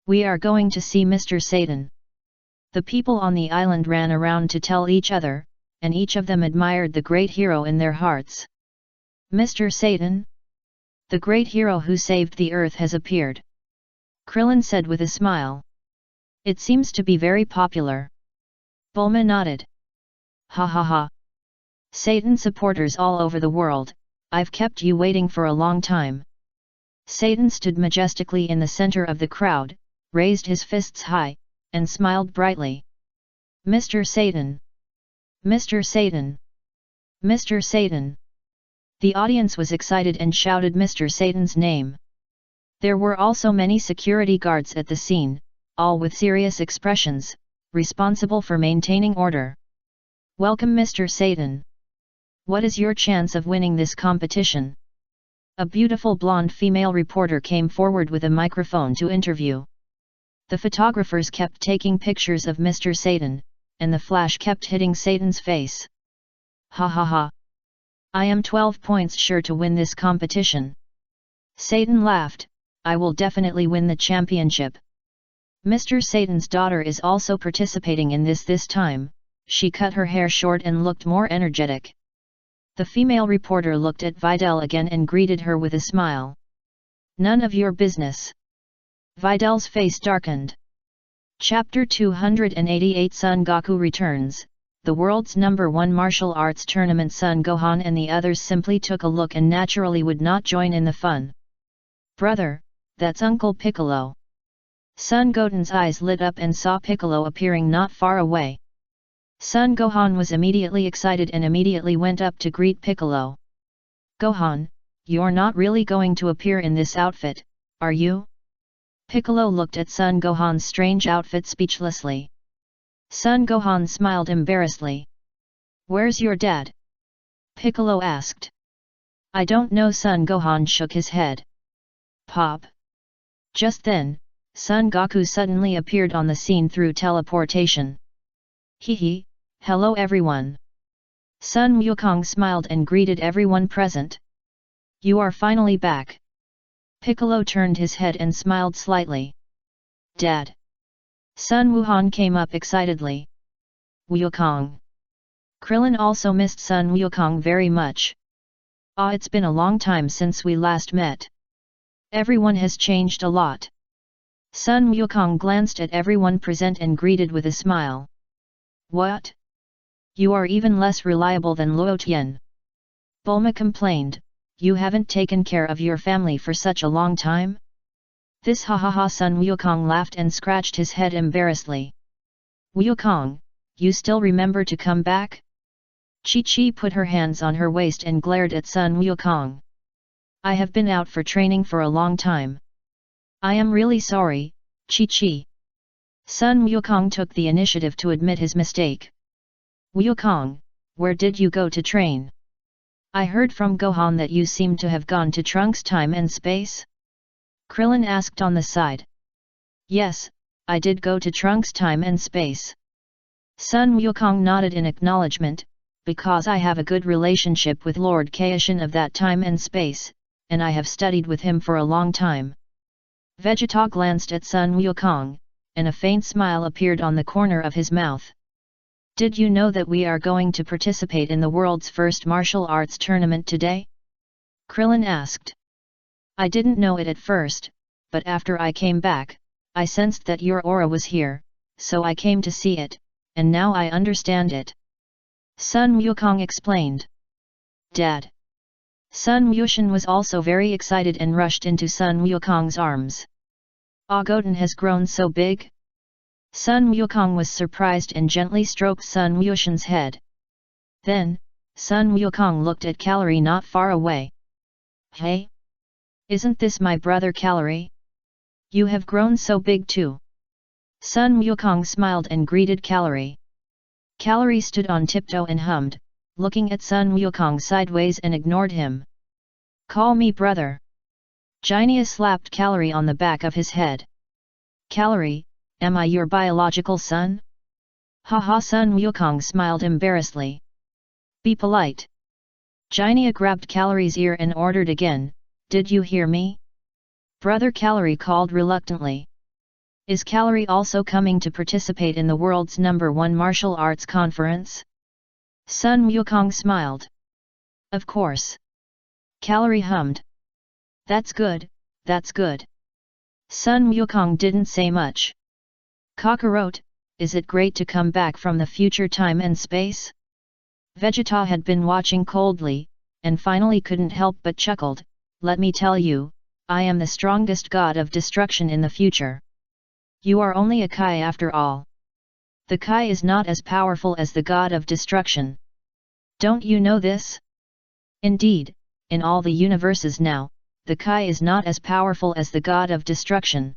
We are going to see Mr. Satan. The people on the island ran around to tell each other, and each of them admired the great hero in their hearts. Mr. Satan? The great hero who saved the earth has appeared. Krillin said with a smile. It seems to be very popular. Bulma nodded. Ha ha ha. Satan supporters all over the world, I've kept you waiting for a long time. Satan stood majestically in the center of the crowd, raised his fists high, and smiled brightly. Mr. Satan! Mr. Satan! Mr. Satan! The audience was excited and shouted Mr. Satan's name. There were also many security guards at the scene, all with serious expressions, responsible for maintaining order. Welcome Mr. Satan! What is your chance of winning this competition? A beautiful blonde female reporter came forward with a microphone to interview. The photographers kept taking pictures of Mr. Satan, and the flash kept hitting Satan's face. Ha ha ha! I am 12 points sure to win this competition. Satan laughed, I will definitely win the championship. Mr. Satan's daughter is also participating in this time. She cut her hair short and looked more energetic. The female reporter looked at Vidal again and greeted her with a smile. None of your business. Vidal's face darkened. Chapter 288 Son Goku returns. The world's #1 martial arts tournament. Son Gohan and the others simply took a look and naturally would not join in the fun. Brother, that's Uncle Piccolo. Son Goten's eyes lit up and saw Piccolo appearing not far away. Son Gohan was immediately excited and immediately went up to greet Piccolo. Gohan, you're not really going to appear in this outfit, are you? Piccolo looked at Son Gohan's strange outfit speechlessly. Son Gohan smiled embarrassedly. Where's your dad? Piccolo asked. I don't know. Son Gohan shook his head. Pop. Just then, Son Goku suddenly appeared on the scene through teleportation. Hee, hello everyone. Sun Wukong smiled and greeted everyone present. You are finally back. Piccolo turned his head and smiled slightly. Dad. Sun Wuhan came up excitedly. Wukong. Krillin also missed Sun Wukong very much. It's been a long time since we last met. Everyone has changed a lot. Sun Wukong glanced at everyone present and greeted with a smile. What? You are even less reliable than Luo Tian. Bulma complained, you haven't taken care of your family for such a long time? This ha ha ha. Sun Wukong laughed and scratched his head embarrassedly. Wukong, you still remember to come back? Chi-Chi put her hands on her waist and glared at Sun Wukong. I have been out for training for a long time. I am really sorry, Chi-Chi. Sun Wukong took the initiative to admit his mistake. Wukong, where did you go to train? I heard from Gohan that you seem to have gone to Trunks Time and Space? Krillin asked on the side. Yes, I did go to Trunks Time and Space. Sun Wukong nodded in acknowledgement, because I have a good relationship with Lord Kaishin of that time and space, and I have studied with him for a long time. Vegeta glanced at Sun Wukong, and a faint smile appeared on the corner of his mouth. Did you know that we are going to participate in the world's first martial arts tournament today? Krillin asked. I didn't know it at first, but after I came back, I sensed that your aura was here, so I came to see it, and now I understand it. Sun Wukong explained. Dad. Sun Wushan was also very excited and rushed into Sun Wukong's arms. Goten has grown so big? Sun Wukong was surprised and gently stroked Sun Wushan's head. Then, Sun Wukong looked at Calorie not far away. Hey? Isn't this my brother Calorie? You have grown so big too. Sun Wukong smiled and greeted Calorie. Calorie stood on tiptoe and hummed, looking at Sun Wukong sideways and ignored him. Call me brother. Jinia slapped Calorie on the back of his head. Calorie, am I your biological son? Haha. Sun Wukong smiled embarrassedly. Be polite. Jinia grabbed Calorie's ear and ordered again, did you hear me? Brother Calorie called reluctantly. Is Calorie also coming to participate in the world's #1 martial arts conference? Sun Wukong smiled. Of course. Calorie hummed. That's good, that's good. Sun Wukong didn't say much. Kakarot, is it great to come back from the future time and space? Vegeta had been watching coldly, and finally couldn't help but chuckled. Let me tell you, I am the strongest god of destruction in the future. You are only a Kai after all. The Kai is not as powerful as the god of destruction. Don't you know this? Indeed, in all the universes now, the Kai is not as powerful as the god of destruction.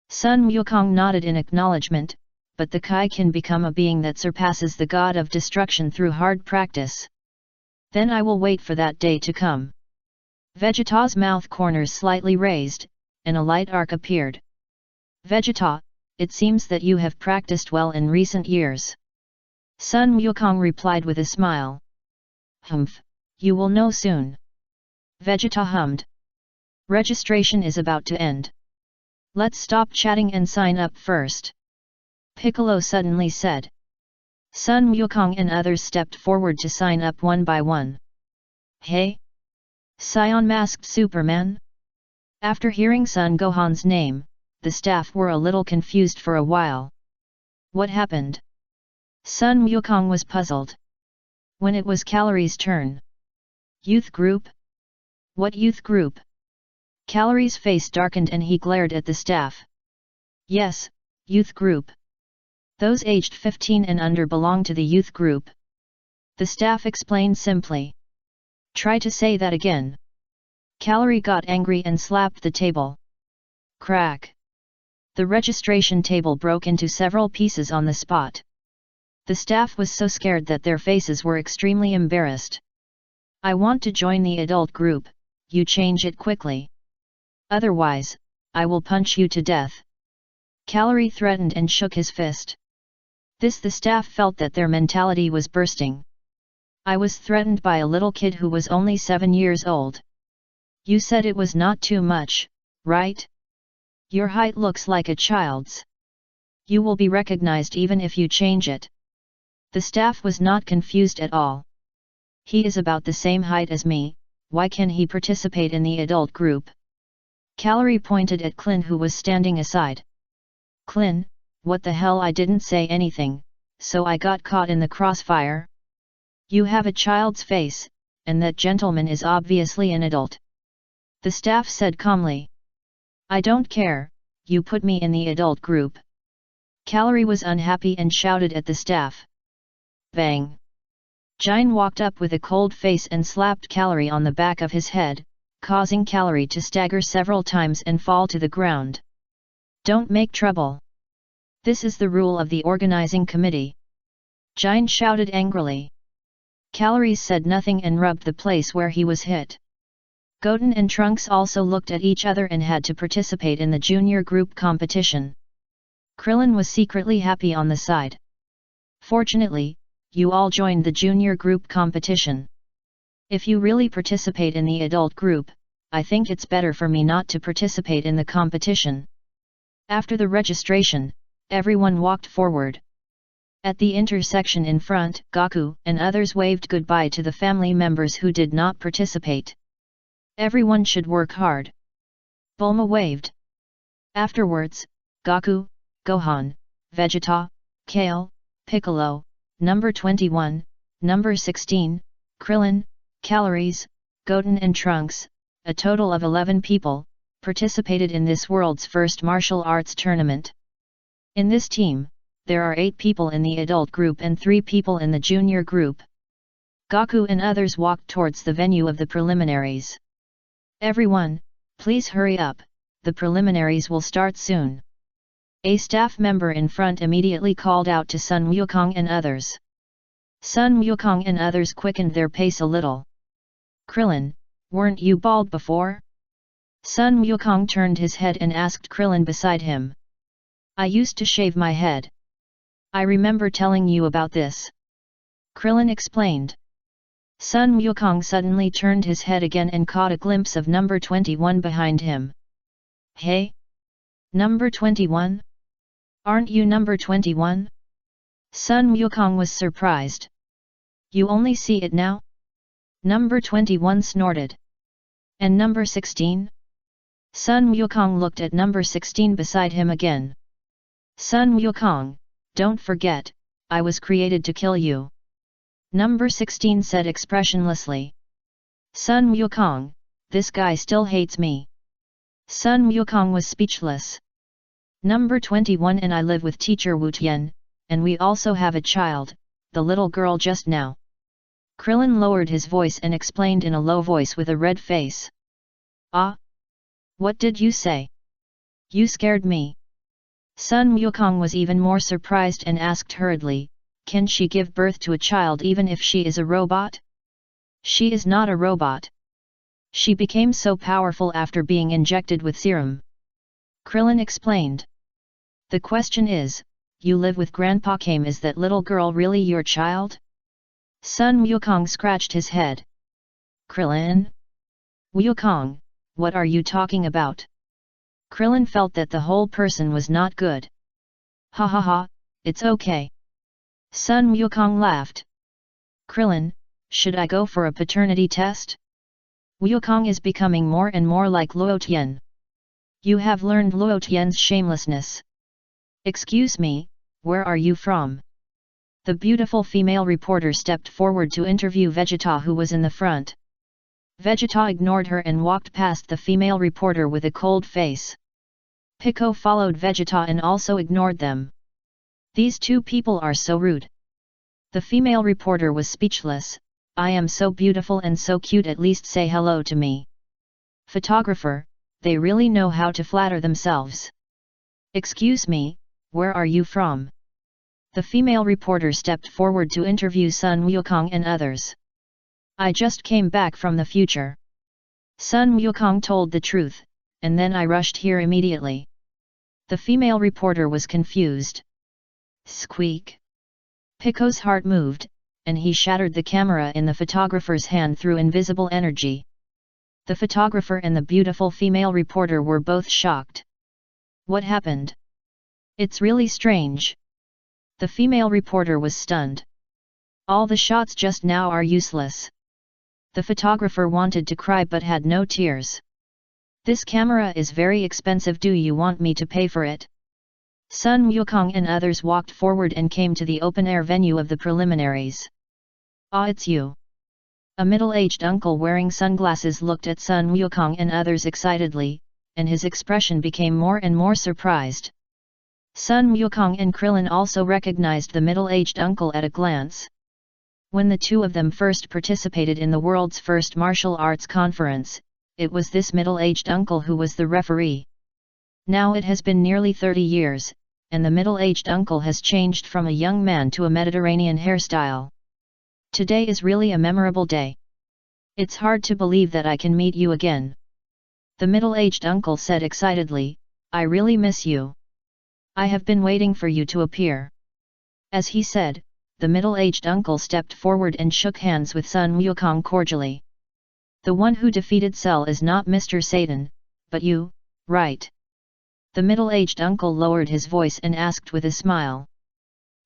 Sun Wukong nodded in acknowledgement, but the Kai can become a being that surpasses the god of destruction through hard practice. Then I will wait for that day to come. Vegeta's mouth corners slightly raised, and a light arc appeared. Vegeta, it seems that you have practiced well in recent years. Sun Wukong replied with a smile. Humph, you will know soon. Vegeta hummed. Registration is about to end. Let's stop chatting and sign up first. Piccolo suddenly said. Sun Wukong and others stepped forward to sign up one by one. Hey? Saiyan masked Superman? After hearing Son Gohan's name, the staff were a little confused for a while. What happened? Sun Wukong was puzzled. When it was Calori's turn. Youth group? What youth group? Calori's face darkened and he glared at the staff. Yes, youth group. Those aged 15 and under belong to the youth group. The staff explained simply. Try to say that again. Calori got angry and slapped the table. Crack. The registration table broke into several pieces on the spot. The staff was so scared that their faces were extremely embarrassed. I want to join the adult group, you change it quickly. Otherwise, I will punch you to death. Calori threatened and shook his fist. The staff felt that their mentality was bursting. I was threatened by a little kid who was only 7 years old. You said it was not too much, right? Your height looks like a child's. You will be recognized even if you change it. The staff was not confused at all. He is about the same height as me, why can he participate in the adult group? Calori pointed at Klin who was standing aside. Klin, what the hell, I didn't say anything, so I got caught in the crossfire? You have a child's face, and that gentleman is obviously an adult. The staff said calmly. I don't care, you put me in the adult group. Calori was unhappy and shouted at the staff. Bang! Jin walked up with a cold face and slapped Calori on the back of his head, causing Calori to stagger several times and fall to the ground. Don't make trouble. This is the rule of the organizing committee. Jin shouted angrily. Calori said nothing and rubbed the place where he was hit. Goten and Trunks also looked at each other and had to participate in the junior group competition. Krillin was secretly happy on the side. Fortunately, you all joined the junior group competition. If you really participate in the adult group, I think it's better for me not to participate in the competition. After the registration, everyone walked forward. At the intersection in front, Goku and others waved goodbye to the family members who did not participate. Everyone should work hard. Bulma waved. Afterwards, Goku, Gohan, Vegeta, Kale, Piccolo, number 21, number 16, Krillin, Calories, Goten and Trunks, a total of 11 people, participated in this world's first martial arts tournament. In this team, there are 8 people in the adult group and 3 people in the junior group. Goku and others walked towards the venue of the preliminaries. Everyone, please hurry up, the preliminaries will start soon. A staff member in front immediately called out to Sun Wukong and others. Sun Wukong and others quickened their pace a little. Krillin, weren't you bald before? Sun Wukong turned his head and asked Krillin beside him. I used to shave my head. I remember telling you about this. Krillin explained. Sun Wukong suddenly turned his head again and caught a glimpse of number 21 behind him. Hey? Number 21? Aren't you number 21? Sun Wukong was surprised. You only see it now? Number 21 snorted. And number 16? Sun Wukong looked at number 16 beside him again. Sun Wukong, don't forget, I was created to kill you. Number 16 said expressionlessly. Sun Wukong, this guy still hates me. Sun Wukong was speechless. Number 21 and I live with teacher Wu Tian, and we also have a child, the little girl just now. Krillin lowered his voice and explained in a low voice with a red face. Ah? What did you say? You scared me. Sun Wukong was even more surprised and asked hurriedly, can she give birth to a child even if she is a robot? She is not a robot. She became so powerful after being injected with serum. Krillin explained. The question is, you live with Grandpa Kame, is that little girl really your child? Sun Wukong scratched his head. Krillin? Wukong, what are you talking about? Krillin felt that the whole person was not good. Ha ha ha, it's okay. Sun Wukong laughed. Krillin, should I go for a paternity test? Wukong is becoming more and more like Luo Tian. You have learned Luo Tian's shamelessness. Excuse me, where are you from? The beautiful female reporter stepped forward to interview Vegeta, who was in the front. Vegeta ignored her and walked past the female reporter with a cold face. Piccolo followed Vegeta and also ignored them. These two people are so rude. The female reporter was speechless. I am so beautiful and so cute, at least say hello to me. Photographer, they really know how to flatter themselves. Excuse me, where are you from? The female reporter stepped forward to interview Sun Wukong and others. I just came back from the future. Sun Wukong told the truth, and then I rushed here immediately. The female reporter was confused. Squeak! Piccolo's heart moved, and he shattered the camera in the photographer's hand through invisible energy. The photographer and the beautiful female reporter were both shocked. What happened? It's really strange. The female reporter was stunned. All the shots just now are useless. The photographer wanted to cry but had no tears. This camera is very expensive. Do you want me to pay for it? Sun Wukong and others walked forward and came to the open-air venue of the preliminaries. Ah, it's you. A middle-aged uncle wearing sunglasses looked at Sun Wukong and others excitedly, and his expression became more and more surprised. Sun Wukong and Krillin also recognized the middle-aged uncle at a glance. When the two of them first participated in the world's first martial arts conference, it was this middle-aged uncle who was the referee. Now it has been nearly 30 years, and the middle-aged uncle has changed from a young man to a Mediterranean hairstyle. Today is really a memorable day. It's hard to believe that I can meet you again. The middle-aged uncle said excitedly, I really miss you. I have been waiting for you to appear. As he said, the middle-aged uncle stepped forward and shook hands with Sun Wukong cordially. The one who defeated Cell is not Mr. Satan, but you, right? The middle-aged uncle lowered his voice and asked with a smile.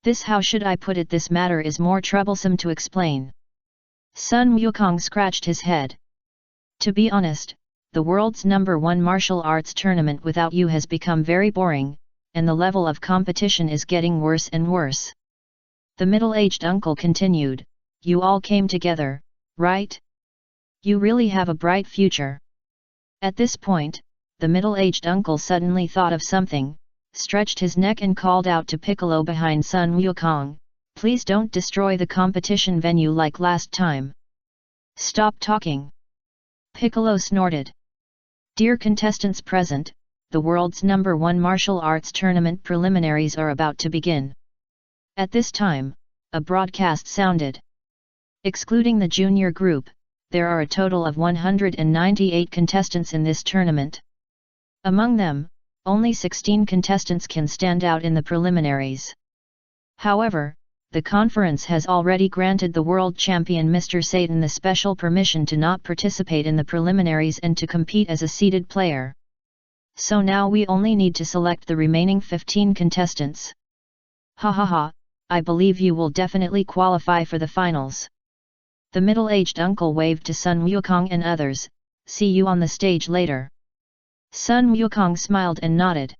This, how should I put it, this matter is more troublesome to explain. Sun Wukong scratched his head. To be honest, the world's #1 martial arts tournament without you has become very boring, and the level of competition is getting worse and worse. The middle-aged uncle continued, you all came together, right? You really have a bright future. At this point, the middle-aged uncle suddenly thought of something, stretched his neck and called out to Piccolo behind Sun Wukong, please don't destroy the competition venue like last time. Stop talking. Piccolo snorted. Dear contestants present, the world's #1 martial arts tournament preliminaries are about to begin. At this time, a broadcast sounded. Excluding the junior group, there are a total of 198 contestants in this tournament. Among them, only 16 contestants can stand out in the preliminaries. However, the conference has already granted the world champion Mr. Satan the special permission to not participate in the preliminaries and to compete as a seeded player. So now we only need to select the remaining 15 contestants. Ha ha ha, I believe you will definitely qualify for the finals. The middle-aged uncle waved to Sun Wukong and others, see you on the stage later. Sun Wukong smiled and nodded.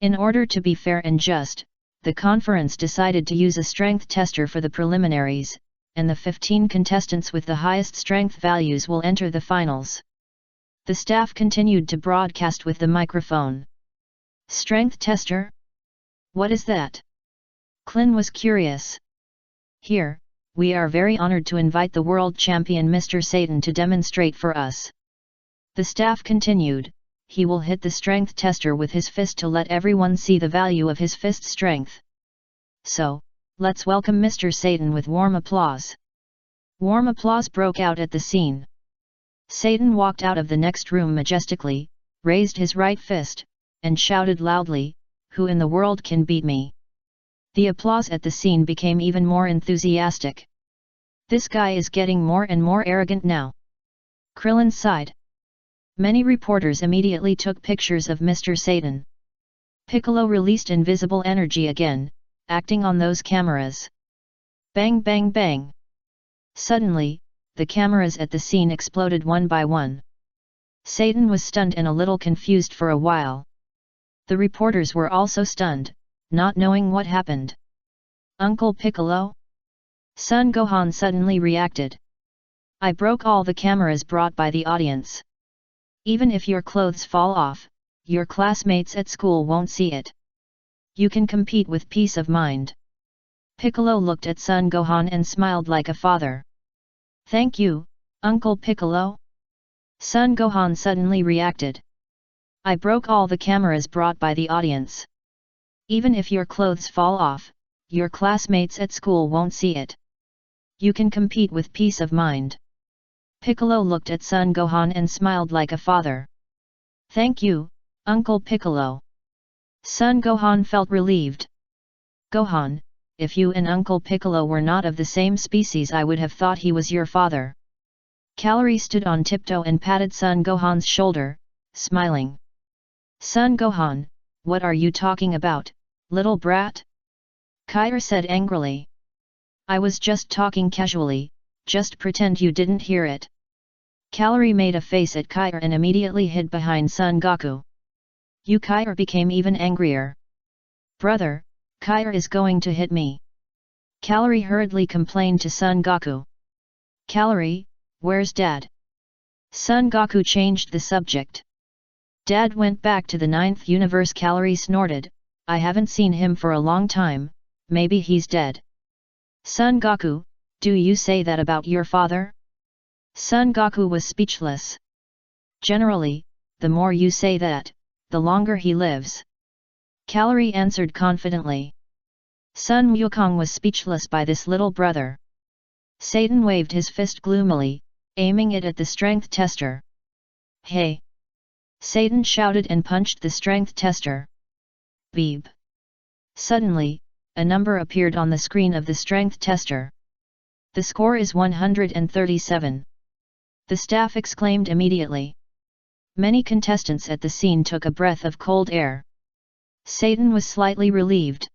In order to be fair and just, the conference decided to use a strength tester for the preliminaries, and the 15 contestants with the highest strength values will enter the finals. The staff continued to broadcast with the microphone. Strength tester? What is that? Clin was curious. Here, we are very honored to invite the world champion Mr. Satan to demonstrate for us. The staff continued, he will hit the strength tester with his fist to let everyone see the value of his fist strength. So, let's welcome Mr. Satan with warm applause. Warm applause broke out at the scene. Satan walked out of the next room majestically, raised his right fist, and shouted loudly, "Who in the world can beat me?" The applause at the scene became even more enthusiastic. "This guy is getting more and more arrogant now." Krillin sighed. Many reporters immediately took pictures of Mr. Satan. Piccolo released invisible energy again, acting on those cameras. Bang bang bang. Suddenly, the cameras at the scene exploded one by one. Satan was stunned and a little confused for a while. The reporters were also stunned, not knowing what happened. "Uncle Piccolo?" Son Gohan suddenly reacted. "I broke all the cameras brought by the audience. Even if your clothes fall off, your classmates at school won't see it. You can compete with peace of mind." Piccolo looked at Son Gohan and smiled like a father. "Thank you, Uncle Piccolo." Son Gohan suddenly reacted. "I broke all the cameras brought by the audience. Even if your clothes fall off, your classmates at school won't see it. You can compete with peace of mind." Piccolo looked at Son Gohan and smiled like a father. "Thank you, Uncle Piccolo." Son Gohan felt relieved. "Gohan, if you and Uncle Piccolo were not of the same species, I would have thought he was your father." Calorie stood on tiptoe and patted Son Gohan's shoulder, smiling. "Son Gohan, what are you talking about, little brat?" Kair said angrily. "I was just talking casually, just pretend you didn't hear it." Calorie made a face at Kair and immediately hid behind Son Goku. Kair became even angrier. "Brother, Kair is going to hit me." Calorie hurriedly complained to Son Goku. "Calorie, where's Dad?" Son Goku changed the subject. "Dad went back to the 9th universe." Calorie snorted, "I haven't seen him for a long time, maybe he's dead." "Son Goku, do you say that about your father?" Son Goku was speechless. "Generally, the more you say that, the longer he lives." Calorie answered confidently. Sun Wukong was speechless by this little brother. Satan waved his fist gloomily, aiming it at the strength tester. "Hey!" Satan shouted and punched the strength tester. Beep! Suddenly, a number appeared on the screen of the strength tester. "The score is 137. The staff exclaimed immediately. Many contestants at the scene took a breath of cold air. Satan was slightly relieved.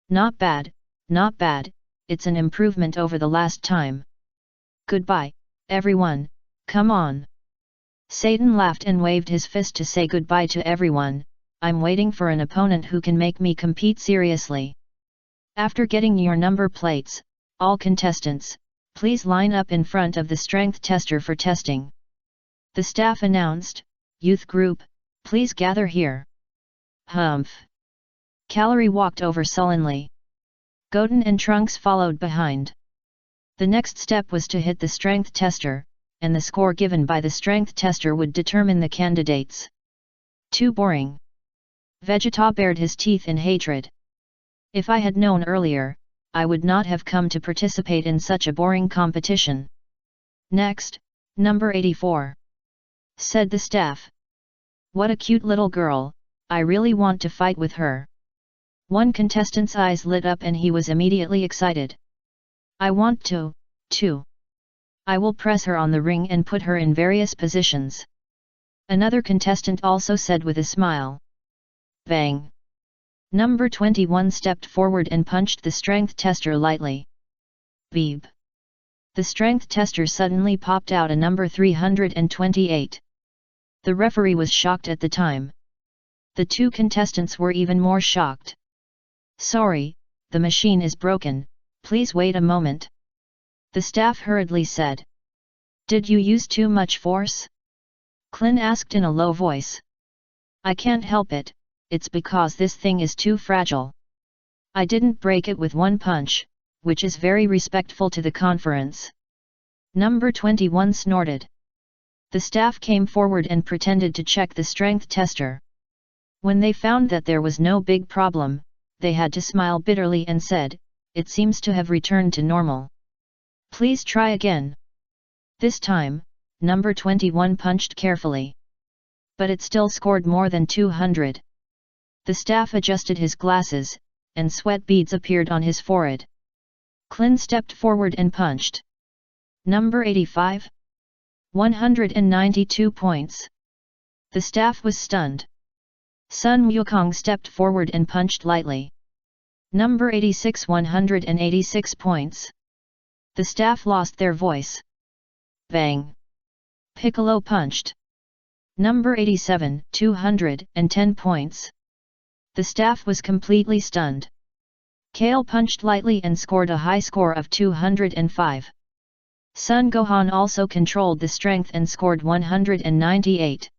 Not bad, it's an improvement over the last time. Goodbye, everyone, come on." Satan laughed and waved his fist to say goodbye to everyone. "I'm waiting for an opponent who can make me compete seriously. After getting your number plates, all contestants, please line up in front of the strength tester for testing." The staff announced. "Youth group, please gather here." Humph! Calorie walked over sullenly. Goten and Trunks followed behind. The next step was to hit the strength tester, and the score given by the strength tester would determine the candidates. Too boring. Vegeta bared his teeth in hatred. If I had known earlier, I would not have come to participate in such a boring competition. "Next, number 84. Said the staff. "What a cute little girl, I really want to fight with her." One contestant's eyes lit up and he was immediately excited. "I want to, too. I will press her on the ring and put her in various positions." Another contestant also said with a smile. Bang! Number 21 stepped forward and punched the strength tester lightly. Beep! The strength tester suddenly popped out a number 328. The referee was shocked at the time. The two contestants were even more shocked. "Sorry, the machine is broken, please wait a moment." The staff hurriedly said. "Did you use too much force?" Clin asked in a low voice. "I can't help it, it's because this thing is too fragile. I didn't break it with one punch, which is very respectful to the conference." Number 21 snorted. The staff came forward and pretended to check the strength tester. When they found that there was no big problem, they had to smile bitterly and said, "It seems to have returned to normal. Please try again." This time, number 21 punched carefully. But it still scored more than 200. The staff adjusted his glasses, and sweat beads appeared on his forehead. Clin stepped forward and punched. Number 85? 192 points. The staff was stunned. Sun Wukong stepped forward and punched lightly. Number 86, 186 points. The staff lost their voice. Bang! Piccolo punched. Number 87, 210 points. The staff was completely stunned. Kale punched lightly and scored a high score of 205. Sun Gohan also controlled the strength and scored 198.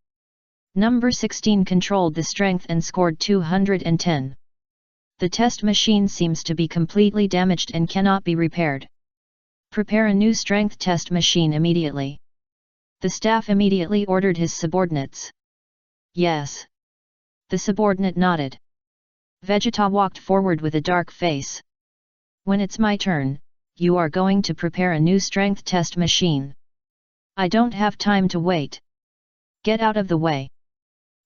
Number 16 controlled the strength and scored 210. The test machine seems to be completely damaged and cannot be repaired. Prepare a new strength test machine immediately. The staff immediately ordered his subordinates. Yes. The subordinate nodded. Vegeta walked forward with a dark face. When it's my turn, you are going to prepare a new strength test machine. I don't have time to wait. Get out of the way.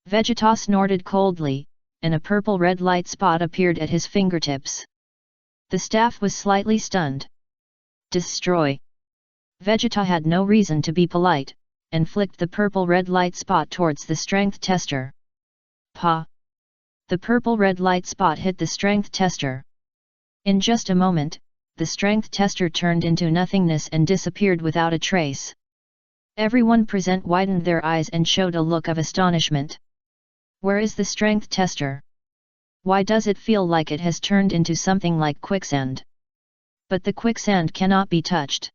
Vegeta snorted coldly, and a purple-red light spot appeared at his fingertips. The staff was slightly stunned. Destroy. Vegeta had no reason to be polite, and flicked the purple-red light spot towards the strength tester. Pa! The purple-red light spot hit the strength tester. In just a moment, the strength tester turned into nothingness and disappeared without a trace. Everyone present widened their eyes and showed a look of astonishment. Where is the strength tester? Why does it feel like it has turned into something like quicksand? But the quicksand cannot be touched.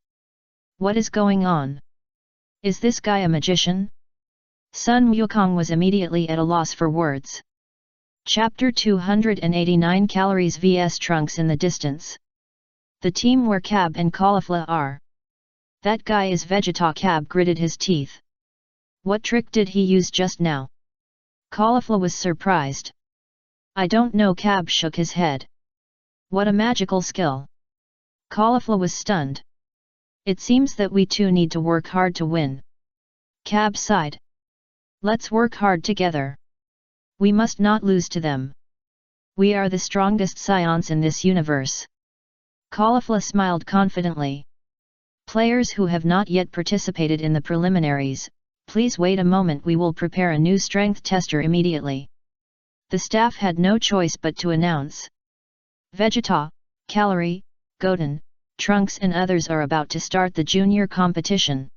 What is going on? Is this guy a magician? Sun Wukong was immediately at a loss for words. Chapter 289 Calories vs Trunks in the distance. The team where Cab and Caulifla are. That guy is Vegeta. Cab gritted his teeth. What trick did he use just now? Caulifla was surprised. I don't know. Cab shook his head. What a magical skill. Caulifla was stunned. It seems that we two need to work hard to win. Cab sighed. Let's work hard together. We must not lose to them. We are the strongest Saiyans in this universe. Caulifla smiled confidently. Players who have not yet participated in the preliminaries, please wait a moment. We will prepare a new strength tester immediately. The staff had no choice but to announce. Vegeta, Calorie, Goten, Trunks and others are about to start the junior competition.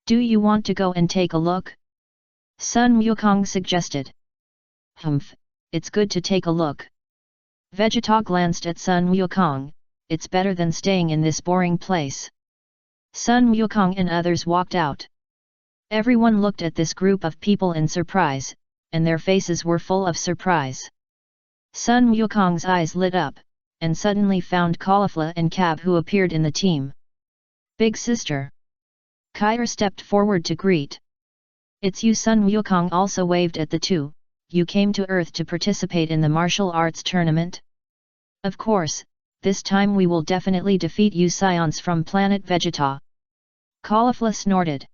Do you want to go and take a look? Sun Wukong suggested. Humph, it's good to take a look. Vegeta glanced at Sun Wukong. It's better than staying in this boring place. Sun Wukong and others walked out. Everyone looked at this group of people in surprise, and their faces were full of surprise. Sun Wukong's eyes lit up, and suddenly found Caulifla and Cab, who appeared in the team. Big sister. Kair stepped forward to greet. It's you. Sun Wukong also waved at the two. You came to Earth to participate in the martial arts tournament? Of course, this time we will definitely defeat you Saiyans from planet Vegeta. Caulifla snorted.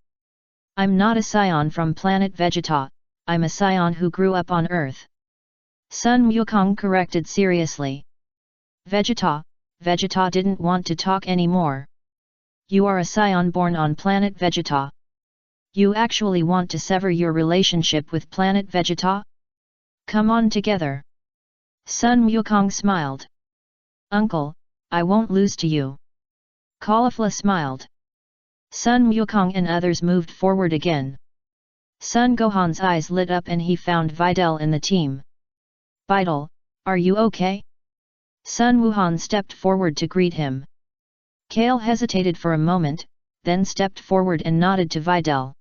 I'm not a Saiyan from planet Vegeta, I'm a Saiyan who grew up on Earth. Sun Wukong corrected seriously. Vegeta didn't want to talk anymore. You are a Saiyan born on planet Vegeta. You actually want to sever your relationship with planet Vegeta? Come on together. Sun Wukong smiled. Uncle, I won't lose to you. Caulifla smiled. Sun Wukong and others moved forward again. Sun Gohan's eyes lit up and he found Videl in the team. Videl, are you okay? Sun Wuhan stepped forward to greet him. Kale hesitated for a moment, then stepped forward and nodded to Videl.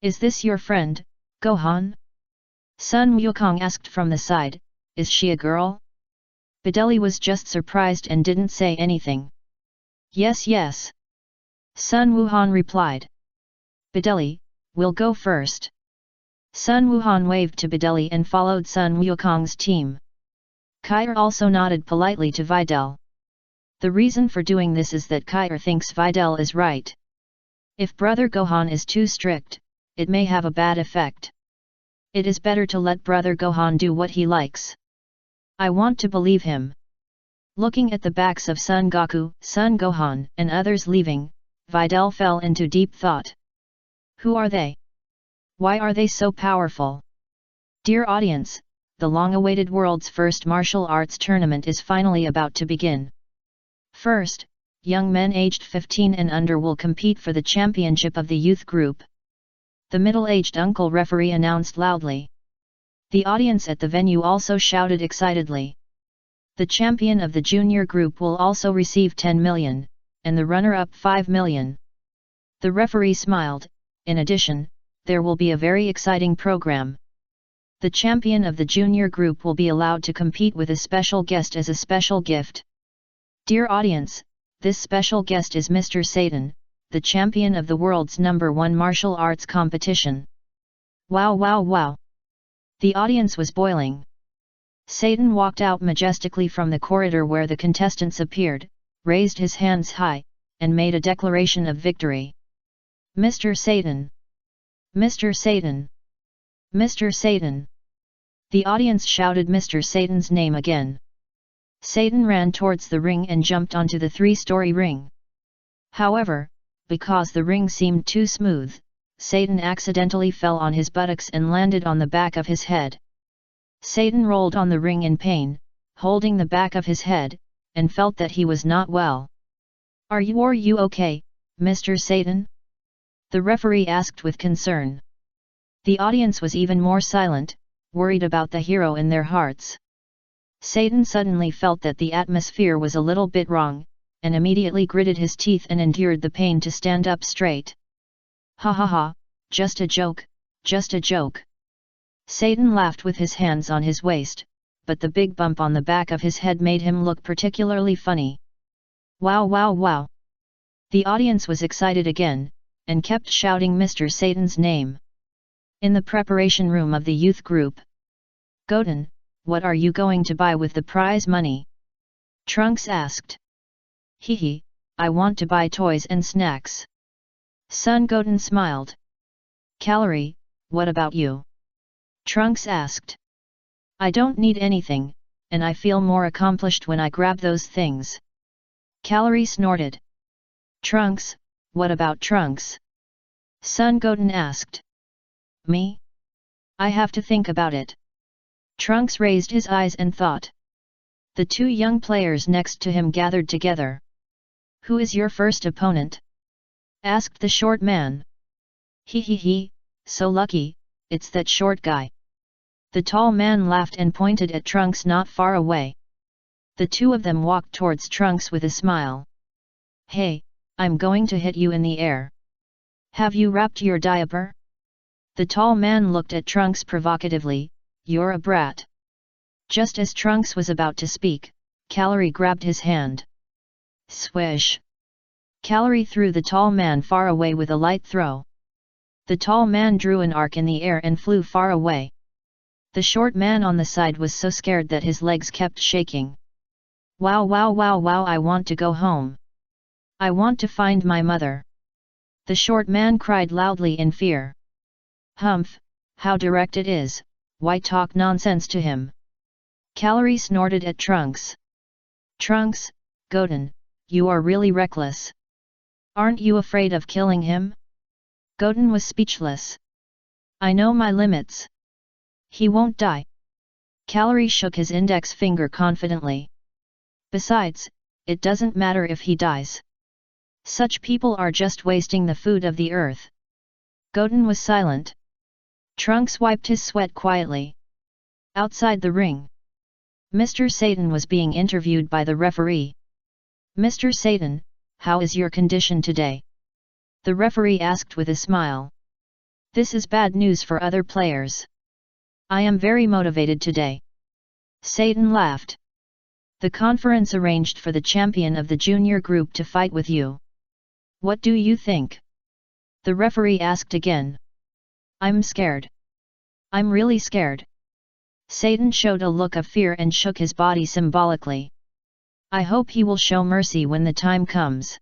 Is this your friend, Gohan? Sun Wukong asked from the side, is she a girl? Videli was just surprised and didn't say anything. Yes. Sun Wuhan replied. Videli, we'll go first. Sun Wuhan waved to Videli and followed Sun Wukong's team. Kair also nodded politely to Videl. The reason for doing this is that Kair thinks Videl is right. If Brother Gohan is too strict, it may have a bad effect. It is better to let Brother Gohan do what he likes. I want to believe him. Looking at the backs of Son Goku, Son Gohan, and others leaving, Videl fell into deep thought. Who are they? Why are they so powerful? Dear audience, the long-awaited world's first martial arts tournament is finally about to begin. First, young men aged 15 and under will compete for the championship of the youth group. The middle-aged uncle referee announced loudly. The audience at the venue also shouted excitedly. The champion of the junior group will also receive 10 million, and the runner-up 5 million. The referee smiled. In addition, there will be a very exciting program. The champion of the junior group will be allowed to compete with a special guest as a special gift. Dear audience, this special guest is Mr. Satan, the champion of the world's #1 martial arts competition. Wow wow wow! The audience was boiling. Satan walked out majestically from the corridor where the contestants appeared, raised his hands high, and made a declaration of victory. Mr. Satan! Mr. Satan! Mr. Satan! The audience shouted Mr. Satan's name again. Satan ran towards the ring and jumped onto the 3-story ring. However, because the ring seemed too smooth, Satan accidentally fell on his buttocks and landed on the back of his head. Satan rolled on the ring in pain, holding the back of his head, and felt that he was not well. Are you okay, Mr. Satan? The referee asked with concern. The audience was even more silent, worried about the hero in their hearts. Satan suddenly felt that the atmosphere was a little bit wrong, and immediately gritted his teeth and endured the pain to stand up straight. Ha ha ha, just a joke, just a joke. Satan laughed with his hands on his waist, but the big bump on the back of his head made him look particularly funny. Wow wow wow! The audience was excited again, and kept shouting Mr. Satan's name. In the preparation room of the youth group. Goten, what are you going to buy with the prize money? Trunks asked. Hee, I want to buy toys and snacks. Son Goten smiled. Calorie, what about you? Trunks asked. I don't need anything, and I feel more accomplished when I grab those things. Calorie snorted. Trunks, what about Trunks? Son Goten asked. Me? I have to think about it. Trunks raised his eyes and thought. The two young players next to him gathered together. Who is your first opponent? Asked the short man. He, so lucky, it's that short guy. The tall man laughed and pointed at Trunks not far away. The two of them walked towards Trunks with a smile. Hey, I'm going to hit you in the air. Have you wrapped your diaper? The tall man looked at Trunks provocatively. You're a brat. Just as Trunks was about to speak, Calorie grabbed his hand. Swish! Calorie threw the tall man far away with a light throw. The tall man drew an arc in the air and flew far away. The short man on the side was so scared that his legs kept shaking. Wow wow wow wow, I want to go home. I want to find my mother. The short man cried loudly in fear. Humph, how direct it is, why talk nonsense to him? Calorie snorted at Trunks. Trunks, Goten, you are really reckless. Aren't you afraid of killing him? Goten was speechless. I know my limits. He won't die. Calorie shook his index finger confidently. Besides, it doesn't matter if he dies. Such people are just wasting the food of the earth. Goten was silent. Trunks wiped his sweat quietly. Outside the ring, Mr. Satan was being interviewed by the referee. Mr. Satan, how is your condition today? The referee asked with a smile. This is bad news for other players. I am very motivated today. Satan laughed. The conference arranged for the champion of the junior group to fight with you. What do you think? The referee asked again. I'm scared. I'm really scared. Satan showed a look of fear and shook his body symbolically. I hope he will show mercy when the time comes.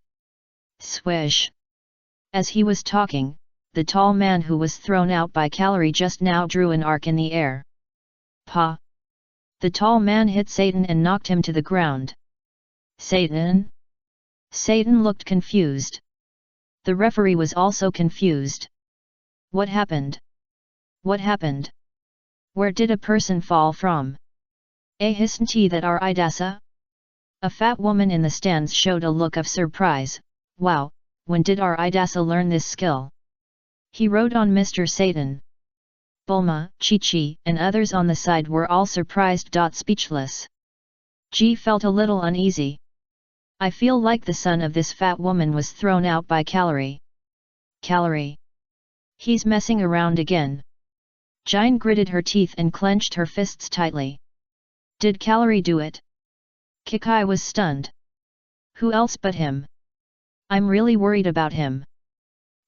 Swish! As he was talking, the tall man who was thrown out by Calorie just now drew an arc in the air. Pa! The tall man hit Satan and knocked him to the ground. Satan? Satan looked confused. The referee was also confused. What happened? What happened? Where did a person fall from? Hisn't that our Idasa? A fat woman in the stands showed a look of surprise. Wow, when did our Idasa learn this skill? He rode on Mr. Satan. Bulma, Chi-Chi, and others on the side were all surprised. Speechless. G felt a little uneasy. I feel like the son of this fat woman was thrown out by Calorie. Calorie. He's messing around again. Jine gritted her teeth and clenched her fists tightly. Did Calorie do it? Kikai was stunned. Who else but him? I'm really worried about him.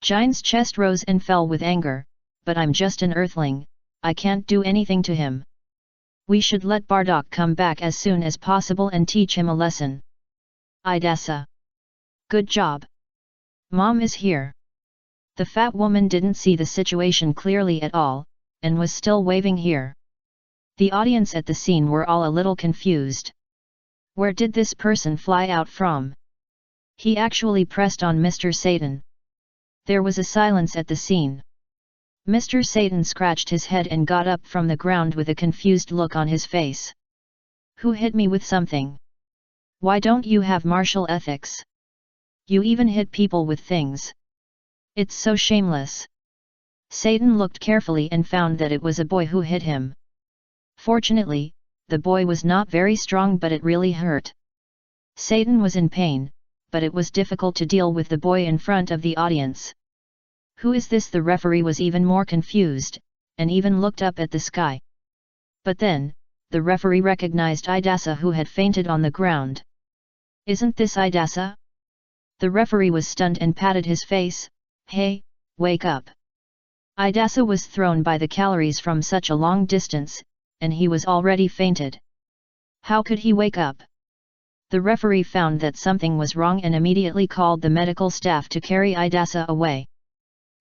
Jine's chest rose and fell with anger, but I'm just an earthling, I can't do anything to him. We should let Bardock come back as soon as possible and teach him a lesson. Idasa. Good job. Mom is here. The fat woman didn't see the situation clearly at all, and was still waving here. The audience at the scene were all a little confused. Where did this person fly out from? He actually pressed on Mr. Satan. There was a silence at the scene. Mr. Satan scratched his head and got up from the ground with a confused look on his face. Who hit me with something? Why don't you have martial ethics? You even hit people with things. It's so shameless. Satan looked carefully and found that it was a boy who hit him. Fortunately, the boy was not very strong, but it really hurt. Satan was in pain, but it was difficult to deal with the boy in front of the audience. Who is this? The referee was even more confused, and even looked up at the sky. But then, the referee recognized Idasa, who had fainted on the ground. Isn't this Idasa? The referee was stunned and patted his face. Hey, wake up. Idasa was thrown by the calories from such a long distance, and he was already fainted. How could he wake up? The referee found that something was wrong and immediately called the medical staff to carry Idasa away.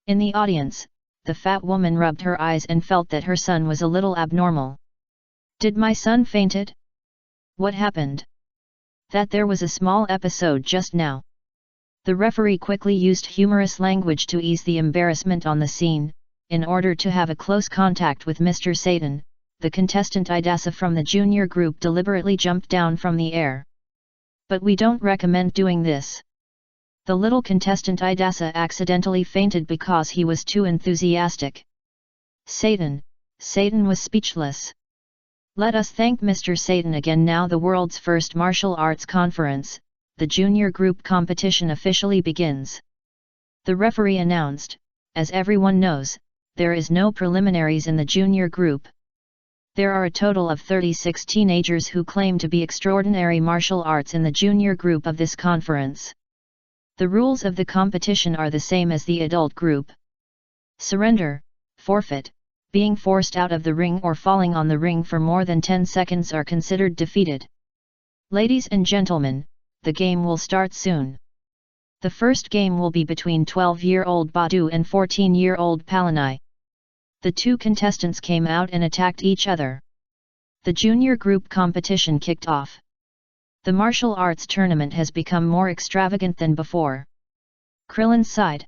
In the audience, the fat woman rubbed her eyes and felt that her son was a little abnormal. Did my son fainted? What happened? That there was a small episode just now. The referee quickly used humorous language to ease the embarrassment on the scene. In order to have a close contact with Mr. Satan, the contestant Idasa from the junior group deliberately jumped down from the air. But we don't recommend doing this. The little contestant Idasa accidentally fainted because he was too enthusiastic. Satan was speechless. Let us thank Mr. Satan again. Now the world's first martial arts conference, the junior group competition officially begins. The referee announced, as everyone knows, there is no preliminaries in the junior group. There are a total of 36 teenagers who claim to be extraordinary martial arts in the junior group of this conference. The rules of the competition are the same as the adult group. Surrender, forfeit, being forced out of the ring or falling on the ring for more than 10 seconds are considered defeated. Ladies and gentlemen, the game will start soon. The first game will be between 12-year-old Badu and 14-year-old Palanai. The two contestants came out and attacked each other. The junior group competition kicked off. The martial arts tournament has become more extravagant than before. Krillin sighed.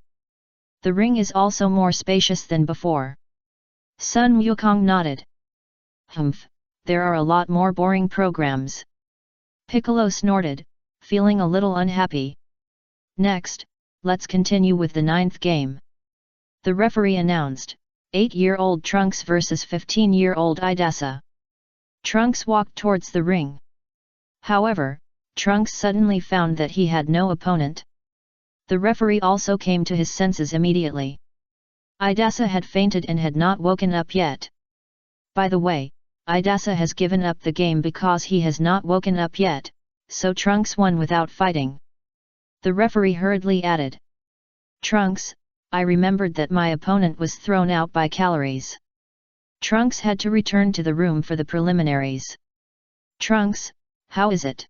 The ring is also more spacious than before. Sun Wukong nodded. Humph, there are a lot more boring programs. Piccolo snorted, feeling a little unhappy. Next, let's continue with the 9th game. The referee announced, 8-year-old Trunks versus 15-year-old Idasa. Trunks walked towards the ring. However, Trunks suddenly found that he had no opponent. The referee also came to his senses immediately. Idasa had fainted and had not woken up yet. By the way, Idasa has given up the game because he has not woken up yet, so Trunks won without fighting. The referee hurriedly added. Trunks, I remembered that my opponent was thrown out by calories. Trunks had to return to the room for the preliminaries. Trunks, how is it?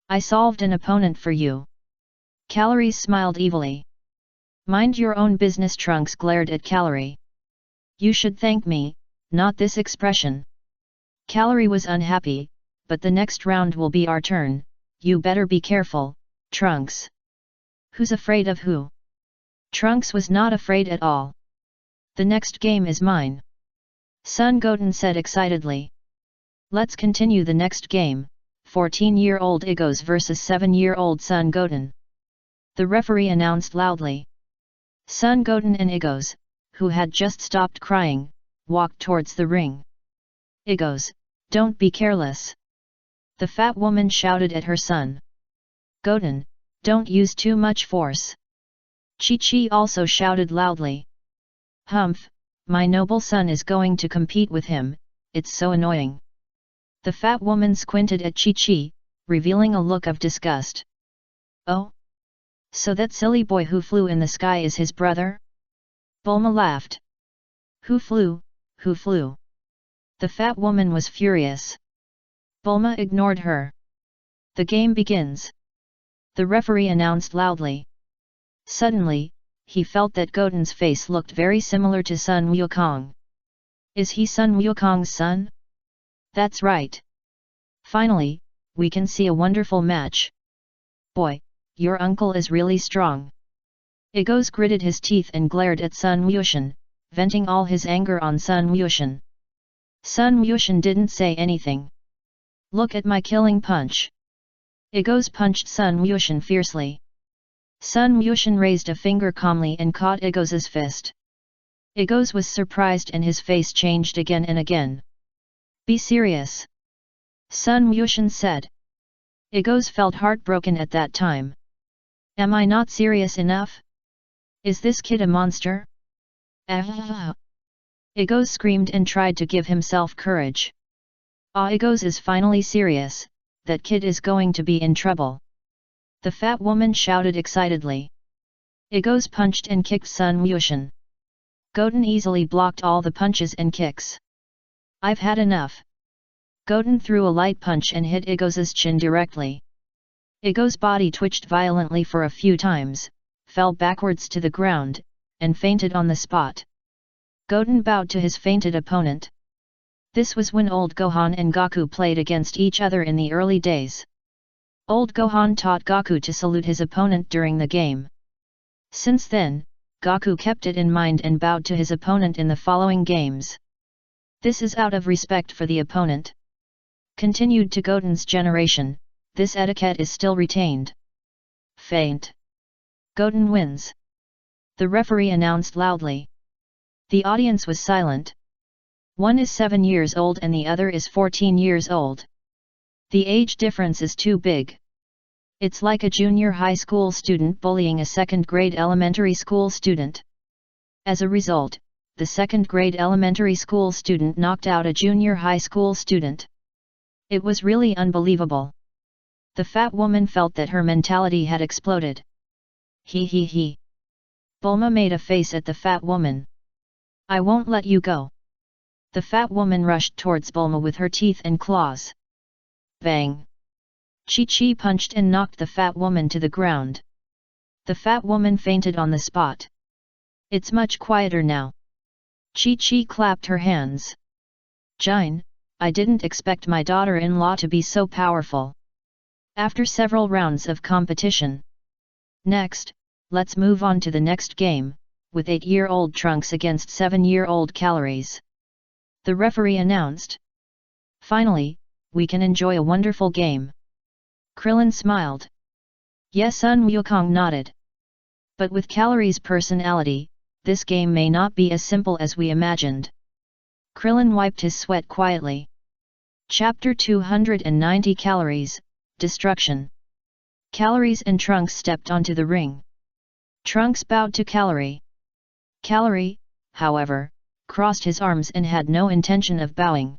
I solved an opponent for you. Calories smiled evilly. Mind your own business. Trunks glared at Calorie. You should thank me, not this expression. Calorie was unhappy, but the next round will be our turn, you better be careful, Trunks. Who's afraid of who? Trunks was not afraid at all. The next game is mine. Son Goten said excitedly. Let's continue the next game, 14-year-old Igos versus 7-year-old Son Goten. The referee announced loudly. Son Goten and Igos, who had just stopped crying, walked towards the ring. Igos, don't be careless. The fat woman shouted at her son. Goten, don't use too much force. Chi-Chi also shouted loudly. Humph, my noble son is going to compete with him, it's so annoying. The fat woman squinted at Chi-Chi, revealing a look of disgust. Oh? So that silly boy who flew in the sky is his brother? Bulma laughed. Who flew, who flew? The fat woman was furious. Bulma ignored her. The game begins. The referee announced loudly. Suddenly, he felt that Goten's face looked very similar to Sun Wukong. Is he Sun Wukong's son? That's right. Finally, we can see a wonderful match. Boy, your uncle is really strong. Igos gritted his teeth and glared at Sun Wushan, venting all his anger on Sun Wushan. Sun Wushan didn't say anything. Look at my killing punch. Igos punched Sun Wushan fiercely. Sun Wushan raised a finger calmly and caught Igos's fist. Igos was surprised and his face changed again and again. Be serious. Sun Wushan said. Igos felt heartbroken at that time. Am I not serious enough? Is this kid a monster? Ah! Igos screamed and tried to give himself courage. Igos is finally serious, that kid is going to be in trouble. The fat woman shouted excitedly. Igos punched and kicked Sun Wushan. Goten easily blocked all the punches and kicks. I've had enough. Goten threw a light punch and hit Igos's chin directly. Igos' body twitched violently for a few times, fell backwards to the ground, and fainted on the spot. Goten bowed to his fainted opponent. This was when old Gohan and Goku played against each other in the early days. Old Gohan taught Goku to salute his opponent during the game. Since then, Goku kept it in mind and bowed to his opponent in the following games. This is out of respect for the opponent. Continued to Goten's generation, this etiquette is still retained. Faint. Goten wins. The referee announced loudly. The audience was silent. One is 7 years old and the other is 14 years old. The age difference is too big. It's like a junior high school student bullying a second-grade elementary school student. As a result, the second-grade elementary school student knocked out a junior high school student. It was really unbelievable. The fat woman felt that her mentality had exploded. He. Bulma made a face at the fat woman. I won't let you go. The fat woman rushed towards Bulma with her teeth and claws. Bang! Chi-Chi punched and knocked the fat woman to the ground. The fat woman fainted on the spot. It's much quieter now. Chi-Chi clapped her hands. Jine, I didn't expect my daughter-in-law to be so powerful. After several rounds of competition. Next, let's move on to the next game, with 8-year-old Trunks against 7-year-old Calories. The referee announced. Finally, we can enjoy a wonderful game. Krillin smiled. Yes, Sun Wukong nodded. But with Calories' personality, this game may not be as simple as we imagined. Krillin wiped his sweat quietly. Chapter 290 Calories, Destruction. Calories and Trunks stepped onto the ring. Trunks bowed to Calorie. Calorie, however, crossed his arms and had no intention of bowing.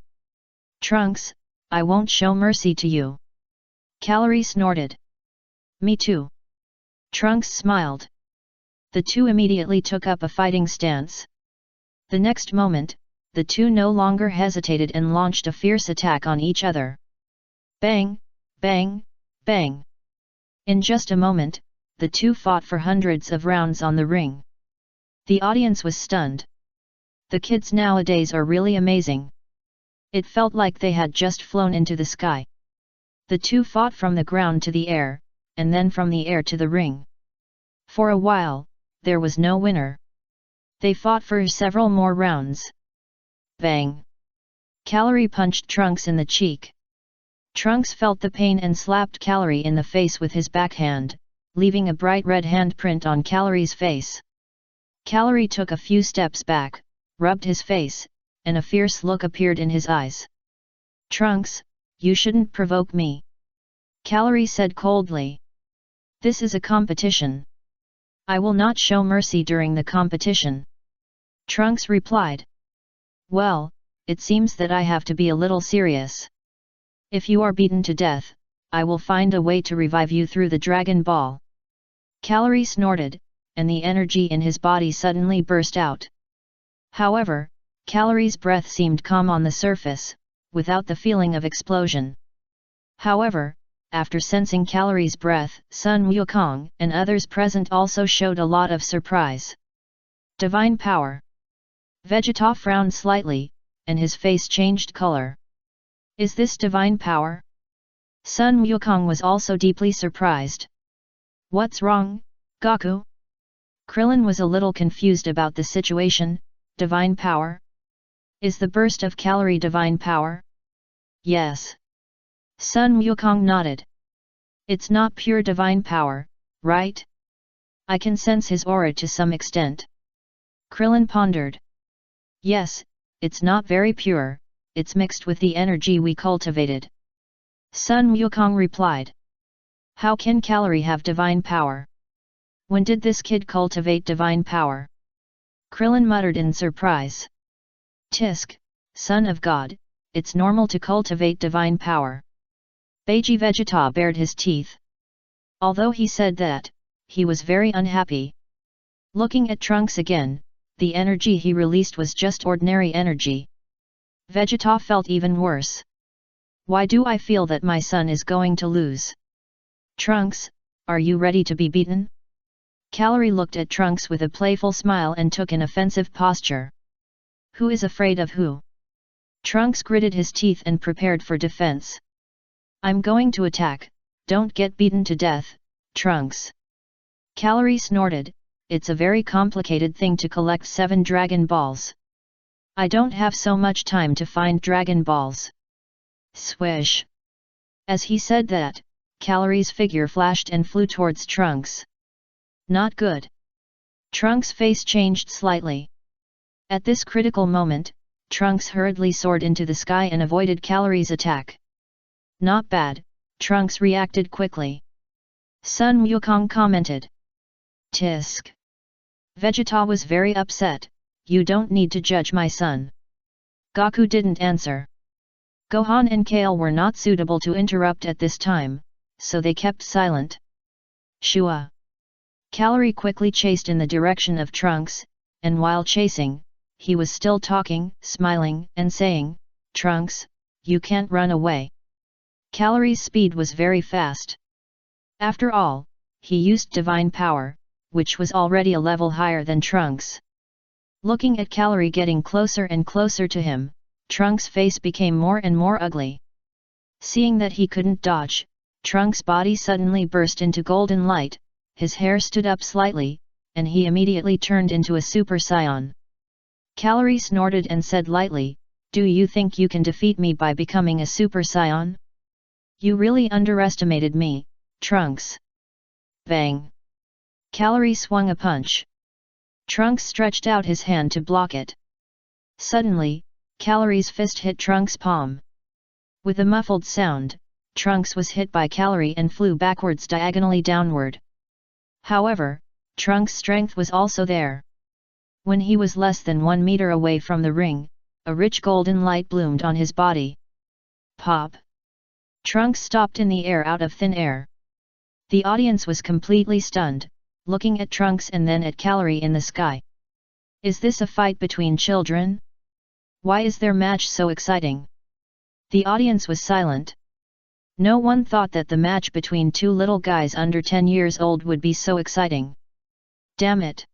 Trunks, I won't show mercy to you. Calorie snorted. Me too. Trunks smiled. The two immediately took up a fighting stance. The next moment, the two no longer hesitated and launched a fierce attack on each other. Bang, bang, bang. In just a moment, the two fought for hundreds of rounds on the ring. The audience was stunned. The kids nowadays are really amazing. It felt like they had just flown into the sky. The two fought from the ground to the air, and then from the air to the ring. For a while, there was no winner. They fought for several more rounds. Bang! Calorie punched Trunks in the cheek. Trunks felt the pain and slapped Calorie in the face with his backhand, leaving a bright red handprint on Calorie's face. Calorie took a few steps back, rubbed his face, and a fierce look appeared in his eyes. "Trunks, you shouldn't provoke me," Calorie said coldly. "This is a competition. I will not show mercy during the competition." Trunks replied. "Well, it seems that I have to be a little serious. If you are beaten to death, I will find a way to revive you through the Dragon Ball." Calorie snorted, and the energy in his body suddenly burst out. However, Calorie's breath seemed calm on the surface, without the feeling of explosion. However, after sensing Calorie's breath, Sun Wukong and others present also showed a lot of surprise. Divine power. Vegeta frowned slightly, and his face changed color. "Is this divine power?" Sun Wukong was also deeply surprised. "What's wrong, Goku?" Krillin was a little confused about the situation. Divine power? Is the burst of Calorie divine power? Yes. Sun Wukong nodded. It's not pure divine power, right? I can sense his aura to some extent. Krillin pondered. Yes, it's not very pure, it's mixed with the energy we cultivated. Sun Wukong replied. How can Calorie have divine power? When did this kid cultivate divine power? Krillin muttered in surprise. Tisk, son of God, it's normal to cultivate divine power. Beiji Vegeta bared his teeth. Although he said that, he was very unhappy. Looking at Trunks again, the energy he released was just ordinary energy. Vegeta felt even worse. Why do I feel that my son is going to lose? Trunks, are you ready to be beaten? Calorie looked at Trunks with a playful smile and took an offensive posture. Who is afraid of who? Trunks gritted his teeth and prepared for defense. I'm going to attack, don't get beaten to death, Trunks. Calorie snorted, it's a very complicated thing to collect 7 Dragon Balls. I don't have so much time to find Dragon Balls. Swish. As he said that, Calorie's figure flashed and flew towards Trunks. Not good. Trunks' face changed slightly. At this critical moment, Trunks hurriedly soared into the sky and avoided Calorie's attack. Not bad, Trunks reacted quickly. Sun Wukong commented. Tisk. Vegeta was very upset, you don't need to judge my son. Goku didn't answer. Gohan and Kale were not suitable to interrupt at this time, so they kept silent. Shua. Calorie quickly chased in the direction of Trunks, and while chasing, he was still talking, smiling, and saying, Trunks, you can't run away. Calorie's speed was very fast. After all, he used divine power, which was already a level higher than Trunks. Looking at Calorie getting closer and closer to him, Trunks' face became more and more ugly. Seeing that he couldn't dodge, Trunks' body suddenly burst into golden light, his hair stood up slightly, and he immediately turned into a Super Saiyan. Calorie snorted and said lightly, do you think you can defeat me by becoming a Super Saiyan? You really underestimated me, Trunks. Bang! Calorie swung a punch. Trunks stretched out his hand to block it. Suddenly, Calorie's fist hit Trunks' palm. With a muffled sound, Trunks was hit by Calorie and flew backwards diagonally downward. However, Trunks' strength was also there. When he was less than 1 meter away from the ring, a rich golden light bloomed on his body. Pop! Trunks stopped in the air out of thin air. The audience was completely stunned, looking at Trunks and then at Calorie in the sky. Is this a fight between children? Why is their match so exciting? The audience was silent. No one thought that the match between two little guys under 10 years old would be so exciting. Damn it!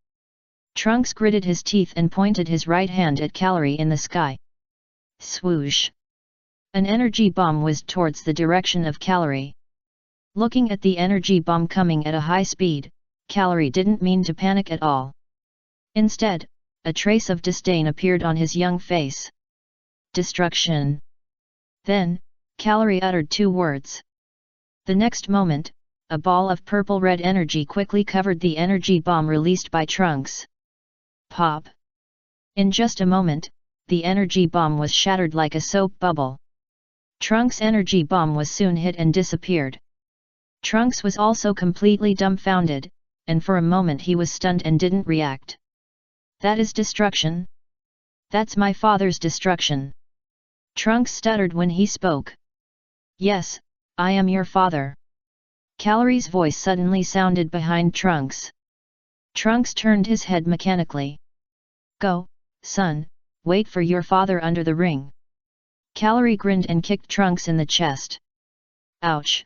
Trunks gritted his teeth and pointed his right hand at Calorie in the sky. Swoosh! An energy bomb whizzed towards the direction of Calorie. Looking at the energy bomb coming at a high speed, Calorie didn't mean to panic at all. Instead, a trace of disdain appeared on his young face. Destruction. Then, Calorie uttered 2 words. The next moment, a ball of purple-red energy quickly covered the energy bomb released by Trunks. Pop! In just a moment, the energy bomb was shattered like a soap bubble. Trunks' energy bomb was soon hit and disappeared. Trunks was also completely dumbfounded, and for a moment he was stunned and didn't react. That is destruction? That's my father's destruction. Trunks stuttered when he spoke. Yes, I am your father. Calorie's voice suddenly sounded behind Trunks. Trunks turned his head mechanically. Go, son, wait for your father under the ring. Calorie grinned and kicked Trunks in the chest. Ouch!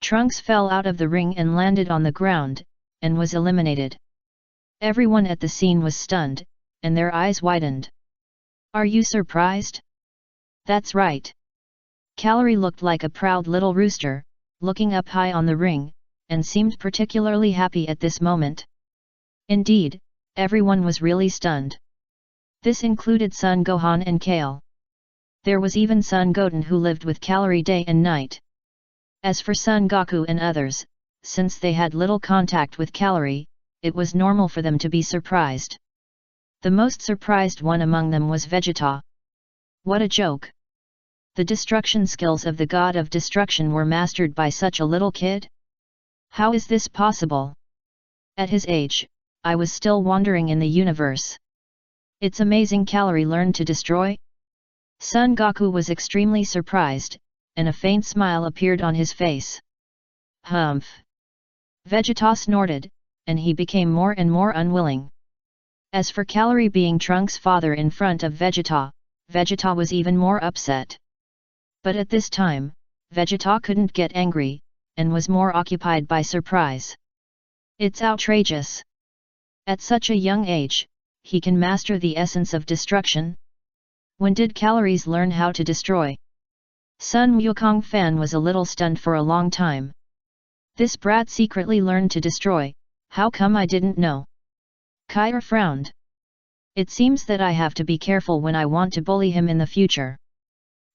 Trunks fell out of the ring and landed on the ground, and was eliminated. Everyone at the scene was stunned, and their eyes widened. Are you surprised? That's right. Calorie looked like a proud little rooster, looking up high on the ring, and seemed particularly happy at this moment. Indeed, everyone was really stunned. This included Son Gohan and Kale. There was even Son Goten who lived with Calorie day and night. As for Son Goku and others, since they had little contact with Calorie, it was normal for them to be surprised. The most surprised one among them was Vegeta. What a joke! The destruction skills of the god of destruction were mastered by such a little kid? How is this possible? At his age, I was still wandering in the universe. It's amazing Calorie learned to destroy? Son Goku was extremely surprised, and a faint smile appeared on his face. Humph! Vegeta snorted, and he became more and more unwilling. As for Calorie being Trunks' father in front of Vegeta, Vegeta was even more upset. But at this time, Vegeta couldn't get angry, and was more occupied by surprise. It's outrageous! At such a young age, he can master the essence of destruction? When did Calories learn how to destroy? Sun Wukong Fan was a little stunned for a long time. This brat secretly learned to destroy, how come I didn't know? Kair frowned. It seems that I have to be careful when I want to bully him in the future.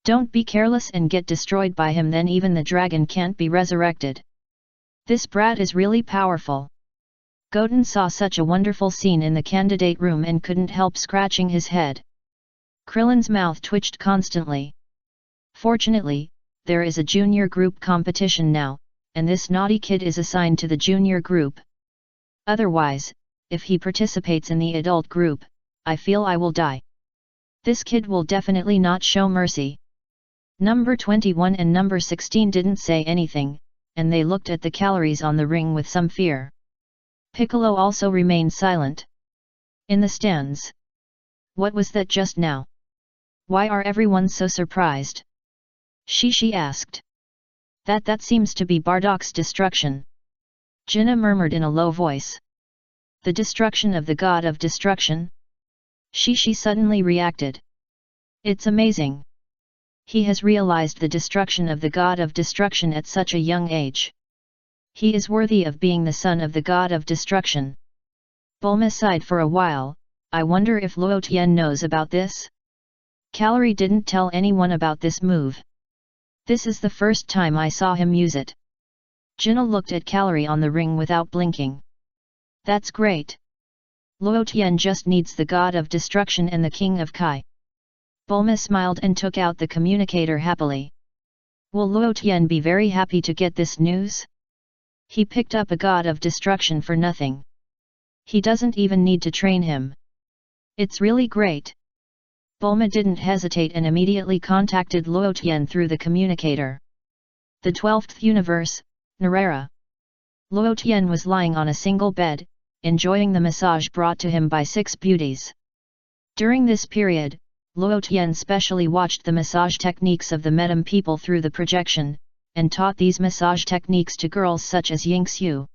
Don't be careless and get destroyed by him, then even the dragon can't be resurrected. This brat is really powerful. Goten saw such a wonderful scene in the candidate room and couldn't help scratching his head. Krillin's mouth twitched constantly. Fortunately, there is a junior group competition now, and this naughty kid is assigned to the junior group. Otherwise, if he participates in the adult group, I feel I will die. This kid will definitely not show mercy. Number 21 and number 16 didn't say anything, and they looked at the Calories on the ring with some fear. Piccolo also remained silent. In the stands. What was that just now? Why are everyone so surprised? Shishi asked. That seems to be Bardock's destruction. Jinna murmured in a low voice. The destruction of the god of destruction? Shishi suddenly reacted. It's amazing. He has realized the destruction of the god of destruction at such a young age. He is worthy of being the son of the god of destruction. Bulma sighed for a while. I wonder if Luo Tian knows about this? Calorie didn't tell anyone about this move. This is the first time I saw him use it. Jinna looked at Calorie on the ring without blinking. That's great. Luo Tian just needs the god of destruction and the king of Kai. Bulma smiled and took out the communicator happily. Will Luo Tian be very happy to get this news? He picked up a god of destruction for nothing. He doesn't even need to train him. It's really great. Bulma didn't hesitate and immediately contacted Luo Tian through the communicator. The 12th universe, Narera. Luo Tian was lying on a single bed, enjoying the massage brought to him by 6 beauties. During this period, Luo Tian specially watched the massage techniques of the Medem people through the projection, and taught these massage techniques to girls such as Yingxiu.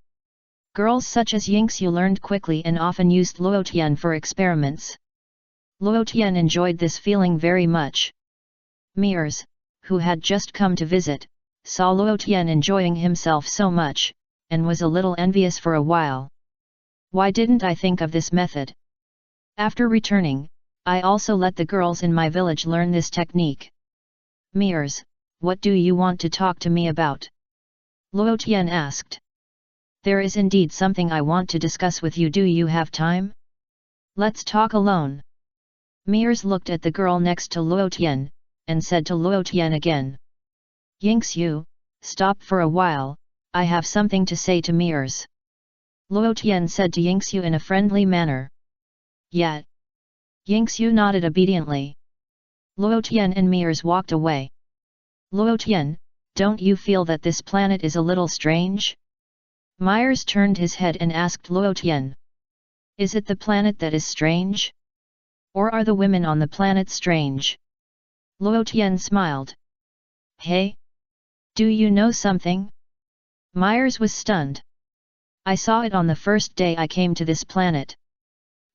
Girls such as Yingxiu learned quickly and often used Luotian for experiments. Luotian enjoyed this feeling very much. Mears, who had just come to visit, saw Luotian enjoying himself so much, and was a little envious for a while. Why didn't I think of this method? After returning, I also let the girls in my village learn this technique. Mears, what do you want to talk to me about? Luotian asked. There is indeed something I want to discuss with you. Do you have time? Let's talk alone. Mears looked at the girl next to Luotian, and said to Luotian again. Yingxiu, stop for a while, I have something to say to Mears. Luotian said to Yingxiu in a friendly manner. Yet. Yingxiu nodded obediently. Luotian and Mears walked away. Luotian, don't you feel that this planet is a little strange? Mears turned his head and asked Luotian. Is it the planet that is strange? Or are the women on the planet strange? Luotian smiled. Hey? Do you know something? Mears was stunned. I saw it on the first day I came to this planet.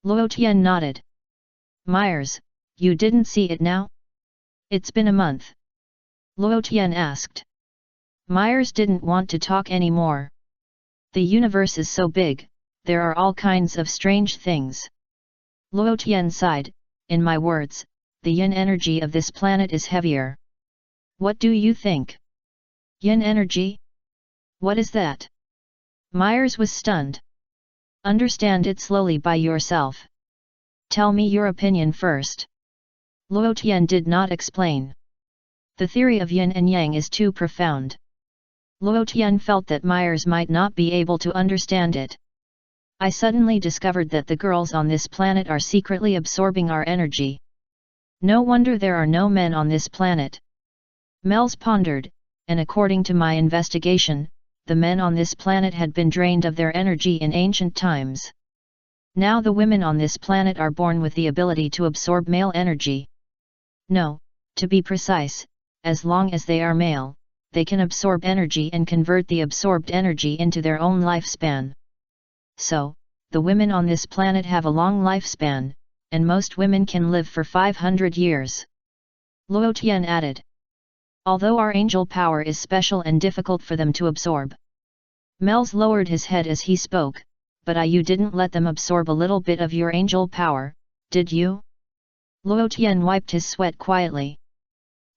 Luotian nodded. Mears, you didn't see it now? It's been a month. Luotian asked. Mears didn't want to talk anymore. The universe is so big, there are all kinds of strange things. Luotian sighed, in my words, the yin energy of this planet is heavier. What do you think? Yin energy? What is that? Mears was stunned. Understand it slowly by yourself. Tell me your opinion first. Luotian did not explain. The theory of yin and yang is too profound. Luotian felt that Mears might not be able to understand it. I suddenly discovered that the girls on this planet are secretly absorbing our energy. No wonder there are no men on this planet. Mels pondered, and according to my investigation, the men on this planet had been drained of their energy in ancient times. Now the women on this planet are born with the ability to absorb male energy. No, to be precise, as long as they are male, they can absorb energy and convert the absorbed energy into their own lifespan. So, the women on this planet have a long lifespan, and most women can live for 500 years. Luotian added. Although our angel power is special and difficult for them to absorb. Mels lowered his head as he spoke, but you didn't let them absorb a little bit of your angel power, did you? Luotian wiped his sweat quietly.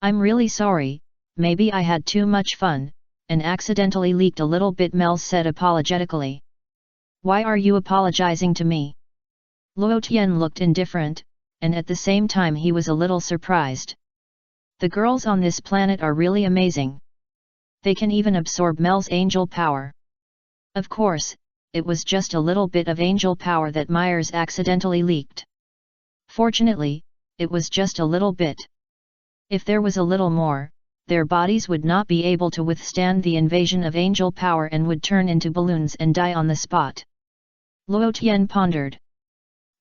I'm really sorry, maybe I had too much fun, and accidentally leaked a little bit, Mels said apologetically. Why are you apologizing to me? Luotian looked indifferent, and at the same time he was a little surprised. The girls on this planet are really amazing. They can even absorb Mel's angel power. Of course, it was just a little bit of angel power that Mears accidentally leaked. Fortunately, it was just a little bit. If there was a little more, their bodies would not be able to withstand the invasion of angel power and would turn into balloons and die on the spot. Luotian pondered.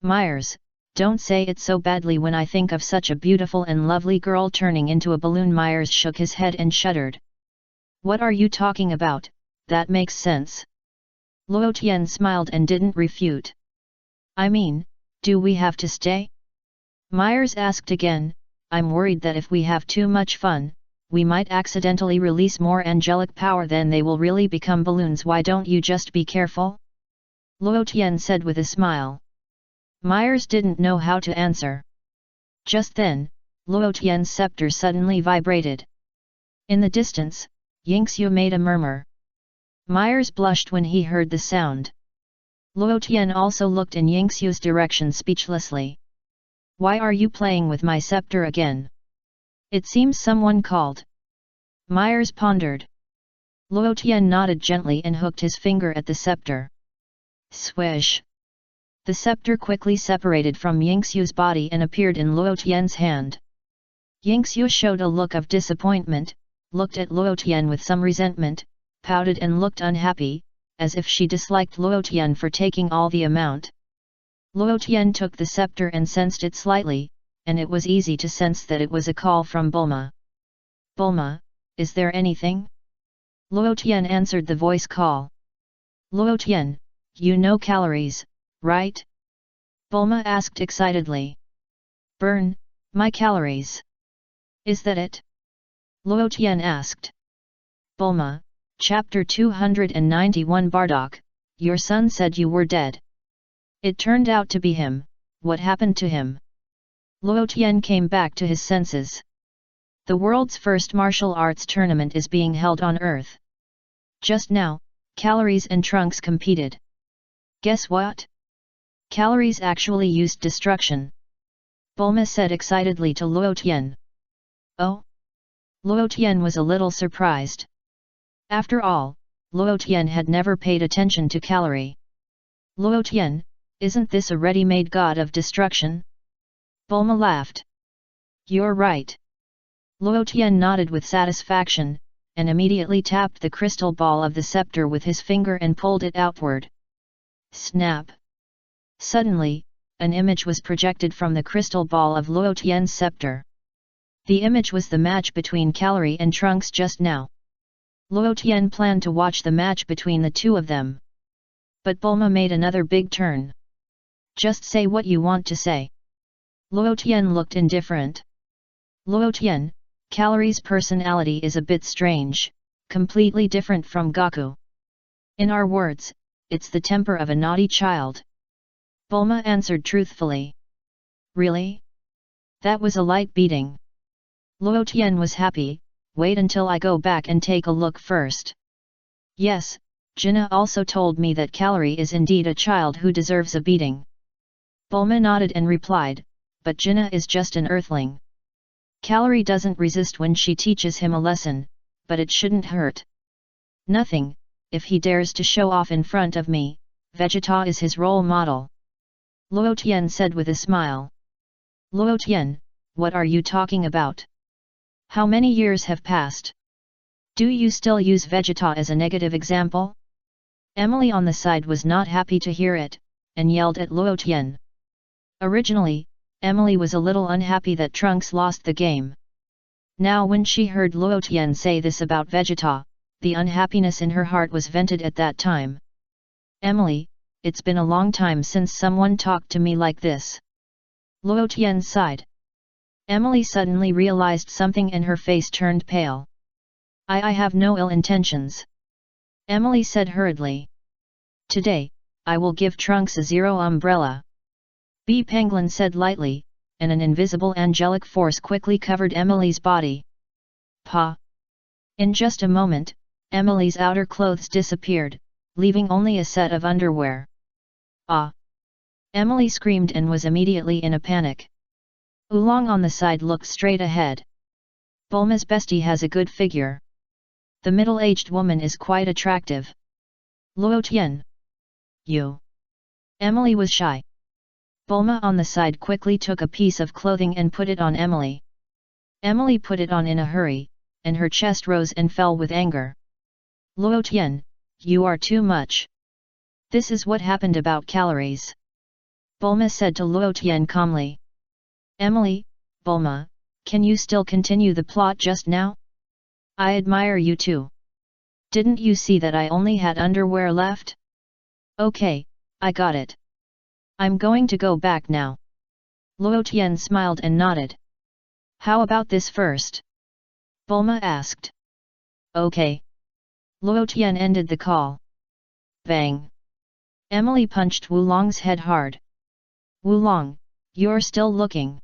Mears, don't say it so badly when I think of such a beautiful and lovely girl turning into a balloon. Mears shook his head and shuddered. What are you talking about? That makes sense. Luotian smiled and didn't refute. I mean, do we have to stay? Mears asked again. I'm worried that if we have too much fun, we might accidentally release more angelic power, then they will really become balloons. Why don't you just be careful? Luotian said with a smile. Mears didn't know how to answer. Just then, Luotian's scepter suddenly vibrated. In the distance, Yingxiu made a murmur. Mears blushed when he heard the sound. Luotian also looked in Yingxiu's direction speechlessly. Why are you playing with my scepter again? It seems someone called. Mears pondered. Luotian nodded gently and hooked his finger at the scepter. Swish! The scepter quickly separated from Yingxiu's body and appeared in Luotian's hand. Yingxiu showed a look of disappointment, looked at Luotian with some resentment, pouted and looked unhappy, as if she disliked Luotian for taking all the amount. Luotian took the scepter and sensed it slightly, and it was easy to sense that it was a call from Bulma. Bulma, is there anything? Luo Tian answered the voice call. Luo Tian, you know calories, right? Bulma asked excitedly. Burn, my calories. Is that it? Luo Tian asked. Bulma, Chapter 291 Bardock, your son said you were dead. It turned out to be him, what happened to him? Luo Tian came back to his senses. The world's first martial arts tournament is being held on Earth. Just now, Calories and Trunks competed. Guess what? Calories actually used destruction. Bulma said excitedly to Luo Tian. Oh? Luo Tian was a little surprised. After all, Luo Tian had never paid attention to Calorie. Luo Tian, isn't this a ready-made god of destruction? Bulma laughed. You're right. Luo Tian nodded with satisfaction, and immediately tapped the crystal ball of the scepter with his finger and pulled it outward. Snap! Suddenly, an image was projected from the crystal ball of Luo Tian's scepter. The image was the match between Calorie and Trunks just now. Luo Tian planned to watch the match between the two of them. But Bulma made another big turn. Just say what you want to say. Luo Tian looked indifferent. Luo Tian, Calorie's personality is a bit strange, completely different from Goku. In our words, it's the temper of a naughty child. Bulma answered truthfully. Really? That was a light beating. Luo Tian was happy. Wait until I go back and take a look first. Yes, Jinna also told me that Calorie is indeed a child who deserves a beating. Bulma nodded and replied, but Jinna is just an earthling. Calorie doesn't resist when she teaches him a lesson, but it shouldn't hurt. Nothing, if he dares to show off in front of me, Vegeta is his role model. Luo Tian said with a smile. Luo Tian, what are you talking about? How many years have passed? Do you still use Vegeta as a negative example? Emily on the side was not happy to hear it, and yelled at Luo Tian. Originally, Emily was a little unhappy that Trunks lost the game. Now when she heard Luo Tian say this about Vegeta, the unhappiness in her heart was vented at that time. Emily, it's been a long time since someone talked to me like this. Luo Tian sighed. Emily suddenly realized something and her face turned pale. I have no ill intentions. Emily said hurriedly. Today, I will give Trunks a zero umbrella. B. Penguin said lightly, and an invisible angelic force quickly covered Emily's body. Pa! In just a moment, Emily's outer clothes disappeared, leaving only a set of underwear. Ah! Emily screamed and was immediately in a panic. Oolong on the side looked straight ahead. Bulma's bestie has a good figure. The middle-aged woman is quite attractive. Luo Tian. You. Emily was shy. Bulma on the side quickly took a piece of clothing and put it on Emily. Emily put it on in a hurry, and her chest rose and fell with anger. Luo Tian, you are too much. This is what happened about Calories. Bulma said to Luo Tian calmly. Emily, Bulma, can you still continue the plot just now? I admire you too. Didn't you see that I only had underwear left? Okay, I got it. I'm going to go back now. Luo Tian smiled and nodded. How about this first? Bulma asked. Okay. Luo Tian ended the call. Bang. Emily punched Wulong's head hard. Wulong, you're still looking.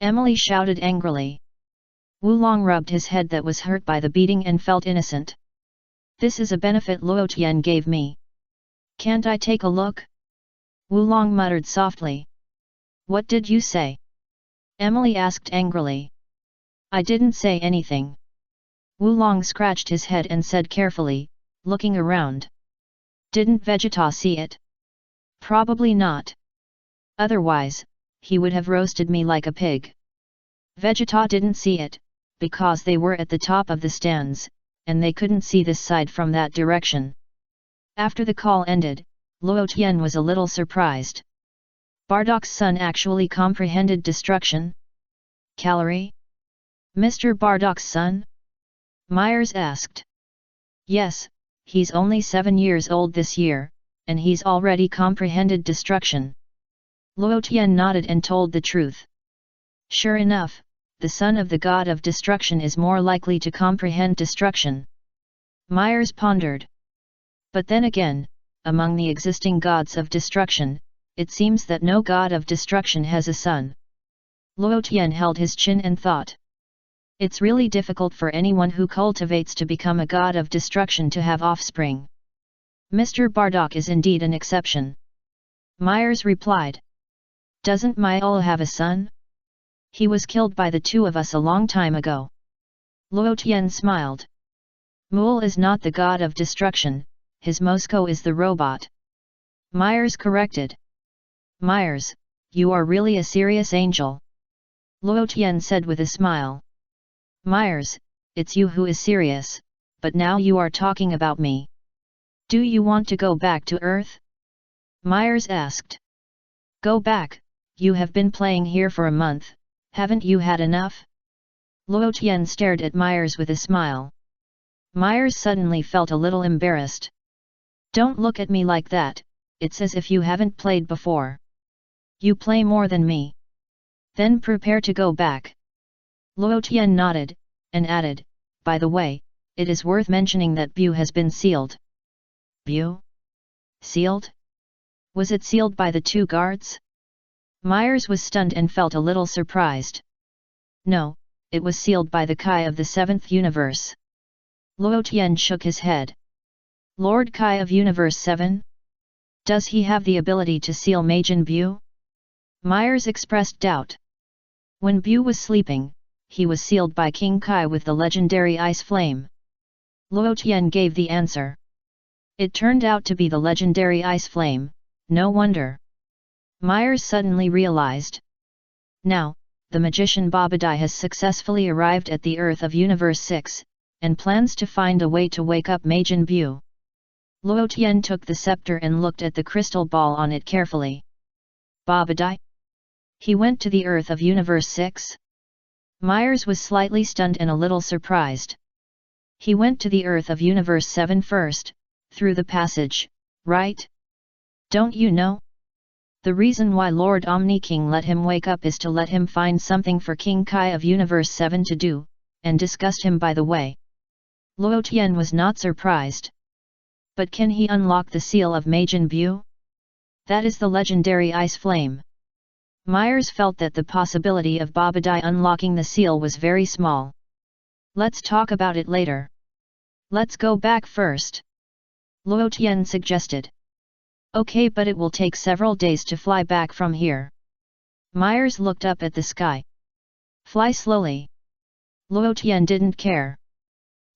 Emily shouted angrily. Wulong rubbed his head that was hurt by the beating and felt innocent. This is a benefit Luo Tian gave me. Can't I take a look? Wulong muttered softly. What did you say? Emily asked angrily. I didn't say anything. Wulong scratched his head and said carefully, looking around. Didn't Vegeta see it? Probably not. Otherwise, he would have roasted me like a pig. Vegeta didn't see it, because they were at the top of the stands, and they couldn't see this side from that direction. After the call ended, Luo Tian was a little surprised. Bardock's son actually comprehended destruction? Calorie? Mr. Bardock's son? Myers asked. Yes, he's only 7 years old this year, and he's already comprehended destruction. Luo Tian nodded and told the truth. Sure enough, the son of the god of destruction is more likely to comprehend destruction. Myers pondered. But then again, among the existing gods of destruction, it seems that no god of destruction has a son. Luo Tian held his chin and thought. It's really difficult for anyone who cultivates to become a god of destruction to have offspring. Mr. Bardock is indeed an exception. Myers replied. Doesn't Myul have a son? He was killed by the two of us a long time ago. Luo Tian smiled. Mul is not the god of destruction, his Mosco is the robot. Myers corrected. Myers, you are really a serious angel. Luo Tian said with a smile. Myers, it's you who is serious, but now you are talking about me. Do you want to go back to Earth? Myers asked. Go back, you have been playing here for a month, haven't you had enough? Luo Tian stared at Myers with a smile. Myers suddenly felt a little embarrassed. Don't look at me like that, it's as if you haven't played before. You play more than me. Then prepare to go back. Luo Tian nodded, and added, by the way, it is worth mentioning that Bu has been sealed. Bu? Sealed? Was it sealed by the two guards? Myers was stunned and felt a little surprised. No, it was sealed by the Kai of the 7th universe. Luo Tian shook his head. Lord Kai of Universe 7? Does he have the ability to seal Majin Bu? Myers expressed doubt. When Bu was sleeping, he was sealed by King Kai with the legendary Ice Flame. Luo Tian gave the answer. It turned out to be the legendary Ice Flame, no wonder. Myers suddenly realized. Now, the magician Babadai has successfully arrived at the Earth of Universe 6, and plans to find a way to wake up Majin Bu. Luo Tian took the scepter and looked at the crystal ball on it carefully. Babadai? He went to the Earth of Universe 6? Myers was slightly stunned and a little surprised. He went to the Earth of Universe 7 first, through the passage, right? Don't you know? The reason why Lord Omni King let him wake up is to let him find something for King Kai of Universe 7 to do, and disgust him by the way. Luo Tian was not surprised. But can he unlock the seal of Majin Bu? That is the legendary Ice Flame. Myers felt that the possibility of Babadai unlocking the seal was very small. Let's talk about it later. Let's go back first. Luo Tian suggested. Okay, but it will take several days to fly back from here. Myers looked up at the sky. Fly slowly. Luo Tian didn't care.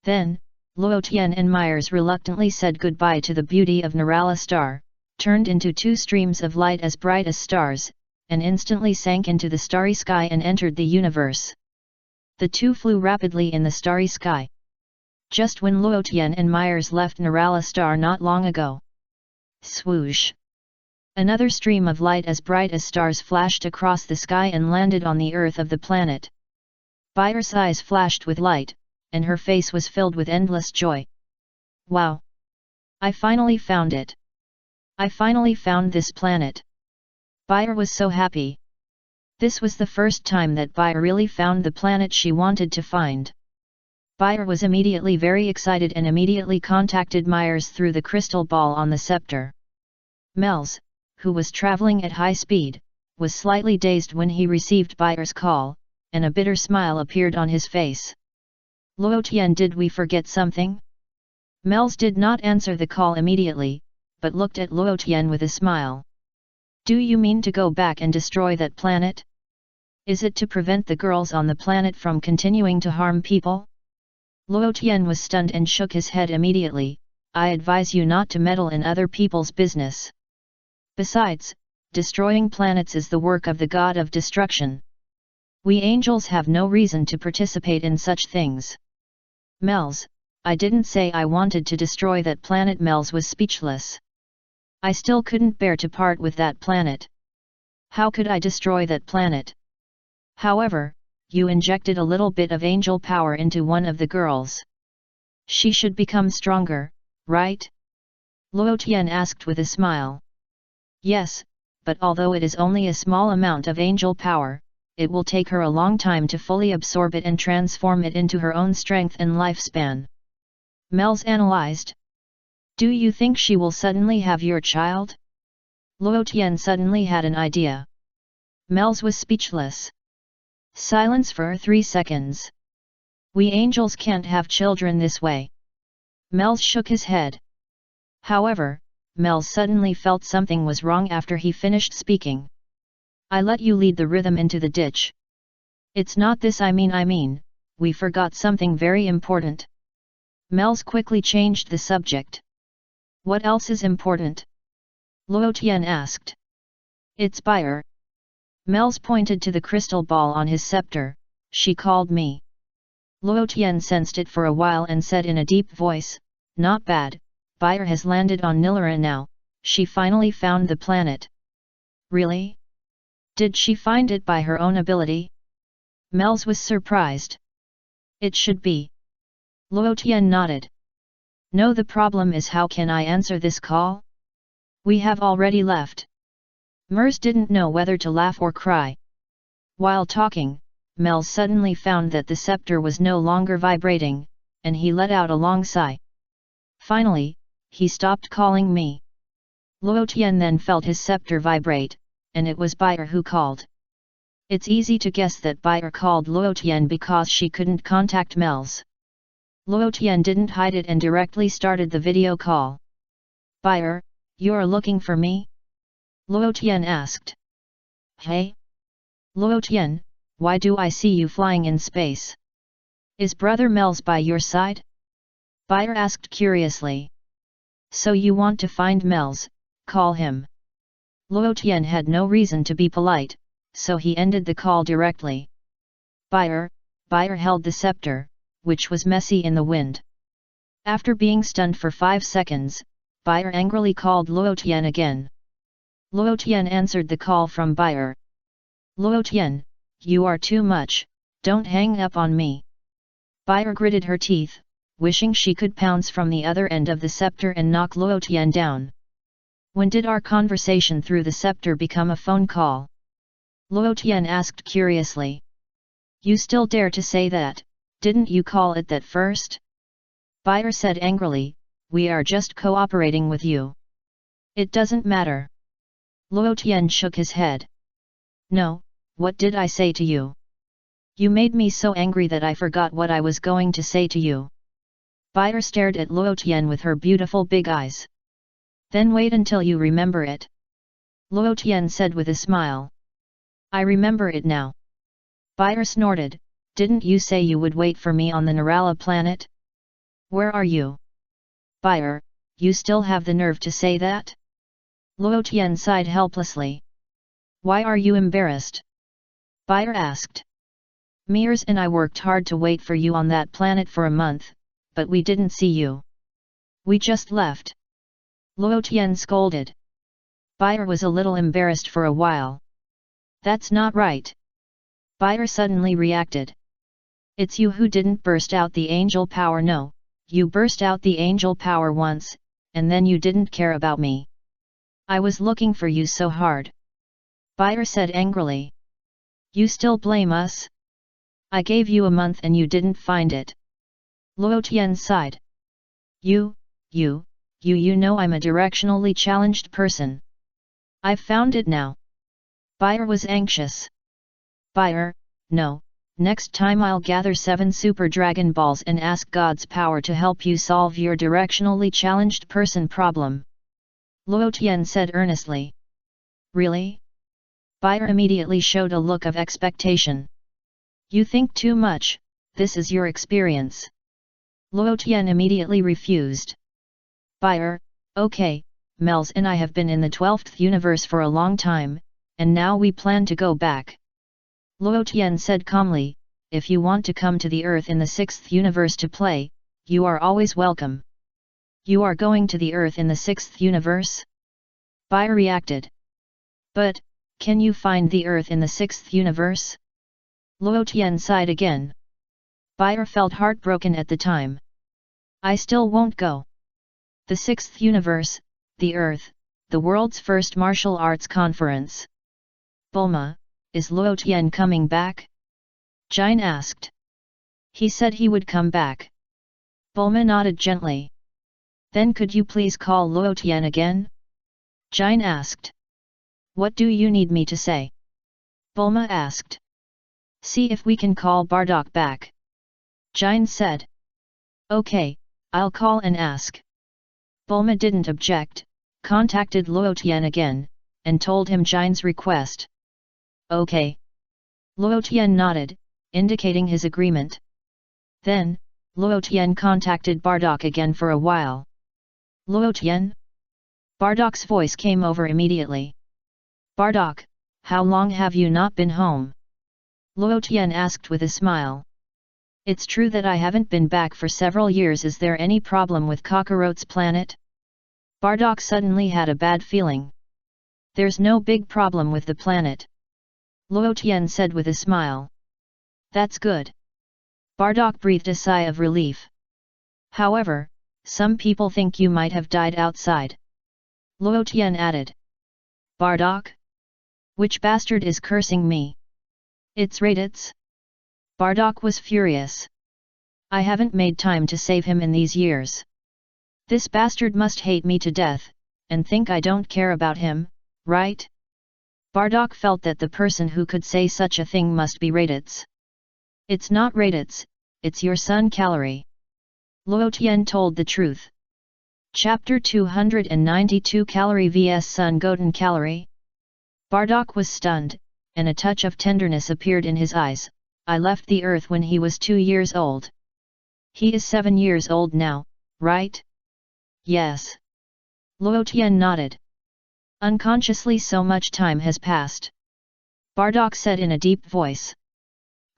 Then, Luo Tian and Myers reluctantly said goodbye to the beauty of Nirala Star, turned into two streams of light as bright as stars, and instantly sank into the starry sky and entered the universe. The two flew rapidly in the starry sky. Just when Luo Tian and Myers left Nirala Star not long ago. Swoosh! Another stream of light as bright as stars flashed across the sky and landed on the earth of the planet. Byer's eyes flashed with light, and her face was filled with endless joy. Wow! I finally found it! I finally found this planet! Byer was so happy. This was the first time that Byer really found the planet she wanted to find. Byer was immediately very excited and immediately contacted Myers through the crystal ball on the scepter. Mels, who was traveling at high speed, was slightly dazed when he received Byer's call, and a bitter smile appeared on his face. Luo Tian, did we forget something? Mels did not answer the call immediately, but looked at Luo Tian with a smile. Do you mean to go back and destroy that planet? Is it to prevent the girls on the planet from continuing to harm people? Luo Tian was stunned and shook his head immediately. I advise you not to meddle in other people's business. Besides, destroying planets is the work of the god of destruction. We angels have no reason to participate in such things. Mels, I didn't say I wanted to destroy that planet. Mels was speechless. I still couldn't bear to part with that planet. How could I destroy that planet? However, you injected a little bit of angel power into one of the girls. She should become stronger, right? Luo Tian asked with a smile. Yes, but although it is only a small amount of angel power, it will take her a long time to fully absorb it and transform it into her own strength and lifespan. Mel's analyzed. Do you think she will suddenly have your child? Luo Tian suddenly had an idea. Mel's was speechless. Silence for 3 seconds. We angels can't have children this way. Mel's shook his head. However, Mel suddenly felt something was wrong after he finished speaking. I let you lead the rhythm into the ditch. It's not this I mean, we forgot something very important. Mel's quickly changed the subject. What else is important? Luo Tian asked. It's Bayer. Mel's pointed to the crystal ball on his scepter. She called me. Luo Tian sensed it for a while and said in a deep voice, not bad, Bayer has landed on Nilera now, she finally found the planet. Really? Did she find it by her own ability? Mel's was surprised. It should be. Luo Tian nodded. No, the problem is how can I answer this call? We have already left. Mers didn't know whether to laugh or cry. While talking, Mel suddenly found that the scepter was no longer vibrating, and he let out a long sigh. Finally, he stopped calling me. Luo Tian then felt his scepter vibrate, and it was Bayer who called. It's easy to guess that Bayer called Luo Tian because she couldn't contact Mel's. Luo Tian didn't hide it and directly started the video call. Bayer, you're looking for me? Luo Tian asked. Hey? Luo Tian, why do I see you flying in space? Is Brother Mel's by your side? Bayer asked curiously. So you want to find Mel's, call him. Luo Tian had no reason to be polite, so he ended the call directly. Bayer held the scepter, which was messy in the wind. After being stunned for 5 seconds, Bayer angrily called Luo Tian again. Luo Tian answered the call from Bayer. Luo Tian, you are too much, don't hang up on me. Bayer gritted her teeth, wishing she could pounce from the other end of the scepter and knock Luo Tian down. When did our conversation through the scepter become a phone call? Luo Tian asked curiously. You still dare to say that, didn't you call it that first? Bayer said angrily, we are just cooperating with you. It doesn't matter. Luo Tian shook his head. No, what did I say to you? You made me so angry that I forgot what I was going to say to you. Bayer stared at Luo Tian with her beautiful big eyes. Then wait until you remember it. Luo Tian said with a smile. I remember it now. Bayer snorted, didn't you say you would wait for me on the Nirala planet? Where are you? Bayer, you still have the nerve to say that? Luo Tian sighed helplessly. Why are you embarrassed? Bayer asked. Mears and I worked hard to wait for you on that planet for a month, but we didn't see you. We just left. Luo Tian scolded. Bayer was a little embarrassed for a while. That's not right. Bayer suddenly reacted. It's you who didn't burst out the angel power. No, you burst out the angel power once, and then you didn't care about me. I was looking for you so hard. Bayer said angrily. You still blame us? I gave you a month and you didn't find it. Luo Tian sighed. You know I'm a directionally challenged person. I've found it now. Bayer was anxious. Bayer, no, next time I'll gather 7 Super Dragon Balls and ask God's power to help you solve your directionally challenged person problem. Luo Tian said earnestly. Really? Bayer immediately showed a look of expectation. You think too much, this is your experience. Luo Tian immediately refused. Bayer, okay, Mel's and I have been in the 12th universe for a long time, and now we plan to go back. Luo Tian said calmly, if you want to come to the Earth in the 6th universe to play, you are always welcome. You are going to the Earth in the 6th universe? Bayer reacted. But, can you find the Earth in the 6th universe? Luo Tian sighed again. Bayer felt heartbroken at the time. I still won't go. The sixth universe, the Earth, the world's first martial arts conference. Bulma, is Luo Tian coming back? Jin asked. He said he would come back. Bulma nodded gently. Then could you please call Luo Tian again? Jin asked. What do you need me to say? Bulma asked. See if we can call Bardock back. Jin said. Okay, I'll call and ask. Bulma didn't object, contacted Luo Tian again, and told him Jin's request. Okay. Luo Tian nodded, indicating his agreement. Then, Luo Tian contacted Bardock again for a while. Luo Tian? Bardock's voice came over immediately. Bardock, how long have you not been home? Luo Tian asked with a smile. It's true that I haven't been back for several years. Is there any problem with Kakarot's planet? Bardock suddenly had a bad feeling. There's no big problem with the planet. Luo Tian said with a smile. That's good. Bardock breathed a sigh of relief. However, some people think you might have died outside. Luo Tian added. Bardock? Which bastard is cursing me? It's Raditz. Bardock was furious. I haven't made time to save him in these years. This bastard must hate me to death, and think I don't care about him, right? Bardock felt that the person who could say such a thing must be Raditz. It's not Raditz, it's your son Calorie. Luo Tian told the truth. Chapter 292 Calorie vs Son Goten Calorie. Bardock was stunned, and a touch of tenderness appeared in his eyes. I left the earth when he was 2 years old. He is 7 years old now, right? Yes. Luo Tian nodded. Unconsciously so much time has passed. Bardock said in a deep voice.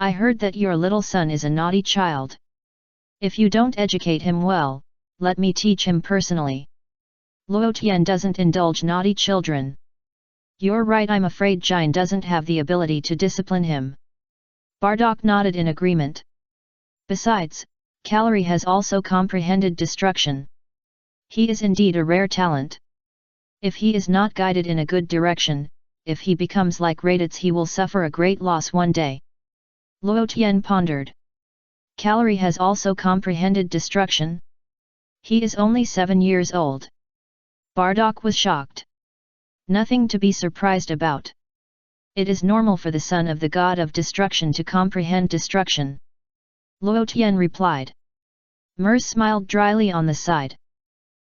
I heard that your little son is a naughty child. If you don't educate him well, let me teach him personally. Luo Tian doesn't indulge naughty children. You're right, I'm afraid Jin doesn't have the ability to discipline him. Bardock nodded in agreement. Besides, Calorie has also comprehended destruction. He is indeed a rare talent. If he is not guided in a good direction, if he becomes like Raditz, he will suffer a great loss one day. Luo Tian pondered. Calorie has also comprehended destruction? He is only 7 years old. Bardock was shocked. Nothing to be surprised about. It is normal for the son of the god of destruction to comprehend destruction. Luo Tian replied. Mers smiled dryly on the side.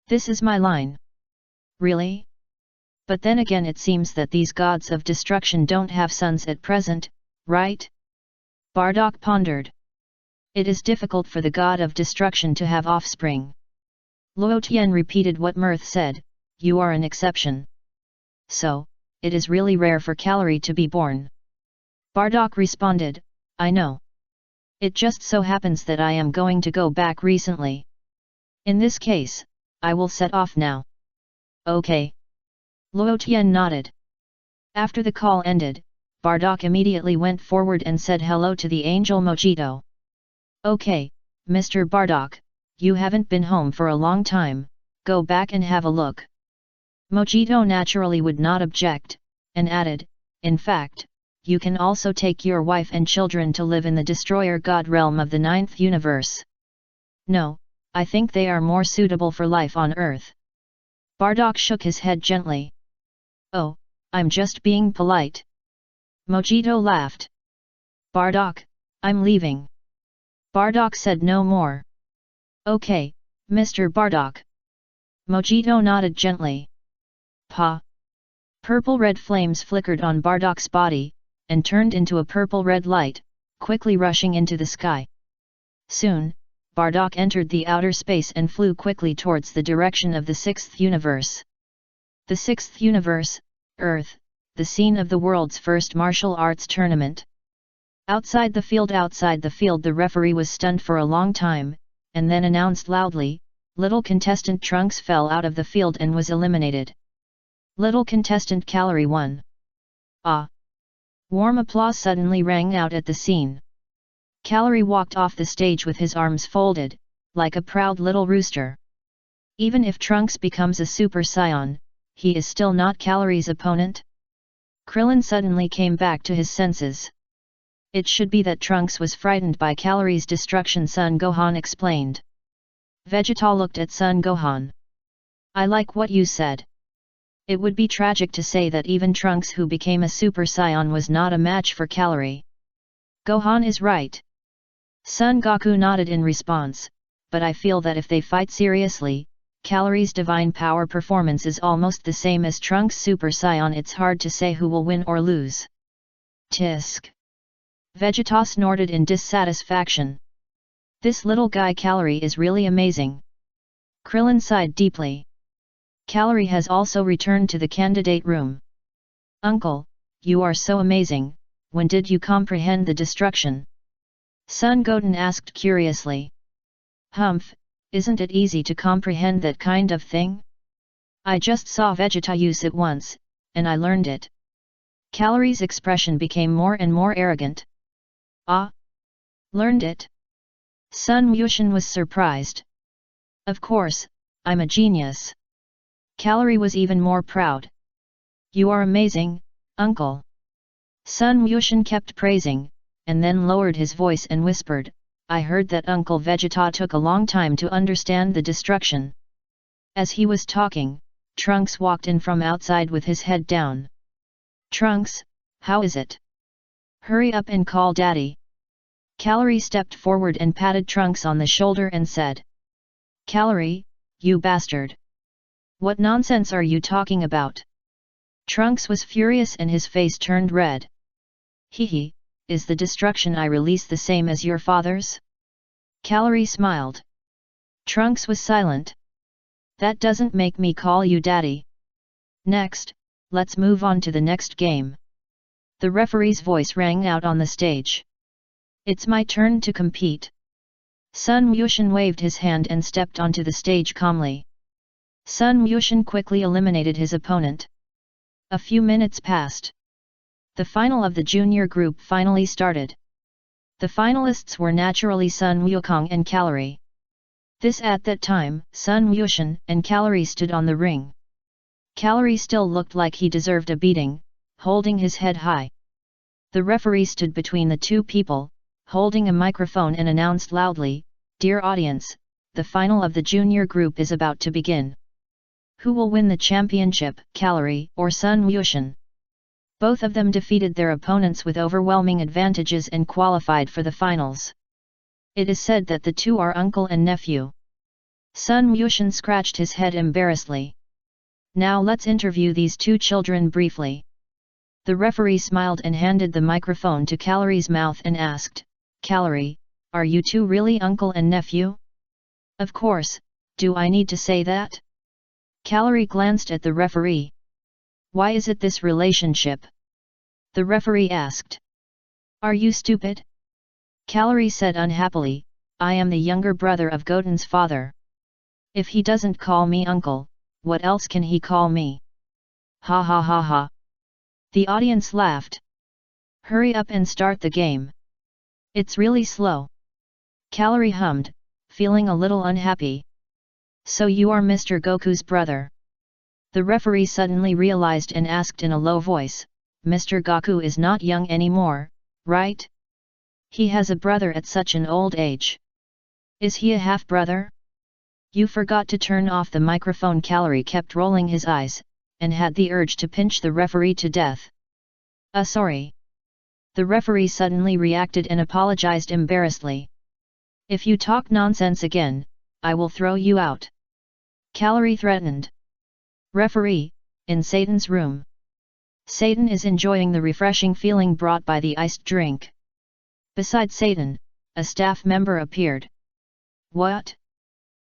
This is my line. Really? But then again, it seems that these gods of destruction don't have sons at present, right? Bardock pondered. It is difficult for the god of destruction to have offspring. Luo Tian repeated what Mirth said, you are an exception. So, it is really rare for Calorie to be born. Bardock responded, I know. It just so happens that I am going to go back recently. In this case, I will set off now. Okay. Luo Tian nodded. After the call ended, Bardock immediately went forward and said hello to the angel Mojito. Okay, Mr. Bardock, you haven't been home for a long time, go back and have a look. Mojito naturally would not object, and added, in fact, you can also take your wife and children to live in the destroyer god realm of the 9th universe. No, I think they are more suitable for life on Earth. Bardock shook his head gently. Oh, I'm just being polite. Mojito laughed. Bardock, I'm leaving. Bardock said no more. Okay, Mr. Bardock. Mojito nodded gently. Pa. Purple-red flames flickered on Bardock's body, and turned into a purple-red light, quickly rushing into the sky. Soon, Bardock entered the outer space and flew quickly towards the direction of the 6th universe. The 6th universe, Earth, the scene of the world's first martial arts tournament. Outside the field, the referee was stunned for a long time, and then announced loudly, little contestant Trunks fell out of the field and was eliminated. Little contestant Calorie won. Ah! Warm applause suddenly rang out at the scene. Calorie walked off the stage with his arms folded, like a proud little rooster. Even if Trunks becomes a Super Saiyan, he is still not Calories' opponent? Krillin suddenly came back to his senses. It should be that Trunks was frightened by Calories' destruction, Son Gohan explained. Vegeta looked at Son Gohan. I like what you said. It would be tragic to say that even Trunks, who became a Super Saiyan, was not a match for Calorie. Gohan is right. Son Goku nodded in response, but I feel that if they fight seriously, Calorie's divine power performance is almost the same as Trunks' Super Saiyan. It's hard to say who will win or lose. Tisk. Vegeta snorted in dissatisfaction. This little guy Calorie is really amazing. Krillin sighed deeply. Calorie has also returned to the candidate room. Uncle, you are so amazing, when did you comprehend the destruction? Son Goten asked curiously. Humph, isn't it easy to comprehend that kind of thing? I just saw Vegeta use it once, and I learned it. Calorie's expression became more and more arrogant. Ah? Learned it? Sun Wushan was surprised. Of course, I'm a genius. Calorie was even more proud. You are amazing, uncle. Sun Wushan kept praising, and then lowered his voice and whispered, I heard that Uncle Vegeta took a long time to understand the destruction. As he was talking, Trunks walked in from outside with his head down. Trunks, how is it? Hurry up and call Daddy. Calorie stepped forward and patted Trunks on the shoulder and said. Calorie, you bastard. What nonsense are you talking about? Trunks was furious and his face turned red. Hehe, is the destruction I release the same as your father's? Calorie smiled. Trunks was silent. That doesn't make me call you Daddy. Next, let's move on to the next game. The referee's voice rang out on the stage. It's my turn to compete. Sun Wushan waved his hand and stepped onto the stage calmly. Sun Wushan quickly eliminated his opponent. A few minutes passed. The final of the junior group finally started. The finalists were naturally Sun Wukong and Calorie. At that time, Sun Wushan and Calorie stood on the ring. Calorie still looked like he deserved a beating, holding his head high. The referee stood between the two people, holding a microphone and announced loudly, Dear audience, the final of the junior group is about to begin. Who will win the championship, Calorie or Sun Wushan? Both of them defeated their opponents with overwhelming advantages and qualified for the finals. It is said that the two are uncle and nephew. Sun Wushan scratched his head embarrassedly. Now let's interview these two children briefly. The referee smiled and handed the microphone to Calorie's mouth and asked, Calorie, are you two really uncle and nephew? Of course, do I need to say that? Calorie glanced at the referee. Why is it this relationship? The referee asked. Are you stupid? Calorie said unhappily, I am the younger brother of Goten's father. If he doesn't call me uncle, what else can he call me? Ha ha ha ha. The audience laughed. Hurry up and start the game. It's really slow. Calorie hummed, feeling a little unhappy. So you are Mr. Goku's brother? The referee suddenly realized and asked in a low voice, Mr. Goku is not young anymore, right? He has a brother at such an old age. Is he a half-brother? You forgot to turn off the microphone. Calorie kept rolling his eyes, and had the urge to pinch the referee to death. Sorry. The referee suddenly reacted and apologized embarrassedly. If you talk nonsense again, I will throw you out. Calorie threatened. Referee, in Satan's room. Satan is enjoying the refreshing feeling brought by the iced drink. Beside Satan, a staff member appeared. What?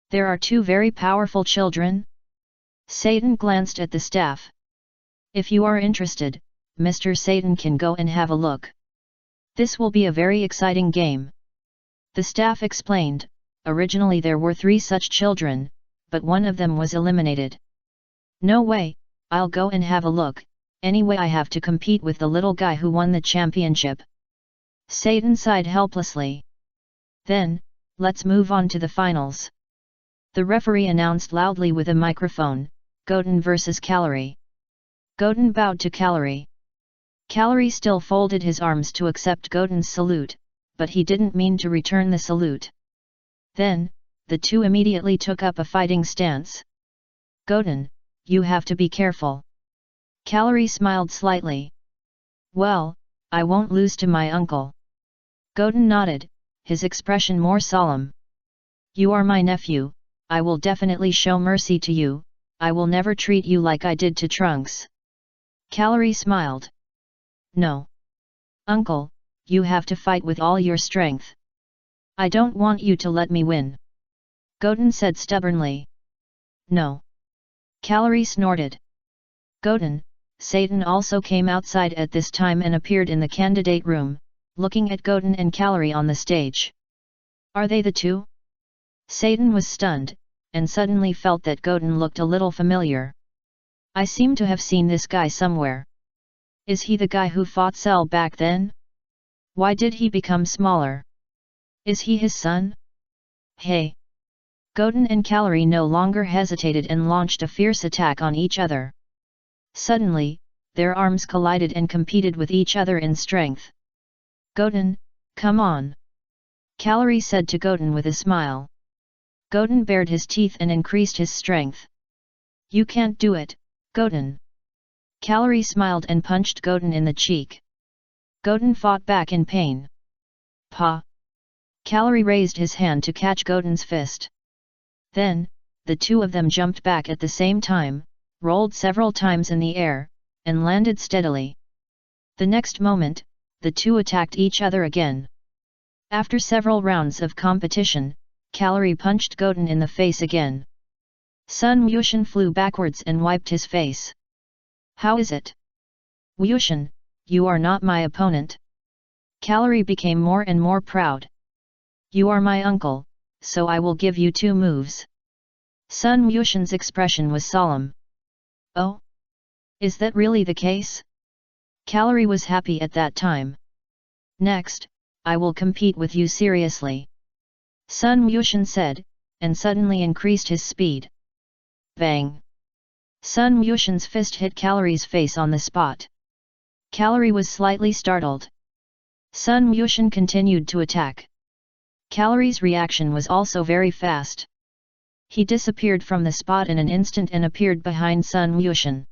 There are two very powerful children? Satan glanced at the staff. If you are interested, Mr. Satan can go and have a look. This will be a very exciting game. The staff explained, originally there were 3 such children, but one of them was eliminated. No way, I'll go and have a look, anyway I have to compete with the little guy who won the championship. Satan sighed helplessly. Then, let's move on to the finals. The referee announced loudly with a microphone, Goten vs. Calorie. Goten bowed to Calorie. Calorie still folded his arms to accept Goten's salute, but he didn't mean to return the salute. Then, the two immediately took up a fighting stance. Goten, you have to be careful. Calorie smiled slightly. Well, I won't lose to my uncle. Goten nodded, his expression more solemn. You are my nephew, I will definitely show mercy to you, I will never treat you like I did to Trunks. Calorie smiled. No. Uncle, you have to fight with all your strength. I don't want you to let me win. Goten said stubbornly. No. Calorie snorted. Goten, Satan also came outside at this time and appeared in the candidate room, looking at Goten and Calorie on the stage. Are they the two? Satan was stunned, and suddenly felt that Goten looked a little familiar. I seem to have seen this guy somewhere. Is he the guy who fought Cell back then? Why did he become smaller? Is he his son? Hey! Goten and Calorie no longer hesitated and launched a fierce attack on each other. Suddenly, their arms collided and competed with each other in strength. Goten, come on! Calorie said to Goten with a smile. Goten bared his teeth and increased his strength. You can't do it, Goten. Calorie smiled and punched Goten in the cheek. Goten fought back in pain. Pa! Calorie raised his hand to catch Goten's fist. Then, the two of them jumped back at the same time, rolled several times in the air, and landed steadily. The next moment, the two attacked each other again. After several rounds of competition, Calorie punched Goten in the face again. Sun Wushan flew backwards and wiped his face. How is it? Wushan, you are not my opponent. Calorie became more and more proud. You are my uncle, so I will give you 2 moves. Sun Wushan's expression was solemn. Oh? Is that really the case? Calorie was happy at that time. Next, I will compete with you seriously. Sun Wushan said, and suddenly increased his speed. Bang! Sun Wushan's fist hit Calorie's face on the spot. Calorie was slightly startled. Sun Wushan continued to attack. Calorie's reaction was also very fast. He disappeared from the spot in an instant and appeared behind Sun Wushan.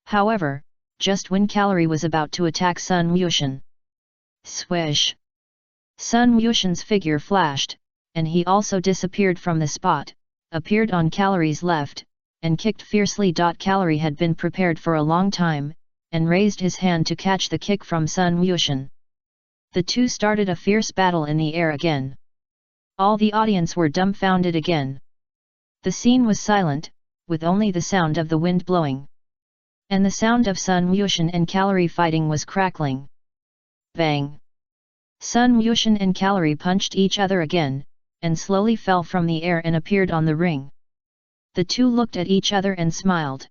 However, just when Calorie was about to attack Sun Wushan, swish! Sun Wushan's figure flashed, and he also disappeared from the spot, appeared on Calorie's left, and kicked fiercely. Calorie had been prepared for a long time, and raised his hand to catch the kick from Sun Wushan. The two started a fierce battle in the air again. All the audience were dumbfounded again. The scene was silent, with only the sound of the wind blowing. And the sound of Sun Wushan and Calorie fighting was crackling. Bang! Sun Wushan and Calorie punched each other again, and slowly fell from the air and appeared on the ring. The two looked at each other and smiled.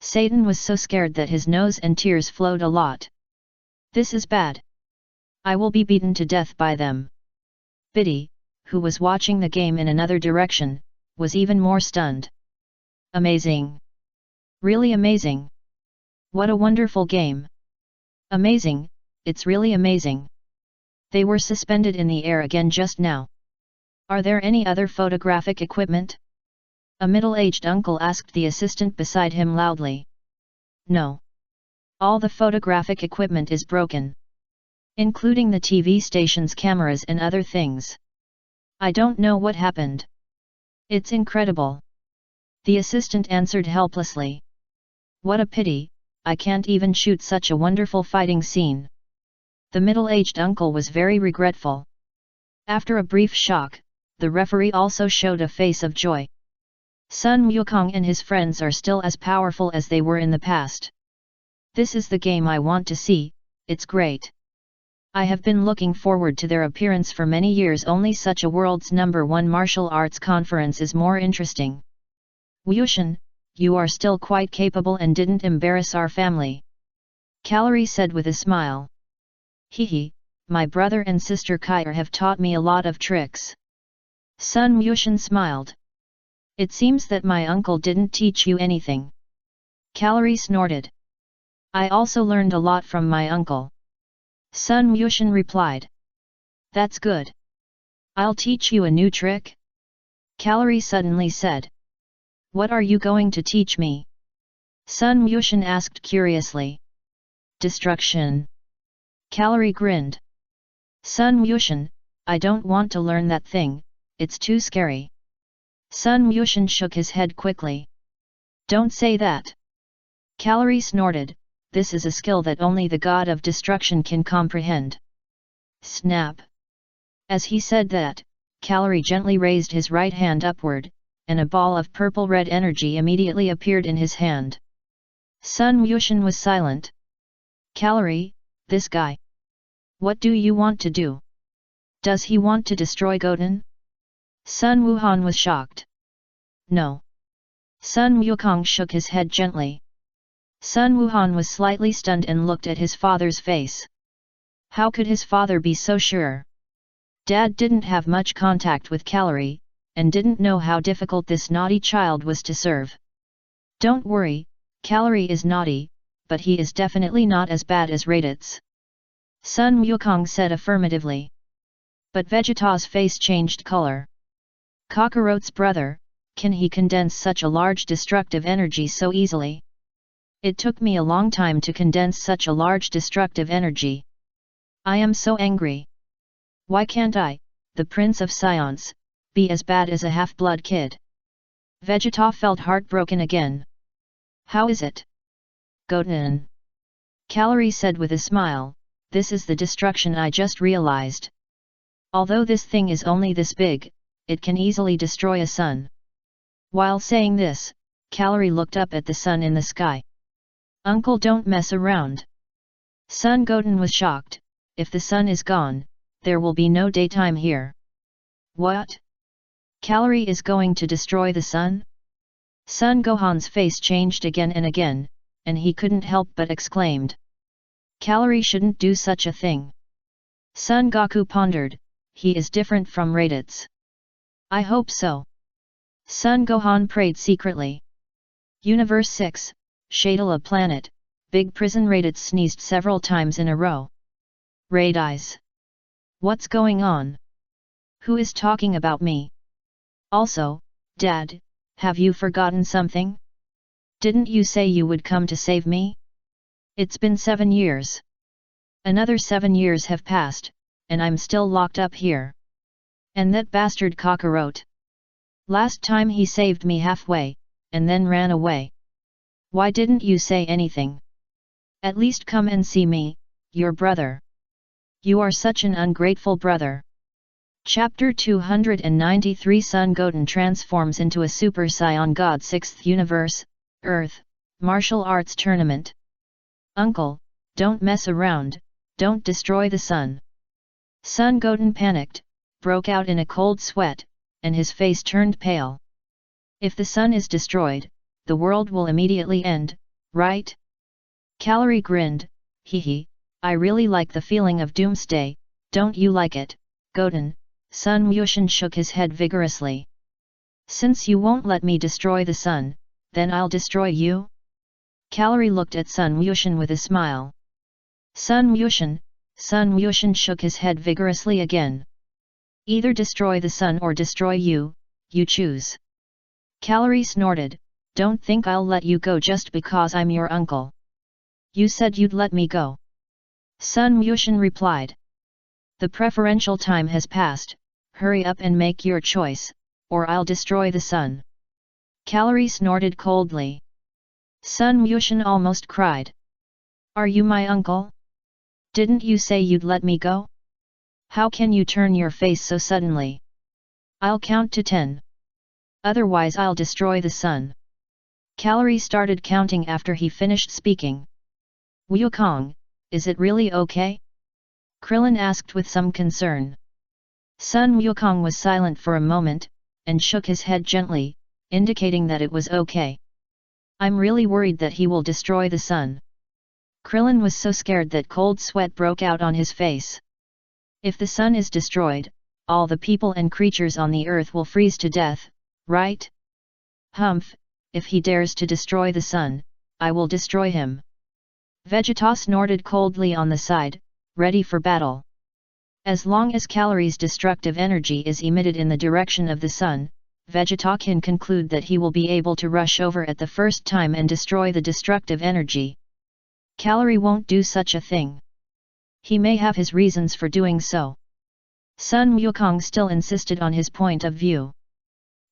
Satan was so scared that his nose and tears flowed a lot. This is bad. I will be beaten to death by them. Biddy, who was watching the game in another direction, was even more stunned. Amazing! Really amazing! What a wonderful game! Amazing, it's really amazing! They were suspended in the air again just now. Are there any other photographic equipment? A middle-aged uncle asked the assistant beside him loudly. No. All the photographic equipment is broken. Including the TV station's cameras and other things. I don't know what happened. It's incredible. The assistant answered helplessly. What a pity, I can't even shoot such a wonderful fighting scene. The middle-aged uncle was very regretful. After a brief shock, the referee also showed a face of joy. Sun Wukong and his friends are still as powerful as they were in the past. This is the game I want to see, it's great. I have been looking forward to their appearance for many years. Only such a world's #1 martial arts conference is more interesting. Wushan, you are still quite capable and didn't embarrass our family. Calorie said with a smile. Hehe, my brother and sister Kair have taught me a lot of tricks. Sun Yushan smiled. It seems that my uncle didn't teach you anything. Calorie snorted. I also learned a lot from my uncle. Sun Yushan replied. That's good. I'll teach you a new trick. Calorie suddenly said. What are you going to teach me? Sun Yushan asked curiously. Destruction. Calorie grinned. Sun Yushan, I don't want to learn that thing, it's too scary. Sun Yushan shook his head quickly. Don't say that. Calorie snorted, this is a skill that only the god of destruction can comprehend. Snap. As he said that, Calorie gently raised his right hand upward, and a ball of purple-red energy immediately appeared in his hand. Sun Yushan was silent. Calorie, this guy. What do you want to do? Does he want to destroy Goten? Sun Wuhan was shocked. No. Sun Wukong shook his head gently. Sun Wuhan was slightly stunned and looked at his father's face. How could his father be so sure? Dad didn't have much contact with Calorie, and didn't know how difficult this naughty child was to serve. Don't worry, Calorie is naughty, but he is definitely not as bad as Raditz. Sun Wukong said affirmatively. But Vegeta's face changed color. Kakarot's brother, can he condense such a large destructive energy so easily? It took me a long time to condense such a large destructive energy. I am so angry. Why can't I, the Prince of Science, be as bad as a half-blood kid? Vegeta felt heartbroken again. How is it? Goten. Calorie said with a smile, this is the destruction I just realized. Although this thing is only this big, it can easily destroy a sun. While saying this, Calorie looked up at the sun in the sky. Uncle, don't mess around. Sun Goten was shocked. If the sun is gone, there will be no daytime here. What? Calorie is going to destroy the sun? Sun Gohan's face changed again and again, and he couldn't help but exclaimed. Calorie shouldn't do such a thing. Sun Goku pondered, he is different from Raditz. I hope so. Sun Gohan prayed secretly. Universe 6, Shadala Planet, Big Prison. Raditz sneezed several times in a row. Raditz. What's going on? Who is talking about me? Also, Dad, have you forgotten something? Didn't you say you would come to save me? It's been 7 years. Another 7 years have passed, and I'm still locked up here. And that bastard Kakarot. Last time he saved me halfway, and then ran away. Why didn't you say anything? At least come and see me, your brother. You are such an ungrateful brother. Chapter 293 Sun Goten transforms into a Super Saiyan God. 6th Universe, Earth, Martial Arts Tournament. Uncle, don't mess around, don't destroy the sun. Sun Goten panicked, broke out in a cold sweat, and his face turned pale. If the sun is destroyed, the world will immediately end, right? Calorie grinned, hee, I really like the feeling of doomsday, don't you like it, Goten? Sun Yushan shook his head vigorously. Since you won't let me destroy the sun, then I'll destroy you? Calorie looked at Sun Yushan with a smile. Sun Yushan shook his head vigorously again. Either destroy the sun or destroy you, you choose. Calorie snorted, don't think I'll let you go just because I'm your uncle. You said you'd let me go. Sun Yushan replied. The preferential time has passed, hurry up and make your choice, or I'll destroy the sun. Calorie snorted coldly. Sun Yushan almost cried. Are you my uncle? Didn't you say you'd let me go? How can you turn your face so suddenly? I'll count to 10. Otherwise I'll destroy the sun. Calorie started counting after he finished speaking. Wukong, is it really okay? Krillin asked with some concern. Sun Wukong was silent for a moment, and shook his head gently, indicating that it was okay. I'm really worried that he will destroy the sun. Krillin was so scared that cold sweat broke out on his face. If the sun is destroyed, all the people and creatures on the earth will freeze to death, right? Humph, if he dares to destroy the sun, I will destroy him. Vegeta snorted coldly on the side, ready for battle. As long as Calories' destructive energy is emitted in the direction of the sun, Vegeta can conclude that he will be able to rush over at the first time and destroy the destructive energy. Calorie won't do such a thing. He may have his reasons for doing so. Sun Wukong still insisted on his point of view.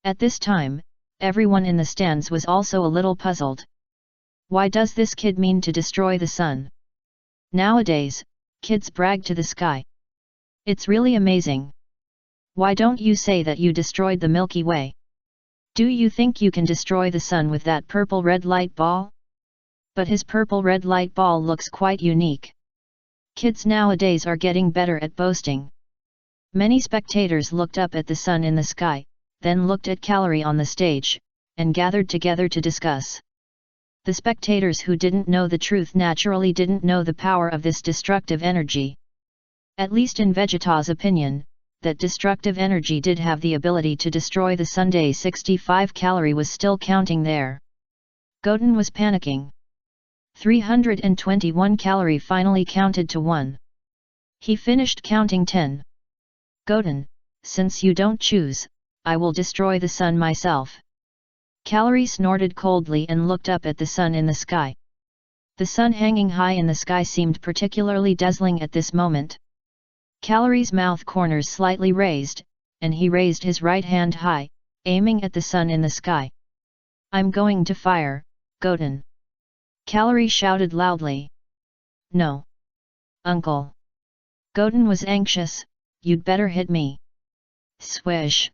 At this time, everyone in the stands was also a little puzzled. Why does this kid mean to destroy the sun? Nowadays, kids brag to the sky. It's really amazing. Why don't you say that you destroyed the Milky Way? Do you think you can destroy the sun with that purple red light ball? But his purple red light ball looks quite unique. Kids nowadays are getting better at boasting. Many spectators looked up at the sun in the sky, then looked at Calorie on the stage, and gathered together to discuss. The spectators who didn't know the truth naturally didn't know the power of this destructive energy. At least in Vegeta's opinion, that destructive energy did have the ability to destroy the sun. Day 65 Calorie was still counting there. Goten was panicking. 321 Calorie finally counted to 1. He finished counting 10. Goten, since you don't choose, I will destroy the sun myself. Calorie snorted coldly and looked up at the sun in the sky. The sun hanging high in the sky seemed particularly dazzling at this moment. Calorie's mouth corners slightly raised, and he raised his right hand high, aiming at the sun in the sky. I'm going to fire, Goten. Calorie shouted loudly. No. Uncle. Goten was anxious, you'd better hit me. Swish.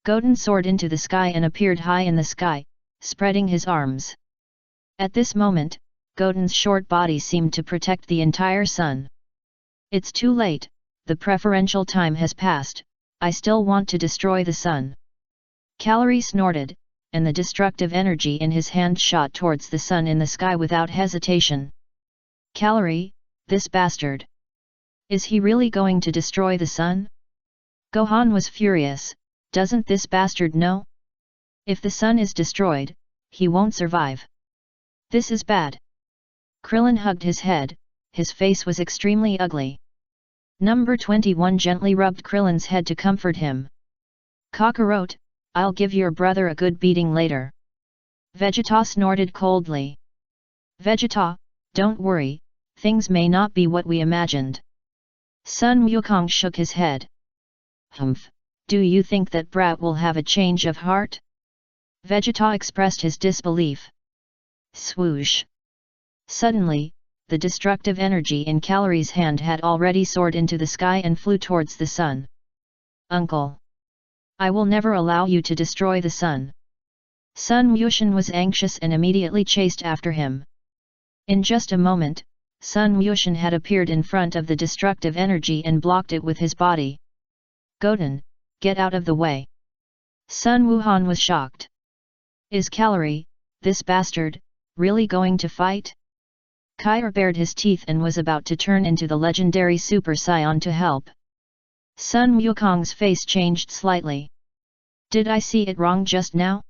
Goten soared into the sky and appeared high in the sky, spreading his arms. At this moment, Goten's short body seemed to protect the entire sun. It's too late, the preferential time has passed, I still want to destroy the sun. Calorie snorted, and the destructive energy in his hand shot towards the sun in the sky without hesitation. Calorie, this bastard. Is he really going to destroy the sun? Gohan was furious, doesn't this bastard know? If the sun is destroyed, he won't survive. This is bad. Krillin hugged his head, his face was extremely ugly. Number 21 gently rubbed Krillin's head to comfort him. Kakarot, I'll give your brother a good beating later. Vegeta snorted coldly. Vegeta, don't worry, things may not be what we imagined. Sun Wukong shook his head. Humph, do you think that brat will have a change of heart? Vegeta expressed his disbelief. Swoosh. Suddenly, the destructive energy in Calorie's hand had already soared into the sky and flew towards the sun. Uncle. I will never allow you to destroy the sun. Sun Wushan was anxious and immediately chased after him. In just a moment, Sun Wushan had appeared in front of the destructive energy and blocked it with his body. Goten, get out of the way. Sun Wuhan was shocked. Is Calorie, this bastard, really going to fight? Kair bared his teeth and was about to turn into the legendary Super Saiyan to help. Sun Wukong's face changed slightly. Did I see it wrong just now?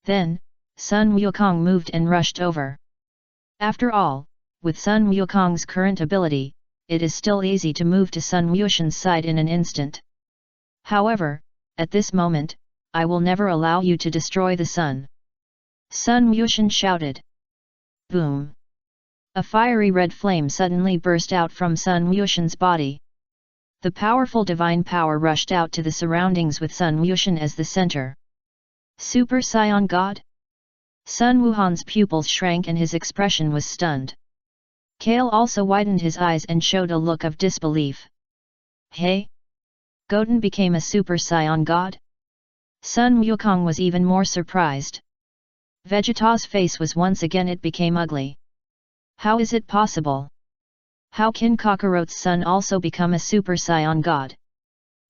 Then, Sun Wukong moved and rushed over. After all, with Sun Wukong's current ability, it is still easy to move to Sun Wushan's side in an instant. However, at this moment, I will never allow you to destroy the sun. Sun Wushan shouted. Boom! A fiery red flame suddenly burst out from Sun Wushan's body. The powerful divine power rushed out to the surroundings with Sun Wushan as the center. Super Saiyan God? Sun Wuhan's pupils shrank and his expression was stunned. Kale also widened his eyes and showed a look of disbelief. Hey? Goten became a Super Saiyan God? Sun Wukong was even more surprised. Vegeta's face was once again it became ugly. How is it possible? How can Kakarot's son also become a Super Saiyan God?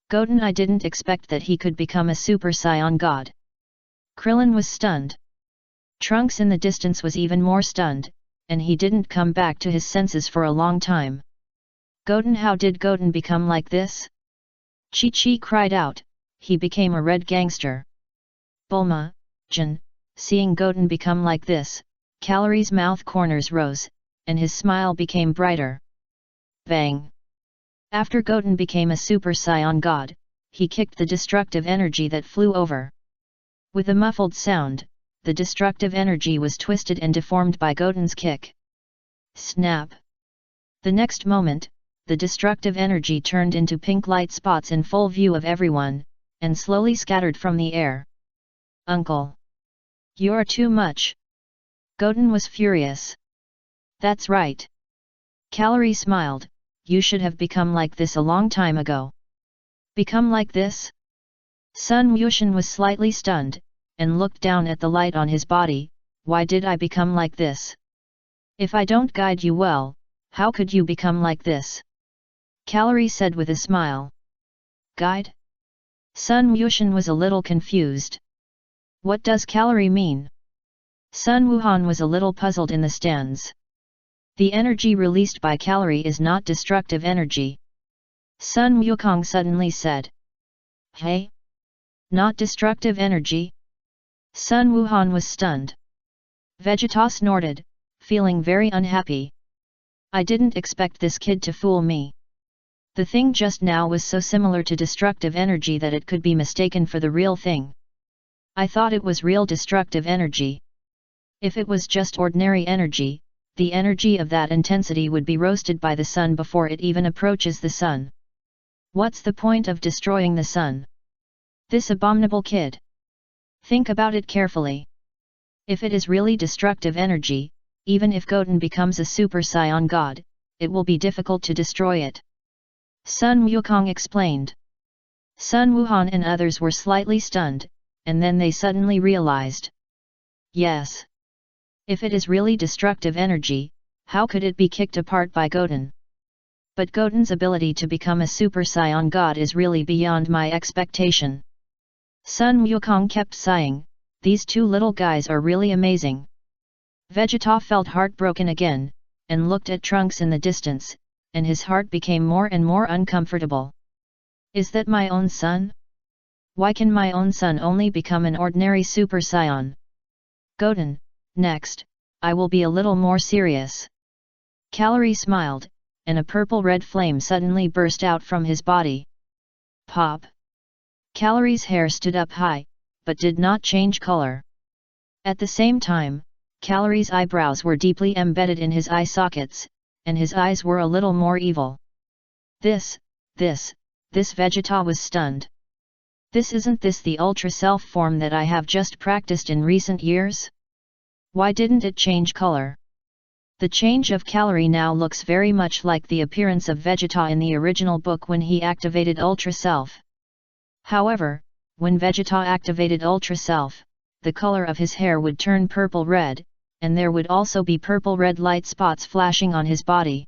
Goten, I didn't expect that he could become a Super Saiyan God. Krillin was stunned. Trunks in the distance was even more stunned, and he didn't come back to his senses for a long time. Goten, how did Goten become like this? Chi cried out, he became a red gangster. Bulma, Jin, seeing Goten become like this, Calori's mouth corners rose, and his smile became brighter. Bang! After Goten became a Super Saiyan God, he kicked the destructive energy that flew over. With a muffled sound, the destructive energy was twisted and deformed by Goten's kick. Snap! The next moment, the destructive energy turned into pink light spots in full view of everyone, and slowly scattered from the air. Uncle! You're too much! Goten was furious. That's right. Calori smiled, you should have become like this a long time ago. Become like this? Sun Wushan was slightly stunned, and looked down at the light on his body. Why did I become like this? If I don't guide you well, how could you become like this? Calori said with a smile. Guide? Sun Wushan was a little confused. What does Calori mean? Sun Wuhan was a little puzzled in the stands. The energy released by Calori is not destructive energy. Sun Wukong suddenly said. Hey? Not destructive energy? Sun Wuhan was stunned. Vegeta snorted, feeling very unhappy. I didn't expect this kid to fool me. The thing just now was so similar to destructive energy that it could be mistaken for the real thing. I thought it was real destructive energy. If it was just ordinary energy, the energy of that intensity would be roasted by the sun before it even approaches the sun. What's the point of destroying the sun? This abominable kid. Think about it carefully. If it is really destructive energy, even if Goten becomes a Super Saiyan God, it will be difficult to destroy it. Sun Wukong explained. Sun Wuhan and others were slightly stunned, and then they suddenly realized. Yes. If it is really destructive energy, how could it be kicked apart by Goten? But Goten's ability to become a Super Saiyan God is really beyond my expectation. Sun Wukong kept sighing, these two little guys are really amazing. Vegeta felt heartbroken again, and looked at Trunks in the distance, and his heart became more and more uncomfortable. Is that my own son? Why can my own son only become an ordinary Super Saiyan? Goten, next, I will be a little more serious. Calori smiled, and a purple-red flame suddenly burst out from his body. Pop! Calori's hair stood up high, but did not change color. At the same time, Calori's eyebrows were deeply embedded in his eye sockets, and his eyes were a little more evil. This Vegeta was stunned. Isn't this the Ultra Self form that I have just practiced in recent years? Why didn't it change color? The change of Calori now looks very much like the appearance of Vegeta in the original book when he activated Ultra Self. However, when Vegeta activated Ultra Self, the color of his hair would turn purple-red, and there would also be purple-red light spots flashing on his body.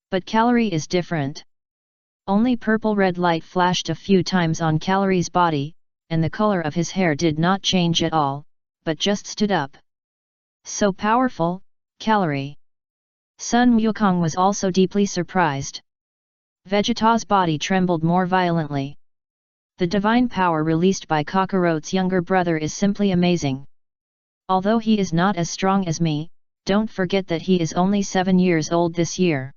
But Calori is different. Only purple-red light flashed a few times on Calori's body, and the color of his hair did not change at all, but just stood up. So powerful, Calori! Sun Wukong was also deeply surprised. Vegeta's body trembled more violently. The divine power released by Kakarot's younger brother is simply amazing. Although he is not as strong as me, don't forget that he is only 7 years old this year.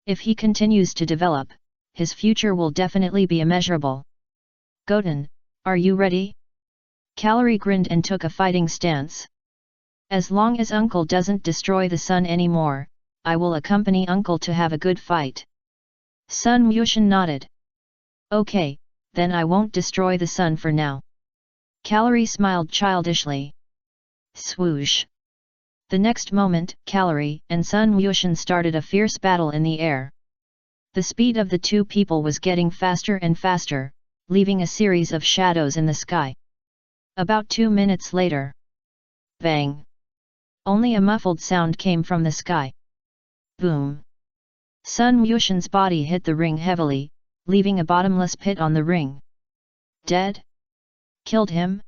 If he continues to develop, his future will definitely be immeasurable. Goten, are you ready? Calori grinned and took a fighting stance. As long as Uncle doesn't destroy the sun anymore, I will accompany Uncle to have a good fight. Sun Wushan nodded. Okay, then I won't destroy the sun for now. Calori smiled childishly. Swoosh! The next moment, Calori and Sun Wushan started a fierce battle in the air. The speed of the two people was getting faster and faster, leaving a series of shadows in the sky. About 2 minutes later. Bang! Only a muffled sound came from the sky. Boom! Sun Wushan's body hit the ring heavily, leaving a bottomless pit on the ring. Dead? Killed him?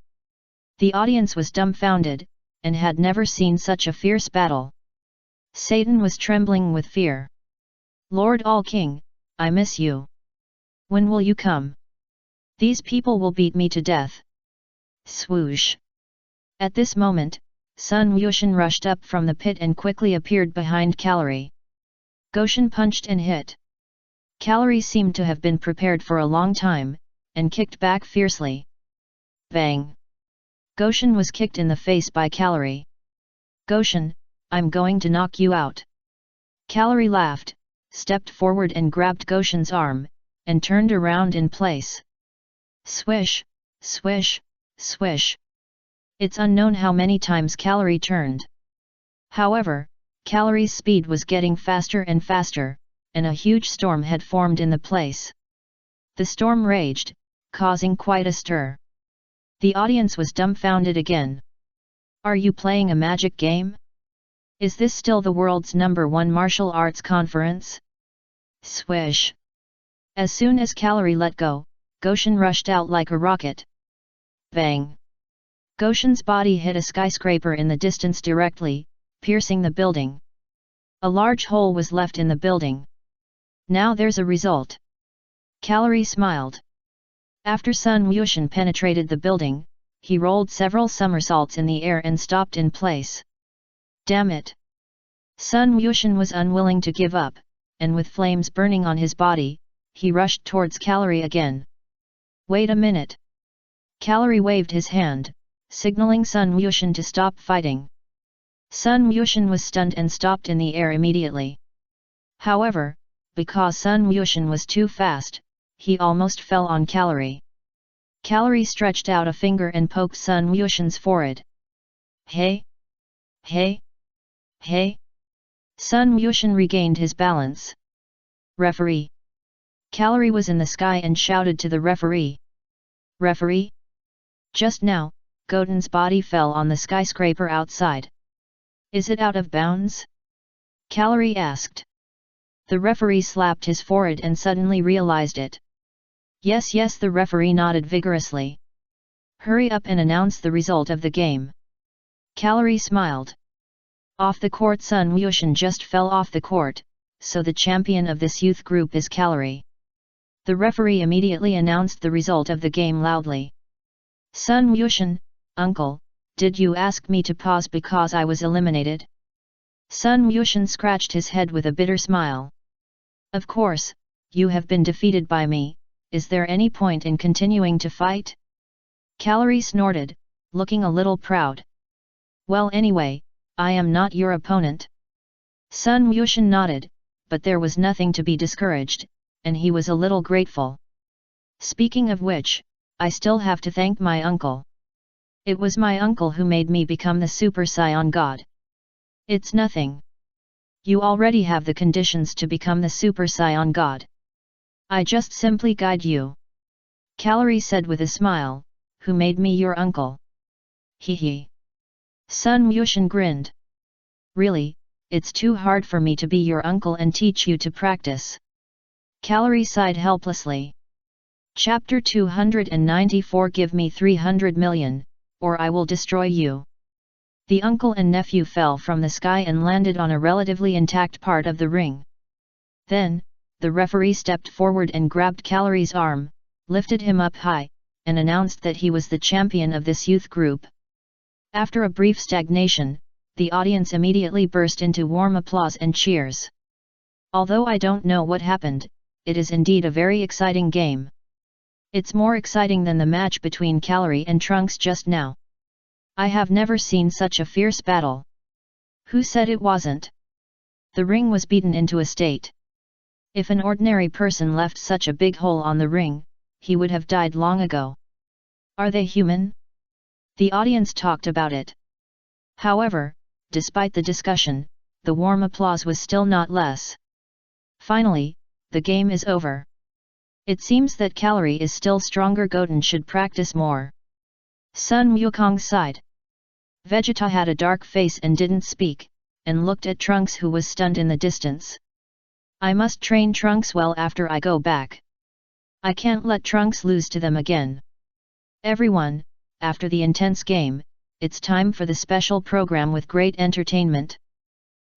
The audience was dumbfounded, and had never seen such a fierce battle. Satan was trembling with fear. Lord All-King, I miss you. When will you come? These people will beat me to death. Swoosh. At this moment, Sun Wuxian rushed up from the pit and quickly appeared behind Calorie. Goshen punched and hit. Calorie seemed to have been prepared for a long time, and kicked back fiercely. Bang! Goshen was kicked in the face by Calorie. Goshen, I'm going to knock you out. Calorie laughed, stepped forward and grabbed Goshen's arm, and turned around in place. Swish, swish, swish. It's unknown how many times Calorie turned. However, Calorie's speed was getting faster and faster, and a huge storm had formed in the place. The storm raged, causing quite a stir. The audience was dumbfounded again. Are you playing a magic game? Is this still the world's #1 martial arts conference? Swish! As soon as Calorie let go, Goshen rushed out like a rocket. Bang! Goshen's body hit a skyscraper in the distance directly, piercing the building. A large hole was left in the building. Now there's a result. Calorie smiled. After Sun Wuxian penetrated the building, he rolled several somersaults in the air and stopped in place. Damn it! Sun Wuxian was unwilling to give up, and with flames burning on his body, he rushed towards Calorie again. Wait a minute! Calorie waved his hand, signaling Sun Wuxian to stop fighting. Sun Wuxian was stunned and stopped in the air immediately. However, because Sun Wuxian was too fast, he almost fell on Calorie. Calorie stretched out a finger and poked Sun Wuxian's forehead. Hey! Hey! Hey! Sun Wuxian regained his balance. Referee! Calorie was in the sky and shouted to the referee. Referee! Just now, Goten's body fell on the skyscraper outside. Is it out of bounds? Calorie asked. The referee slapped his forehead and suddenly realized it. Yes, yes, the referee nodded vigorously. Hurry up and announce the result of the game. Calorie smiled. Off the court, Sun Wuxian just fell off the court, so the champion of this youth group is Calorie. The referee immediately announced the result of the game loudly. Sun Wuxian, uncle, did you ask me to pause because I was eliminated? Sun Wuxian scratched his head with a bitter smile. Of course, you have been defeated by me, is there any point in continuing to fight? Calorie snorted, looking a little proud. Well, anyway, I am not your opponent. Sun Wuxian nodded, but there was nothing to be discouraged, and he was a little grateful. Speaking of which, I still have to thank my uncle. It was my uncle who made me become the Super Saiyan God. It's nothing. You already have the conditions to become the Super Saiyan God. I just simply guide you. Calorie said with a smile, who made me your uncle? Hee hee. Sun Wuxian grinned. Really, it's too hard for me to be your uncle and teach you to practice. Calorie sighed helplessly. Chapter 294. Give me 300 million, or I will destroy you. The uncle and nephew fell from the sky and landed on a relatively intact part of the ring. Then, the referee stepped forward and grabbed Calorie's arm, lifted him up high, and announced that he was the champion of this youth group. After a brief stagnation, the audience immediately burst into warm applause and cheers. Although I don't know what happened, it is indeed a very exciting game. It's more exciting than the match between Calorie and Trunks just now. I have never seen such a fierce battle. Who said it wasn't? The ring was beaten into a state. If an ordinary person left such a big hole on the ring, he would have died long ago. Are they human? The audience talked about it. However, despite the discussion, the warm applause was still not less. Finally, the game is over. It seems that Calorie is still stronger. Goten should practice more. Sun Wukong sighed. Vegeta had a dark face and didn't speak, and looked at Trunks, who was stunned in the distance. I must train Trunks well after I go back. I can't let Trunks lose to them again. Everyone, after the intense game, it's time for the special program with great entertainment.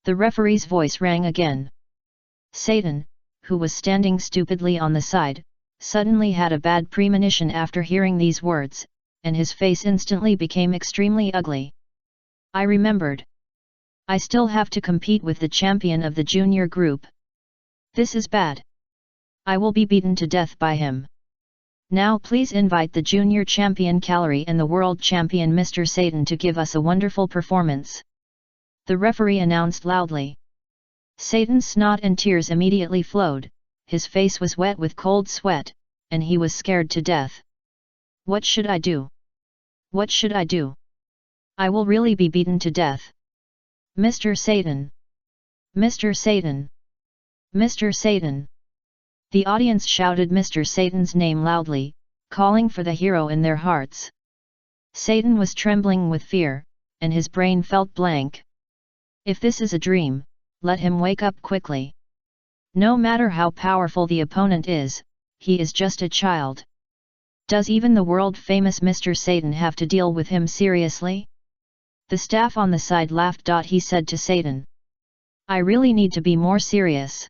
The referee's voice rang again. Satan, who was standing stupidly on the side, suddenly had a bad premonition after hearing these words, and his face instantly became extremely ugly. I remembered. I still have to compete with the champion of the junior group. This is bad. I will be beaten to death by him. Now please invite the junior champion Calorie and the world champion Mr. Satan to give us a wonderful performance. The referee announced loudly. Satan's snot and tears immediately flowed, his face was wet with cold sweat, and he was scared to death. What should I do? What should I do? I will really be beaten to death. Mr. Satan! Mr. Satan! Mr. Satan! The audience shouted Mr. Satan's name loudly, calling for the hero in their hearts. Satan was trembling with fear, and his brain felt blank. If this is a dream, let him wake up quickly. No matter how powerful the opponent is, he is just a child. Does even the world-famous Mr. Satan have to deal with him seriously? The staff on the side laughed. He said to Satan. I really need to be more serious.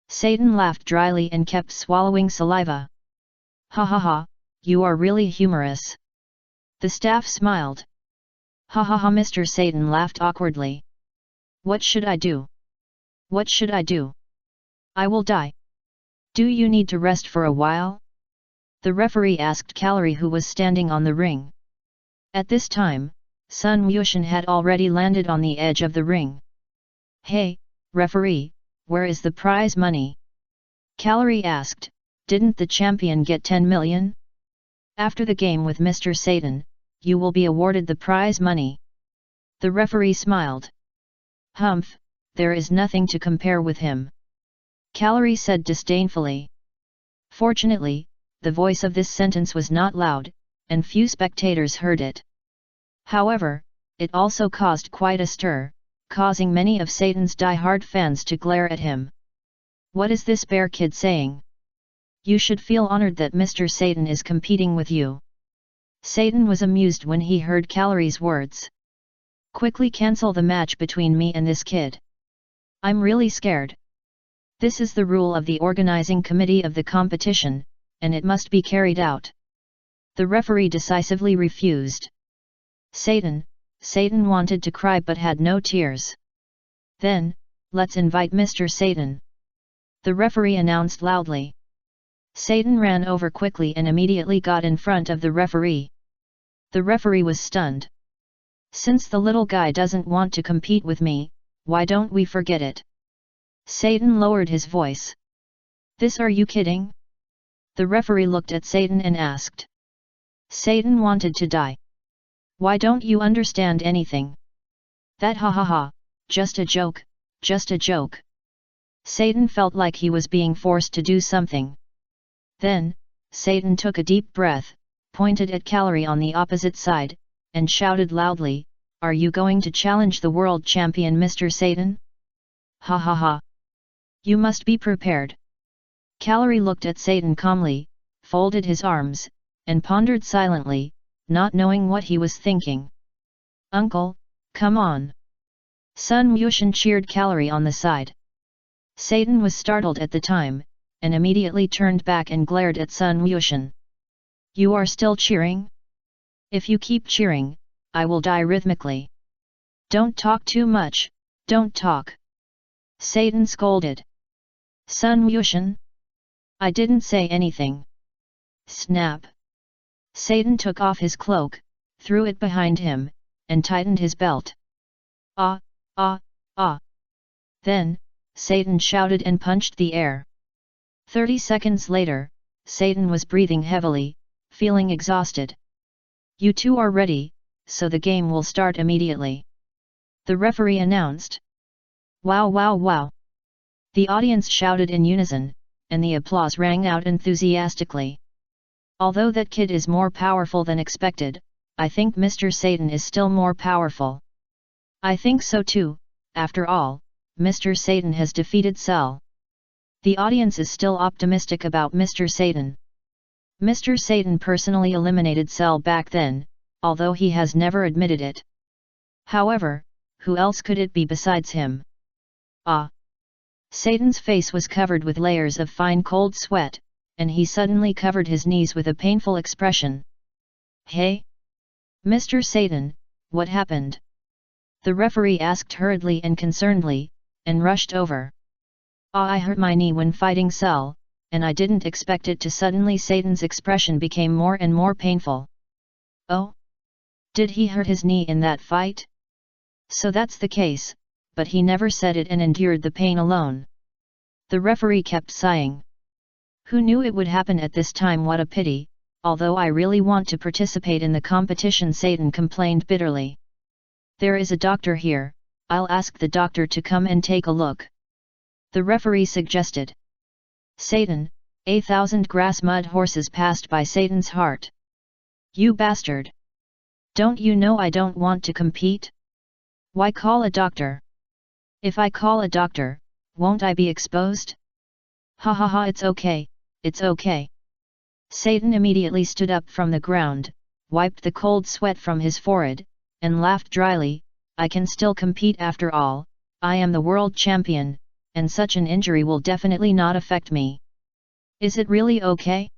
Satan laughed dryly and kept swallowing saliva. Ha ha ha, you are really humorous. The staff smiled. Ha ha ha, Mr. Satan laughed awkwardly. What should I do? What should I do? I will die. Do you need to rest for a while? The referee asked Calorie, who was standing on the ring. At this time, Sun Wuxian had already landed on the edge of the ring. Hey, referee, where is the prize money? Calorie asked, didn't the champion get 10 million? After the game with Mr. Satan, you will be awarded the prize money. The referee smiled. Humph, there is nothing to compare with him. Calorie said disdainfully. Fortunately, the voice of this sentence was not loud, and few spectators heard it. However, it also caused quite a stir, causing many of Satan's die-hard fans to glare at him. What is this bear kid saying? You should feel honored that Mr. Satan is competing with you. Satan was amused when he heard Calorie's words. Quickly cancel the match between me and this kid. I'm really scared. This is the rule of the organizing committee of the competition, and it must be carried out. The referee decisively refused. Satan wanted to cry but had no tears. Then, let's invite Mr. Satan. The referee announced loudly. Satan ran over quickly and immediately got in front of the referee. The referee was stunned. Since the little guy doesn't want to compete with me, why don't we forget it? Satan lowered his voice. This, are you kidding? The referee looked at Satan and asked. Satan wanted to die. Why don't you understand anything? That ha ha ha, just a joke, just a joke. Satan felt like he was being forced to do something. Then, Satan took a deep breath, pointed at Calorie on the opposite side, and shouted loudly, are you going to challenge the world champion Mr. Satan? Ha ha ha. You must be prepared. Calorie looked at Satan calmly, folded his arms, and pondered silently, not knowing what he was thinking. Uncle, come on. Sun Wuxian cheered Calorie on the side. Satan was startled at the time, and immediately turned back and glared at Sun Wuxian. You are still cheering? If you keep cheering, I will die rhythmically. Don't talk too much, don't talk. Satan scolded. Sun Wuxian? I didn't say anything. Snap. Satan took off his cloak, threw it behind him, and tightened his belt. Ah, ah, ah. Then, Satan shouted and punched the air. 30 seconds later, Satan was breathing heavily, feeling exhausted. You two are ready, so the game will start immediately. The referee announced. Wow wow wow. The audience shouted in unison, and the applause rang out enthusiastically. Although that kid is more powerful than expected, I think Mr. Satan is still more powerful. I think so too, after all, Mr. Satan has defeated Cell. The audience is still optimistic about Mr. Satan. Mr. Satan personally eliminated Cell back then, although he has never admitted it. However, who else could it be besides him? Ah! Satan's face was covered with layers of fine cold sweat, and he suddenly covered his knees with a painful expression. "Hey? Mr. Satan, what happened?" the referee asked hurriedly and concernedly, and rushed over. "I hurt my knee when fighting Cell, and I didn't expect it to suddenly." Satan's expression became more and more painful. "Oh? Did he hurt his knee in that fight?" "So that's the case, but he never said it and endured the pain alone." The referee kept sighing. "Who knew it would happen at this time? What a pity, although I really want to participate in the competition," Satan complained bitterly. "There is a doctor here, I'll ask the doctor to come and take a look," the referee suggested. "Satan, 1,000 grass mud horses passed by Satan's heart. You bastard! Don't you know I don't want to compete? Why call a doctor? If I call a doctor, won't I be exposed? Ha ha ha, it's okay, it's okay." Satan immediately stood up from the ground, wiped the cold sweat from his forehead, and laughed dryly. "I can still compete after all, I am the world champion, and such an injury will definitely not affect me." "Is it really okay?"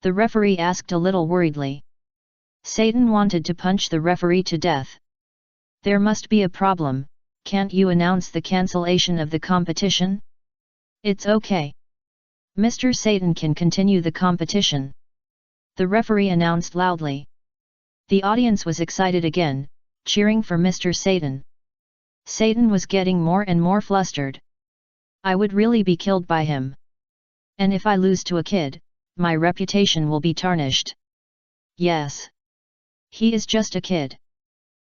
the referee asked a little worriedly. Satan wanted to punch the referee to death. "There must be a problem, can't you announce the cancellation of the competition?" "It's okay. Mr. Satan can continue the competition," the referee announced loudly. The audience was excited again, cheering for Mr. Satan. Satan was getting more and more flustered. "I would really be killed by him. And if I lose to a kid, my reputation will be tarnished. Yes. He is just a kid.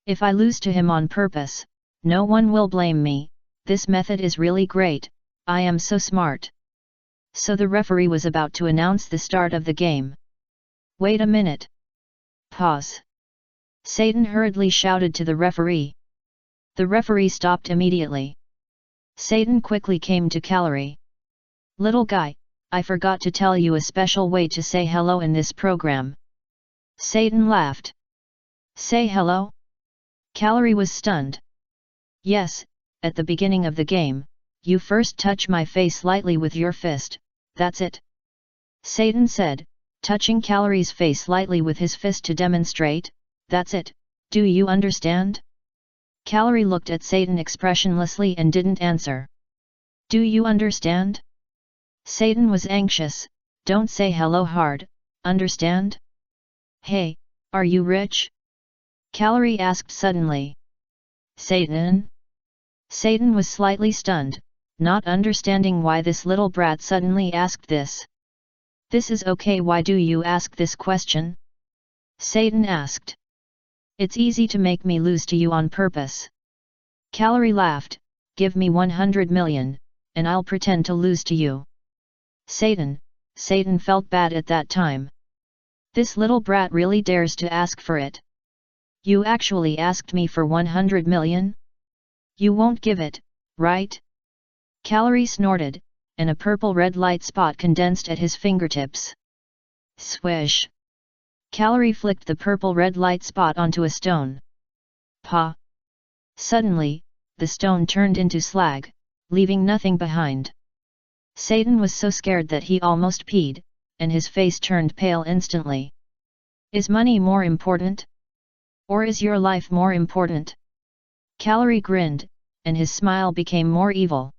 If I lose to him on purpose, no one will blame me. This method is really great, I am so smart." So the referee was about to announce the start of the game. "Wait a minute. Pause!" Satan hurriedly shouted to the referee. The referee stopped immediately. Satan quickly came to Calorie. "Little guy, I forgot to tell you a special way to say hello in this program." Satan laughed. "Say hello?" Calorie was stunned. "Yes, at the beginning of the game, you first touch my face lightly with your fist, that's it," Satan said, touching Calorie's face lightly with his fist to demonstrate. "That's it, do you understand?" Calorie looked at Satan expressionlessly and didn't answer. "Do you understand?" Satan was anxious. "Don't say hello hard, understand?" "Hey, are you rich?" Calorie asked suddenly. "Satan?" Satan was slightly stunned, not understanding why this little brat suddenly asked this. "This is okay, why do you ask this question?" Satan asked. "It's easy to make me lose to you on purpose." Calorie laughed. "Give me 100 million, and I'll pretend to lose to you." Satan felt bad at that time. This little brat really dares to ask for it. "You actually asked me for 100 million? You won't give it, right?" Calorie snorted, and a purple-red light spot condensed at his fingertips. Swish! Calorie flicked the purple-red light spot onto a stone. Pa! Suddenly, the stone turned into slag, leaving nothing behind. Satan was so scared that he almost peed, and his face turned pale instantly. "Is money more important? Or is your life more important?" Calorie grinned, and his smile became more evil.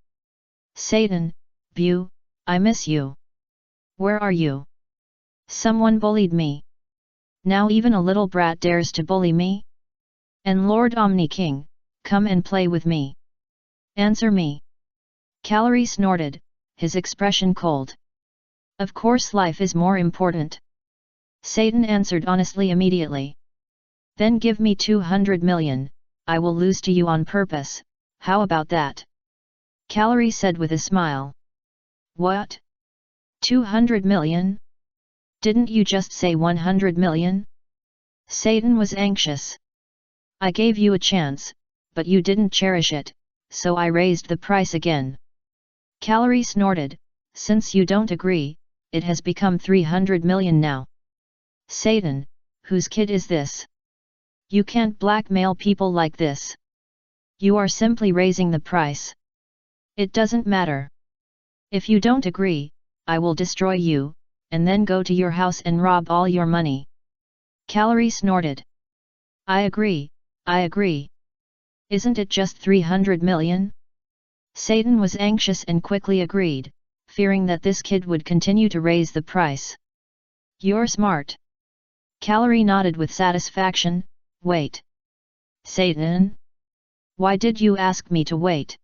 "Satan, Bew, I miss you. Where are you? Someone bullied me. Now even a little brat dares to bully me? And Lord Omni King, come and play with me. Answer me." Calorie snorted, his expression cold. "Of course life is more important." Satan answered honestly immediately. "Then give me 200 million, I will lose to you on purpose, how about that?" Calorie said with a smile. "What? 200 million? Didn't you just say 100 million? Satan was anxious. "I gave you a chance, but you didn't cherish it, so I raised the price again." Calorie snorted. "Since you don't agree, it has become 300 million now." "Satan, whose kid is this? You can't blackmail people like this. You are simply raising the price. It doesn't matter. If you don't agree, I will destroy you, and then go to your house and rob all your money. Calorie snorted. I agree, I agree. Isn't it just 300 million? Satan was anxious and quickly agreed, fearing that this kid would continue to raise the price. You're smart. Calorie nodded with satisfaction. Wait. Satan? Why did you ask me to wait?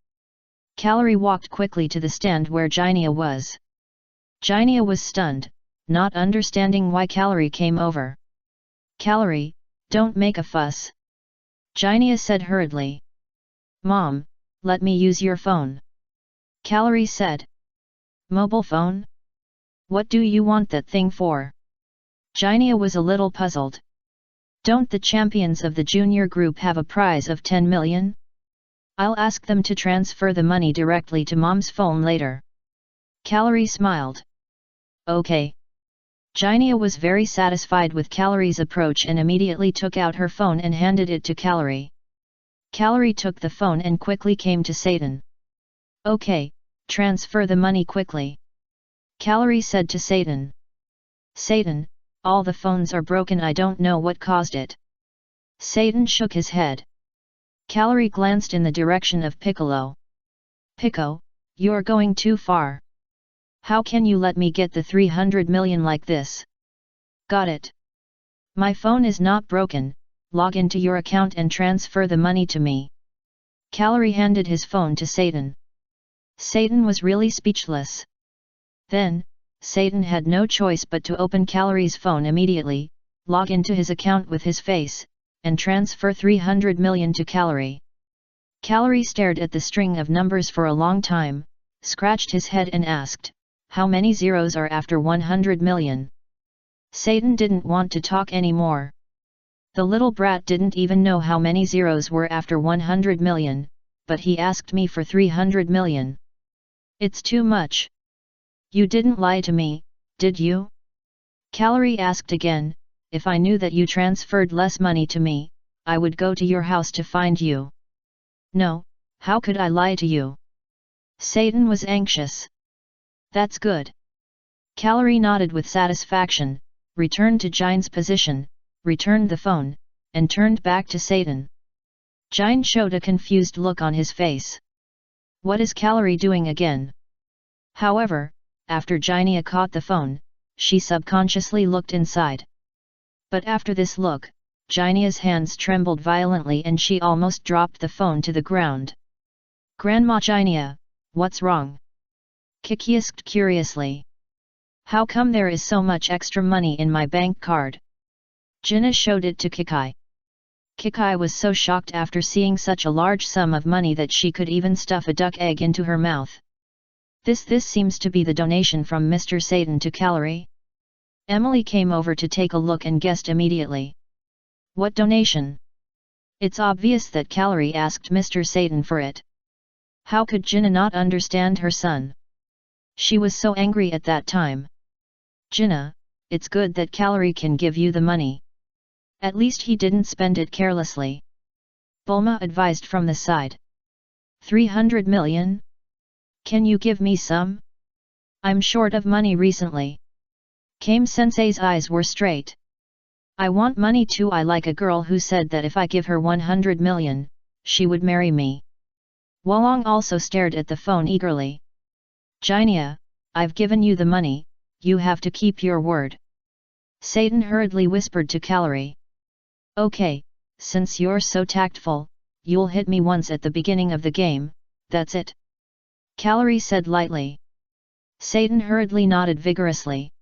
Calorie walked quickly to the stand where Jinia was. Jinia was stunned, not understanding why Calorie came over. Calorie, don't make a fuss. Jinia said hurriedly. Mom, let me use your phone. Calorie said. Mobile phone? What do you want that thing for? Jinia was a little puzzled. Don't the champions of the junior group have a prize of 10 million? I'll ask them to transfer the money directly to Mom's phone later. Calorie smiled. Okay. Jinia was very satisfied with Calorie's approach and immediately took out her phone and handed it to Calorie. Calorie took the phone and quickly came to Satan. Okay, transfer the money quickly. Calorie said to Satan. Satan, all the phones are broken, I don't know what caused it. Satan shook his head. Calorie glanced in the direction of Piccolo. Pico, you're going too far. How can you let me get the 300 million like this? Got it. My phone is not broken, log into your account and transfer the money to me. Calorie handed his phone to Satan. Satan was really speechless. Then, Satan had no choice but to open Calorie's phone immediately, log into his account with his face, and transfer 300 million to Calorie. Calorie stared at the string of numbers for a long time, scratched his head and asked, how many zeros are after 100 million? Satan didn't want to talk anymore. The little brat didn't even know how many zeros were after 100 million, but he asked me for 300 million. It's too much. You didn't lie to me, did you? Calorie asked again. If I knew that you transferred less money to me, I would go to your house to find you. No, how could I lie to you? Satan was anxious. That's good. Calorie nodded with satisfaction, returned to Jine's position, returned the phone, and turned back to Satan. Jine showed a confused look on his face. What is Calorie doing again? However, after Jinia caught the phone, she subconsciously looked inside. But after this look, Jinia's hands trembled violently and she almost dropped the phone to the ground. Grandma Jinia, what's wrong? Kiki asked curiously. How come there is so much extra money in my bank card? Jinna showed it to Kiki. Kiki was so shocked after seeing such a large sum of money that she could even stuff a duck egg into her mouth. This seems to be the donation from Mr. Satan to Calorie. Emily came over to take a look and guessed immediately. What donation? It's obvious that Calorie asked Mr. Satan for it. How could Jinna not understand her son? She was so angry at that time. Jinna, it's good that Calorie can give you the money. At least he didn't spend it carelessly. Bulma advised from the side. 300 million? Can you give me some? I'm short of money recently. Kame-sensei's eyes were straight. I want money too. I like a girl who said that if I give her 100 million, she would marry me. Wolong also stared at the phone eagerly. Jinia, I've given you the money, you have to keep your word. Satan hurriedly whispered to Calorie. Okay, since you're so tactful, you'll hit me once at the beginning of the game, that's it. Calorie said lightly. Satan hurriedly nodded vigorously.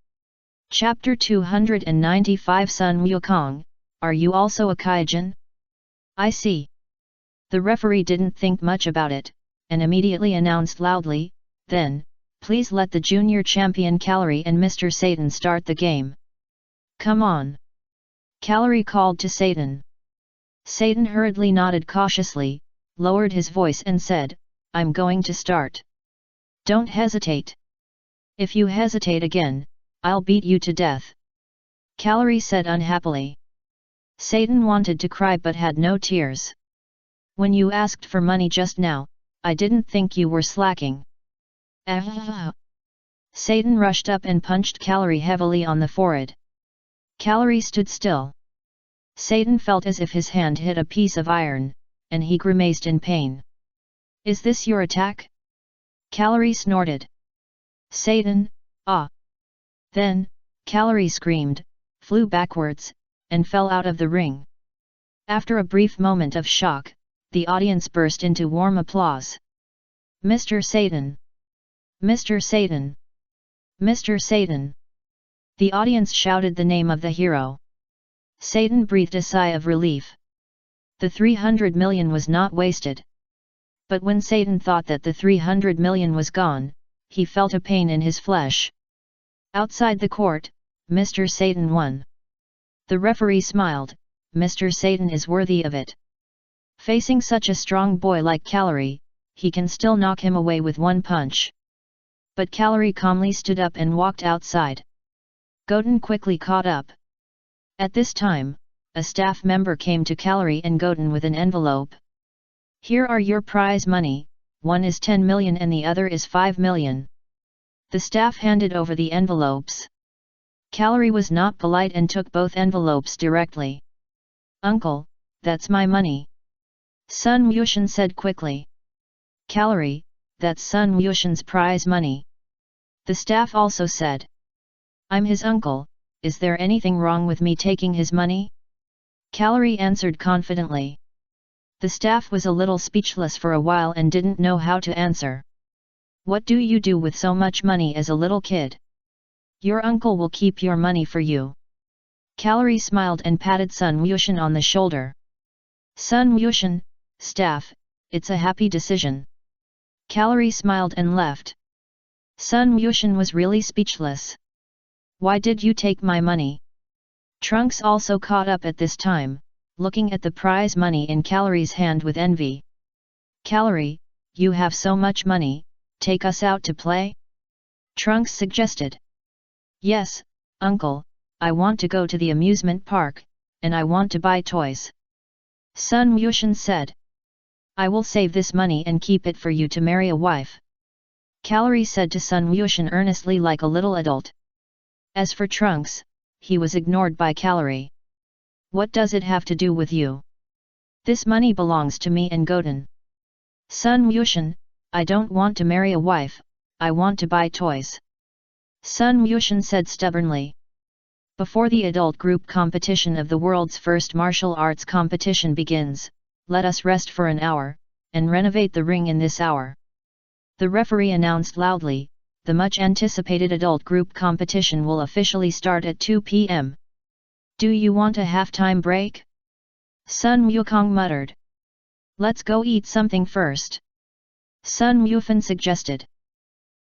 Chapter 295 Sun Wukong, are you also a Kaijin? I see. The referee didn't think much about it, and immediately announced loudly, then, please let the junior champion Calorie and Mr. Satan start the game. Come on. Calorie called to Satan. Satan hurriedly nodded cautiously, lowered his voice and said, I'm going to start. Don't hesitate. If you hesitate again, I'll beat you to death. Calorie said unhappily. Satan wanted to cry but had no tears. When you asked for money just now, I didn't think you were slacking. Satan rushed up and punched Calorie heavily on the forehead. Calorie stood still. Satan felt as if his hand hit a piece of iron, and he grimaced in pain. Is this your attack? Calorie snorted. Satan, ah! Then, Calorie screamed, flew backwards, and fell out of the ring. After a brief moment of shock, the audience burst into warm applause. Mr. Satan! Mr. Satan! Mr. Satan! The audience shouted the name of the hero. Satan breathed a sigh of relief. The 300 million was not wasted. But when Satan thought that the 300 million was gone, he felt a pain in his flesh. Outside the court, Mr. Satan won. The referee smiled, Mr. Satan is worthy of it. Facing such a strong boy like Calorie, he can still knock him away with one punch. But Calorie calmly stood up and walked outside. Goten quickly caught up. At this time, a staff member came to Calorie and Goten with an envelope. Here are your prize money, one is 10 million and the other is 5 million. The staff handed over the envelopes. Calorie was not polite and took both envelopes directly. Uncle, that's my money. Sun Wushan said quickly. Calorie, that's Sun Wushan's prize money. The staff also said. I'm his uncle, is there anything wrong with me taking his money? Calorie answered confidently. The staff was a little speechless for a while and didn't know how to answer. What do you do with so much money as a little kid? Your uncle will keep your money for you. Calorie smiled and patted Sun Wushan on the shoulder. Sun Wushan, staff, it's a happy decision. Calorie smiled and left. Sun Wushan was really speechless. Why did you take my money? Trunks also caught up at this time, looking at the prize money in Calorie's hand with envy. Calorie, you have so much money, take us out to play? Trunks suggested. Yes, uncle, I want to go to the amusement park, and I want to buy toys. Sun Wushan said. I will save this money and keep it for you to marry a wife. Calorie said to Sun Wushan earnestly like a little adult. As for Trunks, he was ignored by Calorie. What does it have to do with you? This money belongs to me and Goten. Sun Wushan, I don't want to marry a wife, I want to buy toys. Sun Wushan said stubbornly. Before the adult group competition of the world's first martial arts competition begins, let us rest for an hour, and renovate the ring in this hour. The referee announced loudly, the much anticipated adult group competition will officially start at 2 p.m. Do you want a half-time break? Sun Wukong muttered. Let's go eat something first. Sun Wufan suggested.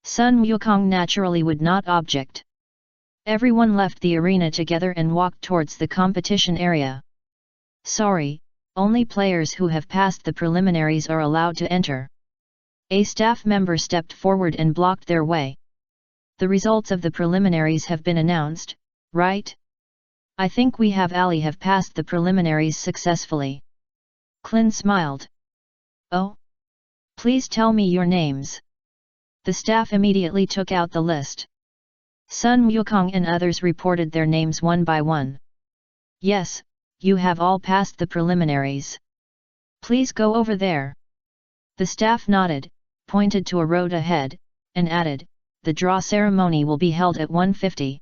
Sun Wukong naturally would not object. Everyone left the arena together and walked towards the competition area. Sorry, only players who have passed the preliminaries are allowed to enter. A staff member stepped forward and blocked their way. The results of the preliminaries have been announced, right? I think we have passed the preliminaries successfully. Klin smiled. Oh? Please tell me your names. The staff immediately took out the list. Sun Wukong and others reported their names one by one. Yes, you have all passed the preliminaries. Please go over there. The staff nodded, pointed to a road ahead, and added, the draw ceremony will be held at 1:50.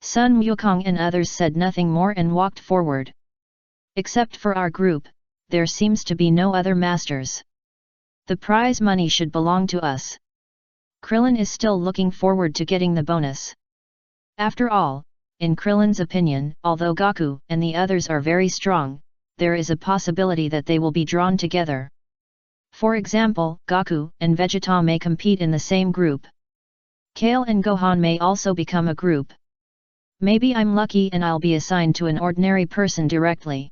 Sun Wukong and others said nothing more and walked forward. Except for our group, there seems to be no other masters. The prize money should belong to us. Krillin is still looking forward to getting the bonus. After all, in Krillin's opinion, although Goku and the others are very strong, there is a possibility that they will be drawn together. For example, Goku and Vegeta may compete in the same group. Kale and Gohan may also become a group. Maybe I'm lucky and I'll be assigned to an ordinary person directly.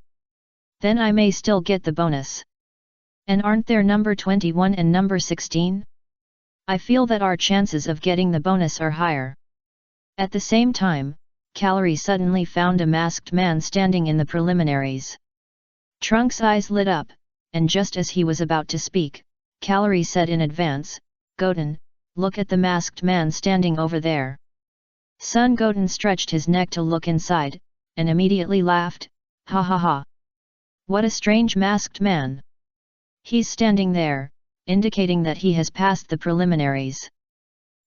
Then I may still get the bonus. And aren't there number 21 and number 16? I feel that our chances of getting the bonus are higher. At the same time, Calorie suddenly found a masked man standing in the preliminaries. Trunks' eyes lit up, and just as he was about to speak, Calorie said in advance, Goten, look at the masked man standing over there. Sun Goten stretched his neck to look inside, and immediately laughed, ha ha ha. What a strange masked man. He's standing there, indicating that he has passed the preliminaries.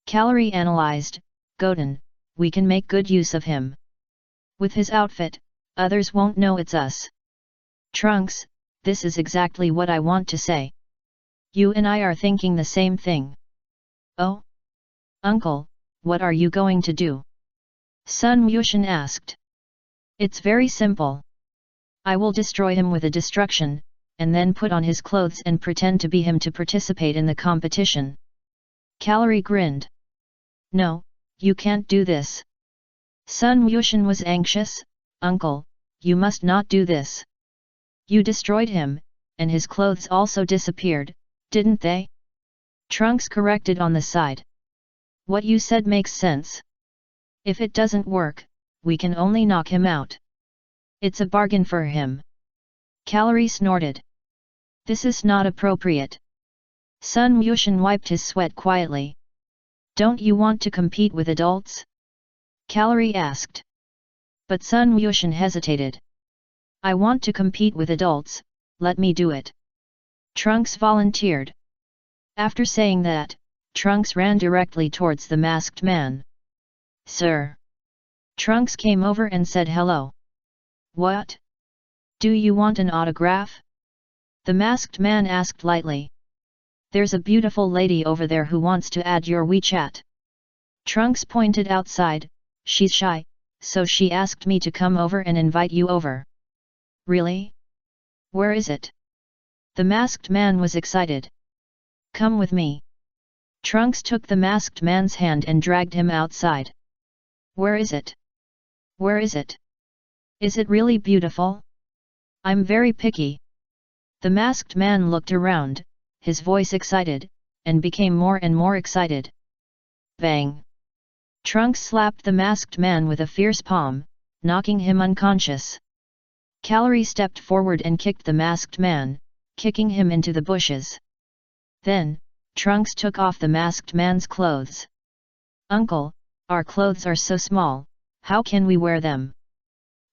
Calorie analyzed, Goten, we can make good use of him. With his outfit, others won't know it's us. Trunks, this is exactly what I want to say. You and I are thinking the same thing. Oh? Uncle, what are you going to do? Sun Yushin asked. It's very simple. I will destroy him with a destruction, and then put on his clothes and pretend to be him to participate in the competition. Calorie grinned. No, you can't do this. Sun Yushin was anxious, Uncle, you must not do this. You destroyed him, and his clothes also disappeared, didn't they? Trunks corrected on the side. What you said makes sense. If it doesn't work, we can only knock him out. It's a bargain for him. Calorie snorted. This is not appropriate. Sun Yushin wiped his sweat quietly. Don't you want to compete with adults? Calorie asked. But Sun Yushin hesitated. I want to compete with adults, let me do it. Trunks volunteered. After saying that, Trunks ran directly towards the masked man. Sir. Trunks came over and said hello. What? Do you want an autograph? The masked man asked lightly. There's a beautiful lady over there who wants to add your WeChat. Trunks pointed outside, she's shy, so she asked me to come over and invite you over. Really? Where is it? The masked man was excited. Come with me. Trunks took the masked man's hand and dragged him outside. Where is it? Where is it? Is it really beautiful? I'm very picky. The masked man looked around, his voice excited, and became more and more excited. Bang! Trunks slapped the masked man with a fierce palm, knocking him unconscious. Calorie stepped forward and kicked the masked man, kicking him into the bushes. Then, Trunks took off the masked man's clothes. Uncle, our clothes are so small, how can we wear them?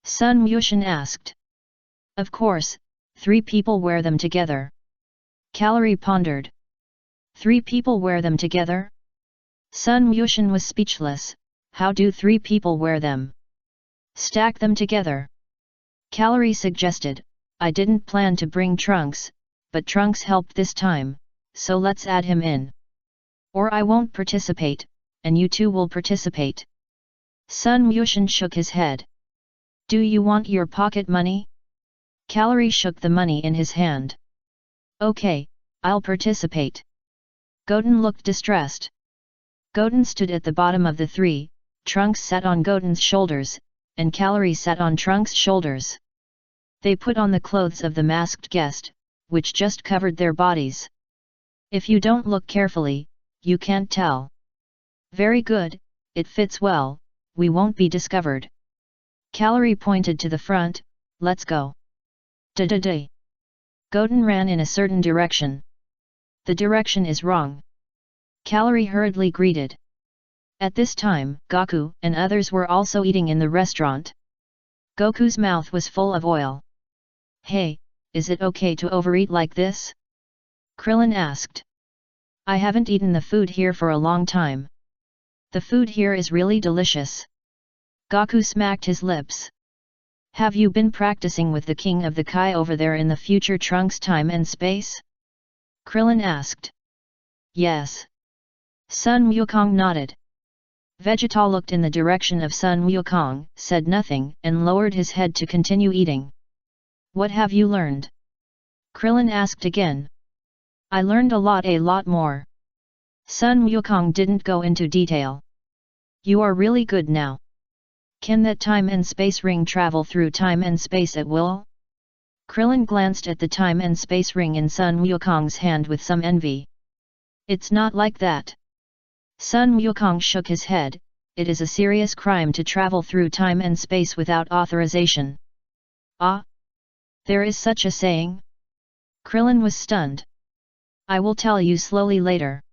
Sun Yushin asked. Of course, 3 people wear them together. Calorie pondered. 3 people wear them together? Sun Yushin was speechless, how do 3 people wear them? Stack them together. Calorie suggested, I didn't plan to bring Trunks, but Trunks helped this time, so let's add him in. Or I won't participate, and you two will participate. Sun Yushin shook his head. Do you want your pocket money? Calorie shook the money in his hand. Okay, I'll participate. Goten looked distressed. Goten stood at the bottom of the 3, Trunks sat on Goten's shoulders, and Calorie sat on Trunks' shoulders. They put on the clothes of the masked guest, which just covered their bodies. If you don't look carefully, you can't tell. Very good, it fits well, we won't be discovered. Calorie pointed to the front, let's go. Da-da-da. Goten ran in a certain direction. The direction is wrong. Calorie hurriedly greeted. At this time, Goku and others were also eating in the restaurant. Goku's mouth was full of oil. Hey, is it okay to overeat like this? Krillin asked. I haven't eaten the food here for a long time. The food here is really delicious. Goku smacked his lips. Have you been practicing with the king of the Kai over there in the future Trunks time and space? Krillin asked. Yes. Sun Wukong nodded. Vegeta looked in the direction of Sun Wukong, said nothing, and lowered his head to continue eating. What have you learned? Krillin asked again. I learned a lot more. Sun Wukong didn't go into detail. You are really good now. Can that time and space ring travel through time and space at will? Krillin glanced at the time and space ring in Sun Wukong's hand with some envy. It's not like that. Sun Wukong shook his head, it is a serious crime to travel through time and space without authorization. Ah? There is such a saying? Krillin was stunned. I will tell you slowly later.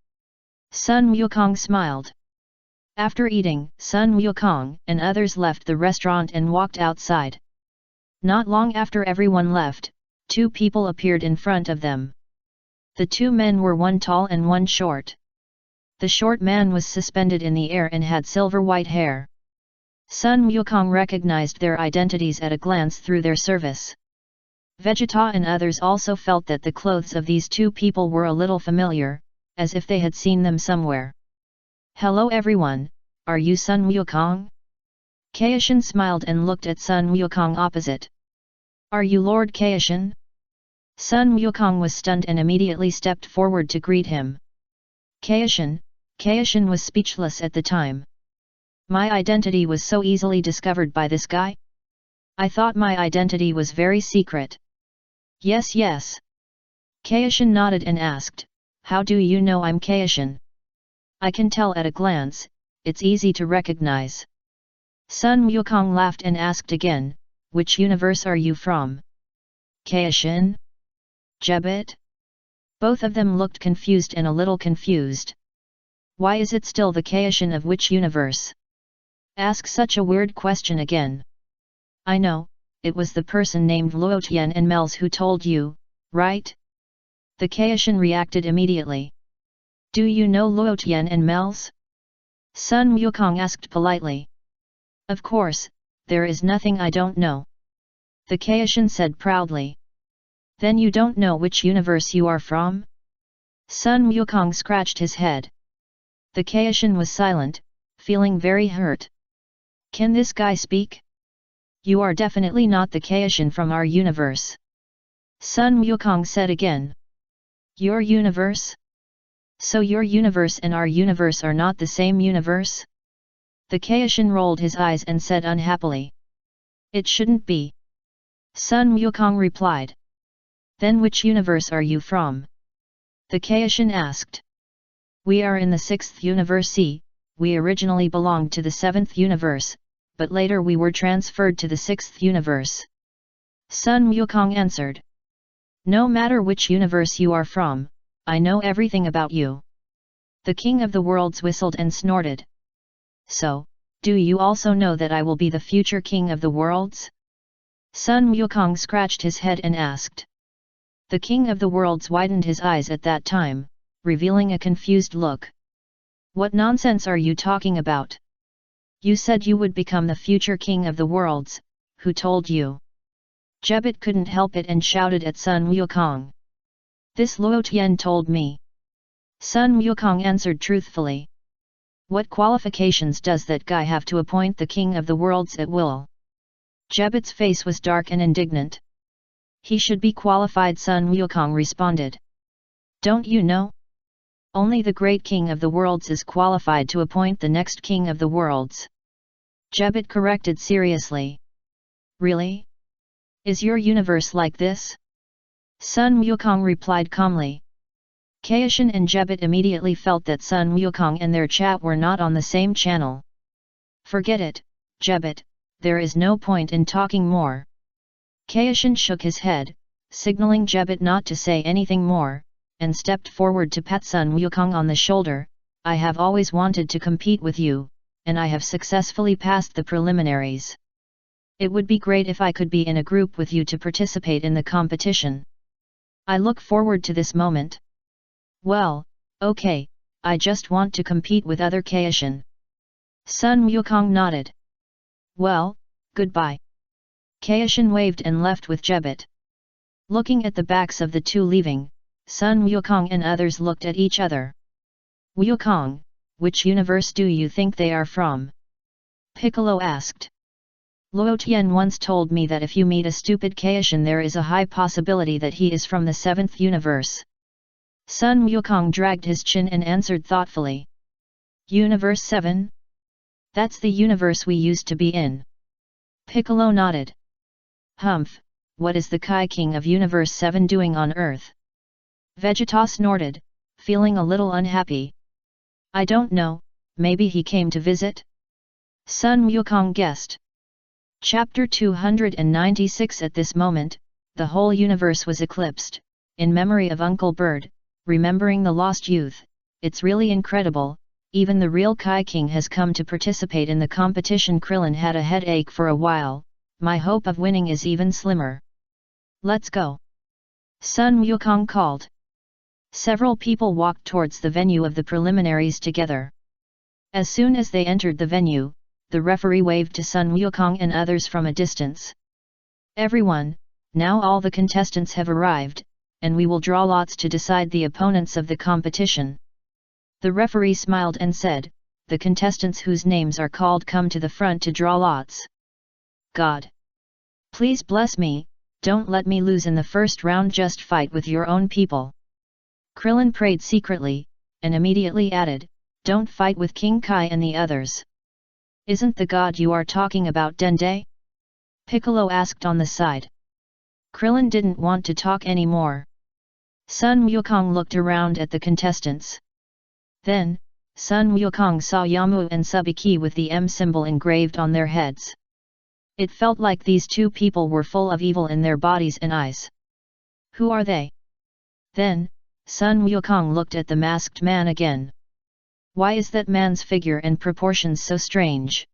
Sun Wukong smiled. After eating, Sun Wukong and others left the restaurant and walked outside. Not long after everyone left, two people appeared in front of them. The two men were one tall and one short. The short man was suspended in the air and had silver-white hair. Sun Wukong recognized their identities at a glance through their service. Vegeta and others also felt that the clothes of these two people were a little familiar, as if they had seen them somewhere. "Hello everyone, are you Sun Wukong?" Kaishin smiled and looked at Sun Wukong opposite. "Are you Lord Kaishin?" Sun Wukong was stunned and immediately stepped forward to greet him. Kaishin was speechless at the time. My identity was so easily discovered by this guy? I thought my identity was very secret. Yes. Kaishin nodded and asked, "How do you know I'm Kaishin?" "I can tell at a glance, it's easy to recognize." Sun Wukong laughed and asked again, "Which universe are you from?" "Kaishin? Jebbit?" Both of them looked confused and a little confused. Why is it still the Kaishin of which universe? Ask such a weird question again. I know, it was the person named Luotian and Mels who told you, right? The Kaishin reacted immediately. Do you know Luotian and Mels? Sun Wukong asked politely. Of course, there is nothing I don't know. The Kaishin said proudly. Then you don't know which universe you are from? Sun Wukong scratched his head. The Kaishin was silent, feeling very hurt. Can this guy speak? You are definitely not the Kaishin from our universe. Sun Wukong said again. Your universe? So your universe and our universe are not the same universe? The Kaishin rolled his eyes and said unhappily. It shouldn't be. Sun Wukong replied. Then which universe are you from? The Kaishin asked. We are in the 6th universe. We originally belonged to the 7th universe, but later we were transferred to the 6th universe. Sun Wukong answered. No matter which universe you are from, I know everything about you. The King of the Worlds whistled and snorted. So, do you also know that I will be the future King of the Worlds? Sun Wukong scratched his head and asked. The King of the Worlds widened his eyes at that time, revealing a confused look. What nonsense are you talking about? You said you would become the future King of the Worlds, who told you? Jebbit couldn't help it and shouted at Sun Wukong. This Luotian told me. Sun Wukong answered truthfully. What qualifications does that guy have to appoint the King of the Worlds at will? Jebbit's face was dark and indignant. He should be qualified, Sun Wukong responded. Don't you know? Only the great King of the Worlds is qualified to appoint the next King of the Worlds. Jebbit corrected seriously. Really? Is your universe like this? Sun Wukong replied calmly. Kaishin and Jebbit immediately felt that Sun Wukong and their chat were not on the same channel. Forget it, Jebbit, there is no point in talking more. Kaishin shook his head, signaling Jebbit not to say anything more, and stepped forward to pat Sun Wukong on the shoulder. I have always wanted to compete with you, and I have successfully passed the preliminaries. It would be great if I could be in a group with you to participate in the competition. I look forward to this moment. Well, okay, I just want to compete with other Kaishin. Sun Wukong nodded. Well, goodbye. Kaishin waved and left with Jebbit. Looking at the backs of the two leaving, Sun Wukong and others looked at each other. Wukong, which universe do you think they are from? Piccolo asked. Luotian once told me that if you meet a stupid Kaishin there is a high possibility that he is from the 7th universe. Sun Wukong dragged his chin and answered thoughtfully. Universe 7? That's the universe we used to be in. Piccolo nodded. Humph, what is the Kai King of Universe 7 doing on Earth? Vegeta snorted, feeling a little unhappy. I don't know, maybe he came to visit? Sun Wukong guessed. Chapter 296. At this moment, the whole universe was eclipsed. In memory of Uncle Bird, remembering the lost youth, it's really incredible, even the real Kai King has come to participate in the competition. Krillin had a headache for a while, my hope of winning is even slimmer. Let's go. Sun Wukong called. Several people walked towards the venue of the preliminaries together. As soon as they entered the venue, the referee waved to Sun Wukong and others from a distance. Everyone, now all the contestants have arrived, and we will draw lots to decide the opponents of the competition. The referee smiled and said, the contestants whose names are called come to the front to draw lots. God! Please bless me, don't let me lose in the first round, just fight with your own people. Krillin prayed secretly, and immediately added, don't fight with King Kai and the others. Isn't the god you are talking about Dende? Piccolo asked on the side. Krillin didn't want to talk anymore. Sun Wukong looked around at the contestants. Then, Sun Wukong saw Yamu and Sabiki with the M symbol engraved on their heads. It felt like these two people were full of evil in their bodies and eyes. Who are they? Then, Sun Wukong looked at the masked man again. Why is that man's figure and proportions so strange?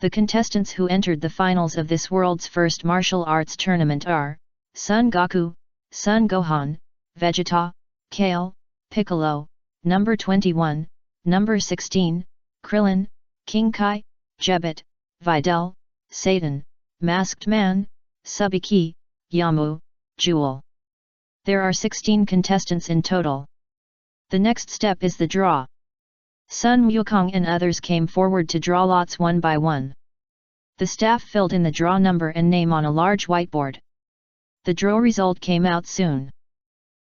The contestants who entered the finals of this world's first martial arts tournament are Son Goku, Son Gohan, Vegeta, Kale, Piccolo, number 21, number 16, Krillin, King Kai, Jebet, Videl, Satan, Masked Man, Sabiki, Yamu, Jewel. There are 16 contestants in total. The next step is the draw. Sun Wukong and others came forward to draw lots one by one. The staff filled in the draw number and name on a large whiteboard. The draw result came out soon.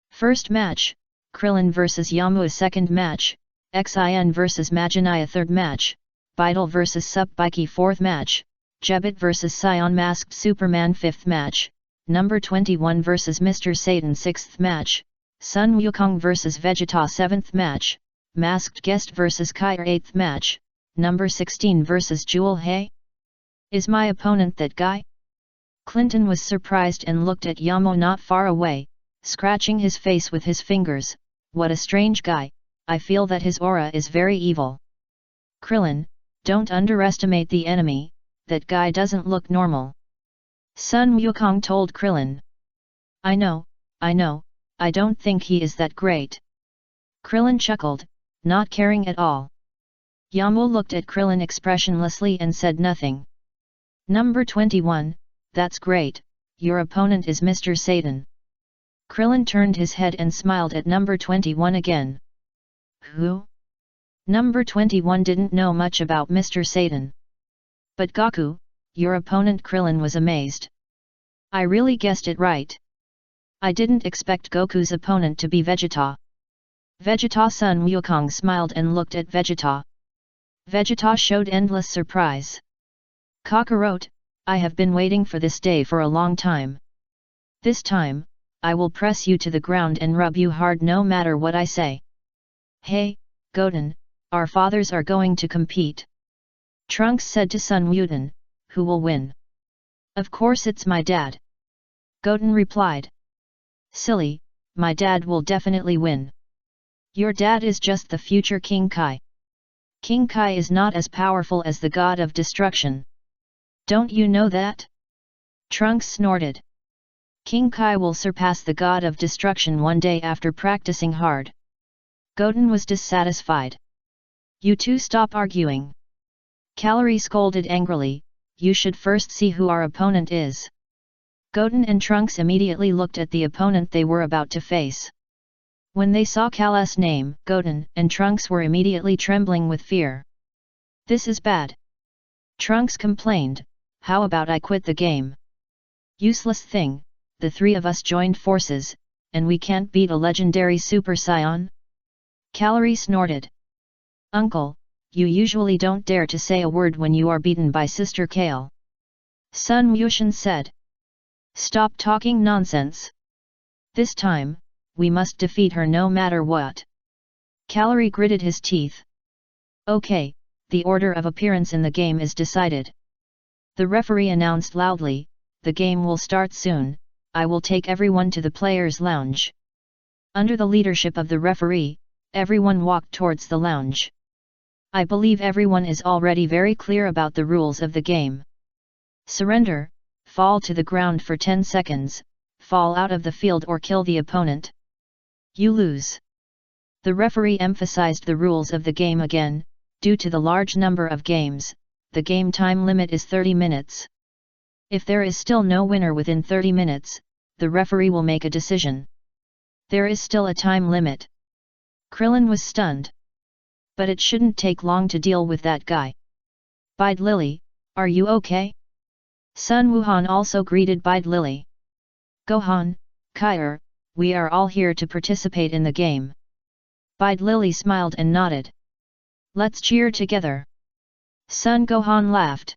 First match, Krillin vs Yamu. Second match, Xian vs Majinai. Third match, Videl vs Sabiki. Fourth match, Jebet vs Saiyan Masked Superman. Fifth match, number 21 vs Mr. Satan. Sixth match, Sun Wukong vs Vegeta. Seventh match, Masked Guest vs Kai. Eighth match, number 16 vs Jewel. Hey? Is my opponent that guy? Clinton was surprised and looked at Yamu not far away, scratching his face with his fingers. What a strange guy, I feel that his aura is very evil. Krillin, don't underestimate the enemy, that guy doesn't look normal. Sun Wukong told Krillin. I know, I don't think he is that great. Krillin chuckled, not caring at all. Yamu looked at Krillin expressionlessly and said nothing. Number 21, that's great, your opponent is Mr. Satan. Krillin turned his head and smiled at number 21 again. Who? Number 21 didn't know much about Mr. Satan. But Goku, your opponent. Krillin was amazed. I really guessed it right. I didn't expect Goku's opponent to be Vegeta. Vegeta. Sun Wukong smiled and looked at Vegeta. Vegeta showed endless surprise. Kakarot, I have been waiting for this day for a long time. This time, I will press you to the ground and rub you hard no matter what I say. Hey, Goten, our fathers are going to compete. Trunks said to Sun Wukong, who will win? Of course it's my dad. Goten replied. Silly, my dad will definitely win. Your dad is just the future King Kai. King Kai is not as powerful as the god of destruction. Don't you know that? Trunks snorted. King Kai will surpass the god of destruction one day after practicing hard. Goten was dissatisfied. You two stop arguing. Calorie scolded angrily, you should first see who our opponent is. Goten and Trunks immediately looked at the opponent they were about to face. When they saw Kala's name, Goten and Trunks were immediately trembling with fear. This is bad. Trunks complained, how about I quit the game? Useless thing, the three of us joined forces, and we can't beat a legendary Super Saiyan? Calorie snorted. Uncle, you usually don't dare to say a word when you are beaten by Sister Kale. Sun Wukong said. Stop talking nonsense. This time, we must defeat her no matter what. Calorie gritted his teeth. Okay, the order of appearance in the game is decided. The referee announced loudly, the game will start soon, I will take everyone to the players' lounge. Under the leadership of the referee, Everyone walked towards the lounge. I believe everyone is already very clear about the rules of the game. Surrender, fall to the ground for 10 seconds, fall out of the field or kill the opponent. You lose. The referee emphasized the rules of the game again. Due to the large number of games, the game time limit is 30 minutes. If there is still no winner within 30 minutes, the referee will make a decision. There is still a time limit. Krillin was stunned. But it shouldn't take long to deal with that guy. Bide Lily, are you okay? Sun Wuhan also greeted Bide Lily. Gohan, Kair, we are all here to participate in the game. Bide Lily smiled and nodded. Let's cheer together. Sun Gohan laughed.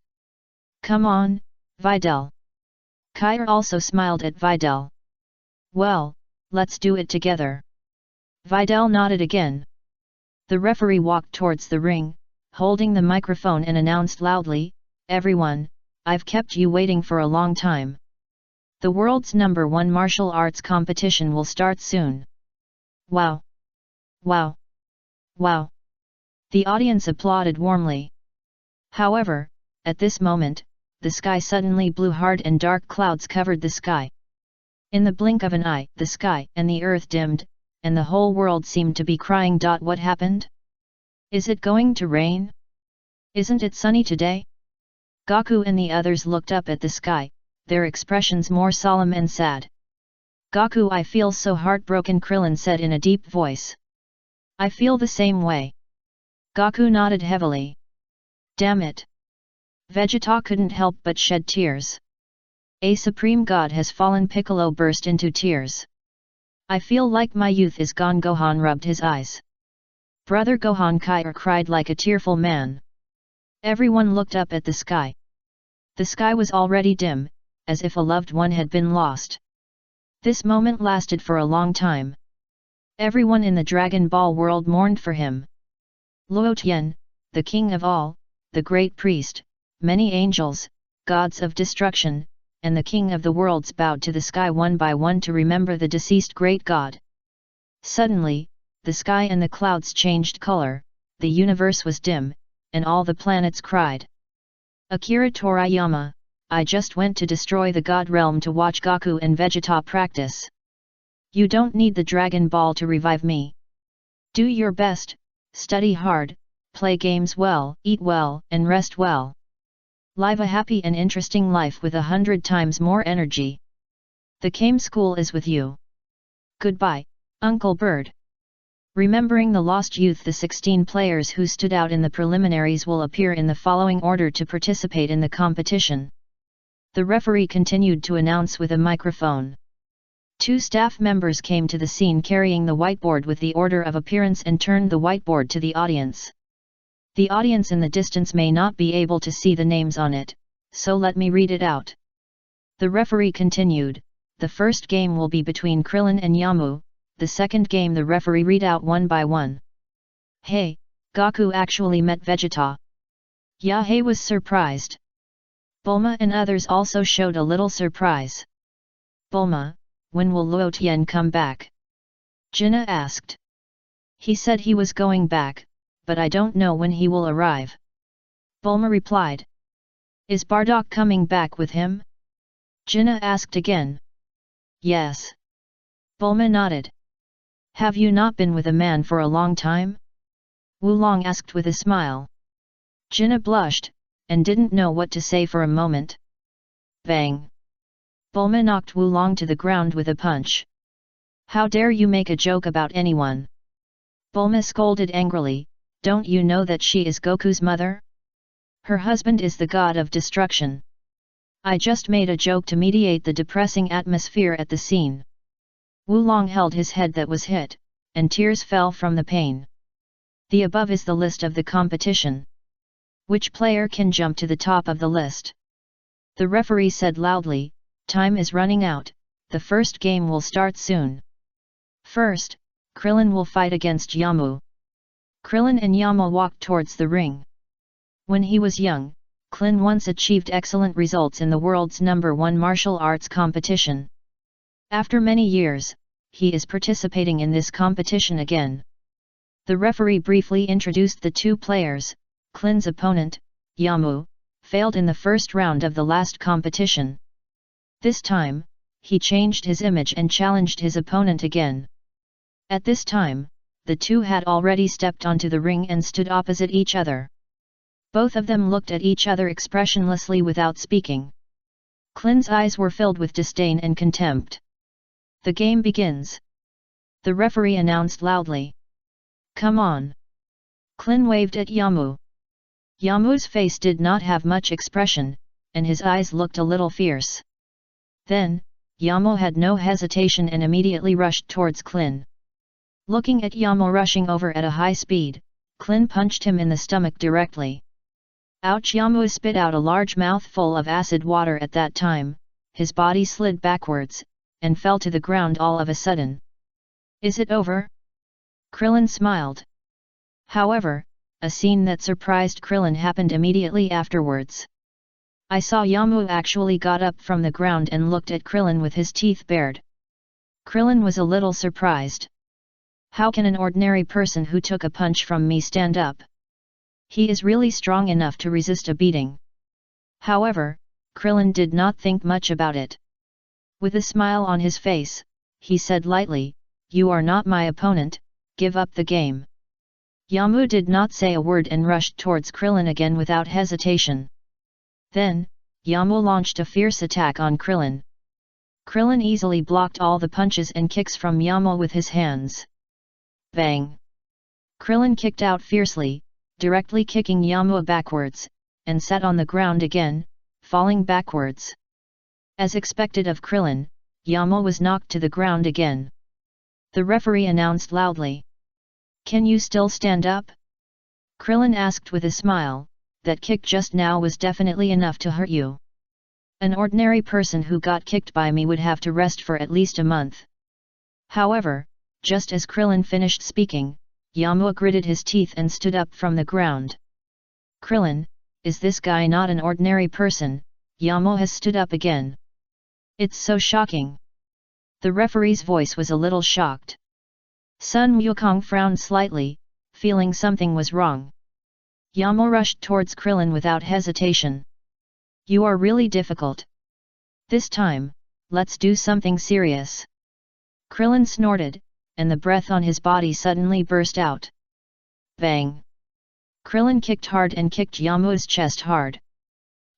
Come on, Videl. Kair also smiled at Videl. Well, let's do it together. Videl nodded again. The referee walked towards the ring, holding the microphone and announced loudly, Everyone, I've kept you waiting for a long time. The world's #1 martial arts competition will start soon. Wow! Wow! Wow! The audience applauded warmly. However, at this moment, the sky suddenly blew hard and dark clouds covered the sky. In the blink of an eye, the sky and the earth dimmed, and the whole world seemed to be crying. What happened? Is it going to rain? Isn't it sunny today? Goku and the others looked up at the sky, their expressions more solemn and sad. Goku, I feel so heartbroken, Krillin said in a deep voice. I feel the same way. Goku nodded heavily. Damn it! Vegeta couldn't help but shed tears. A supreme god has fallen. Piccolo burst into tears. I feel like my youth is gone. Gohan rubbed his eyes. Brother Gohan, Kair cried like a tearful man. Everyone looked up at the sky. The sky was already dim, as if a loved one had been lost. This moment lasted for a long time. Everyone in the Dragon Ball world mourned for him. Luo Tian, the king of all, the great priest, many angels, gods of destruction, and the king of the worlds bowed to the sky one by one to remember the deceased great god. Suddenly, the sky and the clouds changed color, the universe was dim, and all the planets cried. Akira Toriyama, I just went to destroy the God realm to watch Goku and Vegeta practice. You don't need the Dragon Ball to revive me. Do your best, study hard, play games well, eat well, and rest well. Live a happy and interesting life with 100 times more energy. The Kame School is with you. Goodbye, Uncle Bird. Remembering the lost youth, the 16 players who stood out in the preliminaries will appear in the following order to participate in the competition. The referee continued to announce with a microphone. 2 staff members came to the scene carrying the whiteboard with the order of appearance and turned the whiteboard to the audience. The audience in the distance may not be able to see the names on it, so let me read it out. The referee continued, the first game will be between Krillin and Yamu, the second game the referee read out one by one. Hey, Goku actually met Vegeta. Yahe was surprised. Bulma and others also showed a little surprise. Bulma, when will Luo Tian come back? Jinna asked. He said he was going back, but I don't know when he will arrive. Bulma replied. Is Bardock coming back with him? Jinna asked again. Yes. Bulma nodded. Have you not been with a man for a long time? Wulong asked with a smile. Jinna blushed, and didn't know what to say for a moment. Bang! Bulma knocked Wulong to the ground with a punch. How dare you make a joke about anyone? Bulma scolded angrily, don't you know that she is Goku's mother? Her husband is the god of destruction. I just made a joke to mediate the depressing atmosphere at the scene. Wulong held his head that was hit, and tears fell from the pain. The above is the list of the competition. Which player can jump to the top of the list? The referee said loudly, time is running out, the first game will start soon. First, Krillin will fight against Yamu. Krillin and Yamu walked towards the ring. When he was young, Krillin once achieved excellent results in the world's #1 martial arts competition. After many years, he is participating in this competition again. The referee briefly introduced the two players. Klin's opponent, Yamu, failed in the first round of the last competition. This time, he changed his image and challenged his opponent again. At this time, the two had already stepped onto the ring and stood opposite each other. Both of them looked at each other expressionlessly without speaking. Klin's eyes were filled with disdain and contempt. The game begins. The referee announced loudly. Come on. Klin waved at Yamu. Yamu's face did not have much expression, and his eyes looked a little fierce. Then, Yamu had no hesitation and immediately rushed towards Klin. Looking at Yamu rushing over at a high speed, Klin punched him in the stomach directly. Ouch! Yamu spit out a large mouthful of acid water at that time, his body slid backwards, and fell to the ground all of a sudden. Is it over? Krillin smiled. However, a scene that surprised Krillin happened immediately afterwards. I saw Yamu actually got up from the ground and looked at Krillin with his teeth bared. Krillin was a little surprised. How can an ordinary person who took a punch from me stand up? He is really strong enough to resist a beating. However, Krillin did not think much about it. With a smile on his face, he said lightly, "You are not my opponent, give up the game." Yamu did not say a word and rushed towards Krillin again without hesitation. Then, Yamu launched a fierce attack on Krillin. Krillin easily blocked all the punches and kicks from Yamu with his hands. Bang! Krillin kicked out fiercely, directly kicking Yamu backwards, and sat on the ground again, falling backwards. As expected of Krillin, Yamu was knocked to the ground again. The referee announced loudly. Can you still stand up? Krillin asked with a smile, that kick just now was definitely enough to hurt you. An ordinary person who got kicked by me would have to rest for at least a month. However, just as Krillin finished speaking, Yamu gritted his teeth and stood up from the ground. Krillin, is this guy not an ordinary person? Yamu has stood up again. It's so shocking. The referee's voice was a little shocked. Sun Wukong frowned slightly, feeling something was wrong. Yamu rushed towards Krillin without hesitation. You are really difficult. This time, let's do something serious. Krillin snorted, and the breath on his body suddenly burst out. Bang! Krillin kicked hard and kicked Yamu's chest hard.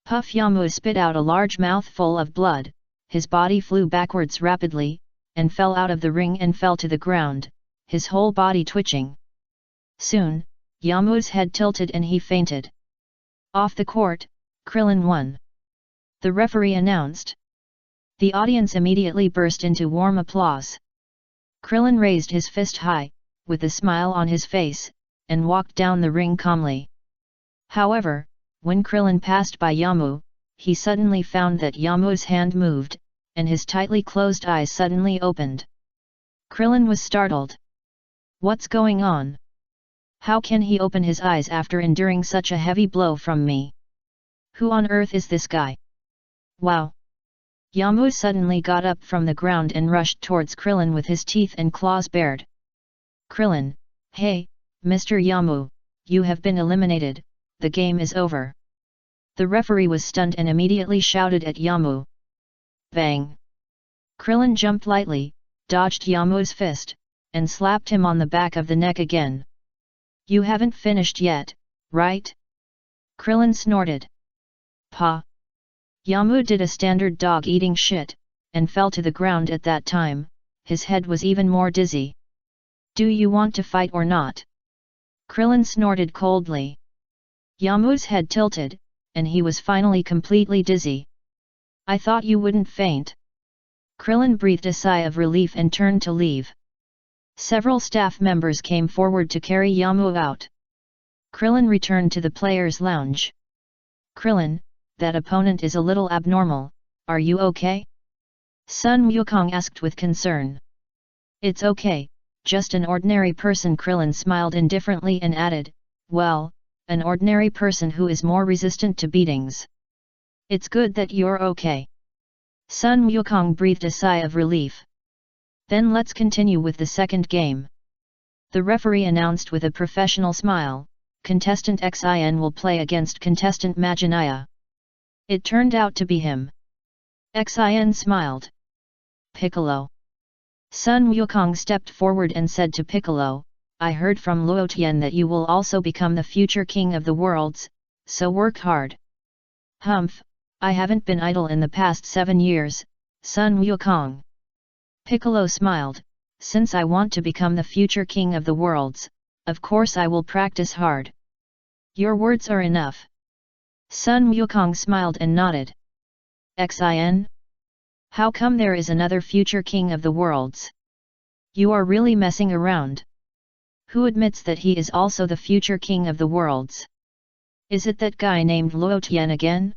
Puff! Yamu spit out a large mouthful of blood, his body flew backwards rapidly, and fell out of the ring and fell to the ground, his whole body twitching. Soon, Yamu's head tilted and he fainted. Off the court, Krillin won. The referee announced. The audience immediately burst into warm applause. Krillin raised his fist high, with a smile on his face, and walked down the ring calmly. However, when Krillin passed by Yamu, he suddenly found that Yamu's hand moved, and his tightly closed eyes suddenly opened. Krillin was startled. What's going on? How can he open his eyes after enduring such a heavy blow from me? Who on earth is this guy? Wow! Yamu suddenly got up from the ground and rushed towards Krillin with his teeth and claws bared. Krillin, hey, Mr. Yamu, you have been eliminated, the game is over. The referee was stunned and immediately shouted at Yamu. Bang! Krillin jumped lightly, dodged Yamu's fist, and slapped him on the back of the neck again. You haven't finished yet, right? Krillin snorted. Pa! Yamu did a standard dog eating shit, and fell to the ground at that time, his head was even more dizzy. Do you want to fight or not? Krillin snorted coldly. Yamu's head tilted, and he was finally completely dizzy. I thought you wouldn't faint. Krillin breathed a sigh of relief and turned to leave. Several staff members came forward to carry Yamu out. Krillin returned to the players' lounge. Krillin, that opponent is a little abnormal, are you okay? Sun Wukong asked with concern. It's okay, just an ordinary person. Krillin smiled indifferently and added, well, an ordinary person who is more resistant to beatings. It's good that you're okay. Sun Wukong breathed a sigh of relief. Then let's continue with the second game. The referee announced with a professional smile, contestant Xin will play against contestant Majinaya. It turned out to be him. Xin smiled. Piccolo. Sun Wukong stepped forward and said to Piccolo, I heard from Luotian that you will also become the future king of the worlds, so work hard. Humph, I haven't been idle in the past 7 years, Sun Wukong. Piccolo smiled, since I want to become the future king of the worlds, of course I will practice hard. Your words are enough. Sun Wukong smiled and nodded. Xin? How come there is another future king of the worlds? You are really messing around. Who admits that he is also the future king of the worlds? Is it that guy named Luotian again?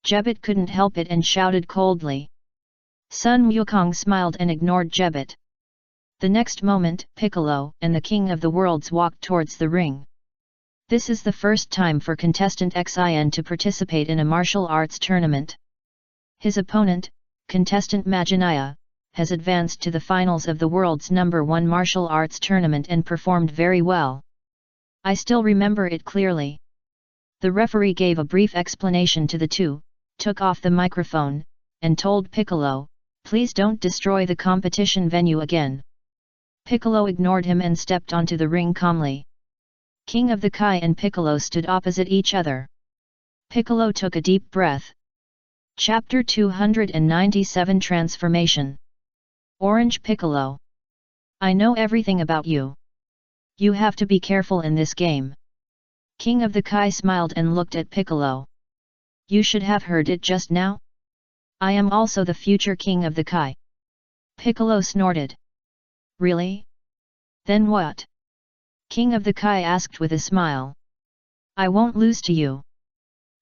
Jebet couldn't help it and shouted coldly. Sun Wukong smiled and ignored Jebet. The next moment, Piccolo and the king of the worlds walked towards the ring. This is the first time for contestant Xin to participate in a martial arts tournament. His opponent, contestant Majinaya, has advanced to the finals of the world's #1 martial arts tournament and performed very well. I still remember it clearly. The referee gave a brief explanation to the two, took off the microphone, and told Piccolo, please don't destroy the competition venue again. Piccolo ignored him and stepped onto the ring calmly. King of the Kai and Piccolo stood opposite each other. Piccolo took a deep breath. Chapter 297 Transformation. Orange Piccolo. I know everything about you. You have to be careful in this game. King of the Kai smiled and looked at Piccolo. You should have heard it just now. I am also the future king of the Kai. Piccolo snorted. Really? Then what? King of the Kai asked with a smile. I won't lose to you.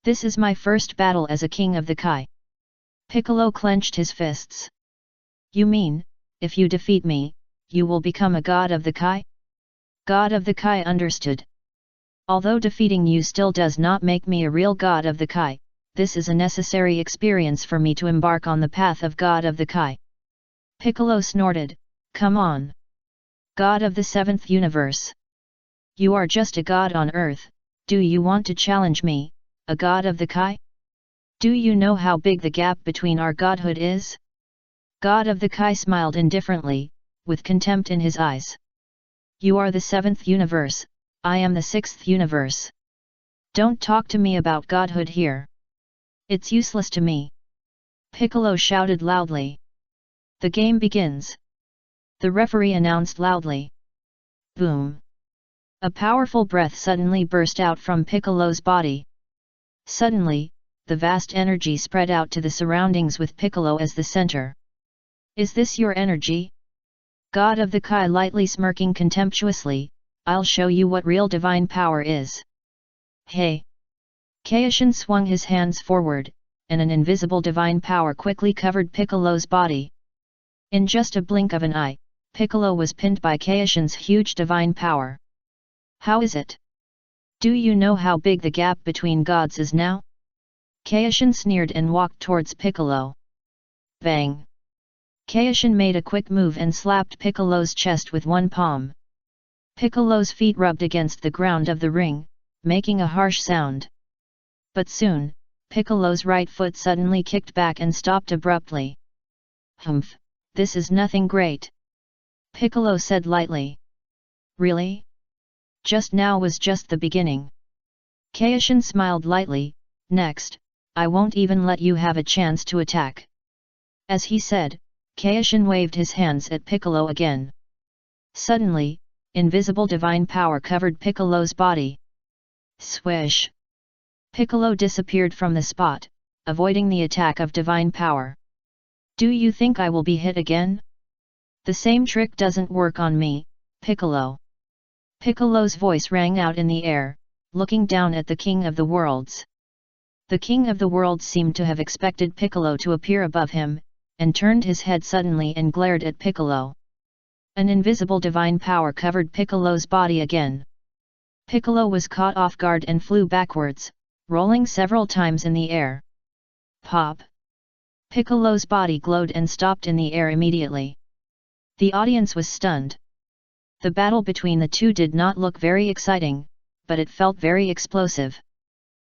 This is my first battle as a king of the Kai. Piccolo clenched his fists. You mean, if you defeat me, you will become a god of the Kai? God of the Kai understood. Although defeating you still does not make me a real god of the Kai, this is a necessary experience for me to embark on the path of God of the Kai. Piccolo snorted, come on. God of the 7th universe. You are just a god on earth, do you want to challenge me, a god of the Kai? Do you know how big the gap between our godhood is? God of the Kai smiled indifferently, with contempt in his eyes. You are the 7th universe, I am the 6th universe. Don't talk to me about godhood here. It's useless to me. Piccolo shouted loudly. The game begins. The referee announced loudly. Boom. A powerful breath suddenly burst out from Piccolo's body. Suddenly, the vast energy spread out to the surroundings with Piccolo as the center. Is this your energy? God of the Kai lightly smirking contemptuously, I'll show you what real divine power is. Hey! Kaishin swung his hands forward, and an invisible divine power quickly covered Piccolo's body. In just a blink of an eye, Piccolo was pinned by Kaishin's huge divine power. How is it? Do you know how big the gap between gods is now? Kaishin sneered and walked towards Piccolo. Bang! Kaishin made a quick move and slapped Piccolo's chest with one palm. Piccolo's feet rubbed against the ground of the ring, making a harsh sound. But soon, Piccolo's right foot suddenly kicked back and stopped abruptly. Humph, this is nothing great. Piccolo said lightly. Really? Just now was just the beginning. Kaishin smiled lightly, next, I won't even let you have a chance to attack. As he said, Kaishin waved his hands at Piccolo again. Suddenly, invisible divine power covered Piccolo's body. Swish! Piccolo disappeared from the spot, avoiding the attack of divine power. Do you think I will be hit again? The same trick doesn't work on me, Piccolo. Piccolo's voice rang out in the air, looking down at the King of the Worlds. The King of the Worlds seemed to have expected Piccolo to appear above him, and turned his head suddenly and glared at Piccolo. An invisible divine power covered Piccolo's body again. Piccolo was caught off guard and flew backwards, rolling several times in the air. Pop! Piccolo's body glowed and stopped in the air immediately. The audience was stunned. The battle between the two did not look very exciting, but it felt very explosive.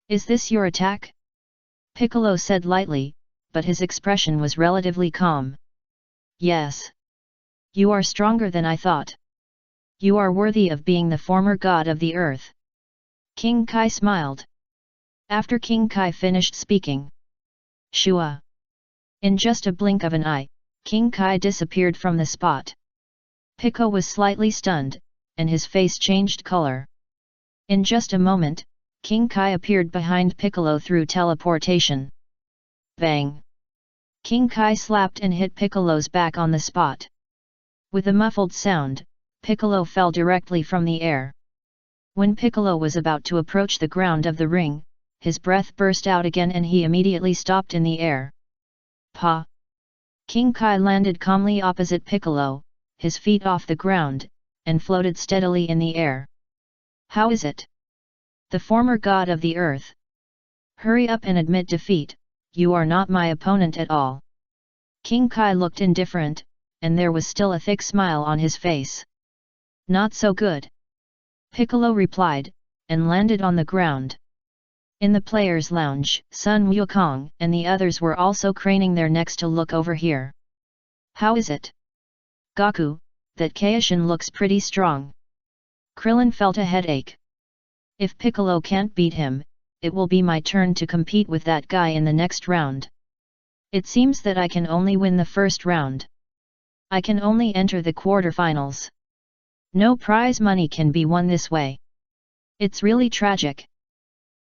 "Is this your attack?" Piccolo said lightly, but his expression was relatively calm. "Yes. You are stronger than I thought. You are worthy of being the former god of the earth." King Kai smiled. After King Kai finished speaking, Shua! In just a blink of an eye, King Kai disappeared from the spot. Piccolo was slightly stunned, and his face changed color. In just a moment, King Kai appeared behind Piccolo through teleportation. Bang! King Kai slapped and hit Piccolo's back on the spot. With a muffled sound, Piccolo fell directly from the air. When Piccolo was about to approach the ground of the ring, his breath burst out again and he immediately stopped in the air. Pa! King Kai landed calmly opposite Piccolo, his feet off the ground, and floated steadily in the air. "How is it? The former god of the earth. Hurry up and admit defeat, you are not my opponent at all." King Kai looked indifferent, and there was still a thick smile on his face. "Not so good," Piccolo replied, and landed on the ground. In the players' lounge, Sun Wukong and the others were also craning their necks to look over here. "How is it? Goku, that Kaishin looks pretty strong." Krillin felt a headache. "If Piccolo can't beat him, it will be my turn to compete with that guy in the next round. It seems that I can only win the first round. I can only enter the quarterfinals. No prize money can be won this way. It's really tragic.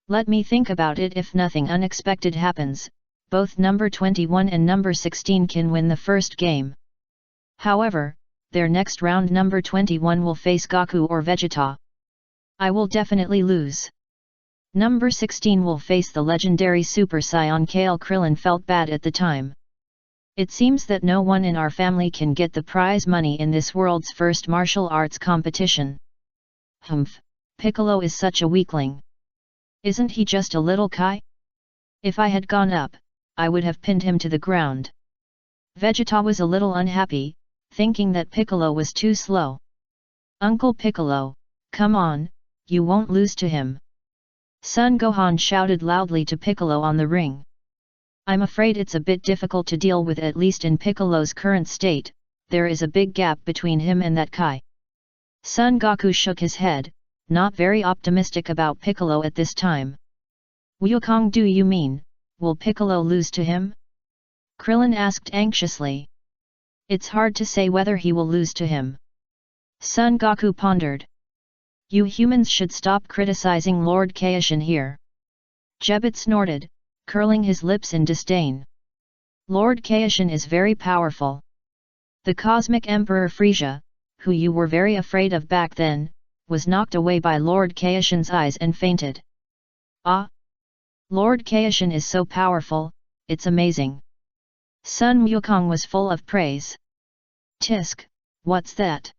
Let me think about it. If nothing unexpected happens, both number 21 and number 16 can win the first game. However, their next round number 21 will face Goku or Vegeta. I will definitely lose. Number 16 will face the legendary Super Saiyan Kale." Krillin felt bad at the time. "It seems that no one in our family can get the prize money in this world's first martial arts competition. Humph, Piccolo is such a weakling. Isn't he just a little Kai? If I had gone up, I would have pinned him to the ground." Vegeta was a little unhappy, thinking that Piccolo was too slow. "Uncle Piccolo, come on, you won't lose to him." Son Gohan shouted loudly to Piccolo on the ring. "I'm afraid it's a bit difficult to deal with, at least in Piccolo's current state. There is a big gap between him and that Kai." Son Goku shook his head, not very optimistic about Piccolo at this time. "Wukong, do you mean, will Piccolo lose to him?" Krillin asked anxiously. "It's hard to say whether he will lose to him." Son Goku pondered. "You humans should stop criticizing Lord Kaishin here." Jebet snorted, curling his lips in disdain. "Lord Kaishin is very powerful. The Cosmic Emperor Frieza, who you were very afraid of back then, was knocked away by Lord Kaishin's eyes and fainted." "Ah! Lord Kaishin is so powerful, it's amazing." Sun Wukong was full of praise. "Tisk, what's that?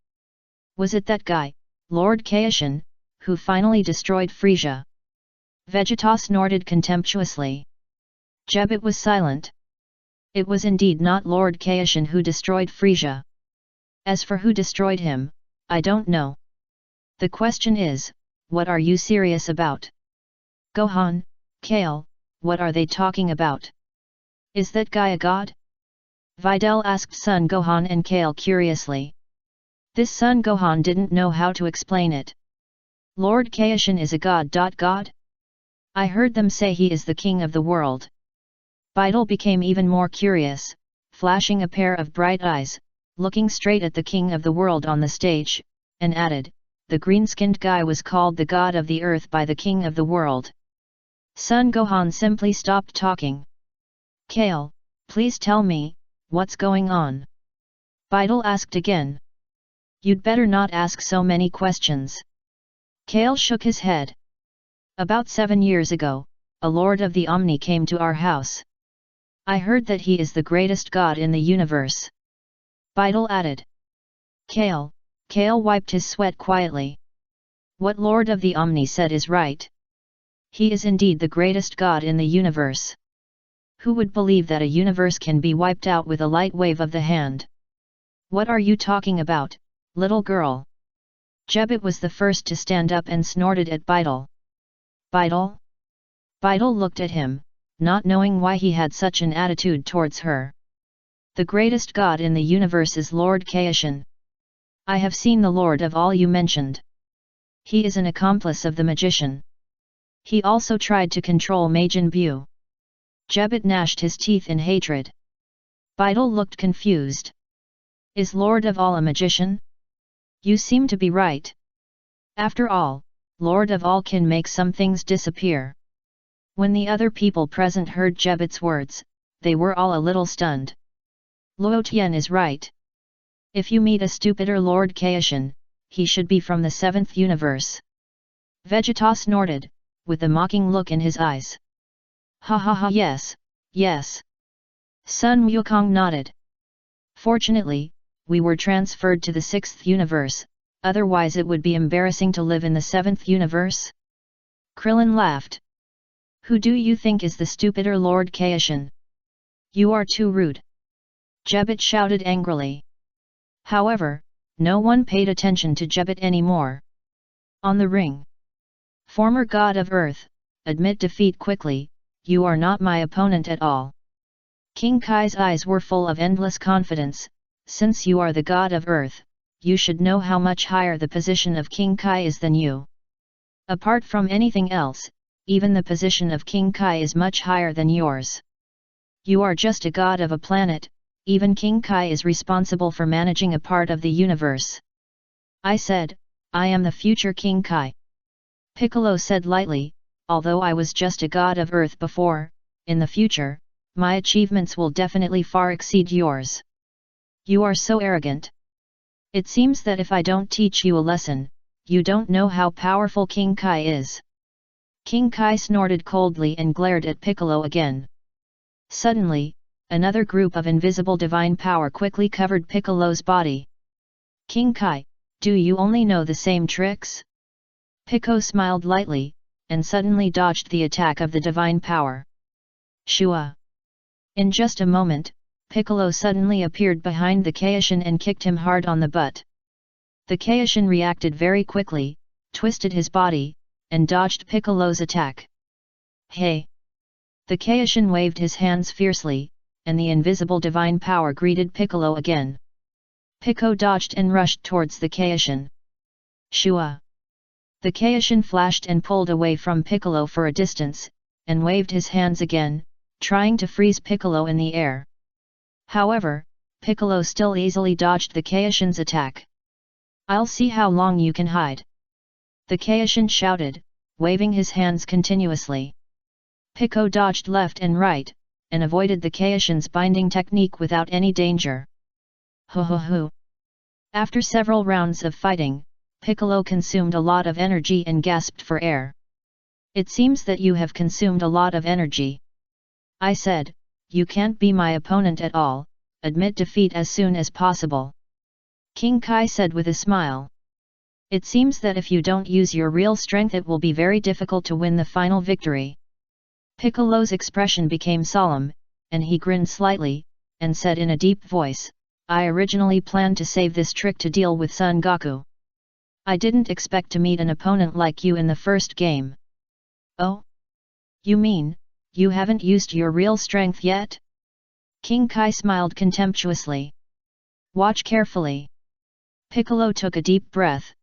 Was it that guy, Lord Kaishin, who finally destroyed Frieza?" Vegeta snorted contemptuously. Jebet was silent. It was indeed not Lord Kaishin who destroyed Frieza. As for who destroyed him, I don't know. The question is, what are you serious about? Gohan, Kale, what are they talking about? Is that guy a god? Videl asked Son Gohan and Kale curiously. This Son Gohan didn't know how to explain it. Lord Kaishin is a god. God? I heard them say he is the king of the world. Videl became even more curious, flashing a pair of bright eyes, looking straight at the king of the world on the stage, and added, "The green-skinned guy was called the god of the earth by the king of the world." Son Gohan simply stopped talking. "Kale, please tell me, what's going on?" Videl asked again. "You'd better not ask so many questions." Kale shook his head. "About 7 years ago, a lord of the Omni came to our house. I heard that he is the greatest god in the universe." Videl added. Kale wiped his sweat quietly. "What Lord of the Omni said is right. He is indeed the greatest god in the universe. Who would believe that a universe can be wiped out with a light wave of the hand? What are you talking about, little girl?" Jebit was the first to stand up and snorted at Beidel. Beidel? Beidel looked at him, not knowing why he had such an attitude towards her. The greatest god in the universe is Lord Kaishan. I have seen the Lord of all you mentioned. He is an accomplice of the magician. He also tried to control Majin Buu. Jebit gnashed his teeth in hatred. Beidel looked confused. Is Lord of all a magician? You seem to be right. After all, Lord of all can make some things disappear. When the other people present heard Jebit's words, they were all a little stunned. Luo Tian is right. If you meet a stupider Lord Kaishan, he should be from the 7th universe. Vegeta snorted, with a mocking look in his eyes. Ha ha ha, yes, yes. Sun Wukong nodded. Fortunately, we were transferred to the 6th universe, otherwise it would be embarrassing to live in the 7th universe. Krillin laughed. Who do you think is the stupider Lord Kaishan? You are too rude. Jebit shouted angrily. However, no one paid attention to Jebit anymore. On the ring. Former god of earth, admit defeat quickly, you are not my opponent at all. King Kai's eyes were full of endless confidence. Since you are the god of earth, you should know how much higher the position of King Kai is than you. Apart from anything else, even the position of King Kai is much higher than yours. You are just a god of a planet, even King Kai is responsible for managing a part of the universe. I said, I am the future King Kai. Piccolo said lightly, although I was just a god of earth before, in the future, my achievements will definitely far exceed yours. You are so arrogant. It seems that if I don't teach you a lesson, you don't know how powerful King Kai is. King Kai snorted coldly and glared at Piccolo again. Suddenly, another group of invisible divine power quickly covered Piccolo's body. King Kai, do you only know the same tricks? Piccolo smiled lightly, and suddenly dodged the attack of the divine power. Shua! In just a moment, Piccolo suddenly appeared behind the Kaishan and kicked him hard on the butt. The Kaishan reacted very quickly, twisted his body, and dodged Piccolo's attack. Hey! The Kaishan waved his hands fiercely, and the invisible divine power greeted Piccolo again. Piccolo dodged and rushed towards the Kaishan. Shua! The Kaishan flashed and pulled away from Piccolo for a distance, and waved his hands again, trying to freeze Piccolo in the air. However, Piccolo still easily dodged the Kaishan's attack. I'll see how long you can hide. The Kaishan shouted, waving his hands continuously. Piccolo dodged left and right, and avoided the Kaishan's binding technique without any danger. Ho ho ho! After several rounds of fighting, Piccolo consumed a lot of energy and gasped for air. It seems that you have consumed a lot of energy. I said, you can't be my opponent at all, admit defeat as soon as possible. King Kai said with a smile. It seems that if you don't use your real strength it will be very difficult to win the final victory. Piccolo's expression became solemn, and he grinned slightly, and said in a deep voice, I originally planned to save this trick to deal with Son Goku. I didn't expect to meet an opponent like you in the first game. Oh? You mean, you haven't used your real strength yet? King Kai smiled contemptuously. Watch carefully. Piccolo took a deep breath.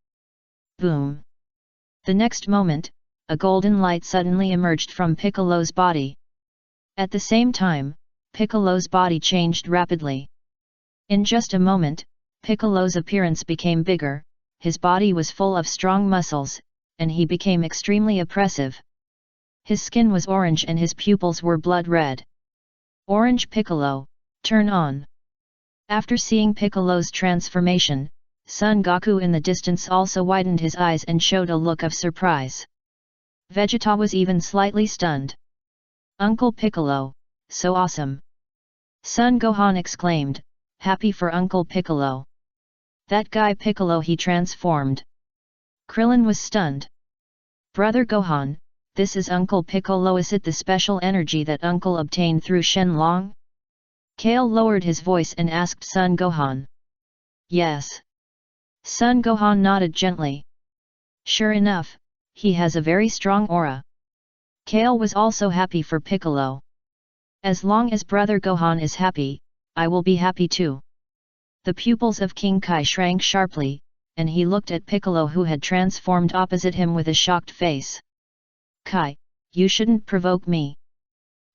Boom! The next moment, a golden light suddenly emerged from Piccolo's body. At the same time, Piccolo's body changed rapidly. In just a moment, Piccolo's appearance became bigger, his body was full of strong muscles, and he became extremely oppressive. His skin was orange and his pupils were blood red. Orange Piccolo, turn on! After seeing Piccolo's transformation, Son Goku in the distance also widened his eyes and showed a look of surprise. Vegeta was even slightly stunned. Uncle Piccolo, so awesome! Son Gohan exclaimed, happy for Uncle Piccolo. That guy Piccolo, he transformed. Krillin was stunned. Brother Gohan, this is Uncle Piccolo. Is it the special energy that Uncle obtained through Shenlong? Kale lowered his voice and asked Son Gohan. Yes. Son Gohan nodded gently. Sure enough, he has a very strong aura. Kale was also happy for Piccolo. As long as brother Gohan is happy, I will be happy too. The pupils of King Kai shrank sharply, and he looked at Piccolo who had transformed opposite him with a shocked face. Kai, you shouldn't provoke me.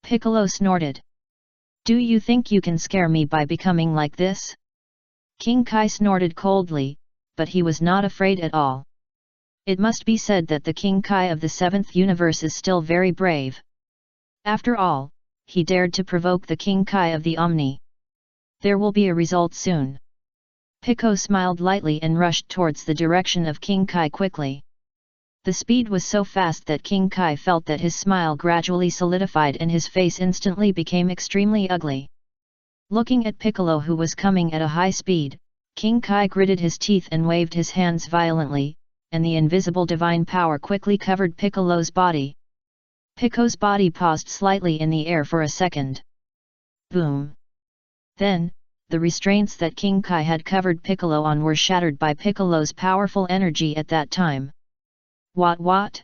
Piccolo snorted. Do you think you can scare me by becoming like this? King Kai snorted coldly, but he was not afraid at all. It must be said that the King Kai of the 7th universe is still very brave. After all, he dared to provoke the King Kai of the Omni. There will be a result soon. Piccolo smiled lightly and rushed towards the direction of King Kai quickly. The speed was so fast that King Kai felt that his smile gradually solidified and his face instantly became extremely ugly. Looking at Piccolo who was coming at a high speed, King Kai gritted his teeth and waved his hands violently, and the invisible divine power quickly covered Piccolo's body. Piccolo's body paused slightly in the air for a second. Boom! Then, the restraints that King Kai had covered Piccolo on were shattered by Piccolo's powerful energy at that time. What?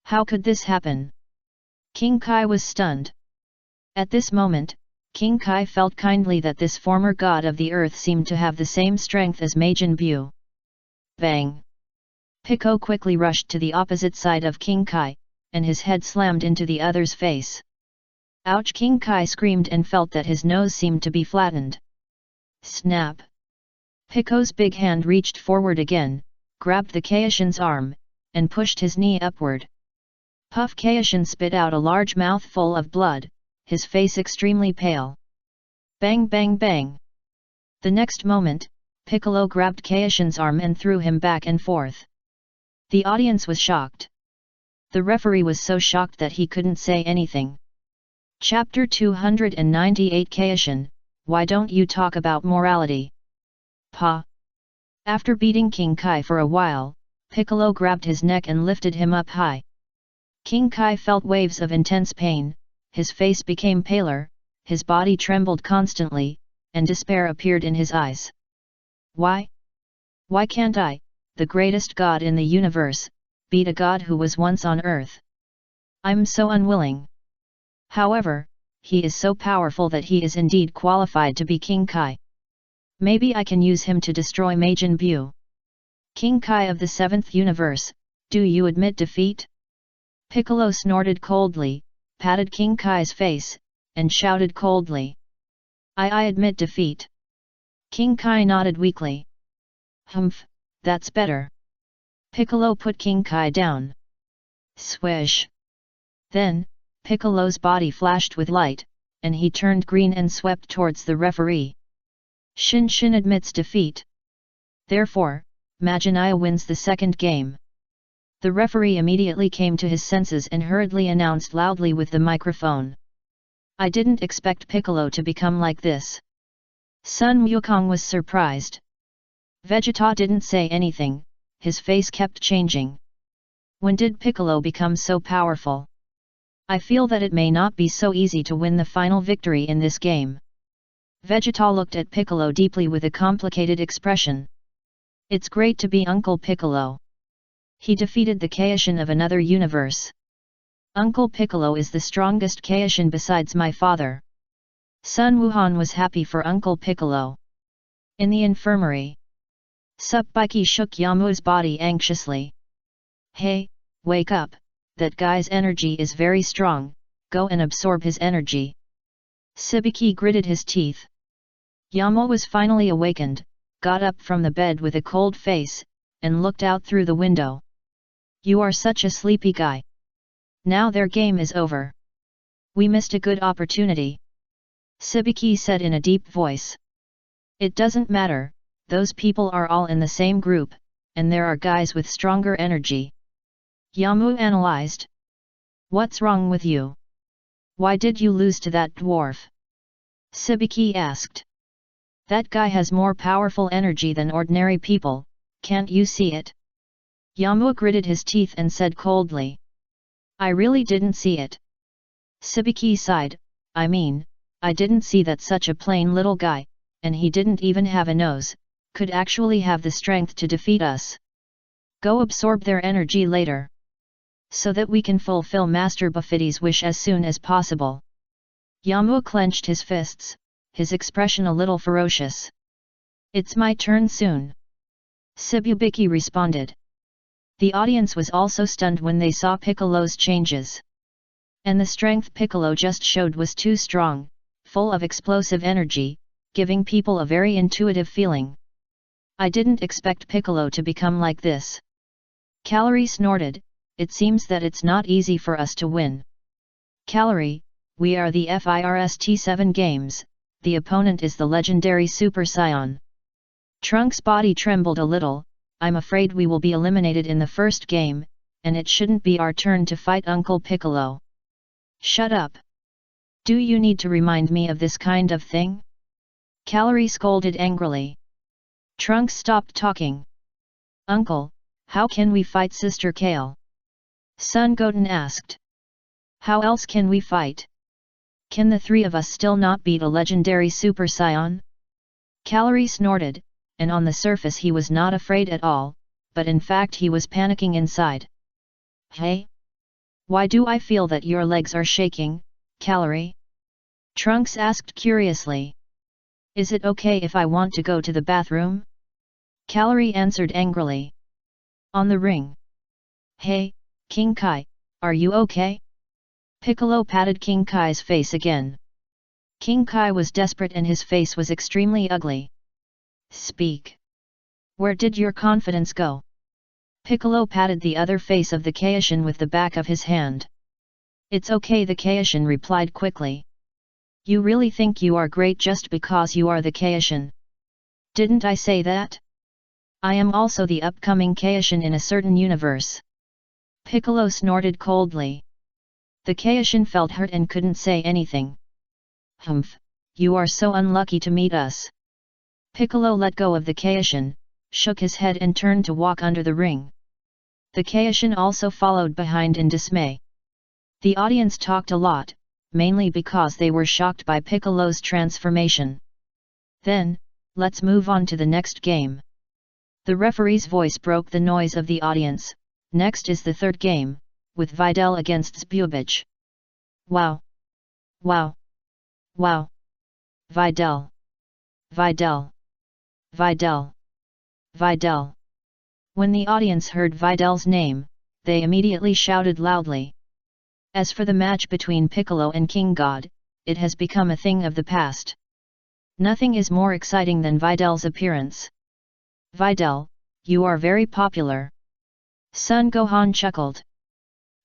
How could this happen? King Kai was stunned. At this moment, King Kai felt kindly that this former god of the earth seemed to have the same strength as Majin Buu. Bang! Piccolo quickly rushed to the opposite side of King Kai, and his head slammed into the other's face. Ouch! King Kai screamed and felt that his nose seemed to be flattened. Snap! Piccolo's big hand reached forward again, grabbed the Kaishin's arm, and pushed his knee upward. Puff Kaishin spit out a large mouthful of blood, his face extremely pale. Bang bang bang! The next moment, Piccolo grabbed Kaishin's arm and threw him back and forth. The audience was shocked. The referee was so shocked that he couldn't say anything. Chapter 298 Kaishin, why don't you talk about morality? Pa! After beating King Kai for a while, Piccolo grabbed his neck and lifted him up high. King Kai felt waves of intense pain, his face became paler, his body trembled constantly, and despair appeared in his eyes. Why? Why can't I, the greatest god in the universe, beat a god who was once on earth? I'm so unwilling. However, he is so powerful that he is indeed qualified to be King Kai. Maybe I can use him to destroy Majin Buu. King Kai of the 7th universe, do you admit defeat? Piccolo snorted coldly, patted King Kai's face, and shouted coldly. I admit defeat. King Kai nodded weakly. Humph, that's better. Piccolo put King Kai down. Swish! Then, Piccolo's body flashed with light, and he turned green and swept towards the referee. Shin admits defeat. Therefore, Majin wins the second game. The referee immediately came to his senses and hurriedly announced loudly with the microphone. I didn't expect Piccolo to become like this. Sun Wukong was surprised. Vegeta didn't say anything, his face kept changing. When did Piccolo become so powerful? I feel that it may not be so easy to win the final victory in this game. Vegeta looked at Piccolo deeply with a complicated expression. It's great to be Uncle Piccolo. He defeated the Kaishin of another universe. Uncle Piccolo is the strongest Kaishin besides my father. Sun Wuhan was happy for Uncle Piccolo. In the infirmary, Subbaiki shook Yamu's body anxiously. Hey, wake up, that guy's energy is very strong, go and absorb his energy. Subbaiki gritted his teeth. Yamu was finally awakened, got up from the bed with a cold face, and looked out through the window. You are such a sleepy guy. Now their game is over. We missed a good opportunity. Subbaiki said in a deep voice. It doesn't matter, those people are all in the same group, and there are guys with stronger energy. Yamu analyzed. What's wrong with you? Why did you lose to that dwarf? Subbaiki asked. That guy has more powerful energy than ordinary people, can't you see it? Yamu gritted his teeth and said coldly. I really didn't see it. Subbaiki sighed, I mean, I didn't see that such a plain little guy, and he didn't even have a nose, could actually have the strength to defeat us. Go absorb their energy later, so that we can fulfill Master Buffetti's wish as soon as possible. Yamu clenched his fists, his expression a little ferocious. It's my turn soon, Tsububiki responded. The audience was also stunned when they saw Piccolo's changes. And the strength Piccolo just showed was too strong, full of explosive energy, giving people a very intuitive feeling. I didn't expect Piccolo to become like this. Calorie snorted, it seems that it's not easy for us to win. Calorie, we are the FIRST7 games, the opponent is the legendary Super Saiyan. Trunks' body trembled a little, I'm afraid we will be eliminated in the first game, and it shouldn't be our turn to fight Uncle Piccolo. Shut up. Do you need to remind me of this kind of thing? Calorie scolded angrily. Trunks stopped talking. Uncle, how can we fight Sister Kale? Son Goten asked. How else can we fight? Can the three of us still not beat a legendary Super Saiyan? Calorie snorted, and on the surface he was not afraid at all, but in fact he was panicking inside. Hey? Why do I feel that your legs are shaking, Calorie? Trunks asked curiously. Is it okay if I want to go to the bathroom? Calorie answered angrily. On the ring. Hey, King Kai, are you okay? Piccolo patted King Kai's face again. King Kai was desperate and his face was extremely ugly. Speak. Where did your confidence go? Piccolo patted the other face of the Kaishin with the back of his hand. It's okay, the Kaishin replied quickly. You really think you are great just because you are the Kaishin? Didn't I say that? I am also the upcoming Kaishin in a certain universe. Piccolo snorted coldly. The Kaishin felt hurt and couldn't say anything. Humph, you are so unlucky to meet us. Piccolo let go of the Kaishin, shook his head and turned to walk under the ring. The Kaishin also followed behind in dismay. The audience talked a lot, mainly because they were shocked by Piccolo's transformation. Then, let's move on to the next game. The referee's voice broke the noise of the audience. Next is the third game, with Videl against Tsububiki. Wow! Wow! Wow! Videl! Videl! Videl! Videl! When the audience heard Videl's name, they immediately shouted loudly. As for the match between Piccolo and King God, it has become a thing of the past. Nothing is more exciting than Videl's appearance. Videl, you are very popular. Son Gohan chuckled.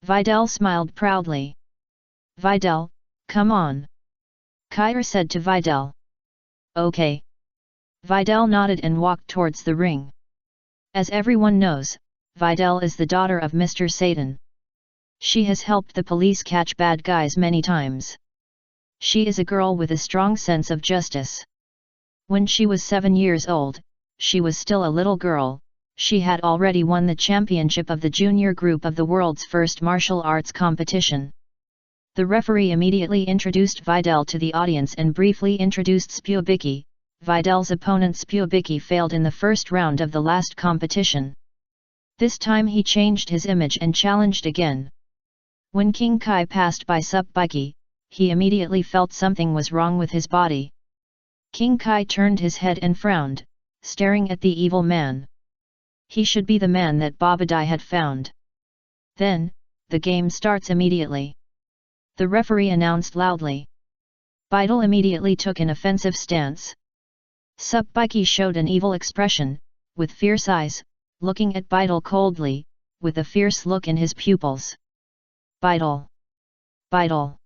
Videl smiled proudly. Videl, come on. Kair said to Videl. Okay. Videl nodded and walked towards the ring. As everyone knows, Videl is the daughter of Mr. Satan. She has helped the police catch bad guys many times. She is a girl with a strong sense of justice. When she was 7 years old, she was still a little girl. She had already won the championship of the junior group of the world's first martial arts competition. The referee immediately introduced Videl to the audience and briefly introduced Tsububiki. Videl's opponent Tsububiki failed in the first round of the last competition. This time he changed his image and challenged again. When King Kai passed by Tsububiki, he immediately felt something was wrong with his body. King Kai turned his head and frowned, staring at the evil man. He should be the man that Babadai had found. Then, the game starts immediately. The referee announced loudly. Videl immediately took an offensive stance. Tsububiki showed an evil expression, with fierce eyes, looking at Videl coldly, with a fierce look in his pupils. Videl! Videl!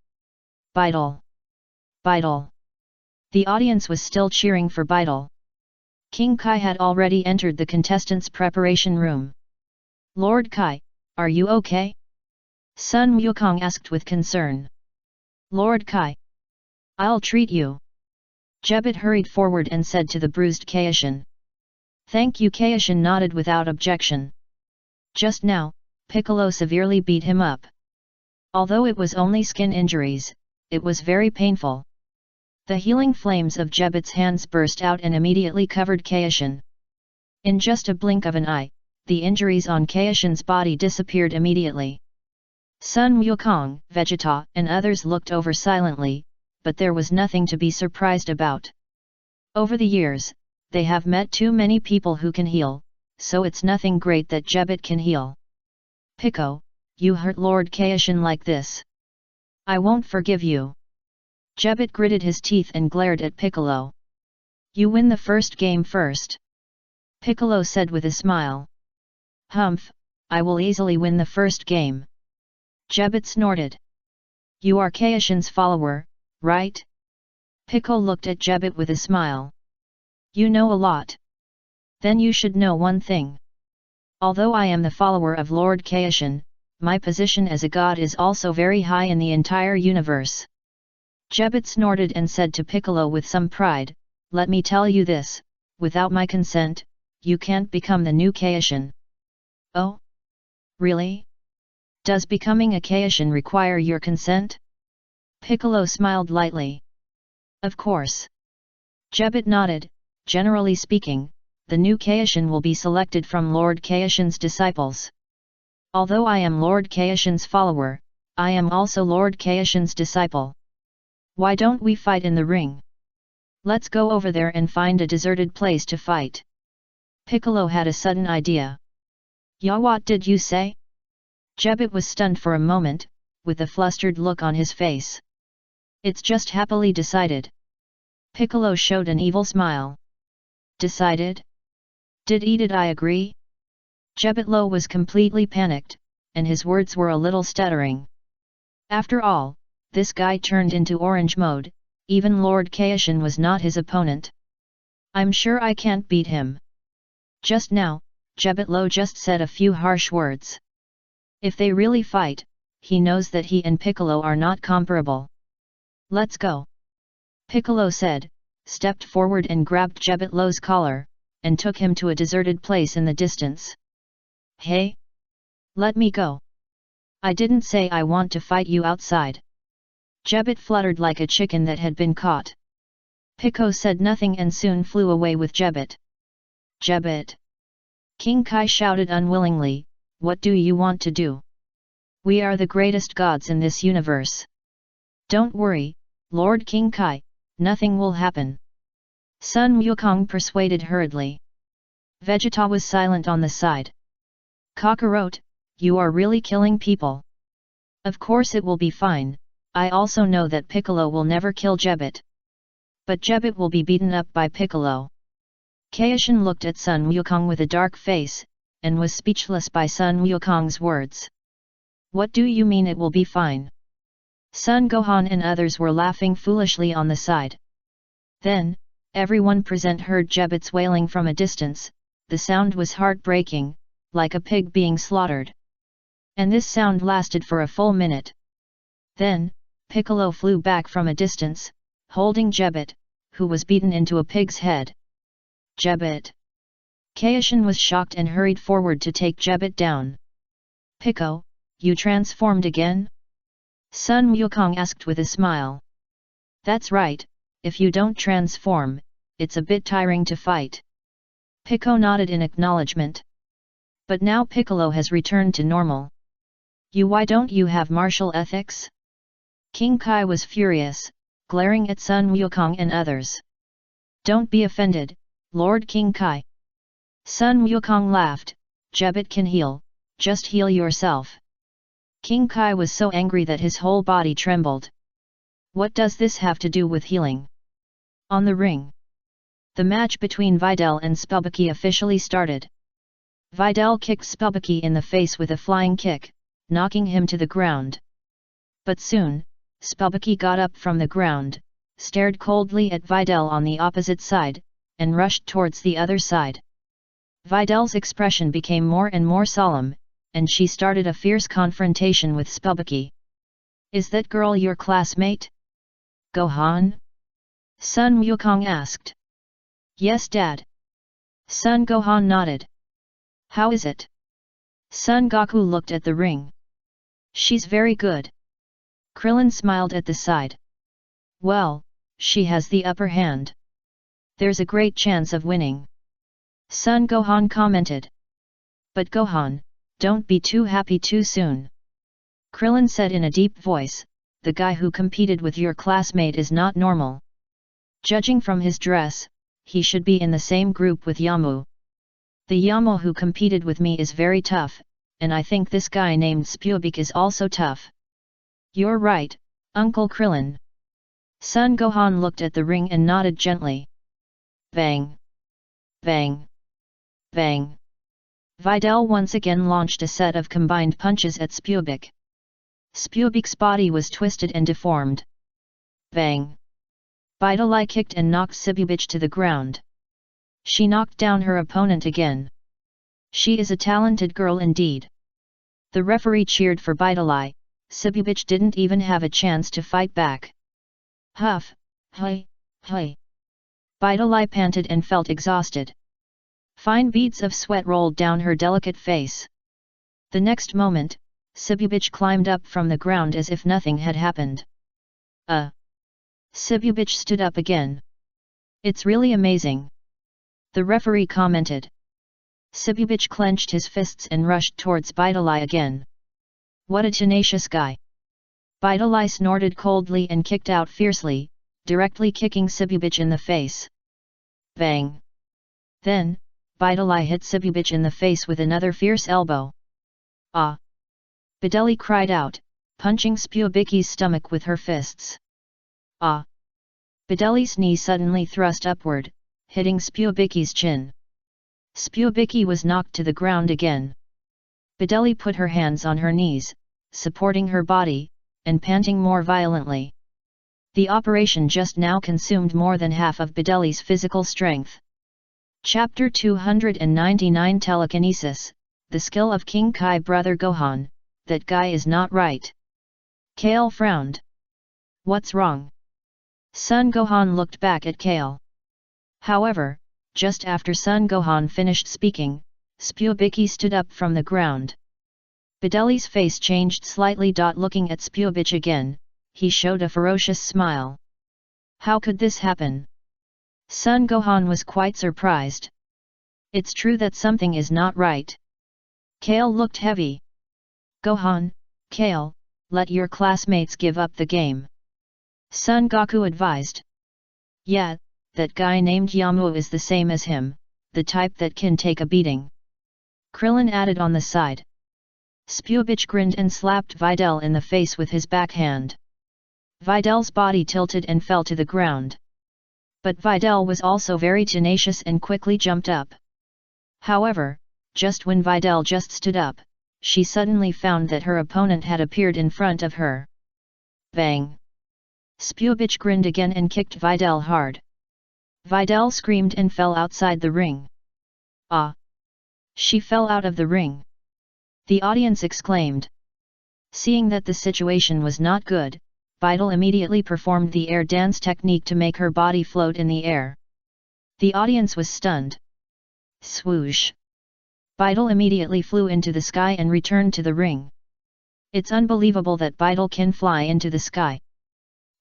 Videl! Videl! The audience was still cheering for Videl. King Kai had already entered the contestants' preparation room. Lord Kai, are you okay? Sun Wukong asked with concern. Lord Kai. I'll treat you. Jebit hurried forward and said to the bruised Kaishin. Thank you. Kaishin nodded without objection. Just now, Piccolo severely beat him up. Although it was only skin injuries, it was very painful. The healing flames of Jebit's hands burst out and immediately covered Kaishin. In just a blink of an eye, the injuries on Kaishin's body disappeared immediately. Sun Wukong, Vegeta, and others looked over silently, but there was nothing to be surprised about. Over the years, they have met too many people who can heal, so it's nothing great that Jebet can heal. Pico, you hurt Lord Kaishin like this. I won't forgive you. Jebet gritted his teeth and glared at Piccolo. You win the first game first. Piccolo said with a smile. Humph, I will easily win the first game. Jebet snorted. You are Kaishin's follower, right? Piccolo looked at Jebet with a smile. You know a lot. Then you should know one thing. Although I am the follower of Lord Kaishin, my position as a god is also very high in the entire universe. Jebet snorted and said to Piccolo with some pride, let me tell you this, without my consent, you can't become the new Kaishin. Oh? Really? Does becoming a Kaishin require your consent? Piccolo smiled lightly. Of course. Jebet nodded. Generally speaking, the new Kaishin will be selected from Lord Kaishin's disciples. Although I am Lord Kaishin's follower, I am also Lord Kaishin's disciple. Why don't we fight in the ring? Let's go over there and find a deserted place to fight. Piccolo had a sudden idea. Ya, what did you say? Jebet was stunned for a moment, with a flustered look on his face. It's just happily decided. Piccolo showed an evil smile. Decided? Did I agree? Jebetlo was completely panicked, and his words were a little stuttering. After all, this guy turned into orange mode, even Lord Kaishin was not his opponent. I'm sure I can't beat him. Just now, Jebetlo just said a few harsh words. If they really fight, he knows that he and Piccolo are not comparable. Let's go. Piccolo said, stepped forward and grabbed Jebetlo's collar, and took him to a deserted place in the distance. Hey! Let me go. I didn't say I want to fight you outside. Jebet fluttered like a chicken that had been caught. Pico said nothing and soon flew away with Jebet. Jebet! King Kai shouted unwillingly, what do you want to do? We are the greatest gods in this universe. Don't worry, Lord King Kai, nothing will happen. Sun Wukong persuaded hurriedly. Vegeta was silent on the side. Kakarot, you are really killing people. Of course it will be fine, I also know that Piccolo will never kill Jebet. But Jebet will be beaten up by Piccolo. Kaishin looked at Sun Wukong with a dark face, and was speechless by Sun Wukong's words. What do you mean it will be fine? Sun Gohan and others were laughing foolishly on the side. Then, everyone present heard Jebet's wailing from a distance. The sound was heartbreaking, like a pig being slaughtered. And this sound lasted for a full minute. Then, Piccolo flew back from a distance, holding Jebet, who was beaten into a pig's head. Jebet! Kaishin was shocked and hurried forward to take Jebet down. Pico, you transformed again? Sun Wukong asked with a smile. That's right, if you don't transform, it's a bit tiring to fight. Pico nodded in acknowledgement. But now Piccolo has returned to normal. Why don't you have martial ethics? King Kai was furious, glaring at Sun Wukong and others. Don't be offended, Lord King Kai. Sun Wukong laughed, Jebet can heal, just heal yourself. King Kai was so angry that his whole body trembled. What does this have to do with healing? On the ring. The match between Videl and Spelbaki officially started. Videl kicked Spelbaki in the face with a flying kick, knocking him to the ground. But soon, Spelbaki got up from the ground, stared coldly at Videl on the opposite side, and rushed towards the other side. Videl's expression became more and more solemn, and she started a fierce confrontation with Spelbaki. Is that girl your classmate? Gohan? Sun Wukong asked. Yes, Dad. Sun Gohan nodded. How is it? Sun Goku looked at the ring. She's very good. Krillin smiled at the side. Well, she has the upper hand. There's a great chance of winning. Son Gohan commented. But Gohan, don't be too happy too soon. Krillin said in a deep voice, the guy who competed with your classmate is not normal. Judging from his dress, he should be in the same group with Yamu. The Yamu who competed with me is very tough, and I think this guy named Spubik is also tough. You're right, Uncle Krillin. Son Gohan looked at the ring and nodded gently. Bang! Bang! Bang! Videl once again launched a set of combined punches at Spubik. Spubik's body was twisted and deformed. Bang! Videl kicked and knocked Spubik to the ground. She knocked down her opponent again. She is a talented girl indeed. The referee cheered for Videl. Spubik didn't even have a chance to fight back. Huff, hi, hi. Videl panted and felt exhausted. Fine beads of sweat rolled down her delicate face. The next moment, Spubik climbed up from the ground as if nothing had happened. Spubik stood up again. It's really amazing. The referee commented. Spubik clenched his fists and rushed towards Videl again. What a tenacious guy. Videl snorted coldly and kicked out fiercely, directly kicking Spubik in the face. Bang! Then, Videl hit Spubik in the face with another fierce elbow. Ah! Videl cried out, punching Spubik's stomach with her fists. Ah! Videl's knee suddenly thrust upward, hitting Spubik's chin. Spubik was knocked to the ground again. Videl put her hands on her knees, supporting her body, and panting more violently. The operation just now consumed more than half of Videl's physical strength. Chapter 299 Telekinesis, the skill of King Kai brother Gohan. That guy is not right. Kale frowned. What's wrong? Son Gohan looked back at Kale. However, just after Son Gohan finished speaking, Spubik stood up from the ground. Videl's face changed slightly. Looking at Spubik again, he showed a ferocious smile. How could this happen? Son Gohan was quite surprised. It's true that something is not right. Kale looked heavy. Gohan, Kale, let your classmates give up the game. Son Goku advised. Yeah, that guy named Yamu is the same as him, the type that can take a beating. Krillin added on the side. Spubik grinned and slapped Videl in the face with his backhand. Videl's body tilted and fell to the ground. But Videl was also very tenacious and quickly jumped up. However, just when Videl just stood up, she suddenly found that her opponent had appeared in front of her. Bang! Spubik grinned again and kicked Videl hard. Videl screamed and fell outside the ring. Ah! She fell out of the ring. The audience exclaimed. Seeing that the situation was not good, Videl immediately performed the air dance technique to make her body float in the air. The audience was stunned. Swoosh! Videl immediately flew into the sky and returned to the ring. It's unbelievable that Videl can fly into the sky.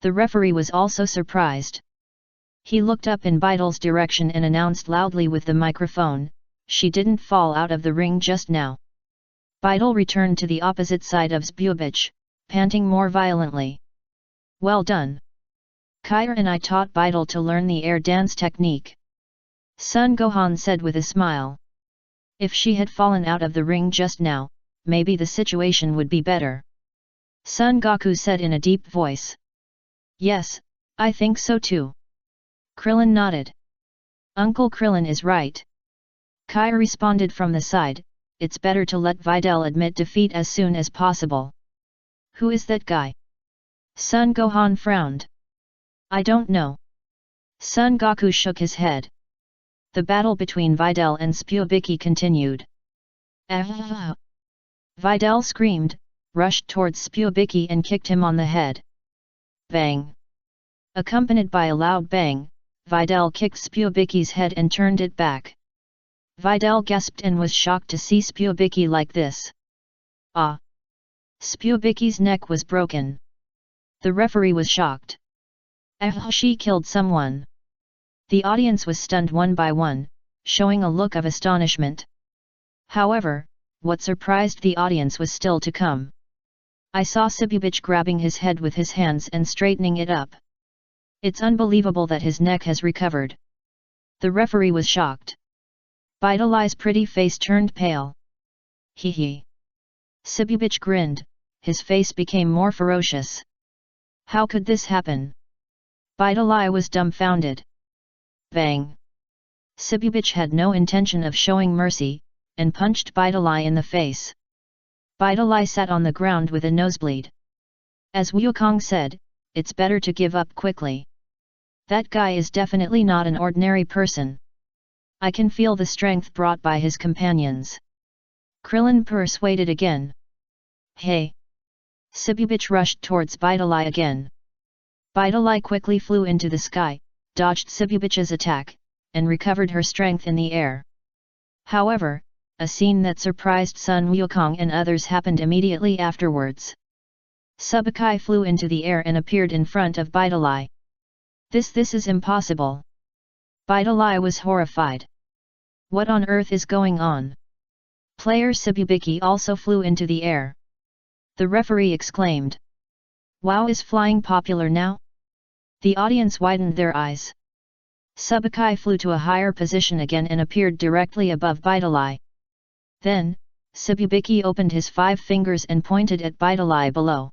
The referee was also surprised. He looked up in Videl's direction and announced loudly with the microphone, she didn't fall out of the ring just now. Videl returned to the opposite side of Spubik, panting more violently. Well done. Kair and I taught Videl to learn the air dance technique. Son Gohan said with a smile. If she had fallen out of the ring just now, maybe the situation would be better. Son Goku said in a deep voice. Yes, I think so too. Krillin nodded. Uncle Krillin is right. Kai responded from the side, it's better to let Videl admit defeat as soon as possible. Who is that guy? Son Gohan frowned. I don't know. Son Goku shook his head. The battle between Videl and Spubik continued. Ah! Videl screamed, rushed towards Spubik and kicked him on the head. Bang! Accompanied by a loud bang, Videl kicked Spubik's head and turned it back. Videl gasped and was shocked to see Spubik like this. Ah! Spubik's neck was broken. The referee was shocked. Ah, she killed someone. The audience was stunned one by one, showing a look of astonishment. However, what surprised the audience was still to come. I saw Sibubich grabbing his head with his hands and straightening it up. It's unbelievable that his neck has recovered. The referee was shocked. Vidali's pretty face turned pale. Hee hee. Sibubich grinned, his face became more ferocious. How could this happen? Vidali was dumbfounded. Bang! Sibubich had no intention of showing mercy, and punched Vidali in the face. Vidali sat on the ground with a nosebleed. As Wukong said, it's better to give up quickly. That guy is definitely not an ordinary person. I can feel the strength brought by his companions. Krillin persuaded again. Hey! Sibubich rushed towards Vidali again. Vidali quickly flew into the sky, dodged Sibubich's attack, and recovered her strength in the air. However, a scene that surprised Sun Wukong and others happened immediately afterwards. Subikai flew into the air and appeared in front of Vidali. This is impossible. Vidali was horrified. What on earth is going on? Player Sibubiki also flew into the air. The referee exclaimed. Wow, is flying popular now? The audience widened their eyes. Subikai flew to a higher position again and appeared directly above Vidali. Then, Sibubiki opened his 5 fingers and pointed at Vidali below.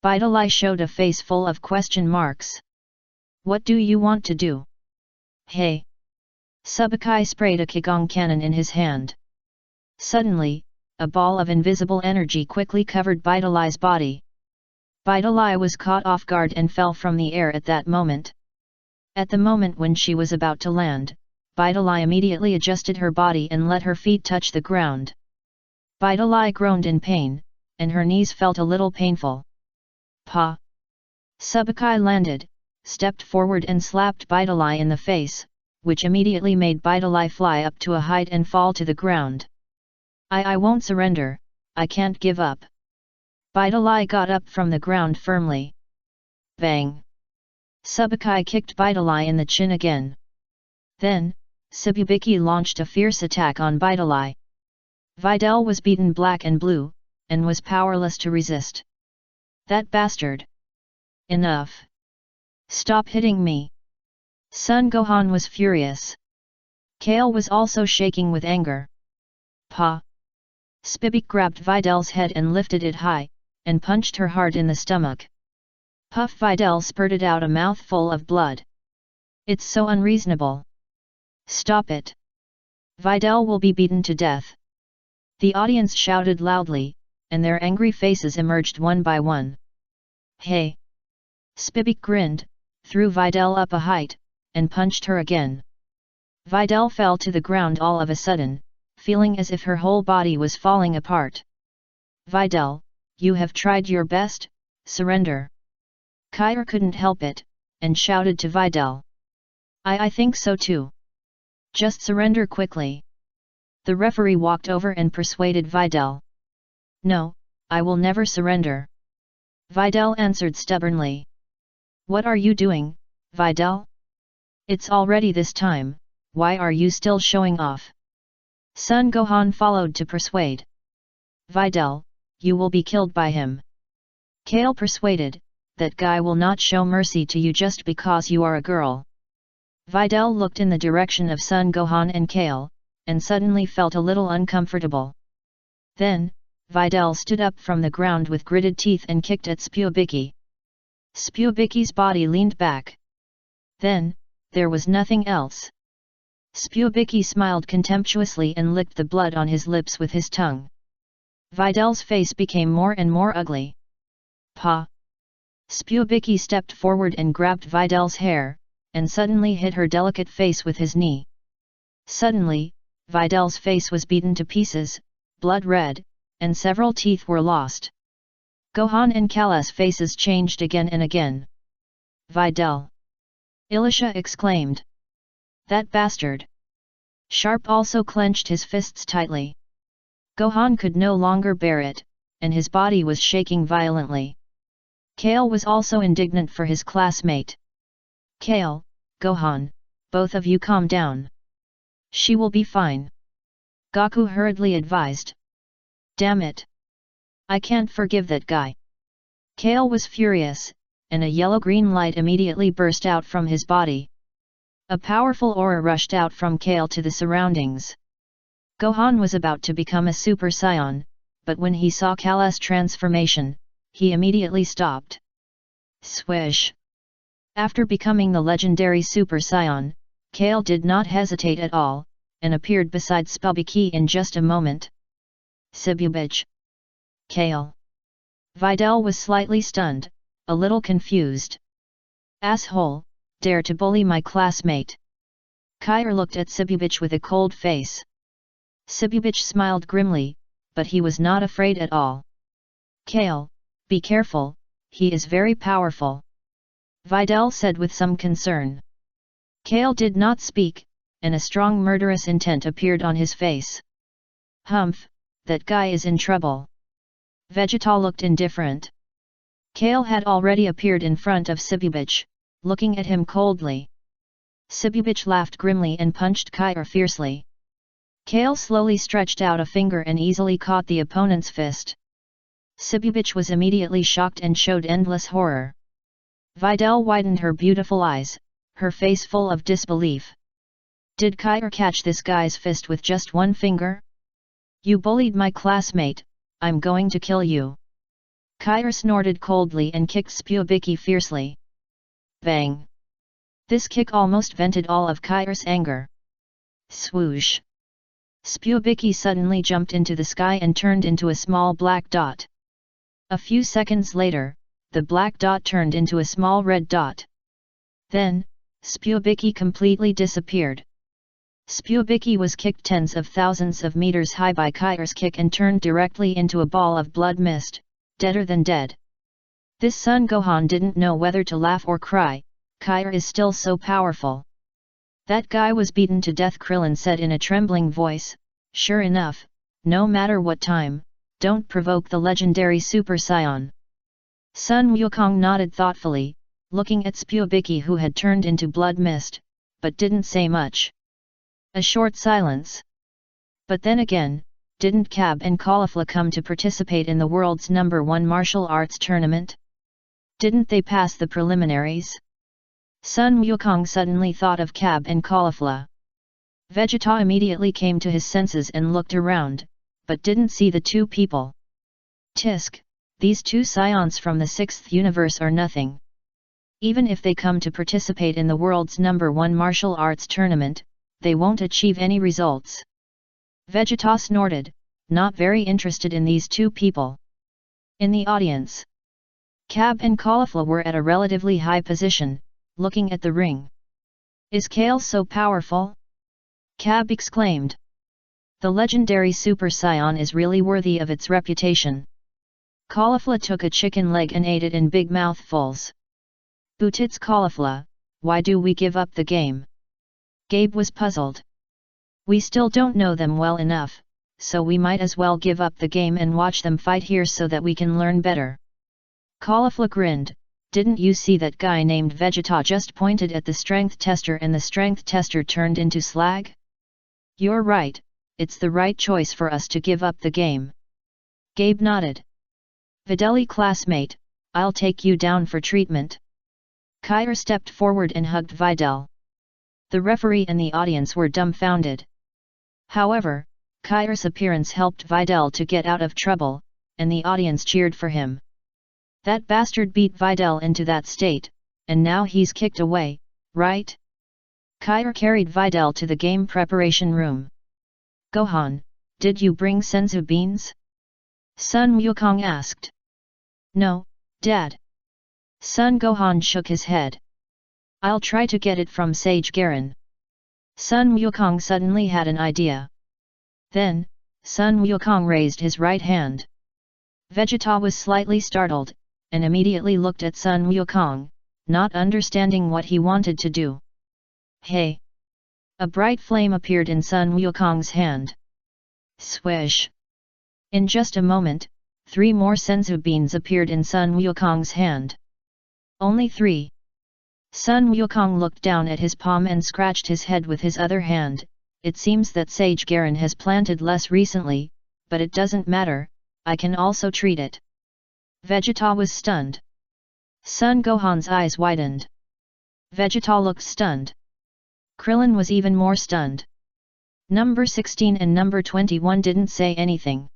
Vidali showed a face full of question marks. What do you want to do? Hey! Subikai sprayed a Qigong cannon in his hand. Suddenly, a ball of invisible energy quickly covered Vidali's body. Vidali was caught off guard and fell from the air at that moment. At the moment when she was about to land, Vidali immediately adjusted her body and let her feet touch the ground. Vidali groaned in pain, and her knees felt a little painful. Pa! Subikai landed, stepped forward and slapped Vidali in the face, which immediately made Vidali fly up to a height and fall to the ground. I won't surrender, I can't give up. Vidali got up from the ground firmly. Bang! Subikai kicked Vidali in the chin again. Then, Sibubiki launched a fierce attack on Vidali. Vidal was beaten black and blue, and was powerless to resist. That bastard! Enough! Stop hitting me! Son Gohan was furious. Kale was also shaking with anger. Pa! Spibik grabbed Vidal's head and lifted it high, and punched her hard in the stomach. Puff! Vidal spurted out a mouthful of blood. It's so unreasonable. Stop it! Vidal will be beaten to death. The audience shouted loudly, and their angry faces emerged one by one. Hey! Spibik grinned, threw Vidal up a height, and punched her again. Vidal fell to the ground all of a sudden, feeling as if her whole body was falling apart. Vidal, you have tried your best, surrender. Kair couldn't help it, and shouted to Vidal. I think so too. Just surrender quickly. The referee walked over and persuaded Vidal. No, I will never surrender. Vidal answered stubbornly. What are you doing, Vidal? It's already this time, why are you still showing off? Son Gohan followed to persuade. Vidal, you will be killed by him. Kale persuaded, that guy will not show mercy to you just because you are a girl. Vidal looked in the direction of Son Gohan and Kale, and suddenly felt a little uncomfortable. Then, Vidal stood up from the ground with gritted teeth and kicked at Spubiki. Spubiki's body leaned back. Then, there was nothing else. Spubiki smiled contemptuously and licked the blood on his lips with his tongue. Vidal's face became more and more ugly. Pa! Spubiki stepped forward and grabbed Vidal's hair, and suddenly hit her delicate face with his knee. Suddenly, Vidal's face was beaten to pieces, blood red, and several teeth were lost. Gohan and Kala's faces changed again and again. Vidal! Ilisha exclaimed. That bastard! Sharp also clenched his fists tightly. Gohan could no longer bear it, and his body was shaking violently. Kale was also indignant for his classmate. Kale, Gohan, both of you calm down. She will be fine. Gaku hurriedly advised. Damn it! I can't forgive that guy. Kale was furious, and a yellow-green light immediately burst out from his body. A powerful aura rushed out from Kale to the surroundings. Gohan was about to become a Super Saiyan, but when he saw Kale's transformation, he immediately stopped. Swish! After becoming the legendary Super Saiyan, Kale did not hesitate at all, and appeared beside Spubiki in just a moment. Sibubich! Kale! Videl was slightly stunned, a little confused. Asshole, dare to bully my classmate! Kair looked at Sibubich with a cold face. Sibubich smiled grimly, but he was not afraid at all. Kale, be careful, he is very powerful. Videl said with some concern. Kale did not speak, and a strong murderous intent appeared on his face. Humph, that guy is in trouble. Vegeta looked indifferent. Kale had already appeared in front of Sibubich, looking at him coldly. Sibubich laughed grimly and punched Kair fiercely. Kale slowly stretched out a finger and easily caught the opponent's fist. Sibubich was immediately shocked and showed endless horror. Videl widened her beautiful eyes, her face full of disbelief. Did Kair catch this guy's fist with just one finger? You bullied my classmate, I'm going to kill you. Kair snorted coldly and kicked Spubiki fiercely. Bang! This kick almost vented all of Kair's anger. Swoosh! Spubiki suddenly jumped into the sky and turned into a small black dot. A few seconds later, the black dot turned into a small red dot. Then, Spubiki completely disappeared. Spubiki was kicked tens of thousands of meters high by Kair's kick and turned directly into a ball of blood mist, deader than dead. This Son Gohan didn't know whether to laugh or cry. Kair is still so powerful. That guy was beaten to death, Krillin said in a trembling voice. Sure enough, no matter what time, don't provoke the legendary Super Saiyan. Sun Wukong nodded thoughtfully, looking at Spubiki who had turned into blood mist, but didn't say much. A short silence. But then again, didn't Cab and Caulifla come to participate in the world's #1 martial arts tournament? Didn't they pass the preliminaries? Sun Wukong suddenly thought of Cab and Caulifla. Vegeta immediately came to his senses and looked around, but didn't see the two people. Tisk, these two Saiyans from the 6th universe are nothing. Even if they come to participate in the world's #1 martial arts tournament, they won't achieve any results. Vegeta snorted, not very interested in these two people. In the audience, Cab and Caulifla were at a relatively high position, looking at the ring. Is Kale so powerful? Cab exclaimed. The legendary Super Saiyan is really worthy of its reputation. Caulifla took a chicken leg and ate it in big mouthfuls. Bootits Caulifla, why do we give up the game? Gabe was puzzled. We still don't know them well enough, so we might as well give up the game and watch them fight here so that we can learn better. Caulifla grinned. Didn't you see that guy named Vegeta just pointed at the strength tester and the strength tester turned into slag? You're right, it's the right choice for us to give up the game. Gabe nodded. Videli classmate, I'll take you down for treatment. Kair stepped forward and hugged Videl. The referee and the audience were dumbfounded. However, Kair's appearance helped Videl to get out of trouble, and the audience cheered for him. That bastard beat Videl into that state, and now he's kicked away, right? Kair carried Videl to the game preparation room. Gohan, did you bring senzu beans? Sun Wukong asked. No, Dad. Sun Gohan shook his head. I'll try to get it from Sage Garen. Sun Wukong suddenly had an idea. Then, Sun Wukong raised his right hand. Vegeta was slightly startled, and immediately looked at Sun Wukong, not understanding what he wanted to do. Hey! A bright flame appeared in Sun Wukong's hand. Swish! In just a moment, 3 more senzu beans appeared in Sun Wukong's hand. Only 3. Sun Wukong looked down at his palm and scratched his head with his other hand. it seems that Sage Garen has planted less recently, but it doesn't matter, I can also treat it. Vegeta was stunned. Son Gohan's eyes widened. Vegeta looked stunned. Krillin was even more stunned. Number 16 and number 21 didn't say anything.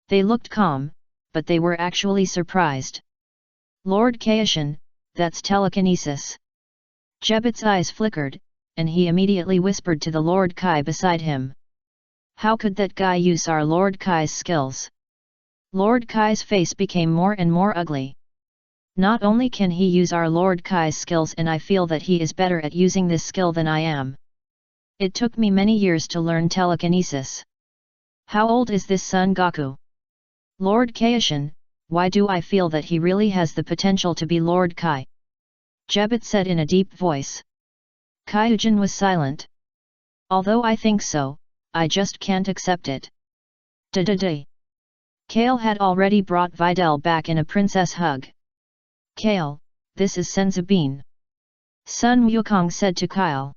They looked calm, but they were actually surprised. Lord Kaishin, that's telekinesis. Jebet's eyes flickered, and he immediately whispered to the Lord Kai beside him. How could that guy use our Lord Kai's skills? Lord Kai's face became more and more ugly. Not only can he use our Lord Kai's skills, and I feel that he is better at using this skill than I am. It took me many years to learn telekinesis. How old is this Son Goku? Lord Kaishin, why do I feel that he really has the potential to be Lord Kai? Jebet said in a deep voice. Kyujin was silent. Although I think so, I just can't accept it. Da-da-da. Kale had already brought Videl back in a princess hug. Kale, this is Senzabine. Sun Wukong said to Kyle.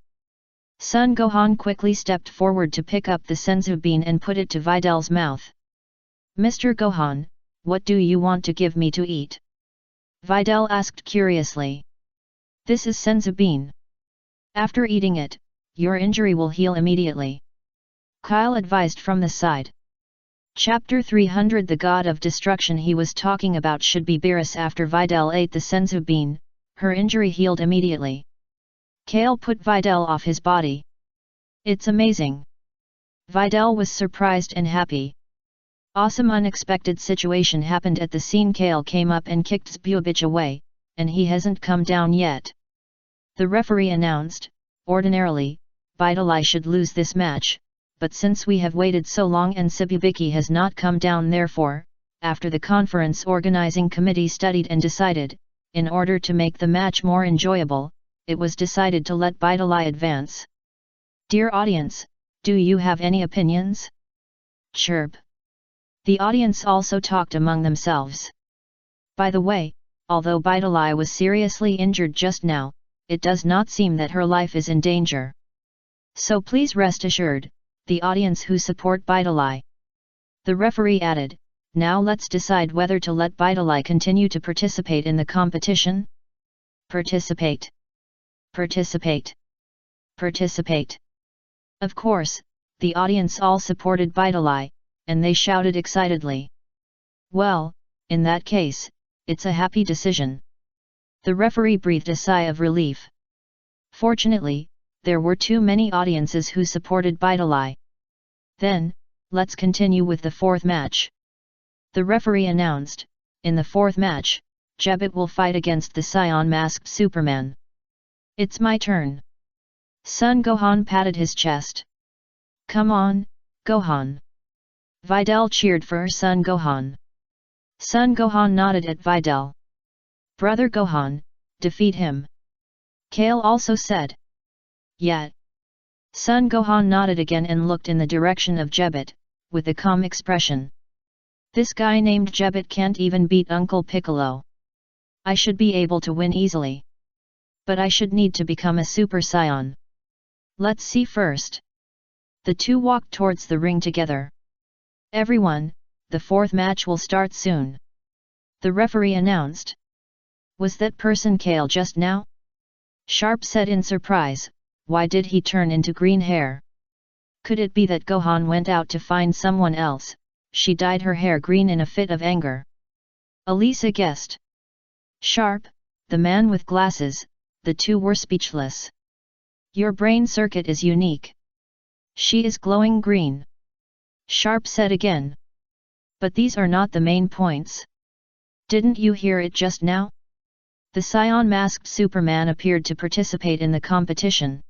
Son Gohan quickly stepped forward to pick up the Senzabine and put it to Videl's mouth. Mr. Gohan, what do you want to give me to eat? Videl asked curiously. This is Senzabine. After eating it, your injury will heal immediately. Kyle advised from the side. Chapter 300 The God of Destruction he was talking about should be Beerus. After Videl ate the Senzabine, her injury healed immediately. Kale put Videl off his body. It's amazing. Videl was surprised and happy. Awesome unexpected situation happened at the scene. Kale came up and kicked Zbubich away, and he hasn't come down yet. The referee announced, ordinarily, Videl should lose this match, but since we have waited so long and Zbubiki has not come down, therefore, after the conference organizing committee studied and decided, in order to make the match more enjoyable, it was decided to let Videl advance. Dear audience, do you have any opinions? Chirp. The audience also talked among themselves. By the way, although Videl was seriously injured just now, it does not seem that her life is in danger. So please rest assured, the audience who support Videl. The referee added, now let's decide whether to let Videl continue to participate in the competition. Participate. Participate. Participate. Of course, the audience all supported Videl, and they shouted excitedly. Well, in that case, it's a happy decision. The referee breathed a sigh of relief. Fortunately, there were too many audiences who supported Videl. Then, let's continue with the fourth match. The referee announced, in the fourth match, Jebet will fight against the Saiyan masked Superman. It's my turn. Son Gohan patted his chest. Come on, Gohan. Videl cheered for her son Gohan. Son Gohan nodded at Videl. Brother Gohan, defeat him. Kale also said. Yet. Son Gohan nodded again and looked in the direction of Jebet, with a calm expression. This guy named Jebet can't even beat Uncle Piccolo. I should be able to win easily. But I should need to become a Super Saiyan. Let's see first. The two walked towards the ring together. Everyone, the fourth match will start soon. The referee announced. Was that person Kale just now? Sharp said in surprise, why did he turn into green hair? Could it be that Gohan went out to find someone else? She dyed her hair green in a fit of anger. Elisa guessed. Sharp, the man with glasses, the two were speechless. Your brain circuit is unique. She is glowing green. Sharp said again. But these are not the main points. Didn't you hear it just now? The Saiyan masked Superman appeared to participate in the competition.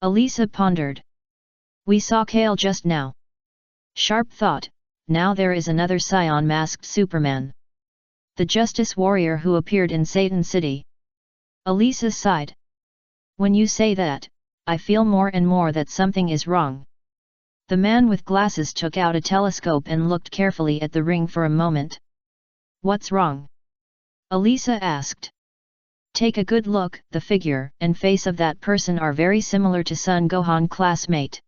Elisa pondered. We saw Kale just now. Sharp thought, now there is another Saiyan masked Superman. The Justice Warrior who appeared in Satan City. Elisa sighed. When you say that, I feel more and more that something is wrong. The man with glasses took out a telescope and looked carefully at the ring for a moment. What's wrong? Elisa asked. Take a good look. The figure and face of that person are very similar to Son Gohan classmate.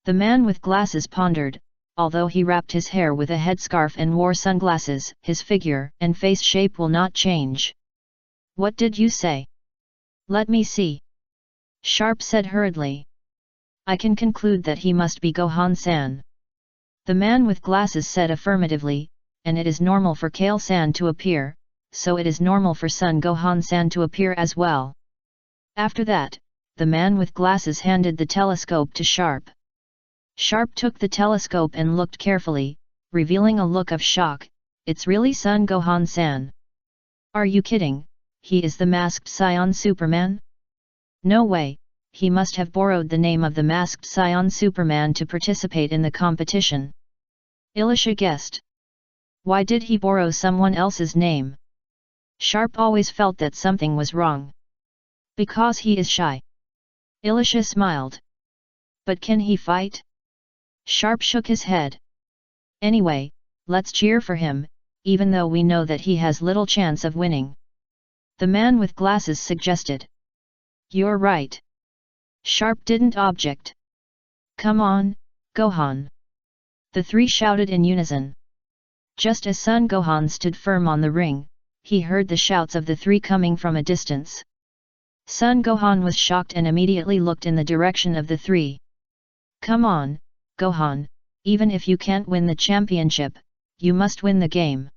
The man with glasses pondered. Although he wrapped his hair with a headscarf and wore sunglasses, his figure and face shape will not change. What did you say? Let me see. Sharp said hurriedly. I can conclude that he must be Gohan-san. The man with glasses said affirmatively, and it is normal for Kale-san to appear, so it is normal for Son Gohan-san to appear as well. After that, the man with glasses handed the telescope to Sharp. Sharp took the telescope and looked carefully, revealing a look of shock. It's really Son Gohan-san. Are you kidding? He is the masked Saiyan Superman? No way, he must have borrowed the name of the masked Saiyan Superman to participate in the competition. Elisha guessed. Why did he borrow someone else's name? Sharp always felt that something was wrong. Because he is shy. Elisha smiled. But can he fight? Sharp shook his head. Anyway, let's cheer for him, even though we know that he has little chance of winning. The man with glasses suggested. You're right. Sharp didn't object. Come on, Gohan. The three shouted in unison. Just as Son Gohan stood firm on the ring, he heard the shouts of the three coming from a distance. Son Gohan was shocked and immediately looked in the direction of the three. Come on, Gohan, even if you can't win the championship, you must win the game.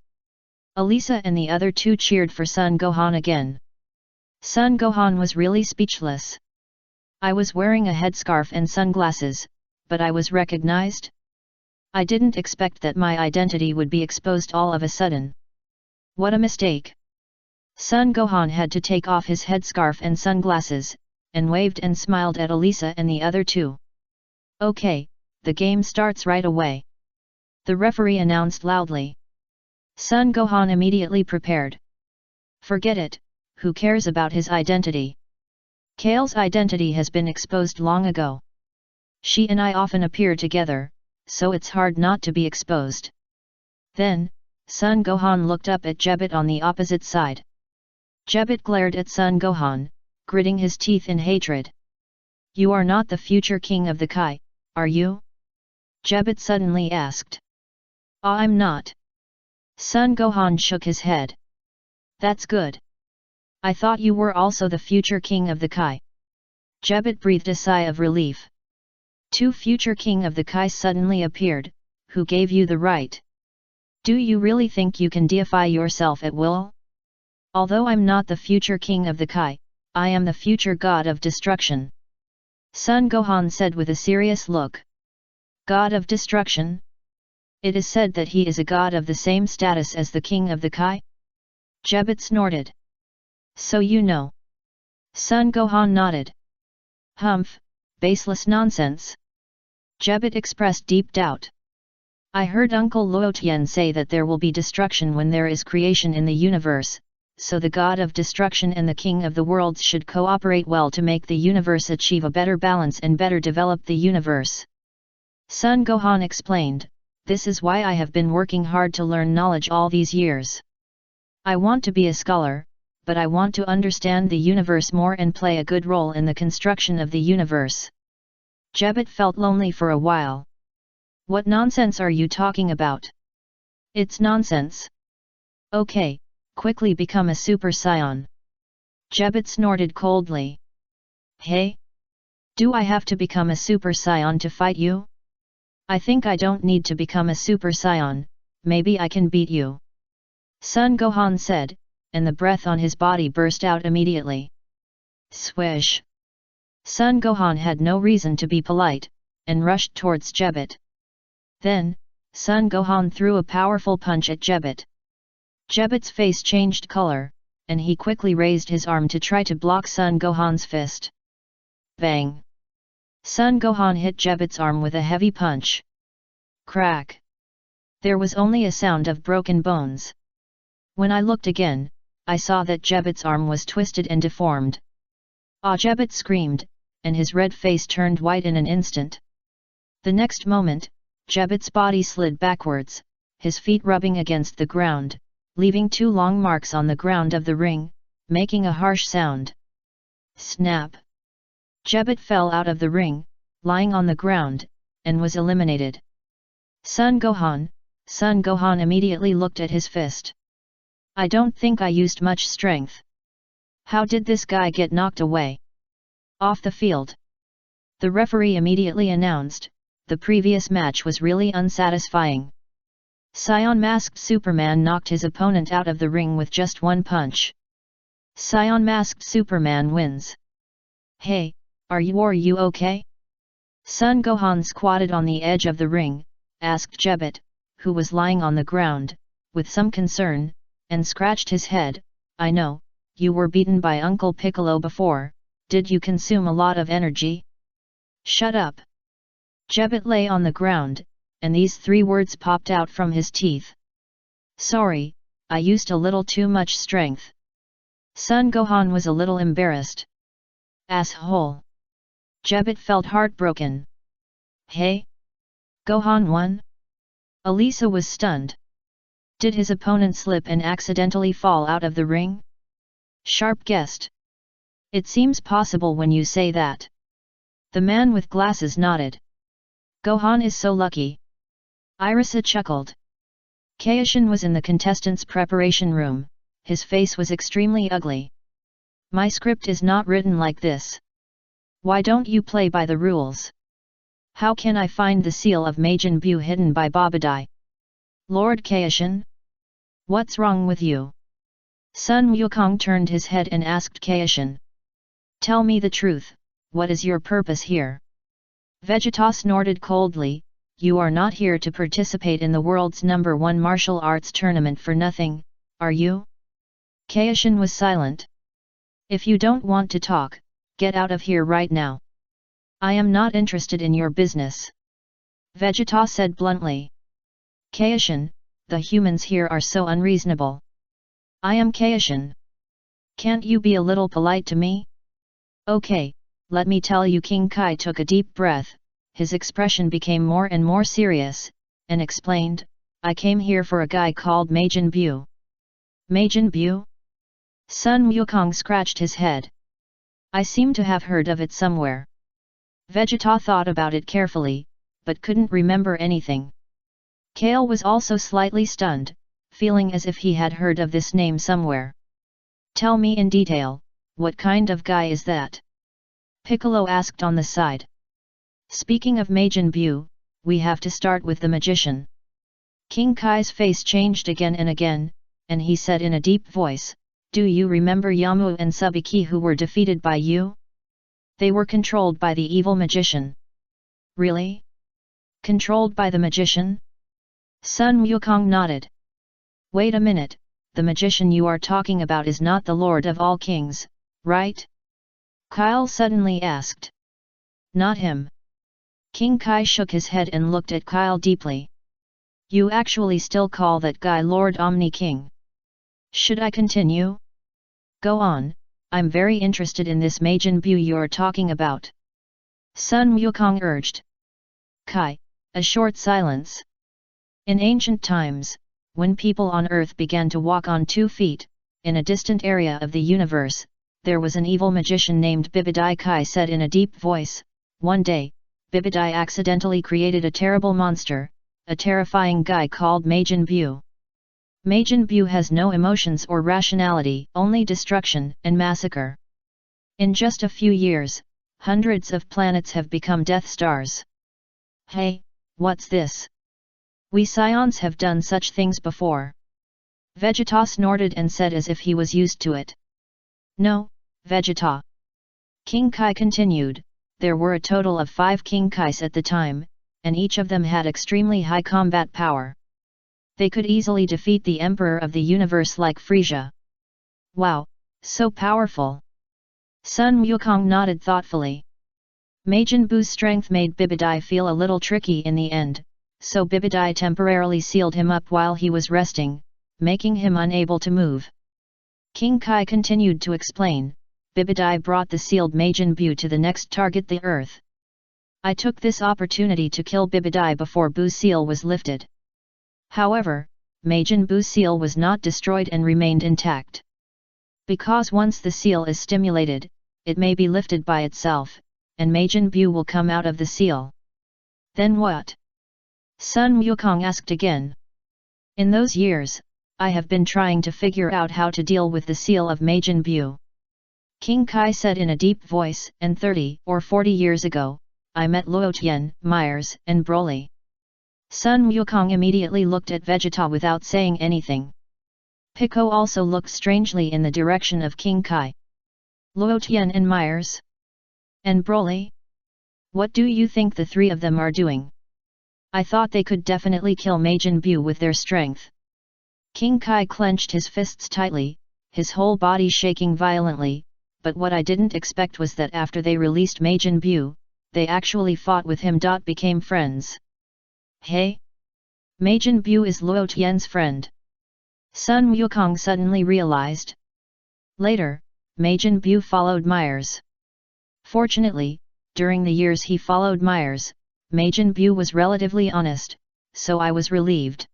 Elisa and the other two cheered for Son Gohan again. Son Gohan was really speechless. I was wearing a headscarf and sunglasses, but I was recognized? I didn't expect that my identity would be exposed all of a sudden. What a mistake! Son Gohan had to take off his headscarf and sunglasses, and waved and smiled at Elisa and the other two. Okay, the game starts right away. The referee announced loudly. Son Gohan immediately prepared. Forget it, who cares about his identity? Kale's identity has been exposed long ago. She and I often appear together, so it's hard not to be exposed. Then, Son Gohan looked up at Jebbit on the opposite side. Jebbit glared at Son Gohan, gritting his teeth in hatred. You are not the future king of the Kai, are you? Jebbit suddenly asked. I'm not. Son Gohan shook his head. That's good. I thought you were also the future king of the Kai. Jebbit breathed a sigh of relief. Two future king of the Kai suddenly appeared, who gave you the right? Do you really think you can deify yourself at will? Although I'm not the future king of the Kai, I am the future god of destruction. Son Gohan said with a serious look. God of destruction? It is said that he is a god of the same status as the king of the Kai? Jebbit snorted. So you know. Son Gohan nodded. Humph, baseless nonsense. Jebbit expressed deep doubt. I heard Uncle Luotian say that there will be destruction when there is creation in the universe, so the god of destruction and the king of the worlds should cooperate well to make the universe achieve a better balance and better develop the universe. Son Gohan explained, this is why I have been working hard to learn knowledge all these years. I want to be a scholar, but I want to understand the universe more and play a good role in the construction of the universe. Jebbit felt lonely for a while. What nonsense are you talking about? It's nonsense. Okay, quickly become a Super Saiyan. Jebbit snorted coldly. Hey? Do I have to become a Super Saiyan to fight you? I think I don't need to become a Super Saiyan, maybe I can beat you. Son Gohan said, and the breath on his body burst out immediately. Swish! Son Gohan had no reason to be polite, and rushed towards Jebbit. Then, Son Gohan threw a powerful punch at Jebbit. Jebbit's face changed color, and he quickly raised his arm to try to block Son Gohan's fist. Bang! Son Gohan hit Jebbit's arm with a heavy punch. Crack! There was only a sound of broken bones. When I looked again, I saw that Jebbit's arm was twisted and deformed. Ah! Jebbit screamed, and his red face turned white in an instant. The next moment, Jebbit's body slid backwards, his feet rubbing against the ground, leaving two long marks on the ground of the ring, making a harsh sound. Snap! Jebbit fell out of the ring, lying on the ground, and was eliminated. Son Gohan immediately looked at his fist. I don't think I used much strength. How did this guy get knocked away? Off the field. The referee immediately announced, the previous match was really unsatisfying. Saiyan Masked Superman knocked his opponent out of the ring with just one punch. Saiyan Masked Superman wins. Hey, are you okay? Son Gohan squatted on the edge of the ring, asked Jebet, who was lying on the ground, with some concern, and scratched his head. I know, you were beaten by Uncle Piccolo before, did you consume a lot of energy? Shut up. Jebet lay on the ground, and these 3 words popped out from his teeth. Sorry, I used a little too much strength. Son Gohan was a little embarrassed. Asshole. Jebet felt heartbroken. Hey? Gohan won? Elisa was stunned. Did his opponent slip and accidentally fall out of the ring? Sharp guessed. It seems possible when you say that. The man with glasses nodded. Gohan is so lucky. Irisa chuckled. Kaishin was in the contestants' preparation room, his face was extremely ugly. My script is not written like this. Why don't you play by the rules? How can I find the seal of Majin Buu hidden by Babadai? Lord Kaishin? What's wrong with you? Sun Wukong turned his head and asked Kaishin. Tell me the truth, what is your purpose here? Vegeta snorted coldly, you are not here to participate in the world's #1 martial arts tournament for nothing, are you? Kaishin was silent. If you don't want to talk, get out of here right now. I am not interested in your business. Vegeta said bluntly. Kaishin, the humans here are so unreasonable. I am Kaishin. Can't you be a little polite to me? Okay, let me tell you. King Kai took a deep breath, his expression became more and more serious, and explained, I came here for a guy called Majin Buu. Majin Buu? Sun Wukong scratched his head. I seem to have heard of it somewhere. Vegeta thought about it carefully, but couldn't remember anything. Kale was also slightly stunned, feeling as if he had heard of this name somewhere. Tell me in detail, what kind of guy is that? Piccolo asked on the side. Speaking of Majin Buu, we have to start with the magician. King Kai's face changed again and again, and he said in a deep voice, do you remember Yamu and Subiki who were defeated by you? They were controlled by the evil magician. Really? Controlled by the magician? Sun Wukong nodded. Wait a minute, the magician you are talking about is not the Lord of all Kings, right? Kyle suddenly asked. Not him. King Kai shook his head and looked at Kyle deeply. You actually still call that guy Lord Omni King? Should I continue? Go on, I'm very interested in this Majin Buu you're talking about. Sun Wukong urged. Kai, a short silence. In ancient times, when people on Earth began to walk on 2 feet, in a distant area of the universe, there was an evil magician named Bibidai. Kai said in a deep voice, one day, Bibidai accidentally created a terrible monster, a terrifying guy called Majin Buu. Majin Buu has no emotions or rationality, only destruction and massacre. In just a few years, hundreds of planets have become Death Stars. Hey, what's this? We Saiyans have done such things before. Vegeta snorted and said as if he was used to it. No, Vegeta. King Kai continued, there were a total of 5 King Kais at the time, and each of them had extremely high combat power. They could easily defeat the Emperor of the Universe like Frieza. Wow, so powerful. Sun Wukong nodded thoughtfully. Majin Buu's strength made Bibidai feel a little tricky in the end, so Bibidai temporarily sealed him up while he was resting, making him unable to move. King Kai continued to explain, Bibidai brought the sealed Majin Buu to the next target, the Earth. I took this opportunity to kill Bibidai before Buu's seal was lifted. However, Majin Buu's seal was not destroyed and remained intact. Because once the seal is stimulated, it may be lifted by itself, and Majin Buu will come out of the seal. Then what? Sun Wukong asked again. In those years, I have been trying to figure out how to deal with the seal of Majin Bu. King Kai said in a deep voice, and 30 or 40 years ago, I met Luo Tian, Myers, and Broly. Sun Wukong immediately looked at Vegeta without saying anything. Pico also looked strangely in the direction of King Kai. Luo Tian and Myers? And Broly? What do you think the three of them are doing? I thought they could definitely kill Majin Bu with their strength. King Kai clenched his fists tightly, his whole body shaking violently, but what I didn't expect was that after they released Majin Bu, they actually fought with him. Became friends. Hey? Majin Bu is Luo Tian's friend. Sun Wukong suddenly realized. Later, Majin Bu followed Myers. Fortunately, during the years he followed Myers, Majin Bu was relatively honest, so I was relieved.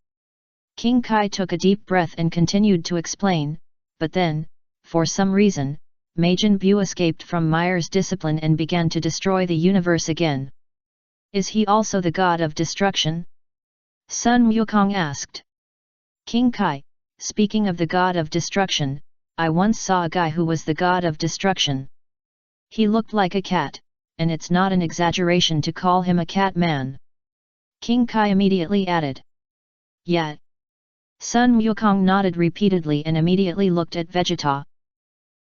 King Kai took a deep breath and continued to explain, but then, for some reason, Majin Bu escaped from Myers' discipline and began to destroy the universe again. Is he also the god of destruction? Sun Wukong asked. King Kai, speaking of the god of destruction, I once saw a guy who was the god of destruction. He looked like a cat, and it's not an exaggeration to call him a cat man. King Kai immediately added. Yeah. Sun Wukong nodded repeatedly and immediately looked at Vegeta,